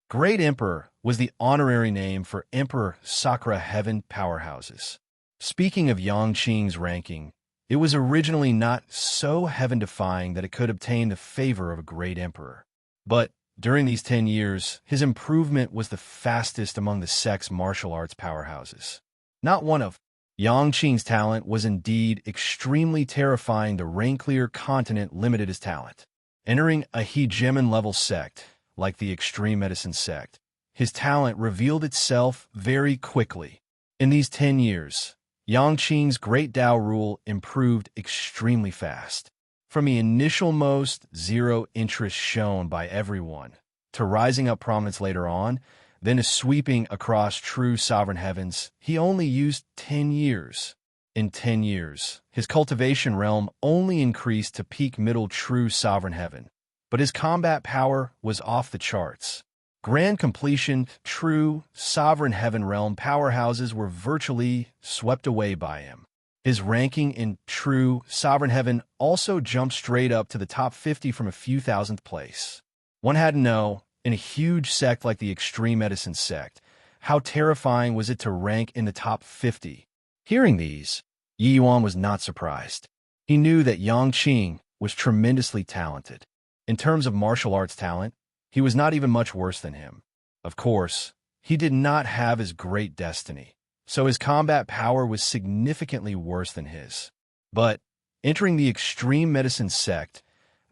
Great Emperor was the honorary name for Emperor Sakura Heaven powerhouses. Speaking of Yangqing's ranking, it was originally not so heaven-defying that it could obtain the favor of a great emperor. But during these 10 years, his improvement was the fastest among the sect's martial arts powerhouses. Not one of Yangqing's talent was indeed extremely terrifying. The rain-clear continent limited his talent. Entering a Hegemon-level sect, like the Extreme Medicine sect, his talent revealed itself very quickly. In these 10 years, Yangqing's Great Tao rule improved extremely fast. From the initial most zero interest shown by everyone, to rising up prominence later on, then to sweeping across true sovereign heavens, he only used 10 years. In 10 years, his cultivation realm only increased to peak middle true sovereign heaven, but his combat power was off the charts. Grand completion true sovereign heaven realm powerhouses were virtually swept away by him. His ranking in true sovereign heaven also jumped straight up to the top 50 from a few thousandth place. One had to know, in a huge sect like the Extreme Medicine sect, how terrifying was it to rank in the top 50. Hearing these, Yi Yuan was not surprised. He knew that Yangqing was tremendously talented. In terms of martial arts talent, he was not even much worse than him. Of course, he did not have his great destiny, so his combat power was significantly worse than his. But entering the Extreme Medicine sect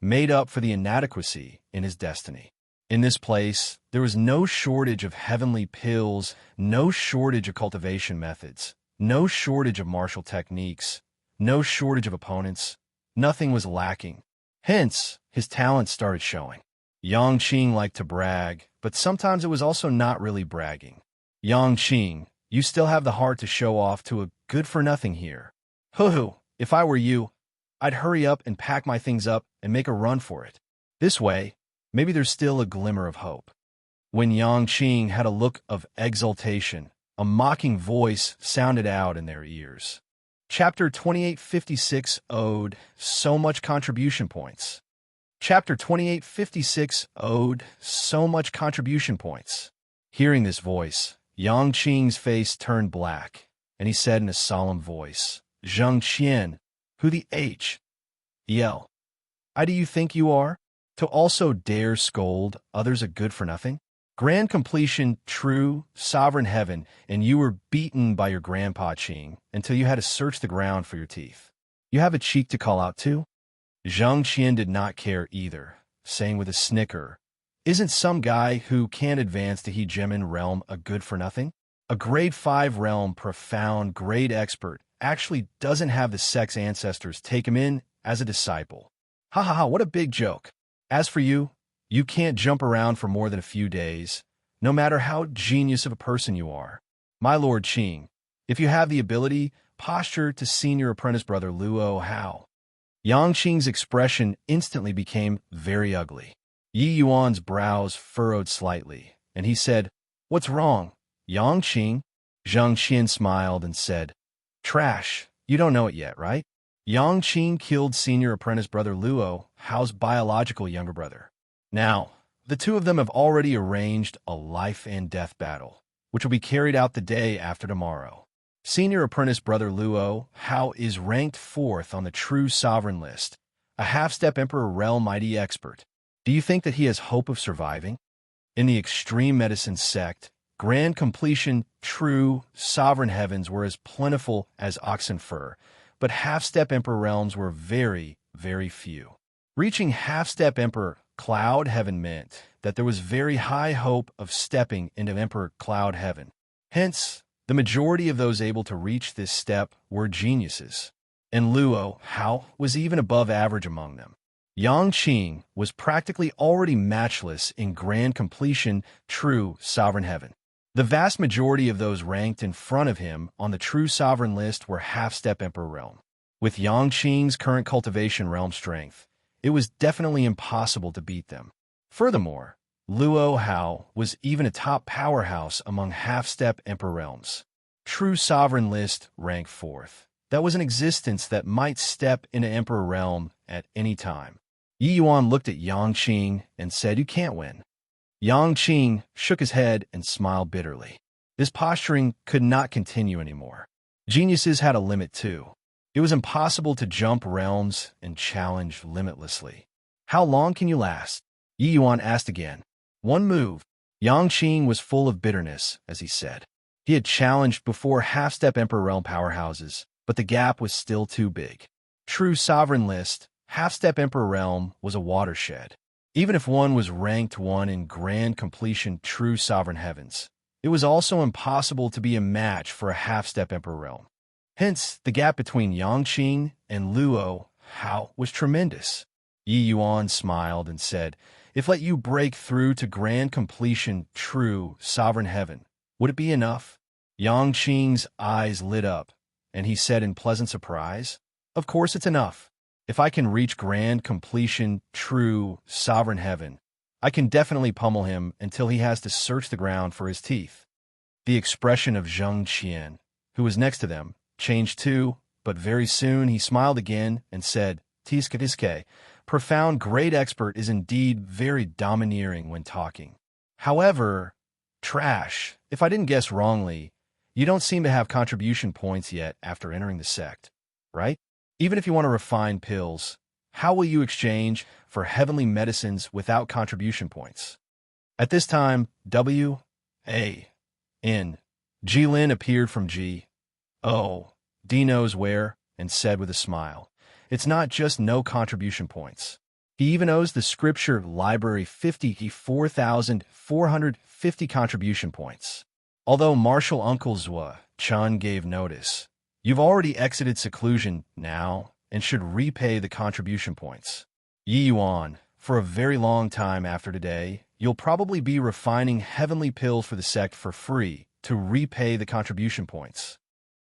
made up for the inadequacy in his destiny. In this place, there was no shortage of heavenly pills, no shortage of cultivation methods, no shortage of martial techniques, no shortage of opponents. Nothing was lacking. Hence, his talents started showing. Yangqing liked to brag, but sometimes it was also not really bragging. "Yangqing, you still have the heart to show off to a good-for-nothing here. Hoo-hoo, if I were you, I'd hurry up and pack my things up and make a run for it. This way, maybe there's still a glimmer of hope." When Yangqing had a look of exultation, a mocking voice sounded out in their ears. Chapter 2856 Ode, So Much Contribution Points. Chapter 2856 Ode, So Much Contribution Points. Hearing this voice, Yangqing's face turned black, and he said in a solemn voice, "Zheng Qian, who the H.E.L. I do you think you are, to also dare scold others a good-for-nothing? Grand completion, true, sovereign heaven, and you were beaten by your grandpa Qing until you had to search the ground for your teeth. You have a cheek to call out to?" Zheng Qian did not care either, saying with a snicker, Isn't some guy who can't advance to Hegemon realm a good for nothing? A grade 5 realm profound grade expert actually doesn't have the sect's ancestors take him in as a disciple. Ha ha ha, what a big joke. As for you, you can't jump around for more than a few days, no matter how genius of a person you are. My Lord Qing, if you have the ability, posture to senior apprentice brother Luo Hao. Yang Qing's expression instantly became very ugly. Yi Yuan's brows furrowed slightly, and he said, "What's wrong, Yang Qing?" Zhang Qian smiled and said, "Trash, you don't know it yet, right? Yang Qing killed senior apprentice brother Luo, Hao's biological younger brother. Now, the two of them have already arranged a life and death battle, which will be carried out the day after tomorrow. Senior apprentice brother Luo Hao is ranked 4th on the true sovereign list, a half-step emperor realm mighty expert. Do you think that he has hope of surviving? In the extreme medicine sect, grand completion, true, sovereign heavens were as plentiful as oxen fur, but half-step emperor realms were very, very few. Reaching half-step emperor cloud heaven meant that there was very high hope of stepping into emperor cloud heaven. Hence, the majority of those able to reach this step were geniuses, and Luo Hao was even above average among them. Yang Qing was practically already matchless in grand completion, true sovereign heaven. The vast majority of those ranked in front of him on the true sovereign list were half-step emperor realm. With Yang Qing's current cultivation realm strength, it was definitely impossible to beat them. Furthermore, Luo Hao was even a top powerhouse among half-step emperor realms. True sovereign list ranked 4th. That was an existence that might step into emperor realm at any time. Yi Yuan looked at Yang Qing and said, "You can't win." Yang Qing shook his head and smiled bitterly. This posturing could not continue anymore. Geniuses had a limit too. It was impossible to jump realms and challenge limitlessly. "How long can you last?" Yi Yuan asked again. "One move." Yang Qing was full of bitterness as he said. He had challenged before half-step emperor realm powerhouses, but the gap was still too big. True sovereign list, half-step emperor realm was a watershed. Even if one was ranked 1 in grand completion true sovereign heavens, it was also impossible to be a match for a half-step emperor realm. Hence, the gap between Yang Qing and Luo Hao was tremendous. Yi Yuan smiled and said, "If let you break through to grand completion true sovereign heaven, would it be enough?" Yang Qing's eyes lit up, and he said in pleasant surprise, "Of course it's enough. If I can reach grand completion, true, sovereign heaven, I can definitely pummel him until he has to search the ground for his teeth." The expression of Zhang Qian, who was next to them, changed too, but very soon he smiled again and said, "Tiske, profound great expert is indeed very domineering when talking. However, trash, if I didn't guess wrongly, you don't seem to have contribution points yet after entering the sect, right? Even if you want to refine pills, how will you exchange for heavenly medicines without contribution points?" At this time, W.A.N. Jilin appeared from G.O.D. knows where and said with a smile, "It's not just no contribution points. He even owes the scripture library 54,450 contribution points. Although Marshal Uncle Zhua Chun gave notice, you've already exited seclusion now and should repay the contribution points. Yi Yuan, for a very long time after today, you'll probably be refining heavenly pills for the sect for free to repay the contribution points."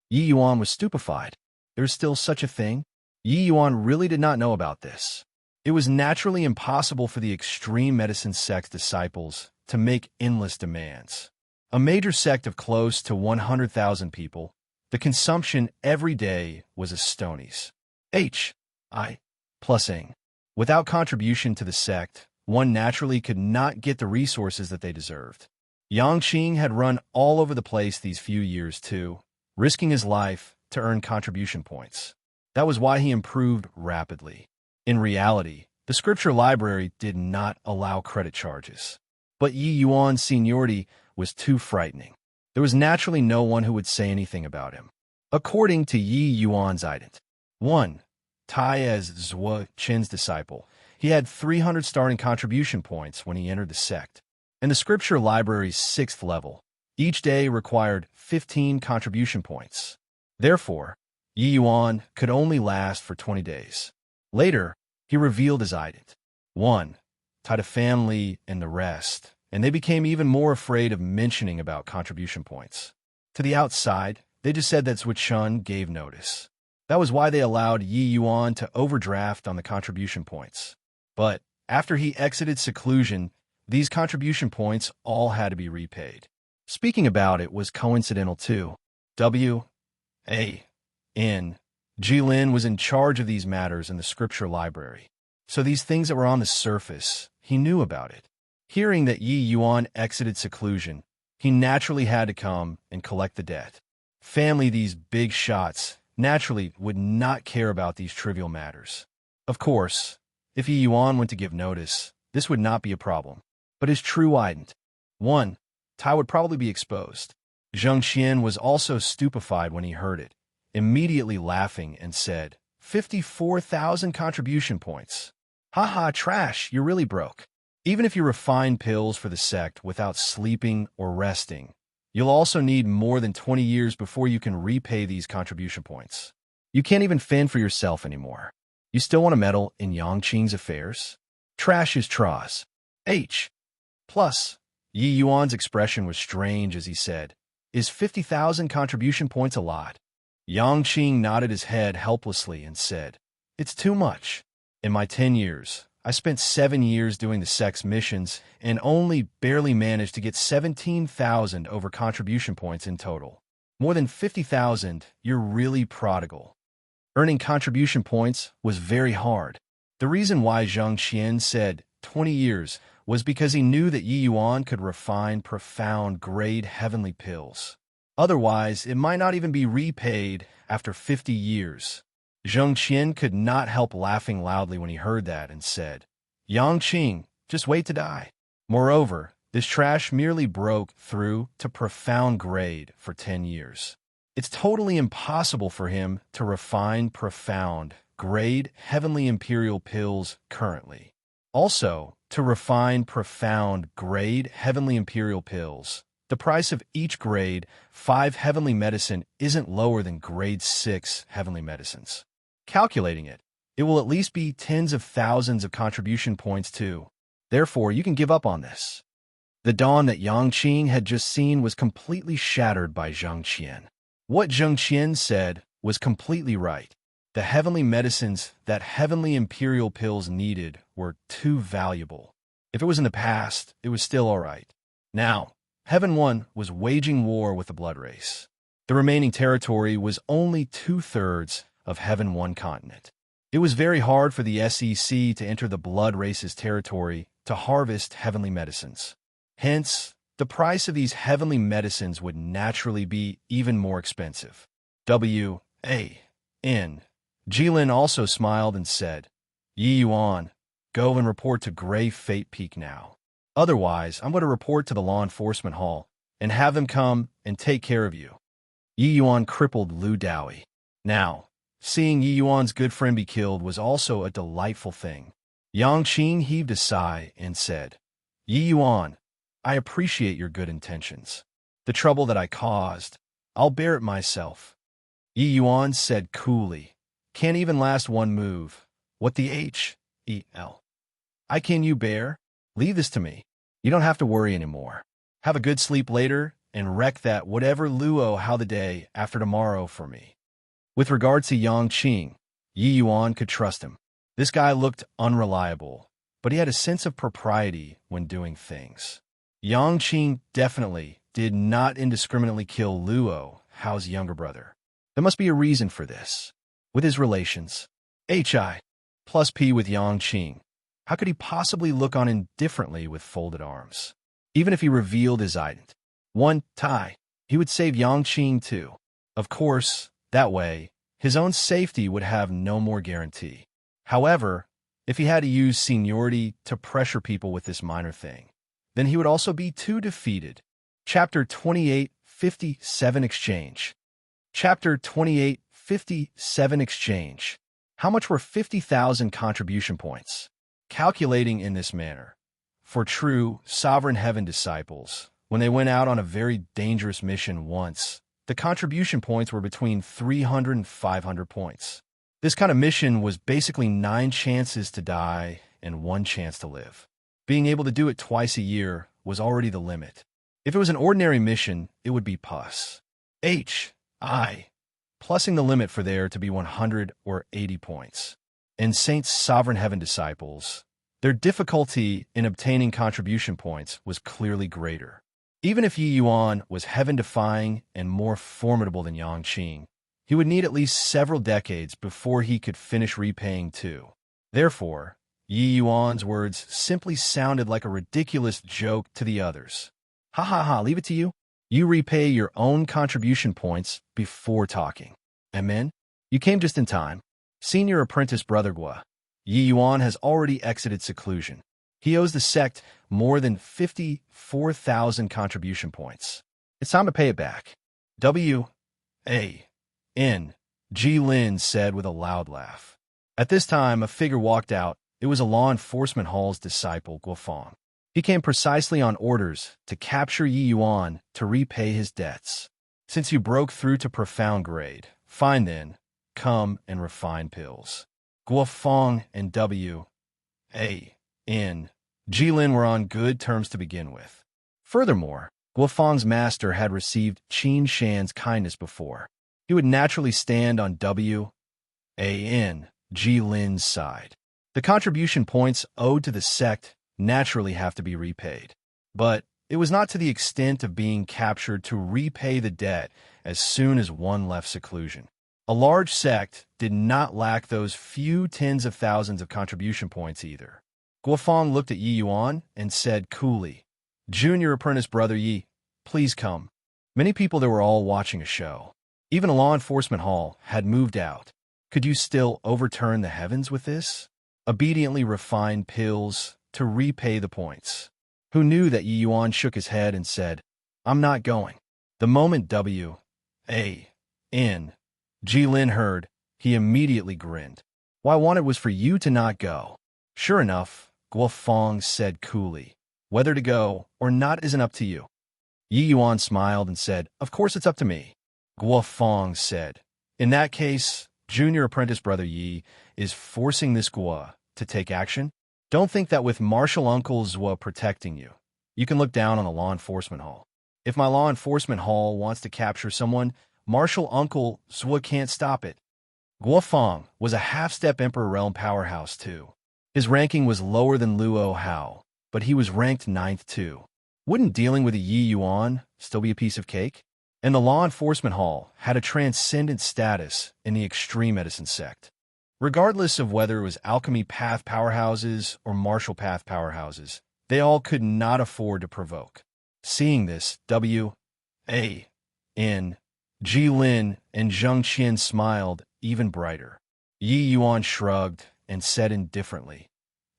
Yi Yuan was stupefied. There's still such a thing? Yi Yuan really did not know about this. It was naturally impossible for the extreme medicine sect's disciples to make endless demands. A major sect of close to 100,000 people, the consumption every day was a stonies. H.I. Plusing. Without contribution to the sect, one naturally could not get the resources that they deserved. Yang Qing had run all over the place these few years too, risking his life to earn contribution points. That was why he improved rapidly. In reality, the scripture library did not allow credit charges. But Yi Yuan's seniority was too frightening. There was naturally no one who would say anything about him. According to Yi Yuan's ident. 1. Tai as Zhua Qin's disciple, He had 300 starting contribution points when he entered the sect. In the scripture library's 6th level, each day required 15 contribution points. Therefore, Yi Yuan could only last for 20 days. Later, he revealed his identity. 1. Tied a family and the rest, and they became even more afraid of mentioning about contribution points. To the outside, they just said that Zhuo Chun gave notice. That was why they allowed Yi Yuan to overdraft on the contribution points. But after he exited seclusion, these contribution points all had to be repaid. Speaking about it was coincidental too. W.A.N. Jilin was in charge of these matters in the scripture library. So these things that were on the surface, he knew about it. Hearing that Yi Yuan exited seclusion, he naturally had to come and collect the debt. Family, these big shots, naturally would not care about these trivial matters. Of course, if Yi Yuan went to give notice, this would not be a problem. But his true identity. 1. Tai would probably be exposed. Zheng Qian was also stupefied when he heard it, immediately laughing and said, 54,000 contribution points. Haha, trash, you're really broke. Even if you refine pills for the sect without sleeping or resting, you'll also need more than 20 years before you can repay these contribution points. You can't even fend for yourself anymore. You still want to meddle in Yangqing's affairs? Trash is trash. H. Plus, Yi Yuan's expression was strange as he said, is 50,000 contribution points a lot? Yangqing nodded his head helplessly and said, it's too much. In my 10 years, I spent 7 years doing the sect's missions and only barely managed to get 17,000 over contribution points in total. More than 50,000, you're really prodigal. Earning contribution points was very hard. The reason why Zheng Qian said 20 years was because he knew that Yi Yuan could refine profound grade heavenly pills. Otherwise, it might not even be repaid after 50 years. Zheng Qian could not help laughing loudly when he heard that and said, Yangqing, just wait to die. Moreover, this trash merely broke through to profound grade for 10 years. It's totally impossible for him to refine profound grade heavenly imperial pills currently. Also, to refine profound grade heavenly imperial pills, the price of each grade 5 heavenly medicine isn't lower than grade 6 heavenly medicines. Calculating it, it will at least be tens of thousands of contribution points too. Therefore, you can give up on this. The dawn that Yangqing had just seen was completely shattered by Zheng Qian. What Zheng Qian said was completely right. The heavenly medicines that heavenly imperial pills needed were too valuable. If it was in the past, it was still all right. Now, Heaven 1 was waging war with the Blood Race. The remaining territory was only 2/3 of Heaven 1 continent. It was very hard for the SEC to enter the Blood Race's territory to harvest heavenly medicines. Hence, the price of these heavenly medicines would naturally be even more expensive. W.A.N. Jilin also smiled and said, Yi Yuan, go and report to Gray Fate Peak now. Otherwise, I'm going to report to the law enforcement hall and have them come and take care of you. Yi Yuan crippled Lu Dowie. Now, seeing Yi Yuan's good friend be killed was also a delightful thing. Yangqing heaved a sigh and said, Yi Yuan, I appreciate your good intentions. The trouble that I caused, I'll bear it myself. Yi Yuan said coolly, can't even last one move. What the H.E.L. I can you bear? Leave this to me. You don't have to worry anymore. Have a good sleep later and wreck that whatever luo how the day after tomorrow for me. With regards to Yangqing, Yi Yuan could trust him. This guy looked unreliable, but he had a sense of propriety when doing things. Yangqing definitely did not indiscriminately kill Luo, Hao's younger brother. There must be a reason for this. With his relations, Hi plus P with Yangqing, how could he possibly look on indifferently with folded arms? Even if he revealed his identity. 1. Tai, he would save Yangqing too. Of course, that way, his own safety would have no more guarantee. However, if he had to use seniority to pressure people with this minor thing, then he would also be too defeated. Chapter 2857 Exchange. Chapter 2857 Exchange. How much were 50,000 contribution points? calculating in this manner. For true sovereign heaven disciples, when they went out on a very dangerous mission once, the contribution points were between 300 and 500 points. This kind of mission was basically 9 chances to die and 1 chance to live. Being able to do it twice a year was already the limit. If it was an ordinary mission, it would be plus. Plussing the limit for there to be 100 or 80 points. In Saints' sovereign heaven disciples, their difficulty in obtaining contribution points was clearly greater. Even if Yi Yuan was heaven-defying and more formidable than Yang Qing, he would need at least several decades before he could finish repaying too. Therefore, Yi Yuan's words simply sounded like a ridiculous joke to the others. Ha ha ha, leave it to you. You repay your own contribution points before talking. Amen? You came just in time. Senior apprentice Brother Gua, Yi Yuan has already exited seclusion. He owes the sect more than 54,000 contribution points. It's time to pay it back. W.A.N. Ji Lin said with a loud laugh. At this time, a figure walked out. It was a law enforcement hall's disciple, Guofeng. He came precisely on orders to capture Yi Yuan to repay his debts. Since you broke through to profound grade, fine then, come and refine pills. Guofeng and W.A.N. Jilin were on good terms to begin with. Furthermore, Guofeng's master had received Qin Shan's kindness before. He would naturally stand on W.A.N. Jilin's side. The contribution points owed to the sect naturally have to be repaid. But it was not to the extent of being captured to repay the debt as soon as one left seclusion. A large sect did not lack those few tens of thousands of contribution points either. Guofeng looked at Yi Yuan and said coolly, "Junior apprentice Brother Yi, please come." Many people there were all watching a show. Even a law enforcement hall had moved out. Could you still overturn the heavens with this? Obediently refine pills to repay the points. Who knew that Yi Yuan shook his head and said, "I'm not going." The moment W.A.N. Jilin heard, he immediately grinned. What I wanted was for you to not go. Sure enough, Guofeng said coolly, "Whether to go or not isn't up to you." Yi Yuan smiled and said, "Of course it's up to me." Guofeng said, "In that case, junior apprentice Brother Yi is forcing this Gua to take action. Don't think that with martial uncle Zhua protecting you, you can look down on the law enforcement hall. If my law enforcement hall wants to capture someone, martial uncle Zhua can't stop it." Guofeng was a half-step Emperor Realm powerhouse too. His ranking was lower than Luo Hao, but he was ranked 9th too. Wouldn't dealing with a Yi Yuan still be a piece of cake? And the law enforcement hall had a transcendent status in the extreme medicine sect. Regardless of whether it was alchemy path powerhouses or martial path powerhouses, they all could not afford to provoke. Seeing this, W.A.N. Jilin and Zheng Qian smiled even brighter. Yi Yuan shrugged and said indifferently,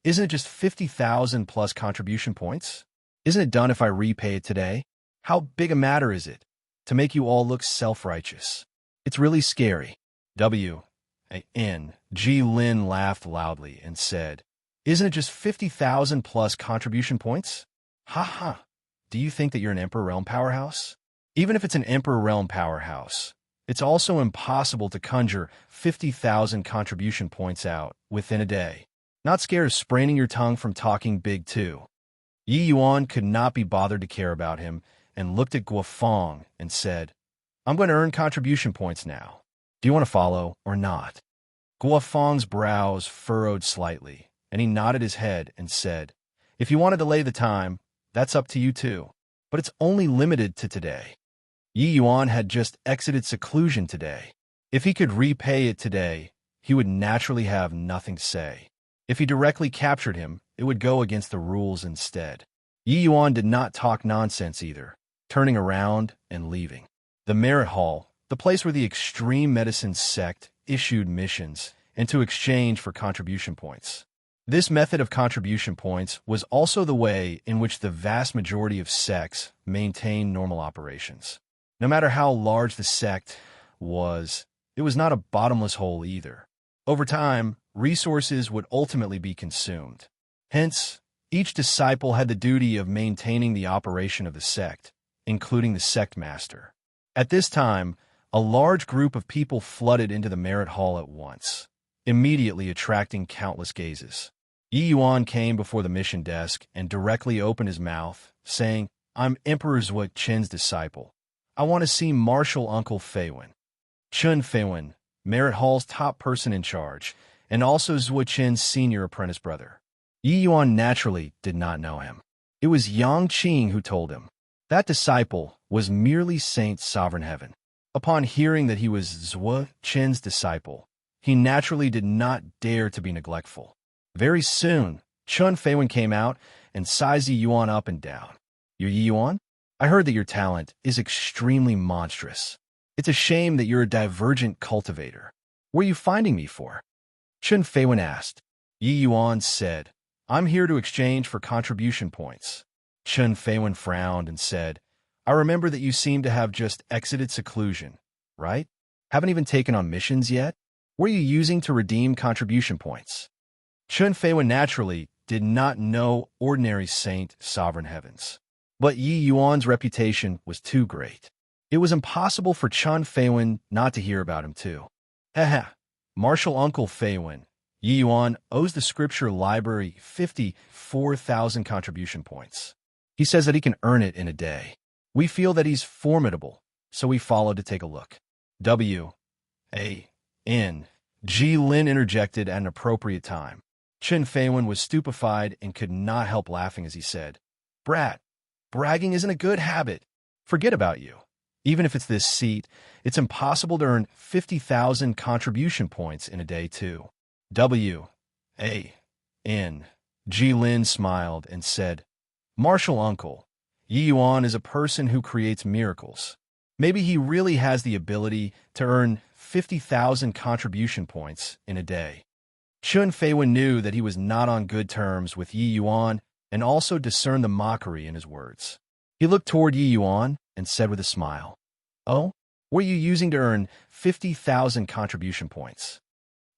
"Isn't it just 50,000 plus contribution points? Isn't it done if I repay it today? How big a matter is it to make you all look self-righteous? It's really scary." W.A.N. Jilin laughed loudly and said, "Isn't it just 50,000 plus contribution points? Ha ha. Do you think that you're an Emperor Realm powerhouse? Even if it's an Emperor Realm powerhouse, it's also impossible to conjure 50,000 contribution points out within a day. Not scared of spraining your tongue from talking big too." Yi Yuan could not be bothered to care about him and looked at Guofeng and said, "I'm going to earn contribution points now. Do you want to follow or not?" Guofeng's brows furrowed slightly, and he nodded his head and said, "If you want to delay the time, that's up to you too. But it's only limited to today." Yi Yuan had just exited seclusion today. If he could repay it today, he would naturally have nothing to say. If he directly captured him, it would go against the rules instead. Yi Yuan did not talk nonsense either, turning around and leaving. The Merit Hall, the place where the extreme medicine sect issued missions and to exchange for contribution points. This method of contribution points was also the way in which the vast majority of sects maintained normal operations. No matter how large the sect was, it was not a bottomless hole either. Over time, resources would ultimately be consumed. Hence, each disciple had the duty of maintaining the operation of the sect, including the sect master. At this time, a large group of people flooded into the merit hall at once, immediately attracting countless gazes. Yi Yuan came before the mission desk and directly opened his mouth, saying, "I'm Emperor Zhuo Qin's disciple. I want to see Martial Uncle Feiwen." Chun Feiwen, Merit Hall's top person in charge, and also Zhuo Qin's senior apprentice brother. Yi Yuan naturally did not know him. It was Yang Qing who told him. That disciple was merely Saint Sovereign Heaven. Upon hearing that he was Zhuo Qin's disciple, he naturally did not dare to be neglectful. Very soon, Chun Feiwen came out and sized Yi Yuan up and down. "You're Yi Yuan? I heard that your talent is extremely monstrous. It's a shame that you're a divergent cultivator. What are you finding me for?" Chun Feiwen asked. Yi Yuan said, "I'm here to exchange for contribution points." Chun Feiwen frowned and said, "I remember that you seem to have just exited seclusion, right? Haven't even taken on missions yet? What are you using to redeem contribution points?" Chun Feiwen naturally did not know ordinary Saint Sovereign Heavens. But Yi Yuan's reputation was too great. It was impossible for Chun Feiwen not to hear about him too. Martial Uncle Feiwen, Yi Yuan owes the scripture library 54,000 contribution points. He says that he can earn it in a day. We feel that he's formidable, so we followed to take a look. Ji Lin interjected at an appropriate time. Chun Feiwen was stupefied and could not help laughing as he said, "Brat, bragging isn't a good habit. Forget about you. Even if it's this seat, it's impossible to earn 50,000 contribution points in a day too." Ji Lin smiled and said, "Martial Uncle, Yi Yuan is a person who creates miracles. Maybe he really has the ability to earn 50,000 contribution points in a day." Chun Feiwen knew that he was not on good terms with Yi Yuan and also discerned the mockery in his words. He looked toward Yi Yuan and said with a smile, "Oh, what are you using to earn 50,000 contribution points?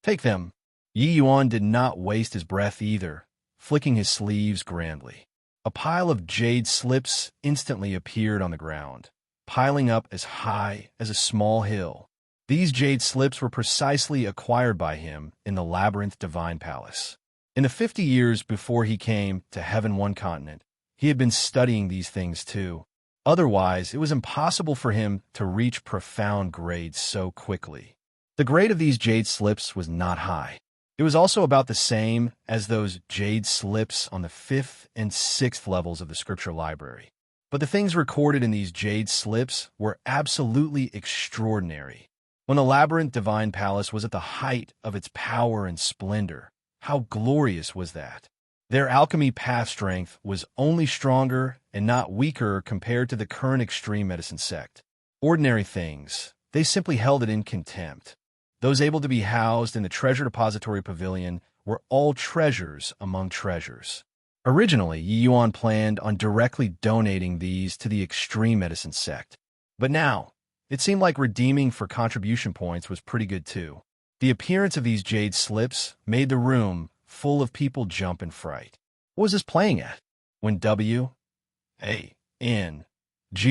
Take them." Yi Yuan did not waste his breath either, flicking his sleeves grandly. A pile of jade slips instantly appeared on the ground, piling up as high as a small hill. These jade slips were precisely acquired by him in the Labyrinth Divine Palace. In the 50 years before he came to Heaven One Continent, he had been studying these things too. Otherwise, it was impossible for him to reach profound grades so quickly. The grade of these jade slips was not high. It was also about the same as those jade slips on the 5th and 6th levels of the scripture library. But the things recorded in these jade slips were absolutely extraordinary. When the Labyrinth Divine Palace was at the height of its power and splendor, how glorious was that! Their alchemy path strength was only stronger and not weaker compared to the current extreme medicine sect. Ordinary things, they simply held it in contempt. Those able to be housed in the treasure depository pavilion were all treasures among treasures. Originally, Yi Yuan planned on directly donating these to the extreme medicine sect. But now, it seemed like redeeming for contribution points was pretty good too. The appearance of these jade slips made the room full of people jump in fright. What was this playing at? When Ji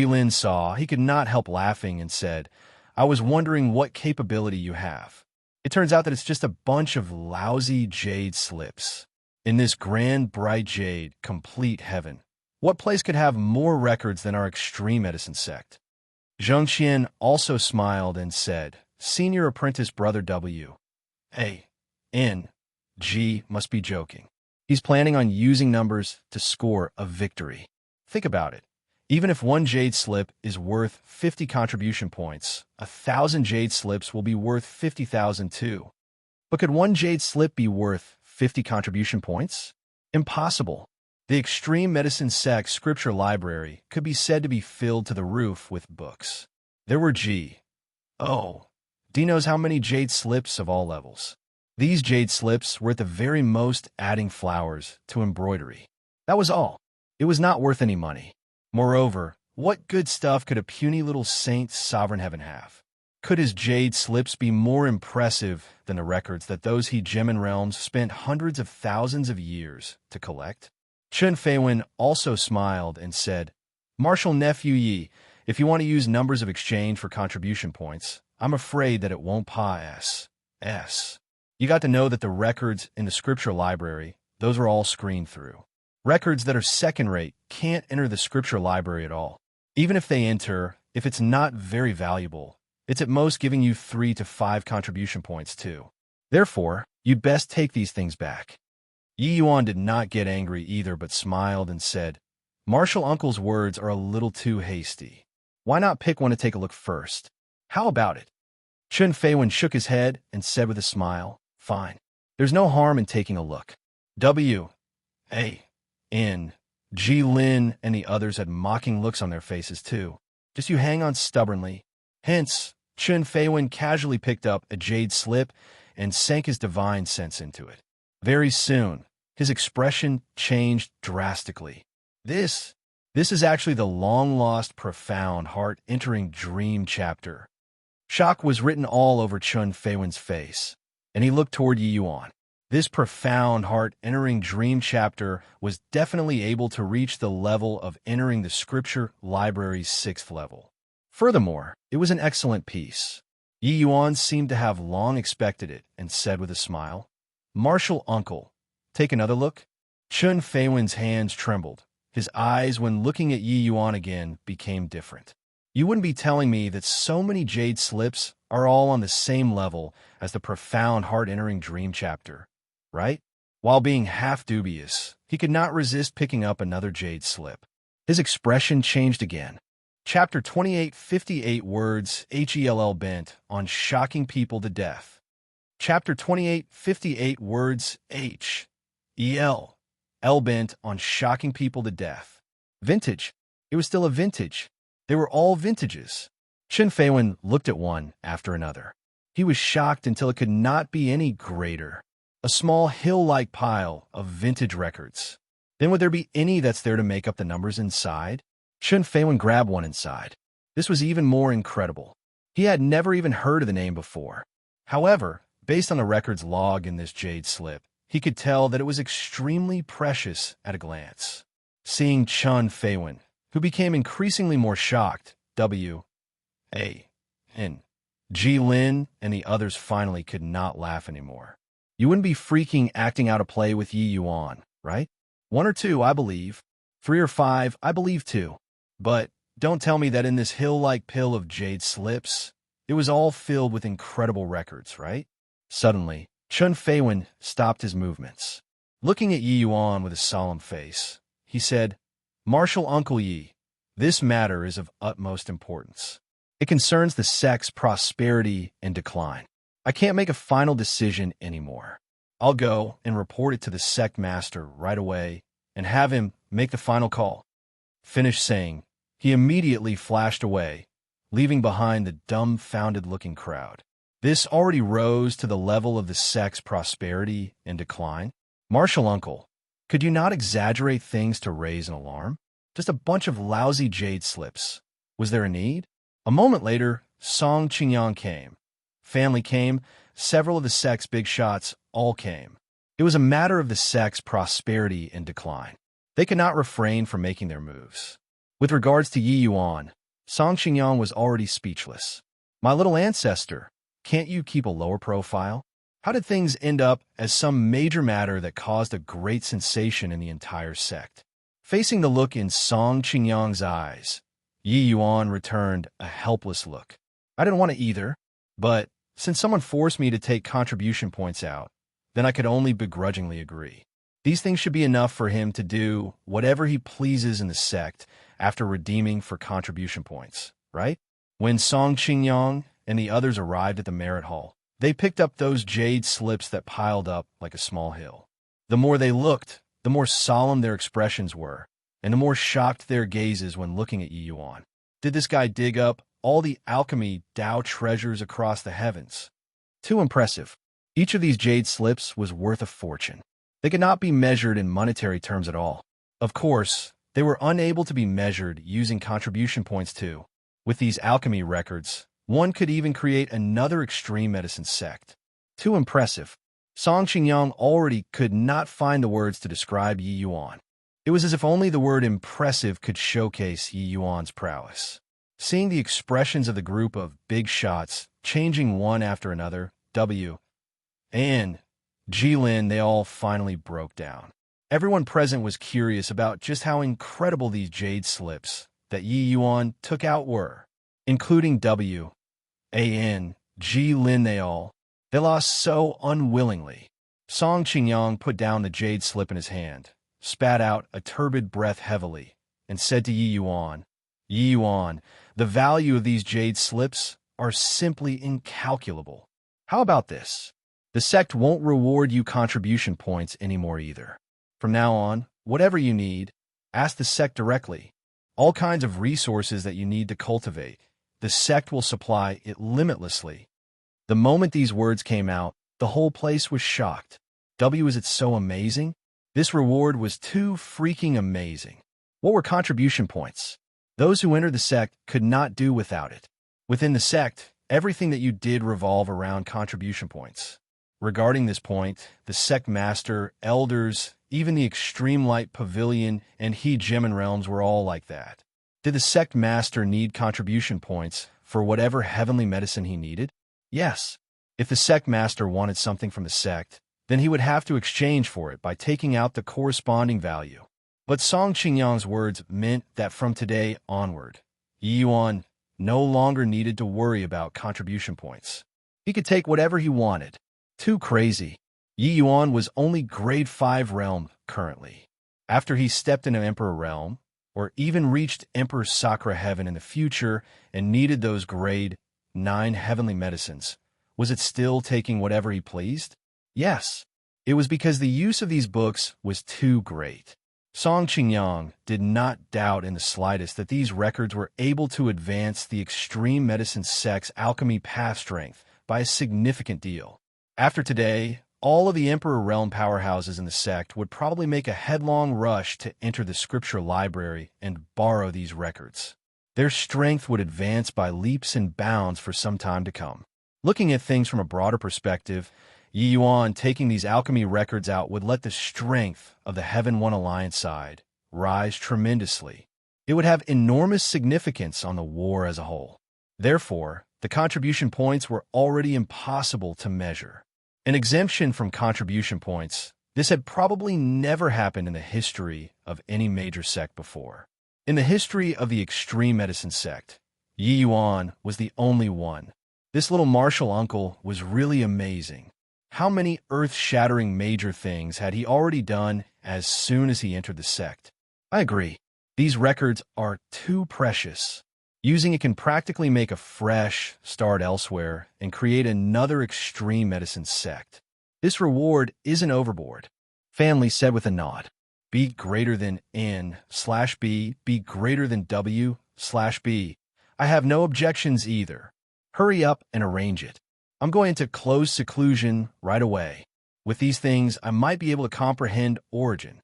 Lin saw, he could not help laughing and said, "I was wondering what capability you have. It turns out that it's just a bunch of lousy jade slips. In this grand, bright jade, complete heaven, what place could have more records than our extreme medicine sect?" Zheng Qian also smiled and said, "Senior apprentice brother G must be joking. He's planning on using numbers to score a victory. Think about it. Even if one jade slip is worth 50 contribution points, 1,000 jade slips will be worth 50,000 too. But could one jade slip be worth 50 contribution points? Impossible. The extreme medicine sect scripture library could be said to be filled to the roof with books. There were D knows how many jade slips of all levels. These jade slips were at the very most adding flowers to embroidery. That was all. It was not worth any money. Moreover, what good stuff could a puny little Saint Sovereign Heaven have? Could his jade slips be more impressive than the records that those he Gemin realms spent hundreds of thousands of years to collect? Chen Feiwen also smiled and said, Marshal Nephew Yi, if you want to use numbers of exchange for contribution points, I'm afraid that it won't pass. You got to know that the records in the scripture library, those are all screened through. Records that are second-rate can't enter the scripture library at all. Even if they enter, if it's not very valuable, it's at most giving you 3 to 5 contribution points too. Therefore, you'd best take these things back. Yi Yuan did not get angry either but smiled and said, Marshal Uncle's words are a little too hasty. Why not pick one to take a look first? How about it? Chen Feiwen shook his head and said with a smile, Fine. There's no harm in taking a look. W.A.N. Ji Lin and the others had mocking looks on their faces too. Just you hang on stubbornly. Hence, Chen Feiwen casually picked up a jade slip and sank his divine sense into it. Very soon, his expression changed drastically. This is actually the long-lost, profound, heart-entering dream chapter. Shock was written all over Chen Feiwen's face, and he looked toward Yi Yuan. This profound, heart-entering dream chapter was definitely able to reach the level of entering the scripture library's 6th level. Furthermore, it was an excellent piece. Yi Yuan seemed to have long expected it and said with a smile, Marshal Uncle, take another look? Chen Feiwen's hands trembled. His eyes, when looking at Yi Yuan again, became different. You wouldn't be telling me that so many jade slips are all on the same level as the profound, heart-entering dream chapter, right? While being half dubious, he could not resist picking up another jade slip. His expression changed again. Chapter 28, 58 words, HELL bent on shocking people to death. Chapter 28, 58 words, HELL bent on shocking people to death. Vintage. It was still a vintage. They were all vintages. Chen Feiwen looked at one after another. He was shocked until it could not be any greater. A small hill-like pile of vintage records. Then would there be any that's there to make up the numbers inside? Chen Feiwen grabbed one inside. This was even more incredible. He had never even heard of the name before. However, based on the records log in this jade slip, he could tell that it was extremely precious at a glance. Seeing Chen Feiwen, who became increasingly more shocked, W.A.N. Ji Lin and the others finally could not laugh anymore. You wouldn't be freaking acting out a play with Yi Yuan, right? 1 or 2, I believe. 3 or 5, I believe too. But don't tell me that in this hill-like pill of jade slips, it was all filled with incredible records, right? Suddenly, Chen Feiwen stopped his movements. Looking at Yi Yuan with a solemn face, he said, Marshal Uncle Yi, this matter is of utmost importance. It concerns the sect's prosperity and decline. I can't make a final decision anymore. I'll go and report it to the sect master right away and have him make the final call. Finished saying, he immediately flashed away, leaving behind the dumbfounded-looking crowd. This already rose to the level of the sect's prosperity and decline. Marshal Uncle, could you not exaggerate things to raise an alarm? Just a bunch of lousy jade slips. Was there a need? A moment later, Song Qingyang came. Family came. Several of the sect's big shots all came. It was a matter of the sect's prosperity and decline. They could not refrain from making their moves. With regards to Yi Yuan, Song Qingyang was already speechless. My little ancestor, can't you keep a lower profile? How did things end up as some major matter that caused a great sensation in the entire sect? Facing the look in Song Qingyang's eyes, Yi Yuan returned a helpless look. I didn't want to either, but since someone forced me to take contribution points out, then I could only begrudgingly agree. These things should be enough for him to do whatever he pleases in the sect after redeeming for contribution points, right? When Song Qingyang and the others arrived at the merit hall, they picked up those jade slips that piled up like a small hill. The more they looked, the more solemn their expressions were, and the more shocked their gazes when looking at Yi Yuan. Did this guy dig up all the alchemy Tao treasures across the heavens? Too impressive. Each of these jade slips was worth a fortune. They could not be measured in monetary terms at all. Of course, they were unable to be measured using contribution points too. With these alchemy records, One could even create another extreme medicine sect. Too impressive. Song Qingyang already could not find the words to describe Yi Yuan. It was as if only the word impressive could showcase Yi Yuan's prowess. Seeing the expressions of the group of big shots, changing one after another, W, and Jilin, they all finally broke down. Everyone present was curious about just how incredible these jade slips that Yi Yuan took out were, including W, A-N, Jilin, they lost so unwillingly. Song Qingyang put down the jade slip in his hand, spat out a turbid breath heavily, and said to Yi Yuan, Yi Yuan, the value of these jade slips are simply incalculable. How about this? The sect won't reward you contribution points anymore either. From now on, whatever you need, ask the sect directly. All kinds of resources that you need to cultivate, the sect will supply it limitlessly. The moment these words came out, the whole place was shocked. Is it so amazing? This reward was too freaking amazing. What were contribution points? Those who entered the sect could not do without it. Within the sect, everything that you did revolved around contribution points. Regarding this point, the sect master, elders, even the extreme light pavilion and He Gemin realms were all like that. Did the sect master need contribution points for whatever heavenly medicine he needed? Yes. If the sect master wanted something from the sect, then he would have to exchange for it by taking out the corresponding value. But Song Qingyang's words meant that from today onward, Yi Yuan no longer needed to worry about contribution points. He could take whatever he wanted. Too crazy. Yi Yuan was only grade 5 realm currently. After he stepped into Emperor realm, or even reached Emperor Sakura heaven in the future and needed those grade 9 heavenly medicines, was it still taking whatever he pleased? Yes. It was because the use of these books was too great. Song Qingyang did not doubt in the slightest that these records were able to advance the extreme medicine sect's alchemy path strength by a significant deal. After today, all of the Emperor Realm powerhouses in the sect would probably make a headlong rush to enter the scripture library and borrow these records. Their strength would advance by leaps and bounds for some time to come. Looking at things from a broader perspective, Yi Yuan taking these alchemy records out would let the strength of the Heaven One Alliance side rise tremendously. It would have enormous significance on the war as a whole. Therefore, the contribution points were already impossible to measure. An exemption from contribution points, this had probably never happened in the history of any major sect before. In the history of the extreme medicine sect, Yi Yuan was the only one. This little martial uncle was really amazing. How many earth-shattering major things had he already done as soon as he entered the sect? I agree. These records are too precious. Using it can practically make a fresh start elsewhere and create another extreme medicine sect. This reward isn't overboard. Family said with a nod. B greater than N/B, B greater than W/B. I have no objections either. Hurry up and arrange it. I'm going into closed seclusion right away. With these things, I might be able to comprehend origin.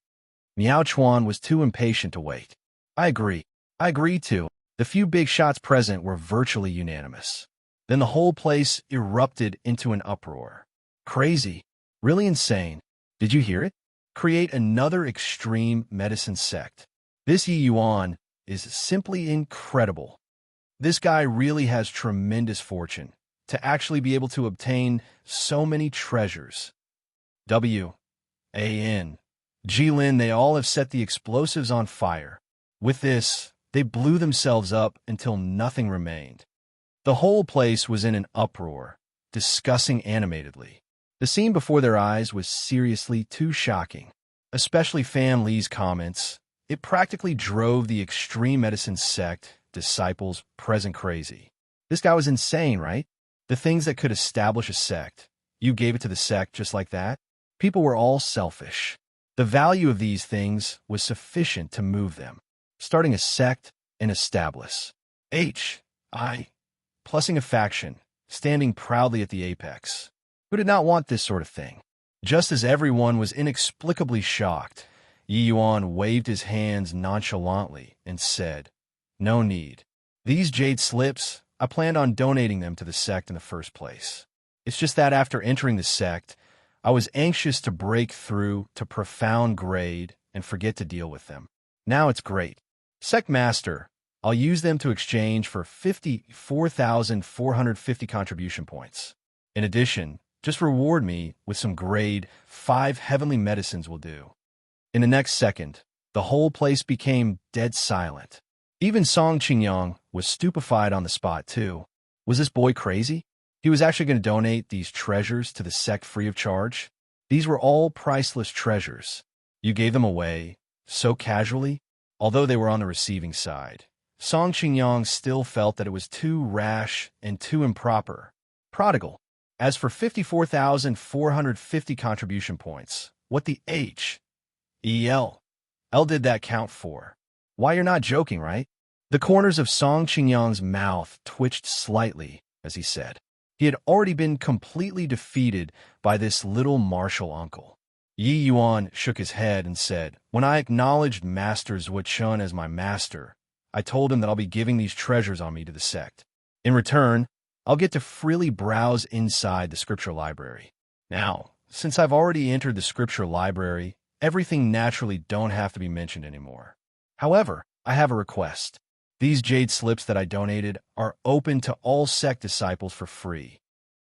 Miao Chuan was too impatient to wait. I agree. I agree too. The few big shots present were virtually unanimous. Then the whole place erupted into an uproar. Crazy. Really insane. Did you hear it? Create another extreme medicine sect. This Yi Yuan is simply incredible. This guy really has tremendous fortune to actually be able to obtain so many treasures. W, A, N, Jilin, they all have set the explosives on fire. With this, they blew themselves up until nothing remained. The whole place was in an uproar, discussing animatedly. The scene before their eyes was seriously too shocking. Especially Fan Li's comments. It practically drove the extreme medicine sect disciples present crazy. This guy was insane, right? The things that could establish a sect, you gave it to the sect just like that? People were all selfish. The value of these things was sufficient to move them. Starting a sect and establish. H.I. Plussing a faction, standing proudly at the apex. Who did not want this sort of thing? Just as everyone was inexplicably shocked, Yi Yuan waved his hands nonchalantly and said, "No need. These jade slips I planned on donating them to the sect in the first place. It's just that after entering the sect, I was anxious to break through to profound grade and forget to deal with them. Now it's great. Sect Master, I'll use them to exchange for 54,450 contribution points. In addition, just reward me with some grade 5 heavenly medicines will do. In the next second, the whole place became dead silent. Even Song Qingyang was stupefied on the spot, too. Was this boy crazy? He was actually going to donate these treasures to the sect free of charge? These were all priceless treasures. You gave them away so casually? Although they were on the receiving side, Song Qingyang still felt that it was too rash and too improper. Prodigal. As for 54,450 contribution points, what the H? L did that count for? Why, you're not joking, right? The corners of Song Qingyang's mouth twitched slightly as he said. He had already been completely defeated by this little martial uncle. Yi Yuan shook his head and said, "When I acknowledged Master Zuo-chun as my master, I told him that I'll be giving these treasures on me to the sect. In return, I'll get to freely browse inside the scripture library. Now, since I've already entered the scripture library, everything naturally don't have to be mentioned anymore. However, I have a request. These jade slips that I donated are open to all sect disciples for free.